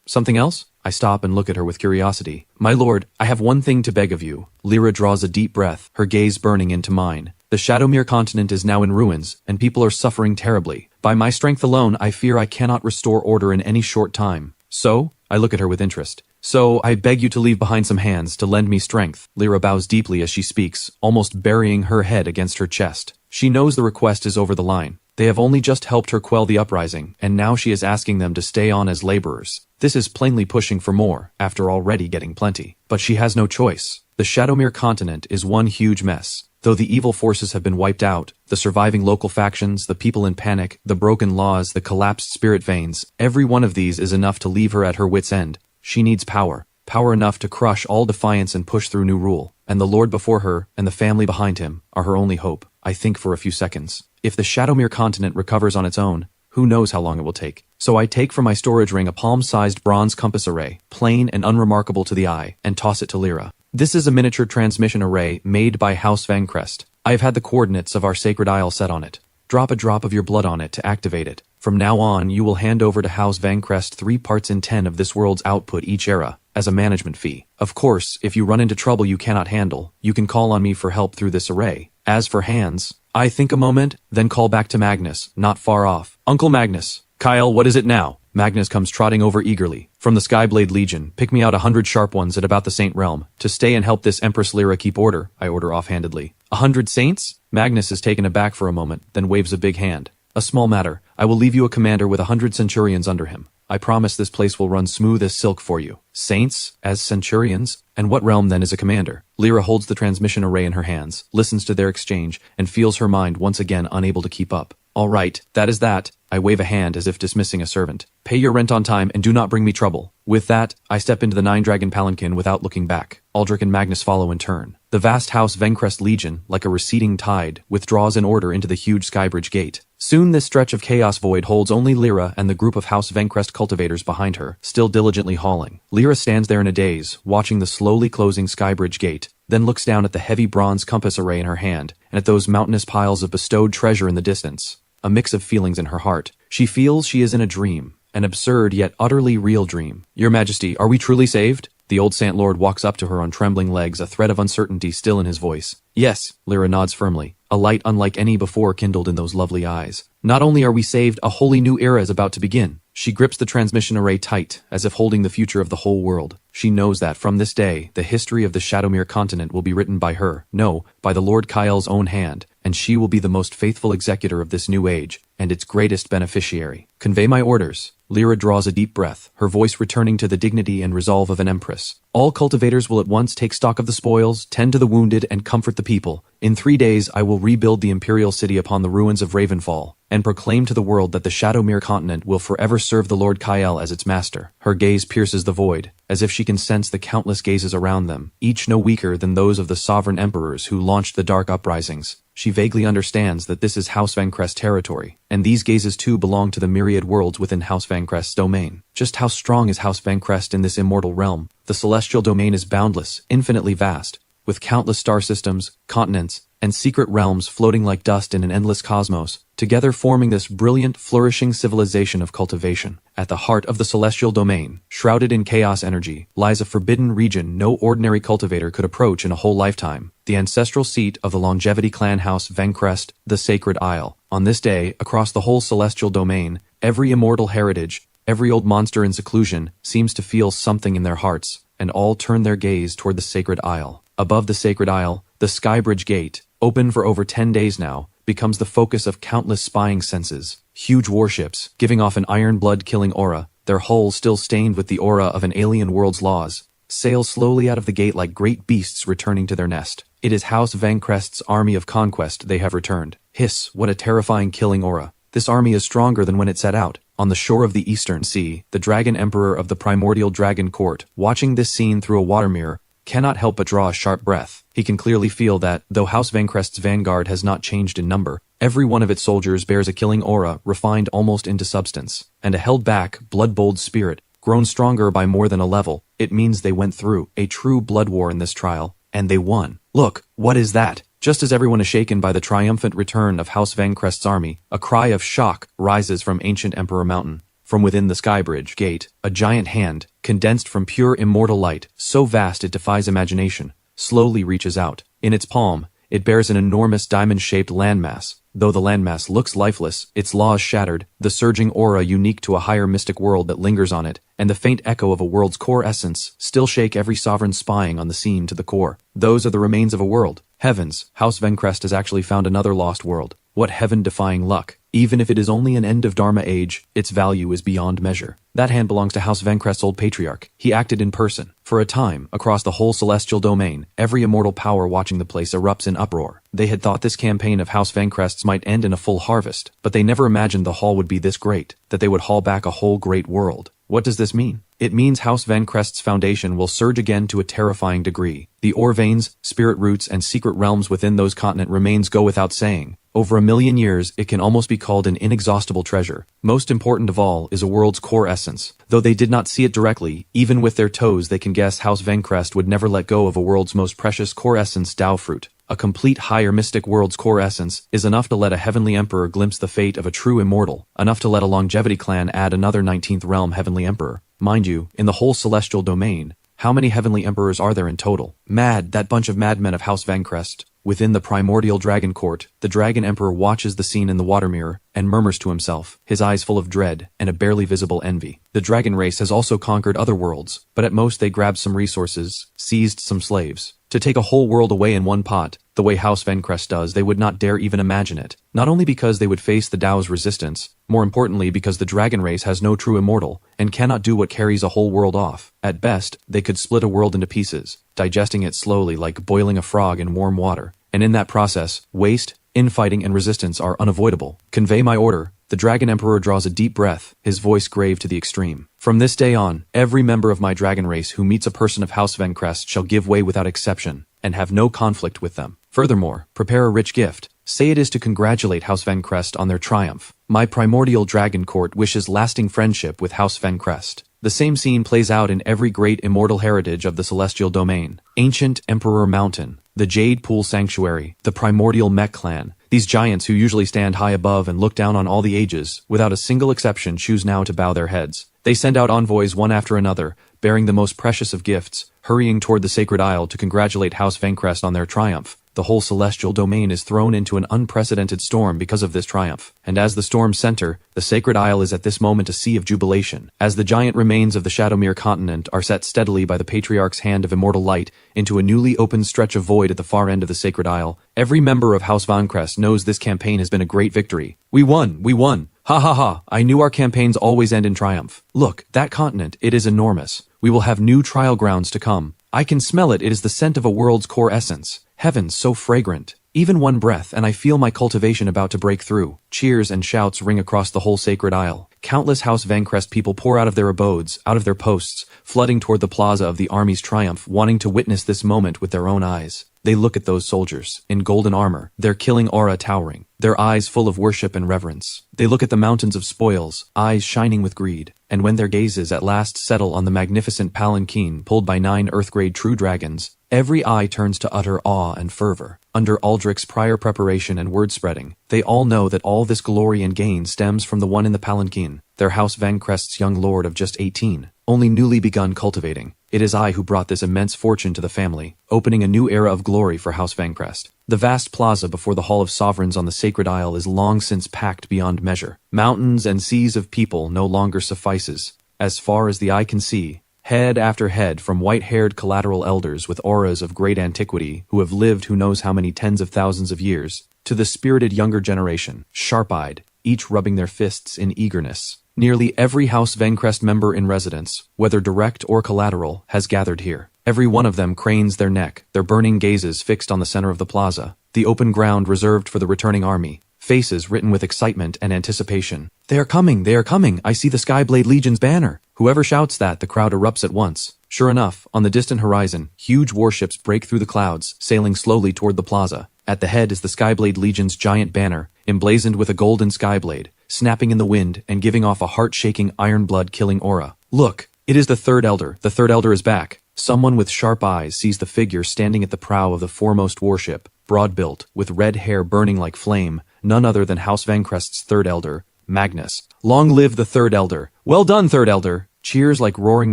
Something else? I stop and look at her with curiosity. My lord, I have one thing to beg of you. Lyra draws a deep breath, her gaze burning into mine. The Shadowmere continent is now in ruins, and people are suffering terribly. By my strength alone, I fear I cannot restore order in any short time. So? I look at her with interest. So, I beg you to leave behind some hands to lend me strength. Lyra bows deeply as she speaks, almost burying her head against her chest. She knows the request is over the line. They have only just helped her quell the uprising, and now she is asking them to stay on as laborers. This is plainly pushing for more, after already getting plenty. But she has no choice. The Shadowmere continent is one huge mess. Though the evil forces have been wiped out, the surviving local factions, the people in panic, the broken laws, the collapsed spirit veins, every one of these is enough to leave her at her wit's end. She needs power. Power enough to crush all defiance and push through new rule. And the lord before her, and the family behind him, are her only hope. I think for a few seconds. If the Shadowmere continent recovers on its own, who knows how long it will take. So I take from my storage ring a palm-sized bronze compass array, plain and unremarkable to the eye, and toss it to Lyra. This is a miniature transmission array made by House Vencrest. I have had the coordinates of our sacred isle set on it. Drop a drop of your blood on it to activate it. From now on, you will hand over to House Vencrest 3 parts in 10 of this world's output each era, as a management fee. Of course, if you run into trouble you cannot handle, you can call on me for help through this array. As for hands, I think a moment, then call back to Magnus, not far off. Uncle Magnus. Kyle, what is it now? Magnus comes trotting over eagerly. From the Skyblade Legion, pick me out 100 sharp ones at about the Saint Realm. To stay and help this Empress Lyra keep order, I order offhandedly. 100 saints? Magnus is taken aback for a moment, then waves a big hand. A small matter. I will leave you a commander with 100 centurions under him. I promise this place will run smooth as silk for you. Saints? As centurions? And what realm then is a commander? Lyra holds the transmission array in her hands, listens to their exchange, and feels her mind once again unable to keep up. All right, that is that. I wave a hand as if dismissing a servant. Pay your rent on time and do not bring me trouble. With that, I step into the 9-dragon palanquin without looking back. Aldrich and Magnus follow in turn. The vast House Vencrest Legion, like a receding tide, withdraws in order into the huge Skybridge gate. Soon this stretch of chaos void holds only Lyra and the group of House Vencrest cultivators behind her, still diligently hauling. Lyra stands there in a daze, watching the slowly closing Skybridge gate, then looks down at the heavy bronze compass array in her hand, and at those mountainous piles of bestowed treasure in the distance. A mix of feelings in her heart. She feels she is in a dream, an absurd yet utterly real dream. Your Majesty, are we truly saved? The old Sant Lord walks up to her on trembling legs, a thread of uncertainty still in his voice. Yes, Lyra nods firmly, a light unlike any before kindled in those lovely eyes. Not only are we saved, a wholly new era is about to begin. She grips the transmission array tight, as if holding the future of the whole world. She knows that from this day, the history of the Shadowmere continent will be written by her, no, by the Lord Kyle's own hand, and she will be the most faithful executor of this new age, and its greatest beneficiary. Convey my orders. Lyra draws a deep breath, her voice returning to the dignity and resolve of an empress. All cultivators will at once take stock of the spoils, tend to the wounded, and comfort the people. In 3 days I will rebuild the imperial city upon the ruins of Ravenfall, and proclaim to the world that the Shadowmere continent will forever serve the Lord Kyle as its master. Her gaze pierces the void, as if she can sense the countless gazes around them, each no weaker than those of the sovereign emperors who launched the dark uprisings. She vaguely understands that this is House Vencrest territory, and these gazes too belong to the myriad worlds within House Vencrest's domain. Just how strong is House Vencrest in this immortal realm? The celestial domain is boundless, infinitely vast, with countless star systems, continents, and secret realms floating like dust in an endless cosmos, together forming this brilliant, flourishing civilization of cultivation. At the heart of the celestial domain, shrouded in chaos energy, lies a forbidden region no ordinary cultivator could approach in a whole lifetime, the ancestral seat of the longevity clan House Vencrest, the Sacred Isle. On this day, across the whole celestial domain, every immortal heritage, every old monster in seclusion, seems to feel something in their hearts, and all turn their gaze toward the Sacred Isle. Above the Sacred Isle, the Skybridge Gate, open for over 10 days now, becomes the focus of countless spying senses. Huge warships, giving off an iron blood-killing aura, their hulls still stained with the aura of an alien world's laws, sail slowly out of the gate like great beasts returning to their nest. It is House Vencrest's army of conquest they have returned. Hiss, what a terrifying killing aura. This army is stronger than when it set out. On the shore of the Eastern Sea, the Dragon Emperor of the Primordial Dragon Court, watching this scene through a water mirror, cannot help but draw a sharp breath. He can clearly feel that, though House Vencrest's vanguard has not changed in number, every one of its soldiers bears a killing aura refined almost into substance, and a held-back, blood-bold spirit, grown stronger by more than a level. It means they went through a true blood war in this trial, and they won. Look, what is that? Just as everyone is shaken by the triumphant return of House Vencrest's army, a cry of shock rises from ancient Emperor Mountain. From within the Skybridge Gate, a giant hand, condensed from pure immortal light, so vast it defies imagination, slowly reaches out. In its palm, it bears an enormous diamond-shaped landmass. Though the landmass looks lifeless, its laws shattered, the surging aura unique to a higher mystic world that lingers on it, and the faint echo of a world's core essence, still shake every sovereign spying on the scene to the core. Those are the remains of a world. Heavens, House Vencrest has actually found another lost world. What heaven-defying luck. Even if it is only an end of Dharma age, its value is beyond measure. That hand belongs to House Vencrest's old patriarch. He acted in person. For a time, across the whole celestial domain, every immortal power watching the place erupts in uproar. They had thought this campaign of House Vencrest's might end in a full harvest, but they never imagined the haul would be this great, that they would haul back a whole great world. What does this mean? It means House Vencrest's foundation will surge again to a terrifying degree. The ore veins, spirit roots, and secret realms within those continent remains go without saying. Over 1,000,000 years, it can almost be called an inexhaustible treasure. Most important of all is a world's core essence. Though they did not see it directly, even with their toes they can guess House Vencrest would never let go of a world's most precious core essence, Tao fruit. A complete higher mystic world's core essence is enough to let a heavenly emperor glimpse the fate of a true immortal, enough to let a longevity clan add another 19th realm heavenly emperor. Mind you, in the whole celestial domain, how many heavenly emperors are there in total? Mad, that bunch of madmen of House Vencrest. Within the primordial dragon court, the dragon emperor watches the scene in the water mirror, and murmurs to himself, his eyes full of dread and a barely visible envy. The dragon race has also conquered other worlds, but at most they grabbed some resources, seized some slaves. To take a whole world away in one pot, the way House Vencrest does, they would not dare even imagine it. Not only because they would face the Tao's resistance, more importantly because the dragon race has no true immortal, and cannot do what carries a whole world off. At best, they could split a world into pieces, digesting it slowly like boiling a frog in warm water. And in that process, waste, infighting, and resistance are unavoidable. Convey my order. The Dragon Emperor draws a deep breath, his voice grave to the extreme. From this day on, every member of my dragon race who meets a person of House Vencrest shall give way without exception, and have no conflict with them. Furthermore, prepare a rich gift. Say it is to congratulate House Vencrest on their triumph. My primordial dragon court wishes lasting friendship with House Vencrest. The same scene plays out in every great immortal heritage of the celestial domain. Ancient Emperor Mountain, the Jade Pool Sanctuary, the primordial Mech clan. These giants who usually stand high above and look down on all the ages, without a single exception choose now to bow their heads. They send out envoys one after another, bearing the most precious of gifts, hurrying toward the Sacred Isle to congratulate House Vencrest on their triumph. The whole celestial domain is thrown into an unprecedented storm because of this triumph. And as the storm's center, the Sacred Isle is at this moment a sea of jubilation. As the giant remains of the Shadowmere continent are set steadily by the Patriarch's hand of immortal light into a newly opened stretch of void at the far end of the Sacred Isle, every member of House Vencrest knows this campaign has been a great victory. We won! We won! Ha ha ha! I knew our campaigns always end in triumph. Look, that continent, it is enormous. We will have new trial grounds to come. I can smell it, it is the scent of a world's core essence. Heavens, so fragrant. Even one breath, and I feel my cultivation about to break through. Cheers and shouts ring across the whole Sacred Isle. Countless House Vencrest people pour out of their abodes, out of their posts, flooding toward the plaza of the army's triumph, wanting to witness this moment with their own eyes. They look at those soldiers, in golden armor, their killing aura towering, their eyes full of worship and reverence. They look at the mountains of spoils, eyes shining with greed. And when their gazes at last settle on the magnificent palanquin pulled by 9 Earthgrade true dragons, every eye turns to utter awe and fervor. Under Aldrich's prior preparation and word-spreading, they all know that all this glory and gain stems from the one in the palanquin, their House Vencrest's young lord of just 18, only newly begun cultivating. It is I who brought this immense fortune to the family, opening a new era of glory for House Vencrest. The vast plaza before the Hall of Sovereigns on the Sacred Isle is long since packed beyond measure. Mountains and seas of people no longer suffices. As far as the eye can see, head after head from white-haired collateral elders with auras of great antiquity who have lived who knows how many tens of thousands of years, to the spirited younger generation, sharp-eyed, each rubbing their fists in eagerness. Nearly every House Vencrest member in residence, whether direct or collateral, has gathered here. Every one of them cranes their neck, their burning gazes fixed on the center of the plaza, the open ground reserved for the returning army, faces written with excitement and anticipation. They are coming, I see the Skyblade Legion's banner. Whoever shouts that, the crowd erupts at once. Sure enough, on the distant horizon, huge warships break through the clouds, sailing slowly toward the plaza. At the head is the Skyblade Legion's giant banner, emblazoned with a golden skyblade, snapping in the wind and giving off a heart-shaking iron blood-killing aura. Look, it is the Third Elder. The Third Elder is back. Someone with sharp eyes sees the figure standing at the prow of the foremost warship, broad-built, with red hair burning like flame, none other than House Vencrest's Third Elder, Magnus. Long live the Third Elder! Well done, Third Elder! Cheers like roaring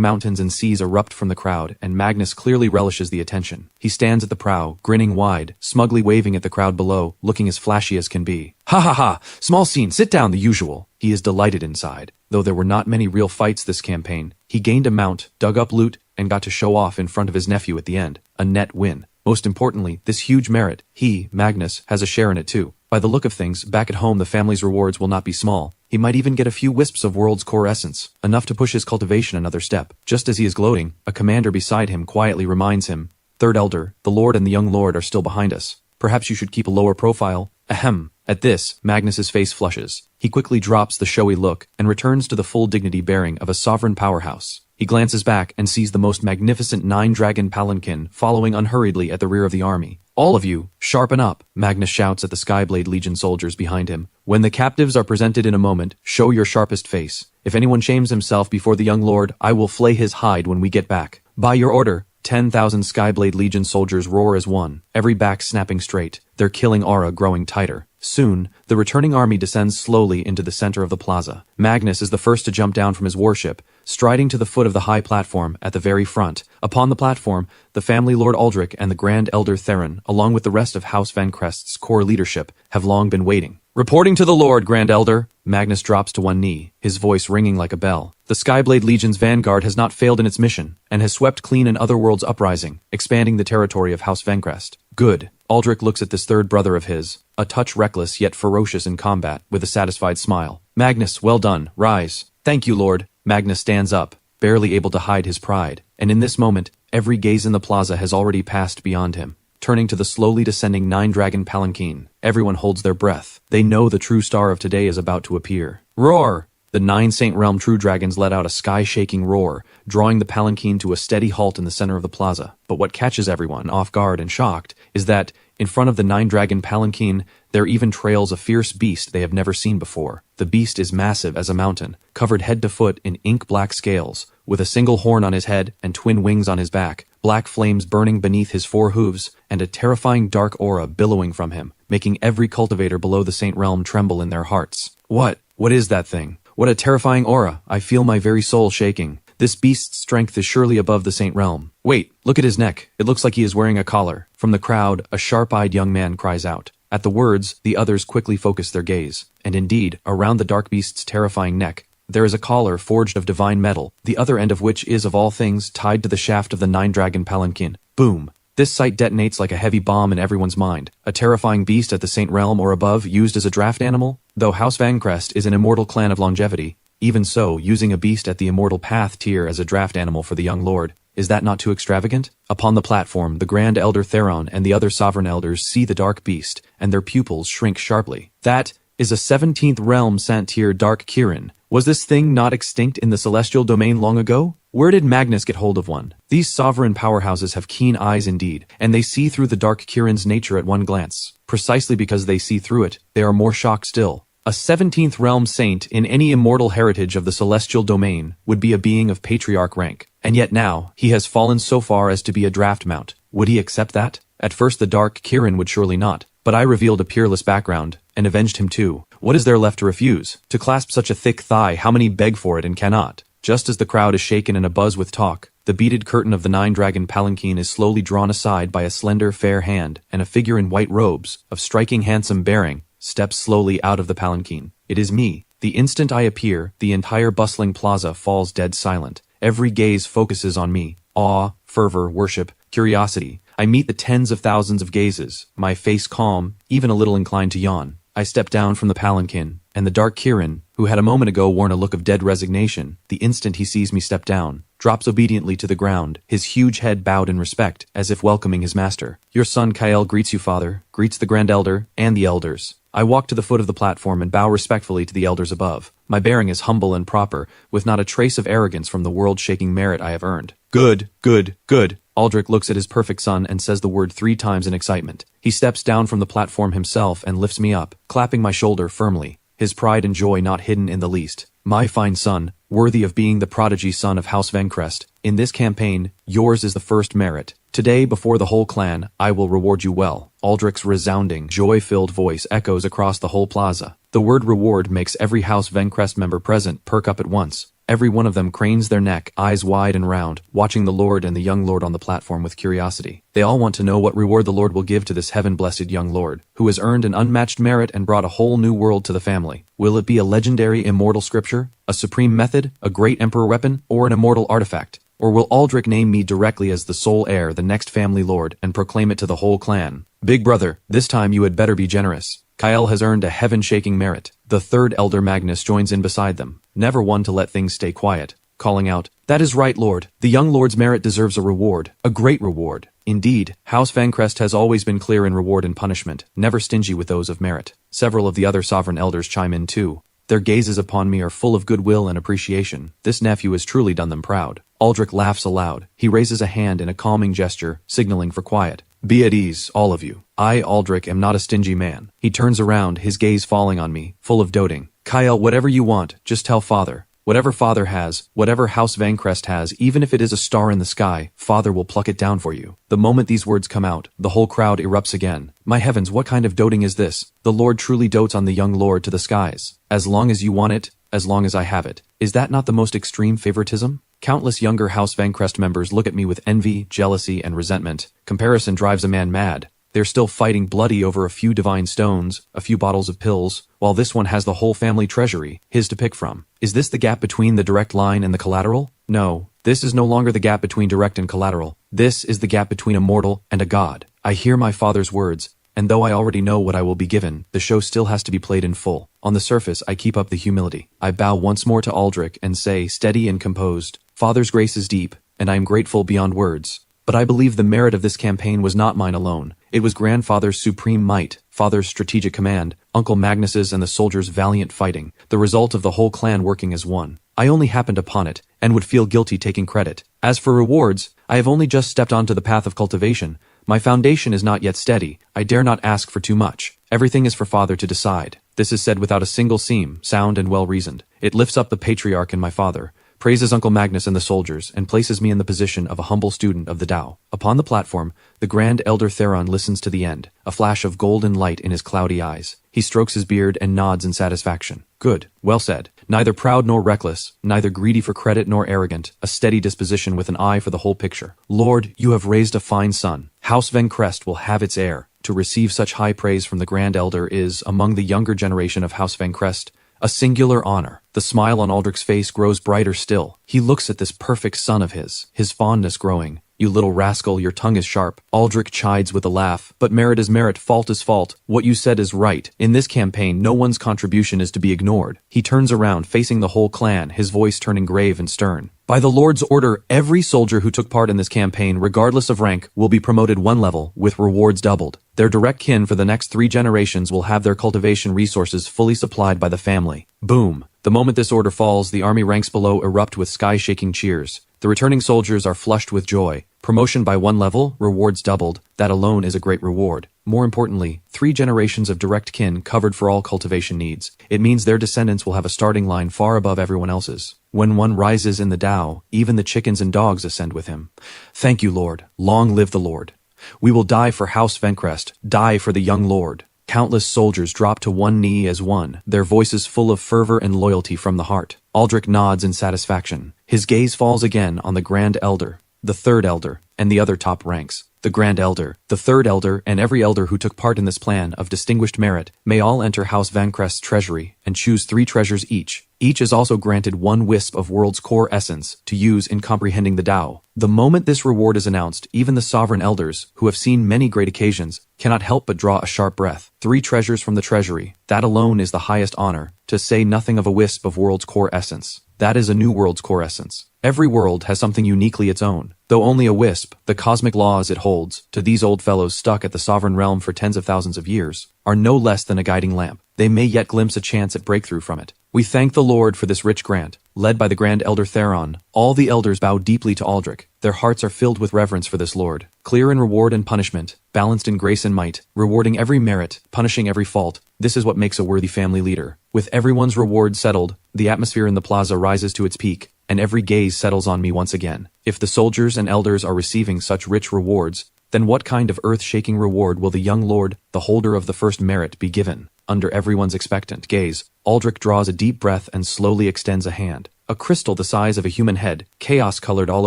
mountains and seas erupt from the crowd, and Magnus clearly relishes the attention. He stands at the prow, grinning wide, smugly waving at the crowd below, looking as flashy as can be. Ha ha ha! Small scene, sit down, the usual. He is delighted inside. Though there were not many real fights this campaign, he gained a mount, dug up loot, and got to show off in front of his nephew at the end. A net win. Most importantly, this huge merit, he, Magnus, has a share in it too. By the look of things, back at home the family's rewards will not be small. He might even get a few wisps of world's core essence, enough to push his cultivation another step. Just as he is gloating, a commander beside him quietly reminds him, Third Elder, the Lord and the young Lord are still behind us. Perhaps you should keep a lower profile. Ahem. At this, Magnus's face flushes. He quickly drops the showy look and returns to the full dignity bearing of a sovereign powerhouse. He glances back and sees the most magnificent 9-dragon palanquin following unhurriedly at the rear of the army. All of you, sharpen up, Magnus shouts at the Skyblade Legion soldiers behind him. When the captives are presented in a moment, show your sharpest face. If anyone shames himself before the young lord, I will flay his hide when we get back. By your order, 10,000 Skyblade Legion soldiers roar as one, every back snapping straight, their killing aura growing tighter. Soon, the returning army descends slowly into the center of the plaza. Magnus is the first to jump down from his warship, striding to the foot of the high platform at the very front. Upon the platform, the family Lord Aldrich and the Grand Elder Theron, along with the rest of House Vencrest's core leadership, have long been waiting. Reporting to the Lord, Grand Elder. Magnus drops to one knee, his voice ringing like a bell. The Skyblade Legion's vanguard has not failed in its mission, and has swept clean an otherworld's uprising, expanding the territory of House Vencrest. Good. Aldrich looks at this third brother of his, a touch reckless yet ferocious in combat, with a satisfied smile. Magnus, well done. Rise. Thank you, Lord. Magnus stands up, barely able to hide his pride, and in this moment, every gaze in the plaza has already passed beyond him. Turning to the slowly descending nine-dragon palanquin, everyone holds their breath. They know the true star of today is about to appear. Roar! The 9 Saint Realm True Dragons let out a sky-shaking roar, drawing the palanquin to a steady halt in the center of the plaza. But what catches everyone off guard and shocked is that, in front of the 9-dragon palanquin, there even trails a fierce beast they have never seen before. The beast is massive as a mountain, covered head to foot in ink-black scales, with a single horn on his head and twin wings on his back, black flames burning beneath his 4 hooves, and a terrifying dark aura billowing from him, making every cultivator below the Saint Realm tremble in their hearts. What is that thing? What a terrifying aura. I feel my very soul shaking. This beast's strength is surely above the Saint Realm. Wait, look at his neck. It looks like he is wearing a collar. From the crowd, a sharp-eyed young man cries out. At the words, the others quickly focus their gaze. And indeed, around the dark beast's terrifying neck, there is a collar forged of divine metal, the other end of which is, of all things, tied to the shaft of the 9-dragon palanquin. Boom! This sight detonates like a heavy bomb in everyone's mind. A terrifying beast at the Saint Realm or above used as a draft animal? Though House Vencrest is an immortal clan of longevity, even so, using a beast at the immortal path tier as a draft animal for the young lord, is that not too extravagant? Upon the platform, the Grand Elder Theron and the other sovereign elders see the dark beast, and their pupils shrink sharply. That is a 17th realm Sant-tier Dark Kirin. Was this thing not extinct in the celestial domain long ago? Where did Magnus get hold of one? These sovereign powerhouses have keen eyes indeed, and they see through the Dark Kirin's nature at one glance. Precisely because they see through it, they are more shocked still. A 17th realm saint in any immortal heritage of the celestial domain would be a being of patriarch rank. And yet now, he has fallen so far as to be a draft mount. Would he accept that? At first the Dark Kirin would surely not, but I revealed a peerless background, and avenged him too. What is there left to refuse? To clasp such a thick thigh, how many beg for it and cannot? Just as the crowd is shaken and abuzz with talk, the beaded curtain of the 9-dragon palanquin is slowly drawn aside by a slender, fair hand, and a figure in white robes, of striking handsome bearing, steps slowly out of the palanquin. It is me. The instant I appear, the entire bustling plaza falls dead silent. Every gaze focuses on me. Awe, fervor, worship, curiosity. I meet the tens of thousands of gazes, my face calm, even a little inclined to yawn. I step down from the palanquin, and the Dark Kirin, who had a moment ago worn a look of dead resignation, the instant he sees me step down, drops obediently to the ground, his huge head bowed in respect, as if welcoming his master. Your son Kyle greets you, father, greets the Grand Elder, and the elders. I walk to the foot of the platform and bow respectfully to the elders above. My bearing is humble and proper, with not a trace of arrogance from the world-shaking merit I have earned. Good, good, good. Aldrich looks at his perfect son and says the word 3 times in excitement. He steps down from the platform himself and lifts me up, clapping my shoulder firmly, his pride and joy not hidden in the least. My fine son, worthy of being the prodigy son of House Vencrest, in this campaign, yours is the first merit. Today, before the whole clan, I will reward you well. Aldrich's resounding, joy-filled voice echoes across the whole plaza. The word reward makes every House Vencrest member present perk up at once. Every one of them cranes their neck, eyes wide and round, watching the Lord and the young Lord on the platform with curiosity. They all want to know what reward the Lord will give to this heaven-blessed young Lord, who has earned an unmatched merit and brought a whole new world to the family. Will it be a legendary immortal scripture, a supreme method, a great emperor weapon, or an immortal artifact? Or will Aldrich name me directly as the sole heir, the next family lord, and proclaim it to the whole clan? Big brother, this time you had better be generous. Kyle has earned a heaven-shaking merit. The third elder Magnus joins in beside them, never one to let things stay quiet, calling out, "That is right, Lord. The young lord's merit deserves a reward, a great reward." Indeed, House Vencrest has always been clear in reward and punishment, never stingy with those of merit. Several of the other sovereign elders chime in too. Their gazes upon me are full of goodwill and appreciation. This nephew has truly done them proud. Aldrich laughs aloud. He raises a hand in a calming gesture, signaling for quiet. Be at ease, all of you. I, Aldrich, am not a stingy man. He turns around, his gaze falling on me, full of doting. Kyle, whatever you want, just tell father. Whatever father has, whatever House Vencrest has, even if it is a star in the sky, father will pluck it down for you. The moment these words come out, the whole crowd erupts again. My heavens, what kind of doting is this? The Lord truly dotes on the young lord to the skies. As long as you want it, as long as I have it. Is that not the most extreme favoritism? Countless younger House Vencrest members look at me with envy, jealousy, and resentment. Comparison drives a man mad. They're still fighting bloody over a few divine stones, a few bottles of pills, while this one has the whole family treasury, his to pick from. Is this the gap between the direct line and the collateral? No, this is no longer the gap between direct and collateral. This is the gap between a mortal and a god. I hear my father's words, and though I already know what I will be given, the show still has to be played in full. On the surface, I keep up the humility. I bow once more to Aldrich and say, steady and composed, Father's grace is deep, and I am grateful beyond words. But I believe the merit of this campaign was not mine alone. It was Grandfather's supreme might, Father's strategic command, Uncle Magnus's and the soldiers' valiant fighting, the result of the whole clan working as one. I only happened upon it, and would feel guilty taking credit. As for rewards, I have only just stepped onto the path of cultivation. My foundation is not yet steady. I dare not ask for too much. Everything is for Father to decide. This is said without a single seam, sound and well-reasoned. It lifts up the patriarch in my father, praises Uncle Magnus and the soldiers, and places me in the position of a humble student of the Tao. Upon the platform, the Grand Elder Theron listens to the end, a flash of golden light in his cloudy eyes. He strokes his beard and nods in satisfaction. Good, well said. Neither proud nor reckless, neither greedy for credit nor arrogant, a steady disposition with an eye for the whole picture. Lord, you have raised a fine son. House Vencrest will have its heir. To receive such high praise from the Grand Elder is, among the younger generation of House Vencrest, a singular honor. The smile on Aldrich's face grows brighter still. He looks at this perfect son of his fondness growing. You little rascal, your tongue is sharp. Aldrich chides with a laugh. But merit is merit, fault is fault. What you said is right. In this campaign, no one's contribution is to be ignored. He turns around, facing the whole clan, his voice turning grave and stern. By the Lord's order, every soldier who took part in this campaign, regardless of rank, will be promoted one level, with rewards doubled. Their direct kin for the next 3 generations will have their cultivation resources fully supplied by the family. Boom. The moment this order falls, the army ranks below erupt with sky-shaking cheers. The returning soldiers are flushed with joy. Promotion by 1 level, rewards doubled. That alone is a great reward. More importantly, 3 generations of direct kin covered for all cultivation needs. It means their descendants will have a starting line far above everyone else's. When one rises in the Tao, even the chickens and dogs ascend with him. Thank you, Lord. Long live the Lord. We will die for House Vencrest, die for the young Lord. Countless soldiers drop to one knee as one, their voices full of fervor and loyalty from the heart. Aldrich nods in satisfaction. His gaze falls again on the Grand Elder, the Third Elder, and the other top ranks. The Grand Elder, the Third Elder, and every elder who took part in this plan of distinguished merit may all enter House Vencrest's treasury and choose 3 treasures each. Each is also granted 1 wisp of world's core essence to use in comprehending the Tao. The moment this reward is announced, even the sovereign elders, who have seen many great occasions, cannot help but draw a sharp breath. 3 treasures from the treasury. That alone is the highest honor, to say nothing of a wisp of world's core essence. That is a new world's core essence. Every world has something uniquely its own. Though only a wisp, the cosmic laws it holds, to these old fellows stuck at the sovereign realm for tens of thousands of years, are no less than a guiding lamp. They may yet glimpse a chance at breakthrough from it. We thank the Lord for this rich grant. Led by the Grand Elder Theron, all the elders bow deeply to Aldrich. Their hearts are filled with reverence for this Lord. Clear in reward and punishment, balanced in grace and might, rewarding every merit, punishing every fault. This is what makes a worthy family leader. With everyone's reward settled, the atmosphere in the plaza rises to its peak, and every gaze settles on me once again. If the soldiers and elders are receiving such rich rewards, then what kind of earth-shaking reward will the young lord, the holder of the first merit, be given? Under everyone's expectant gaze, Aldrich draws a deep breath and slowly extends a hand. A crystal the size of a human head, chaos-colored all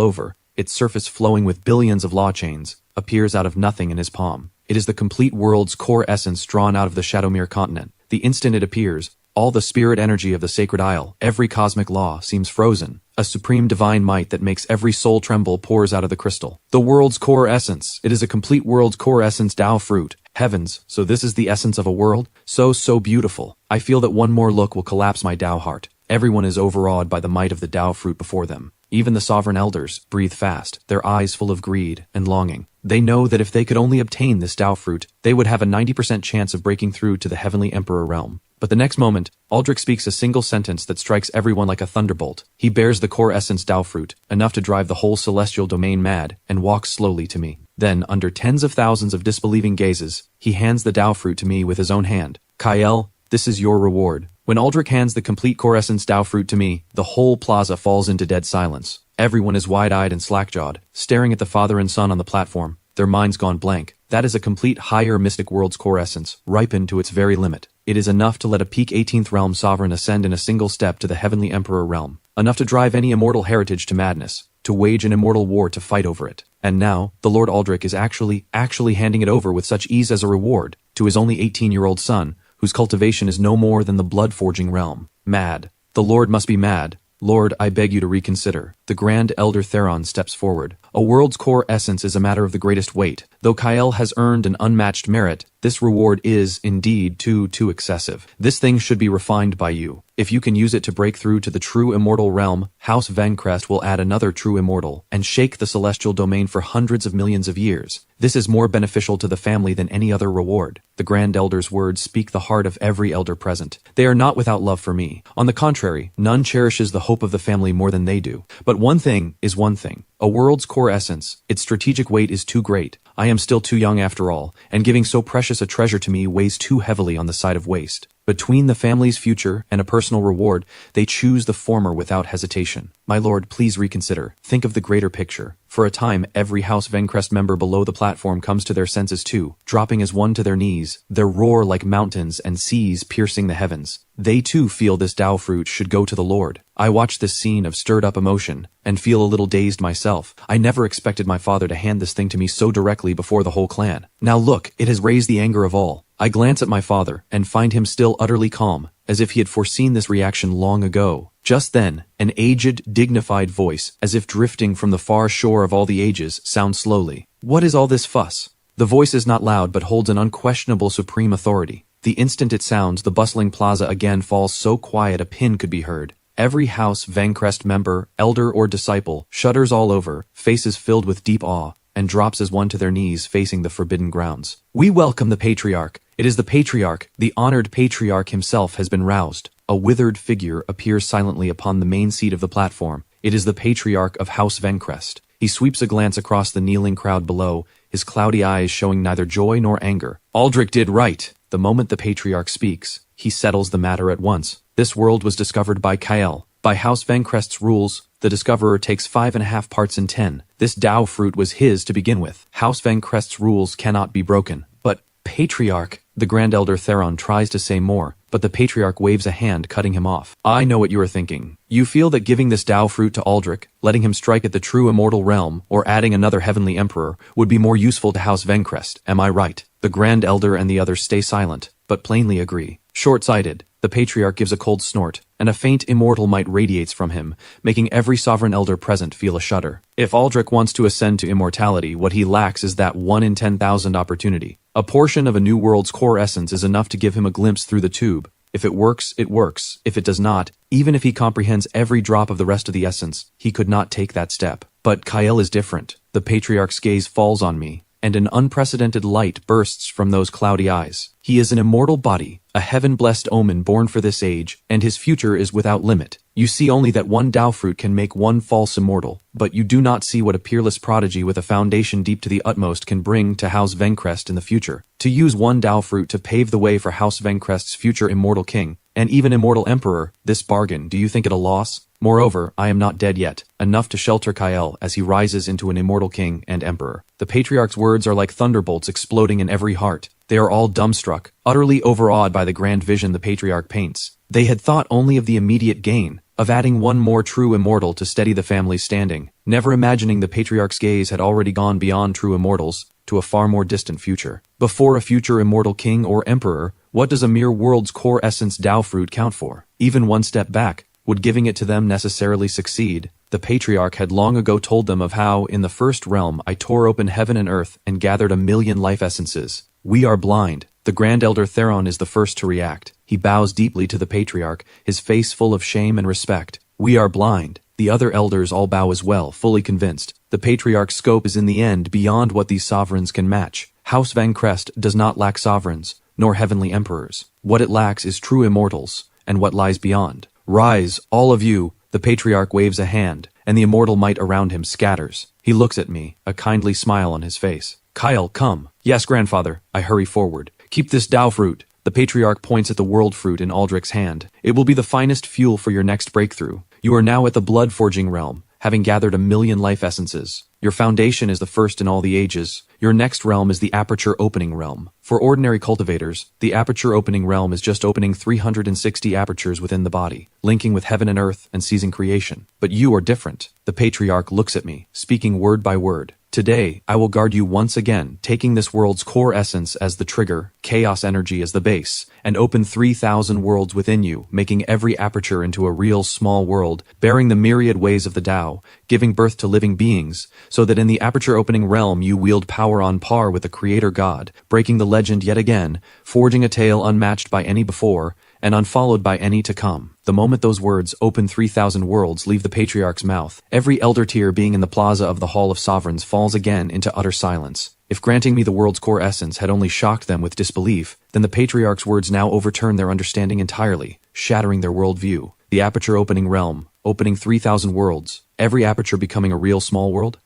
over, its surface flowing with billions of law chains, appears out of nothing in his palm. It is the complete world's core essence drawn out of the Shadowmere continent. The instant it appears, all the spirit energy of the Sacred Isle, every cosmic law, seems frozen. A supreme divine might that makes every soul tremble pours out of the crystal. The world's core essence. It is a complete world's core essence Tao fruit. Heavens, so this is the essence of a world? So beautiful. I feel that one more look will collapse my Tao heart. Everyone is overawed by the might of the Tao fruit before them. Even the sovereign elders breathe fast, their eyes full of greed and longing. They know that if they could only obtain this Tao fruit, they would have a 90% chance of breaking through to the Heavenly Emperor realm. But the next moment, Aldrich speaks a single sentence that strikes everyone like a thunderbolt. He bears the core essence Tao fruit, enough to drive the whole celestial domain mad, and walks slowly to me. Then, under tens of thousands of disbelieving gazes, he hands the Tao fruit to me with his own hand. Kyle, this is your reward. When Aldrich hands the complete core essence Tao fruit to me, the whole plaza falls into dead silence. Everyone is wide-eyed and slack-jawed, staring at the father and son on the platform, their minds gone blank. That is a complete higher mystic world's core essence, ripened to its very limit. It is enough to let a peak 18th realm sovereign ascend in a single step to the Heavenly Emperor realm. Enough to drive any immortal heritage to madness, to wage an immortal war to fight over it. And now, the Lord Aldrich is actually handing it over with such ease as a reward to his only 18-year-old son, whose cultivation is no more than the blood-forging realm. Mad. The Lord must be mad. Lord, I beg you to reconsider. The Grand Elder Theron steps forward. A world's core essence is a matter of the greatest weight. Though Kyle has earned an unmatched merit, this reward is, indeed, too excessive. This thing should be refined by you. If you can use it to break through to the true immortal realm, House Vancrest will add another true immortal and shake the celestial domain for hundreds of millions of years. This is more beneficial to the family than any other reward. The Grand Elder's words speak the heart of every elder present. They are not without love for me. On the contrary, none cherishes the hope of the family more than they do. But one thing is one thing. A world's core essence, its strategic weight is too great. I am still too young after all, and giving so precious a treasure to me weighs too heavily on the side of waste. Between the family's future and a personal reward, they choose the former without hesitation. My lord, please reconsider. Think of the greater picture. For a time, every House Vancrest member below the platform comes to their senses too, dropping as one to their knees, their roar like mountains and seas piercing the heavens. They too feel this Tao fruit should go to the Lord. I watch this scene of stirred-up emotion and feel a little dazed myself. I never expected my father to hand this thing to me so directly before the whole clan. Now look, it has raised the anger of all. I glance at my father and find him still utterly calm, as if he had foreseen this reaction long ago. Just then, an aged, dignified voice, as if drifting from the far shore of all the ages, sounds slowly. What is all this fuss? The voice is not loud but holds an unquestionable supreme authority. The instant it sounds, the bustling plaza again falls so quiet a pin could be heard. Every House Vancrest member, elder or disciple, shudders all over, faces filled with deep awe, and drops as one to their knees facing the forbidden grounds. We welcome the Patriarch. It is the Patriarch, the honored Patriarch himself has been roused. A withered figure appears silently upon the main seat of the platform. It is the Patriarch of House Vancrest. He sweeps a glance across the kneeling crowd below, his cloudy eyes showing neither joy nor anger. Aldrich did right. The moment the Patriarch speaks, he settles the matter at once. This world was discovered by Kyle. By House Vancrest's rules, the discoverer takes 5.5 parts in 10. This Tao fruit was his to begin with. House Vancrest's rules cannot be broken. But, Patriarch, the Grand Elder Theron tries to say more, but the Patriarch waves a hand, cutting him off. I know what you are thinking. You feel that giving this Tao fruit to Aldrich, letting him strike at the true immortal realm, or adding another heavenly emperor, would be more useful to House Vancrest. Am I right? The Grand Elder and the others stay silent, but plainly agree. Short-sighted, the Patriarch gives a cold snort, and a faint immortal might radiates from him, making every sovereign elder present feel a shudder. If Aldrich wants to ascend to immortality, what he lacks is that 1 in 10,000 opportunity. A portion of a new world's core essence is enough to give him a glimpse through the tube. If it works, it works. If it does not, even if he comprehends every drop of the rest of the essence, he could not take that step. But Kyle is different. The Patriarch's gaze falls on me, and an unprecedented light bursts from those cloudy eyes. He is an immortal body, a heaven-blessed omen born for this age, and his future is without limit. You see only that one Tao fruit can make one false immortal, but you do not see what a peerless prodigy with a foundation deep to the utmost can bring to House Vancrest in the future. To use one Tao fruit to pave the way for House Vancrest's future immortal king, and even immortal emperor, this bargain, do you think it a loss? Moreover, I am not dead yet, enough to shelter Kyle as he rises into an immortal king and emperor. The Patriarch's words are like thunderbolts exploding in every heart. They are all dumbstruck, utterly overawed by the grand vision the Patriarch paints. They had thought only of the immediate gain, of adding one more true immortal to steady the family's standing, never imagining the Patriarch's gaze had already gone beyond true immortals to a far more distant future. Before a future immortal king or emperor, what does a mere world's core essence Tao fruit count for? Even one step back, would giving it to them necessarily succeed? The Patriarch had long ago told them of how, in the first realm, I tore open heaven and earth and gathered 1,000,000 life essences. We are blind. The Grand Elder Theron is the first to react. He bows deeply to the Patriarch, his face full of shame and respect. We are blind. The other elders all bow as well, fully convinced. The Patriarch's scope is in the end beyond what these sovereigns can match. House Vancrest does not lack sovereigns, nor heavenly emperors. What it lacks is true immortals, and what lies beyond. Rise, all of you. The Patriarch waves a hand, and the immortal might around him scatters. He looks at me, a kindly smile on his face. Kyle, come. Yes, grandfather. I hurry forward. Keep this Tao fruit. The Patriarch points at the world fruit in Aldrich's hand. It will be the finest fuel for your next breakthrough. You are now at the blood-forging realm, having gathered 1,000,000 life essences. Your foundation is the first in all the ages. Your next realm is the aperture-opening realm. For ordinary cultivators, the aperture-opening realm is just opening 360 apertures within the body, linking with heaven and earth and seizing creation. But you are different. The Patriarch looks at me, speaking word by word. Today, I will guard you once again, taking this world's core essence as the trigger, chaos energy as the base, and open 3,000 worlds within you, making every aperture into a real small world, bearing the myriad ways of the Tao, giving birth to living beings, so that in the aperture opening realm you wield power on par with the Creator God, breaking the legend yet again, forging a tale unmatched by any before, and unfollowed by any to come. The moment those words, open 3,000 worlds, leave the Patriarch's mouth, every elder tier being in the plaza of the Hall of Sovereigns falls again into utter silence. If granting me the world's core essence had only shocked them with disbelief, then the Patriarch's words now overturn their understanding entirely, shattering their worldview. The aperture opening realm, opening 3,000 worlds, every aperture becoming a real small world?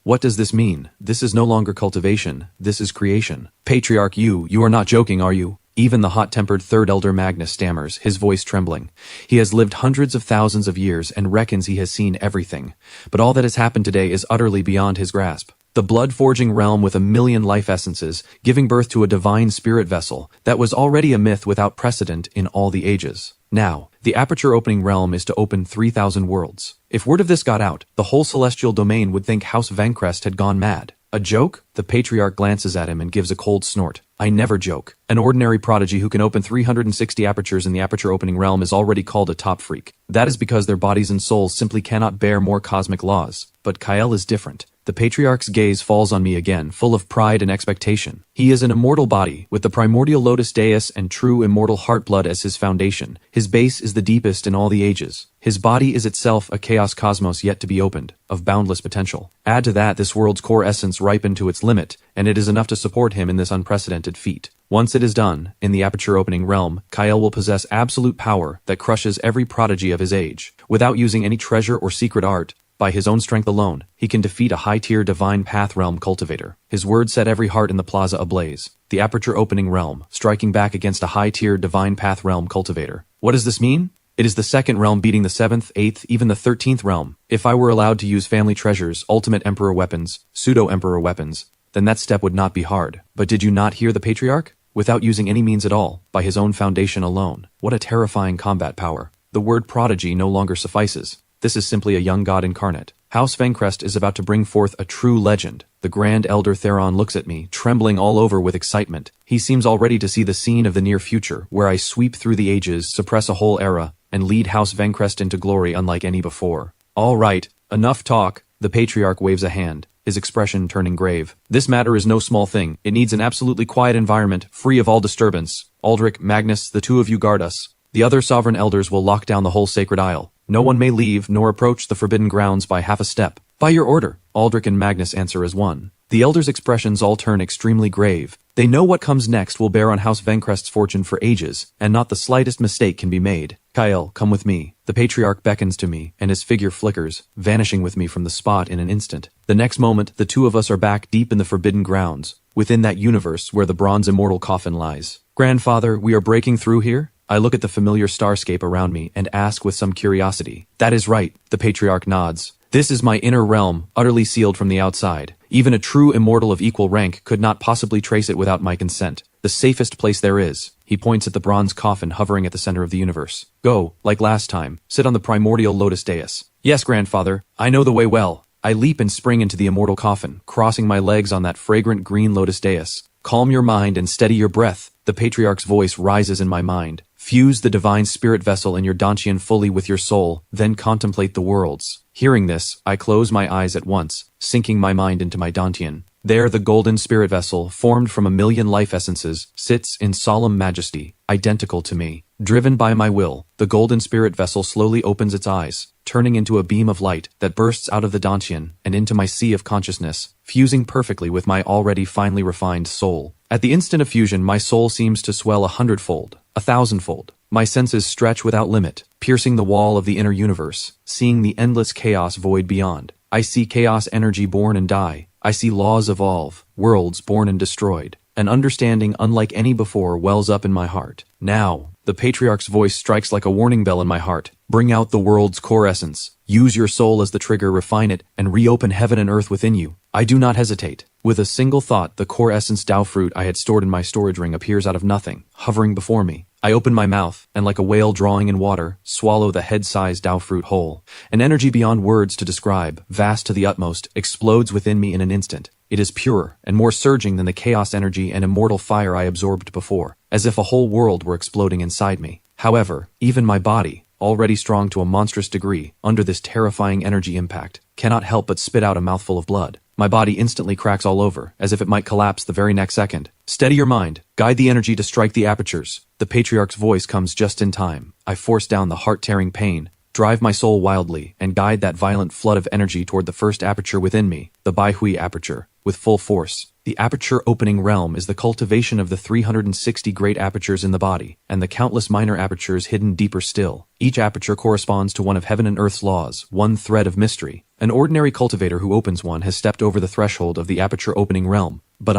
What does this mean? This is no longer cultivation, this is creation. Patriarch, you are not joking, are you? Even the hot-tempered third elder Magnus stammers, his voice trembling. He has lived hundreds of thousands of years and reckons he has seen everything. But all that has happened today is utterly beyond his grasp. The blood-forging realm with 1,000,000 life essences, giving birth to a divine spirit vessel, that was already a myth without precedent in all the ages. Now, the aperture-opening realm is to open 3,000 worlds. If word of this got out, the whole celestial domain would think House Vancrest had gone mad. A joke? The Patriarch glances at him and gives a cold snort. I never joke. An ordinary prodigy who can open 360 apertures in the aperture-opening realm is already called a top freak. That is because their bodies and souls simply cannot bear more cosmic laws. But Kyle is different. The Patriarch's gaze falls on me again, full of pride and expectation. He is an immortal body, with the primordial lotus dais and true immortal heartblood as his foundation. His base is the deepest in all the ages. His body is itself a chaos cosmos yet to be opened, of boundless potential. Add to that this world's core essence ripened to its limit, and it is enough to support him in this unprecedented feat. Once it is done, in the aperture-opening realm, Kyle will possess absolute power that crushes every prodigy of his age. Without using any treasure or secret art, by his own strength alone, he can defeat a high-tier divine path realm cultivator. His words set every heart in the plaza ablaze. The aperture-opening realm, striking back against a high-tier divine path realm cultivator. What does this mean? It is the second realm beating the 7th, 8th, even the 13th realm. If I were allowed to use family treasures, ultimate emperor weapons, pseudo-emperor weapons, then that step would not be hard. But did you not hear the Patriarch? Without using any means at all, by his own foundation alone. What a terrifying combat power. The word prodigy no longer suffices. This is simply a young god incarnate. House Vancrest is about to bring forth a true legend. The Grand Elder Theron looks at me, trembling all over with excitement. He seems already to see the scene of the near future, where I sweep through the ages, suppress a whole era, and lead House Vancrest into glory unlike any before. All right, enough talk. The Patriarch waves a hand, his expression turning grave. This matter is no small thing. It needs an absolutely quiet environment, free of all disturbance. Aldrich, Magnus, the two of you guard us. The other sovereign elders will lock down the whole sacred isle. No one may leave nor approach the forbidden grounds by half a step. By your order, Aldrich and Magnus answer as one. The elders' expressions all turn extremely grave. They know what comes next will bear on House Vancrest's fortune for ages, and not the slightest mistake can be made. Kyle, come with me. The Patriarch beckons to me, and his figure flickers, vanishing with me from the spot in an instant. The next moment, the two of us are back deep in the forbidden grounds, within that universe where the bronze immortal coffin lies. Grandfather, we are breaking through here? I look at the familiar starscape around me and ask with some curiosity. That is right, the Patriarch nods. This is my inner realm, utterly sealed from the outside. Even a true immortal of equal rank could not possibly trace it without my consent. The safest place there is. He points at the bronze coffin hovering at the center of the universe. Go, like last time, sit on the primordial lotus dais. Yes, grandfather, I know the way well. I leap and spring into the immortal coffin, crossing my legs on that fragrant green lotus dais. Calm your mind and steady your breath. The Patriarch's voice rises in my mind. Fuse the divine spirit vessel in your Dantian fully with your soul, then contemplate the worlds. Hearing this, I close my eyes at once, sinking my mind into my Dantian. There the golden spirit vessel, formed from 1,000,000 life essences, sits in solemn majesty, identical to me. Driven by my will, the golden spirit vessel slowly opens its eyes, turning into a beam of light that bursts out of the Dantian and into my sea of consciousness, fusing perfectly with my already finely refined soul. At the instant of fusion, my soul seems to swell 100-fold, 1,000-fold. My senses stretch without limit, piercing the wall of the inner universe, seeing the endless chaos void beyond. I see chaos energy born and die. I see laws evolve, worlds born and destroyed. An understanding unlike any before wells up in my heart. Now, the Patriarch's voice strikes like a warning bell in my heart. Bring out the world's core essence. Use your soul as the trigger, refine it, and reopen heaven and earth within you. I do not hesitate. With a single thought, the core essence Tao fruit I had stored in my storage ring appears out of nothing, hovering before me. I open my mouth, and like a whale drawing in water, swallow the head-sized Dao fruit whole. An energy beyond words to describe, vast to the utmost, explodes within me in an instant. It is purer and more surging than the chaos energy and immortal fire I absorbed before, as if a whole world were exploding inside me. However, even my body, already strong to a monstrous degree, under this terrifying energy impact, cannot help but spit out a mouthful of blood. My body instantly cracks all over, as if it might collapse the very next second. Steady your mind. Guide the energy to strike the apertures. The Patriarch's voice comes just in time. I force down the heart-tearing pain, drive my soul wildly, and guide that violent flood of energy toward the first aperture within me, the Baihui aperture, with full force. The aperture-opening realm is the cultivation of the 360 great apertures in the body, and the countless minor apertures hidden deeper still. Each aperture corresponds to one of heaven and earth's laws, one thread of mystery. An ordinary cultivator who opens one has stepped over the threshold of the aperture-opening realm. But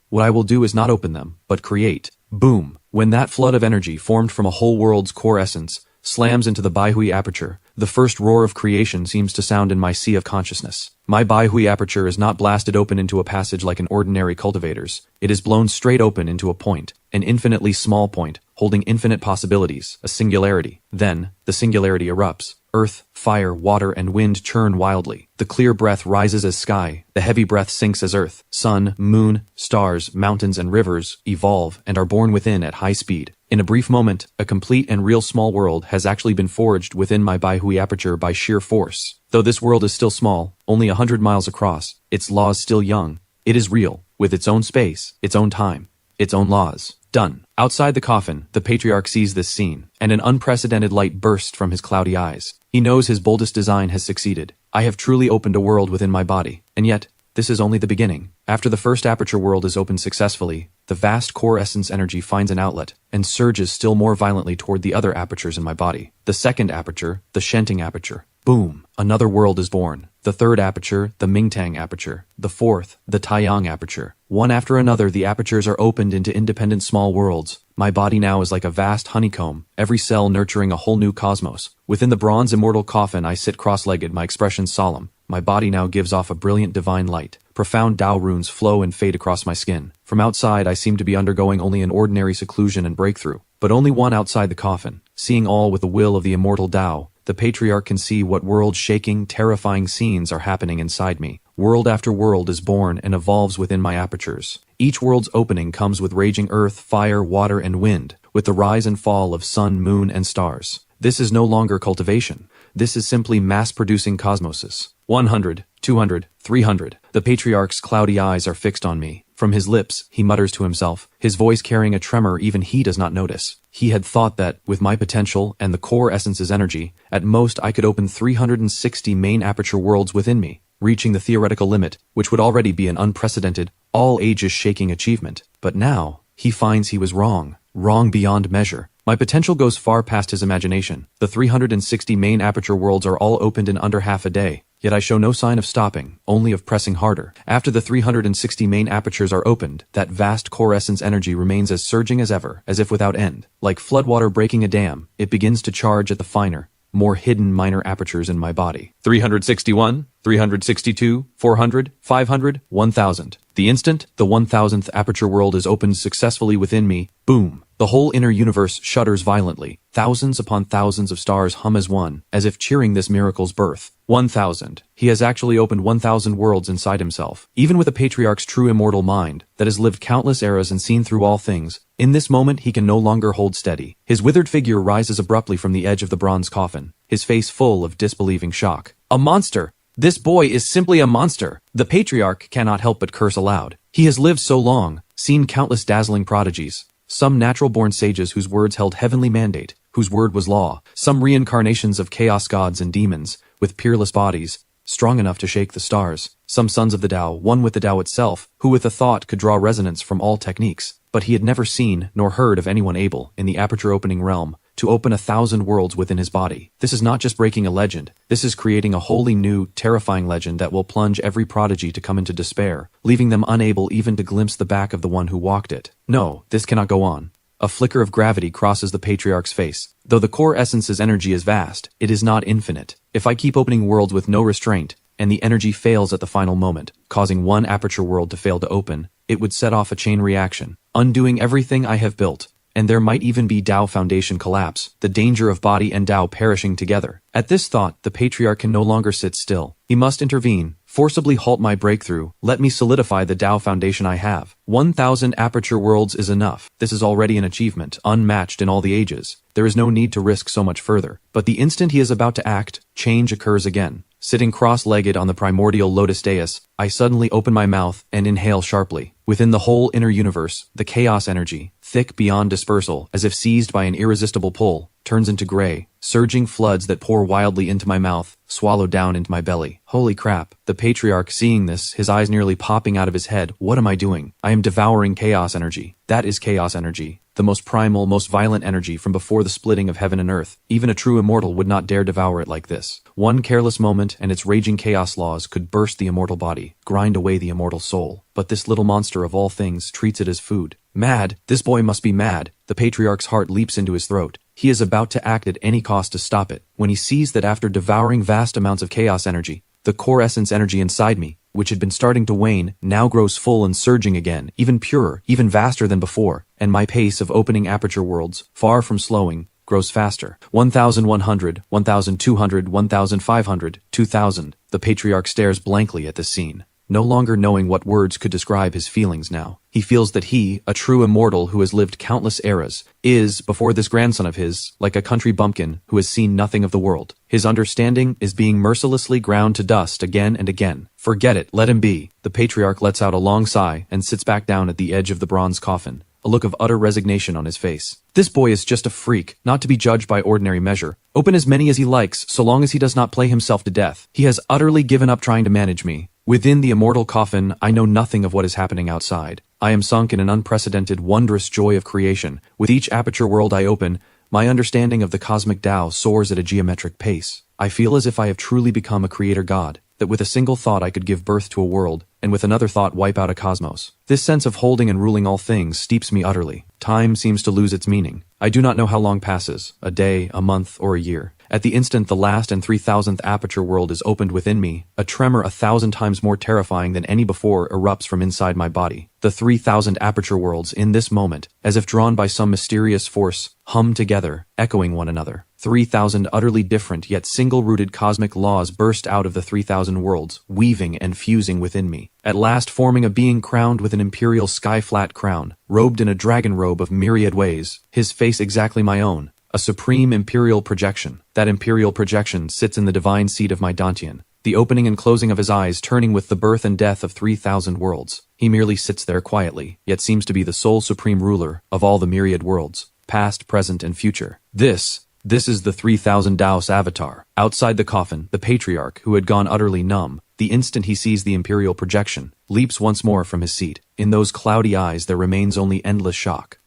what I will do is not open them, but create. Boom! When that flood of energy, formed from a whole world's core essence, slams into the Baihui aperture, the first roar of creation seems to sound in my sea of consciousness. My Baihui aperture is not blasted open into a passage like an ordinary cultivator's. It is blown straight open into a point, an infinitely small point, holding infinite possibilities, a singularity. Then, the singularity erupts. Earth, fire, water, and wind churn wildly. The clear breath rises as sky. The heavy breath sinks as earth. Sun, moon, stars, mountains, and rivers evolve and are born within at high speed. In a brief moment, a complete and real small world has actually been forged within my Baihui aperture by sheer force. Though this world is still small, only 100 miles across, its laws still young, it is real, with its own space, its own time, its own laws. Done. Outside the coffin, the Patriarch sees this scene, and an unprecedented light bursts from his cloudy eyes. He knows his boldest design has succeeded. I have truly opened a world within my body, and yet, this is only the beginning. After the first aperture world is opened successfully, the vast core essence energy finds an outlet, and surges still more violently toward the other apertures in my body. The second aperture, the Shenting aperture. Boom! Another world is born. The third aperture, the Mingtang aperture. The fourth, the Taiyang aperture. One after another, the apertures are opened into independent small worlds. My body now is like a vast honeycomb, every cell nurturing a whole new cosmos. Within the bronze immortal coffin, I sit cross-legged, my expression solemn. My body now gives off a brilliant divine light. Profound Tao runes flow and fade across my skin. From outside, I seem to be undergoing only an ordinary seclusion and breakthrough. But only one outside the coffin, seeing all with the will of the immortal Tao, the Patriarch can see what world-shaking, terrifying scenes are happening inside me. World after world is born and evolves within my apertures. Each world's opening comes with raging earth, fire, water, and wind, with the rise and fall of sun, moon, and stars. This is no longer cultivation. This is simply mass-producing cosmoses. 100, 200, 300. The Patriarch's cloudy eyes are fixed on me. From his lips, he mutters to himself, his voice carrying a tremor even he does not notice. He had thought that, with my potential and the core essence's energy, at most I could open 360 main aperture worlds within me, reaching the theoretical limit, which would already be an unprecedented, all-ages-shaking achievement. But now, he finds he was wrong. Wrong beyond measure. My potential goes far past his imagination. The 360 main aperture worlds are all opened in under half a day. Yet I show no sign of stopping, only of pressing harder. After the 360 main apertures are opened, that vast core essence energy remains as surging as ever, as if without end. Like floodwater breaking a dam, it begins to charge at the finer, more hidden minor apertures in my body. 361, 362, 400, 500, 1000. The instant the 1000th aperture world is opened successfully within me, boom! The whole inner universe shudders violently. Thousands upon thousands of stars hum as one, as if cheering this miracle's birth. 1000. He has actually opened 1000 worlds inside himself. Even with a Patriarch's true immortal mind, that has lived countless eras and seen through all things, in this moment he can no longer hold steady. His withered figure rises abruptly from the edge of the bronze coffin, his face full of disbelieving shock. A monster! This boy is simply a monster! The Patriarch cannot help but curse aloud. He has lived so long, seen countless dazzling prodigies. Some natural-born sages whose words held heavenly mandate, whose word was law. Some reincarnations of chaos gods and demons, with peerless bodies, strong enough to shake the stars. Some sons of the Tao, one with the Tao itself, who with a thought could draw resonance from all techniques. But he had never seen nor heard of anyone able, in the aperture-opening realm, to open 1,000 worlds within his body. This is not just breaking a legend. This is creating a wholly new, terrifying legend that will plunge every prodigy to come into despair, leaving them unable even to glimpse the back of the one who walked it. No, this cannot go on. A flicker of gravity crosses the Patriarch's face. Though the core essence's energy is vast, it is not infinite. If I keep opening worlds with no restraint, and the energy fails at the final moment, causing one aperture world to fail to open, it would set off a chain reaction, undoing everything I have built, and there might even be Tao Foundation collapse, the danger of body and Tao perishing together. At this thought, the patriarch can no longer sit still. He must intervene, forcibly halt my breakthrough, let me solidify the Tao Foundation I have. 1,000 aperture worlds is enough. This is already an achievement, unmatched in all the ages. There is no need to risk so much further. But the instant he is about to act, change occurs again. Sitting cross-legged on the primordial lotus dais, I suddenly open my mouth and inhale sharply. Within the whole inner universe, the chaos energy, thick beyond dispersal, as if seized by an irresistible pull, turns into gray, surging floods that pour wildly into my mouth, swallow down into my belly. Holy crap. The patriarch, seeing this, his eyes nearly popping out of his head. What am I doing? I am devouring chaos energy. That is chaos energy. The most primal, most violent energy from before the splitting of heaven and earth. Even a true immortal would not dare devour it like this. One careless moment and its raging chaos laws could burst the immortal body, grind away the immortal soul. But this little monster of all things treats it as food. Mad! This boy must be mad! The patriarch's heart leaps into his throat. He is about to act at any cost to stop it, when he sees that after devouring vast amounts of chaos energy, the core essence energy inside me, which had been starting to wane, now grows full and surging again, even purer, even vaster than before, and my pace of opening aperture worlds, far from slowing, grows faster. 1,100, 1,200, 1,500, 2,000. The patriarch stares blankly at this scene, no longer knowing what words could describe his feelings now. He feels that he, a true immortal who has lived countless eras, is, before this grandson of his, like a country bumpkin who has seen nothing of the world. His understanding is being mercilessly ground to dust again and again. Forget it, let him be. The patriarch lets out a long sigh and sits back down at the edge of the bronze coffin, a look of utter resignation on his face. This boy is just a freak, not to be judged by ordinary measure. Open as many as he likes, so long as he does not play himself to death. He has utterly given up trying to manage me. Within the immortal coffin, I know nothing of what is happening outside. I am sunk in an unprecedented, wondrous joy of creation. With each aperture world I open, my understanding of the cosmic Tao soars at a geometric pace. I feel as if I have truly become a creator god, that with a single thought I could give birth to a world, and with another thought wipe out a cosmos. This sense of holding and ruling all things steeps me utterly. Time seems to lose its meaning. I do not know how long passes, a day, a month, or a year. At the instant the last and 3,000th aperture world is opened within me, a tremor 1,000 times more terrifying than any before erupts from inside my body. The 3,000 aperture worlds, in this moment, as if drawn by some mysterious force, hum together, echoing one another. 3,000 utterly different yet single-rooted cosmic laws burst out of the 3,000 worlds, weaving and fusing within me, at last forming a being crowned with an imperial sky-flat crown, robed in a dragon robe of myriad ways, his face exactly my own. A supreme imperial projection. That imperial projection sits in the divine seat of my Dantian, the opening and closing of his eyes turning with the birth and death of 3,000 worlds. He merely sits there quietly, yet seems to be the sole supreme ruler of all the myriad worlds, past, present, and future. This is the 3,000 Daos avatar. Outside the coffin, the patriarch, who had gone utterly numb, the instant he sees the imperial projection, leaps once more from his seat. In those cloudy eyes there remains only endless shock.